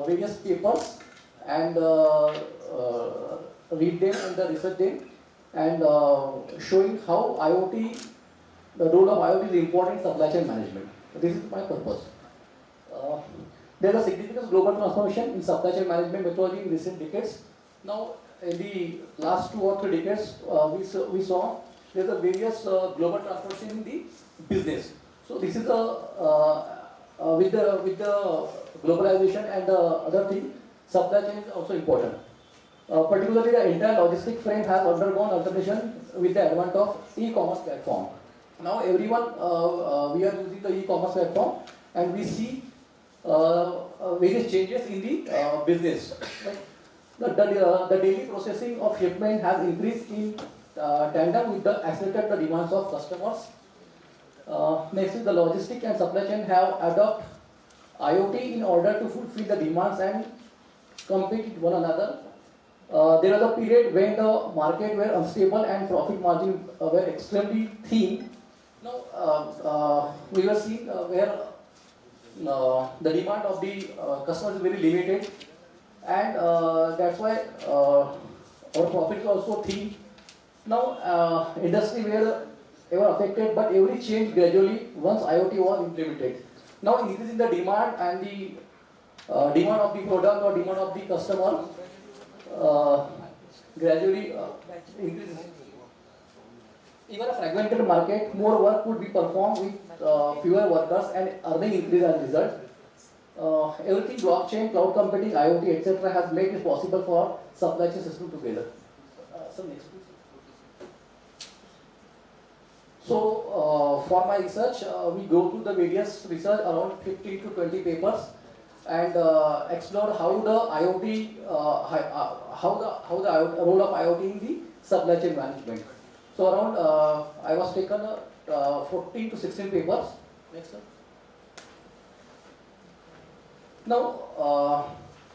various papers and read them and research them and showing how the role of IoT is important in supply chain management. So this is my purpose. There is a significant global transformation in supply chain management methodology in recent decades. Now, in the last 2 or 3 decades, we saw there is a various global transformation in the business. So this is with the globalization and the other thing, supply chain is also important. Particularly, the entire logistic frame has undergone alteration with the advent of e-commerce platform. Now, everyone we are using the e-commerce platform, and we see various changes in the business. Like the daily processing of shipment has increased in tandem with the accelerated the demands of customers. Next is the logistic and supply chain have adopted IoT in order to fulfill the demands and compete with one another. There was a period when the market were unstable and profit margin were extremely thin. Now we were seeing where the demand of the customers is very limited, and that's why our profit is also thin. Now industry were ever affected, but every change gradually once IoT was implemented. Now increasing the demand and the demand of the product or demand of the customer gradually increases. Even a fragmented market, more work could be performed with fewer workers and earning increase as a result. Everything blockchain, cloud computing, IoT, etc. has made it possible for supply chain system together. So next please. So for my research, we go through the various research around 15 to 20 papers and explore how the IoT, how the role of IoT in the supply chain management. So around, I was taken 14 to 16 papers. Next one. Now,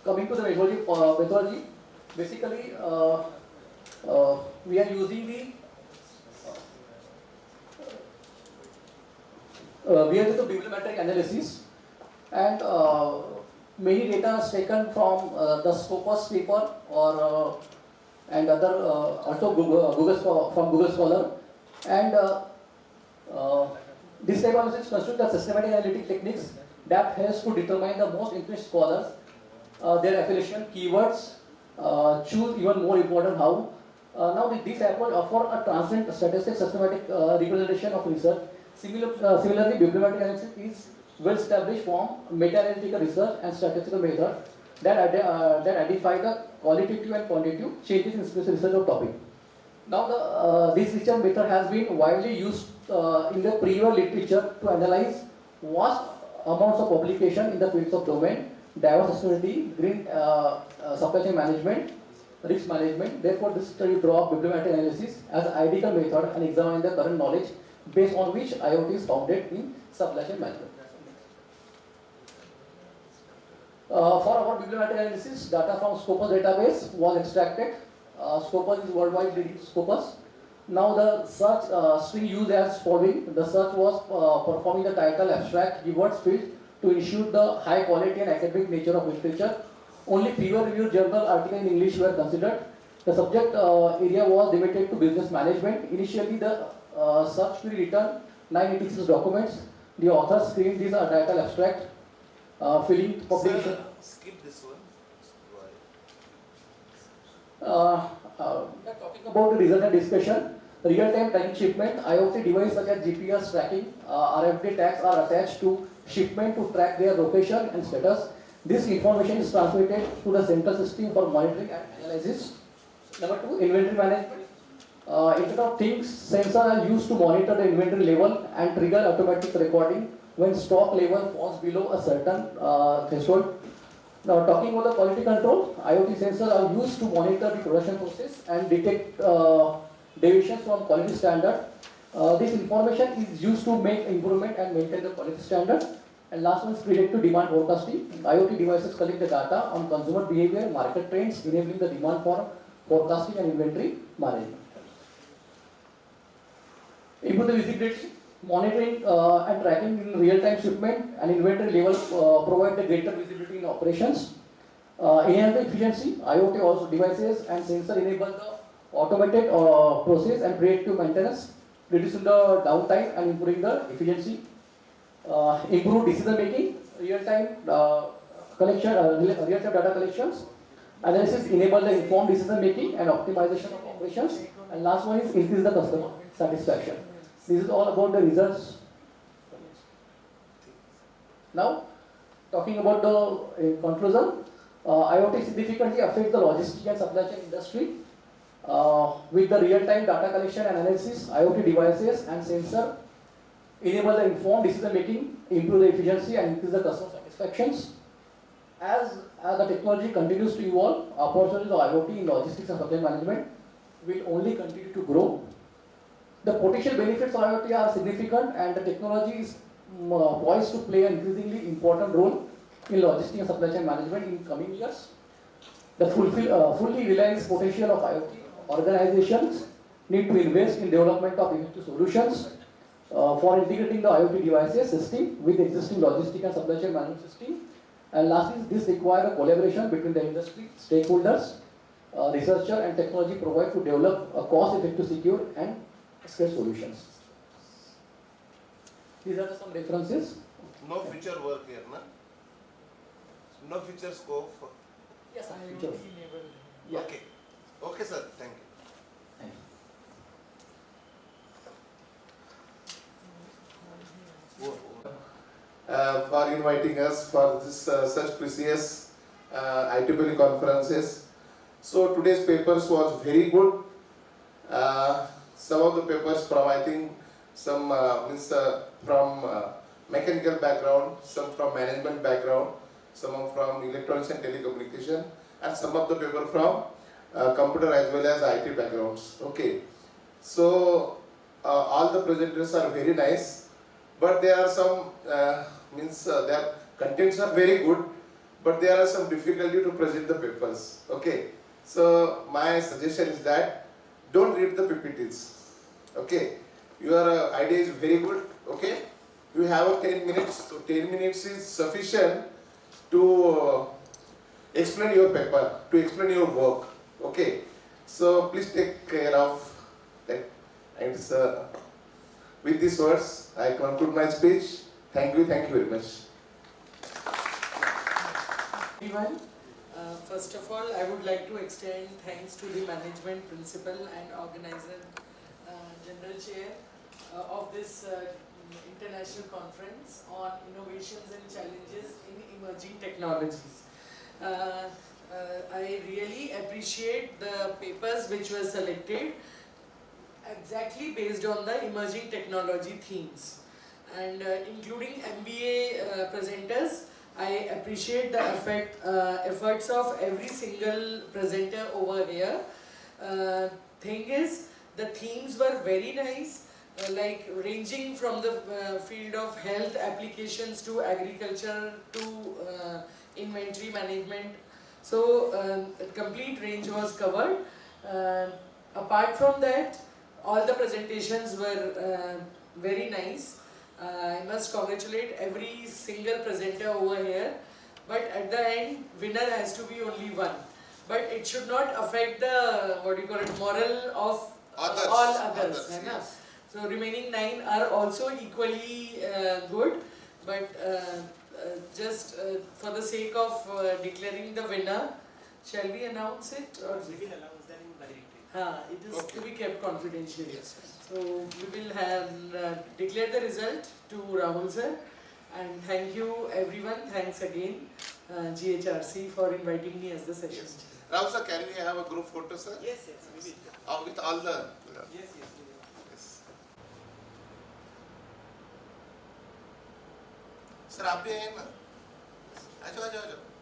coming to the methodology, basically we are using the bibliometric analysis, and many data is taken from the Scopus paper or and other also from Google Scholar, and this type of analysis constitutes the systematic analytic techniques that helps to determine the most influential scholars, their affiliation, keywords, choose even more important how. Now this approach offers a transient statistic systematic representation of research. Similarly, bibliometric analysis is well-established form, meta-analytical research and statistical method that identify the qualitative and quantitative changes in specific research or topic. Now, this research method has been widely used in the prior literature to analyze vast amounts of publication in the fields of domain, diversity, green supply chain management, risk management. Therefore, this study draw bibliometric analysis as an ideal method and examine the current knowledge based on which IoT is founded in supply chain management. For our bibliometric analysis, data from Scopus database was extracted. Scopus is worldwide leading Scopus. Now the search string used as following. The search was performing the title, abstract, keywords field to ensure the high quality and academic nature of literature. Only peer-reviewed journal articles in English were considered. The subject area was limited to business management. Initially, the search query returned 986 documents. The author screened these title, abstract, filling publication. Skip this one. Talking about the result and discussion, real-time tracking shipment, IoT devices such as GPS tracking, RFID tags are attached to shipment to track their location and status. This information is transmitted to the central system for monitoring and analysis. Number 2, inventory management. Internet of Things sensors are used to monitor the inventory level and trigger automatic recording when stock level falls below a certain threshold. Now, talking about the quality control, IoT sensors are used to monitor the production process and detect deviations from quality standard. This information is used to make improvement and maintain the quality standard. And last one is predictive demand forecasting. IoT devices collect the data on consumer behavior, market trends, enabling the demand for forecasting and inventory management. Improve the visibility. Monitoring and tracking in real-time shipment and inventory levels provide the greater visibility in operations. Enhance the efficiency. IoT also devices and sensors enable the automated process and predictive maintenance, reducing the downtime and improving the efficiency. Improve decision making. Real-time real-time data collections. Analysis enable the informed decision making and optimization of operations. And last one is increase the customer satisfaction. This is all about the results. Now, talking about the conclusion, IoT significantly affects the logistics and supply chain industry. With the real-time data collection and analysis, IoT devices and sensor enable the informed decision making, improve the efficiency and increase the customer satisfactions. As the technology continues to evolve, opportunities of IoT in logistics and supply management will only continue to grow. The potential benefits of IoT are significant and the technology is poised to play an increasingly important role in logistics and supply chain management in coming years. The fully realized potential of IoT organizations need to invest in development of effective solutions for integrating the IoT devices system with existing logistics and supply chain management system. And lastly, this requires a collaboration between the industry, stakeholders, researcher and technology provider to develop a cost-effective, secure and scale solutions. These are some references. No future work here, na? No future scope. Yes, sir. IoT enabled. Yeah. Okay. Okay, sir. Thank you. For inviting us for this such precious IEEE conferences. So today's papers was very good. Some of the papers from I think some from mechanical background, some from management background, some from electronics and telecommunication, and some of the paper from computer as well as IT backgrounds. Okay. So all the presenters are very nice, but there are some their contents are very good, but there are some difficulty to present the papers. Okay, so my suggestion is that don't read the PPTs. Okay, your idea is very good. Okay, you have a 10 minutes. So 10 minutes is sufficient to explain your paper, to explain your work. Okay, so please take care of that. And with these words, I conclude my speech. Thank you very much. Everyone, first of all, I would like to extend thanks to the management, principal and organizer, general chair of this international conference on innovations and challenges in emerging technologies. I really appreciate the papers which were selected exactly based on the emerging technology themes, and including MBA presenters. I appreciate the efforts of every single presenter over here. Thing is, the themes were very nice, like ranging from the field of health applications to agriculture to inventory management. So a complete range was covered. Apart from that, all the presentations were very nice. I must congratulate every single presenter over here. But at the end, winner has to be only one. But it should not affect the, moral of all others. Yes. So remaining 9 are also equally good. But just for the sake of declaring the winner, shall we announce it? Or we will announce that in directory. It is to be kept confidential. Yes. So we will have declare the result to Rahul sir, and thank you everyone. Thanks again GHRC for inviting me as the session. Yes. Rahul sir, can we have a group photo, sir? Yes, we will. With all the... Yes. Yes. Sir, आप भी आए ना? आ जाओ.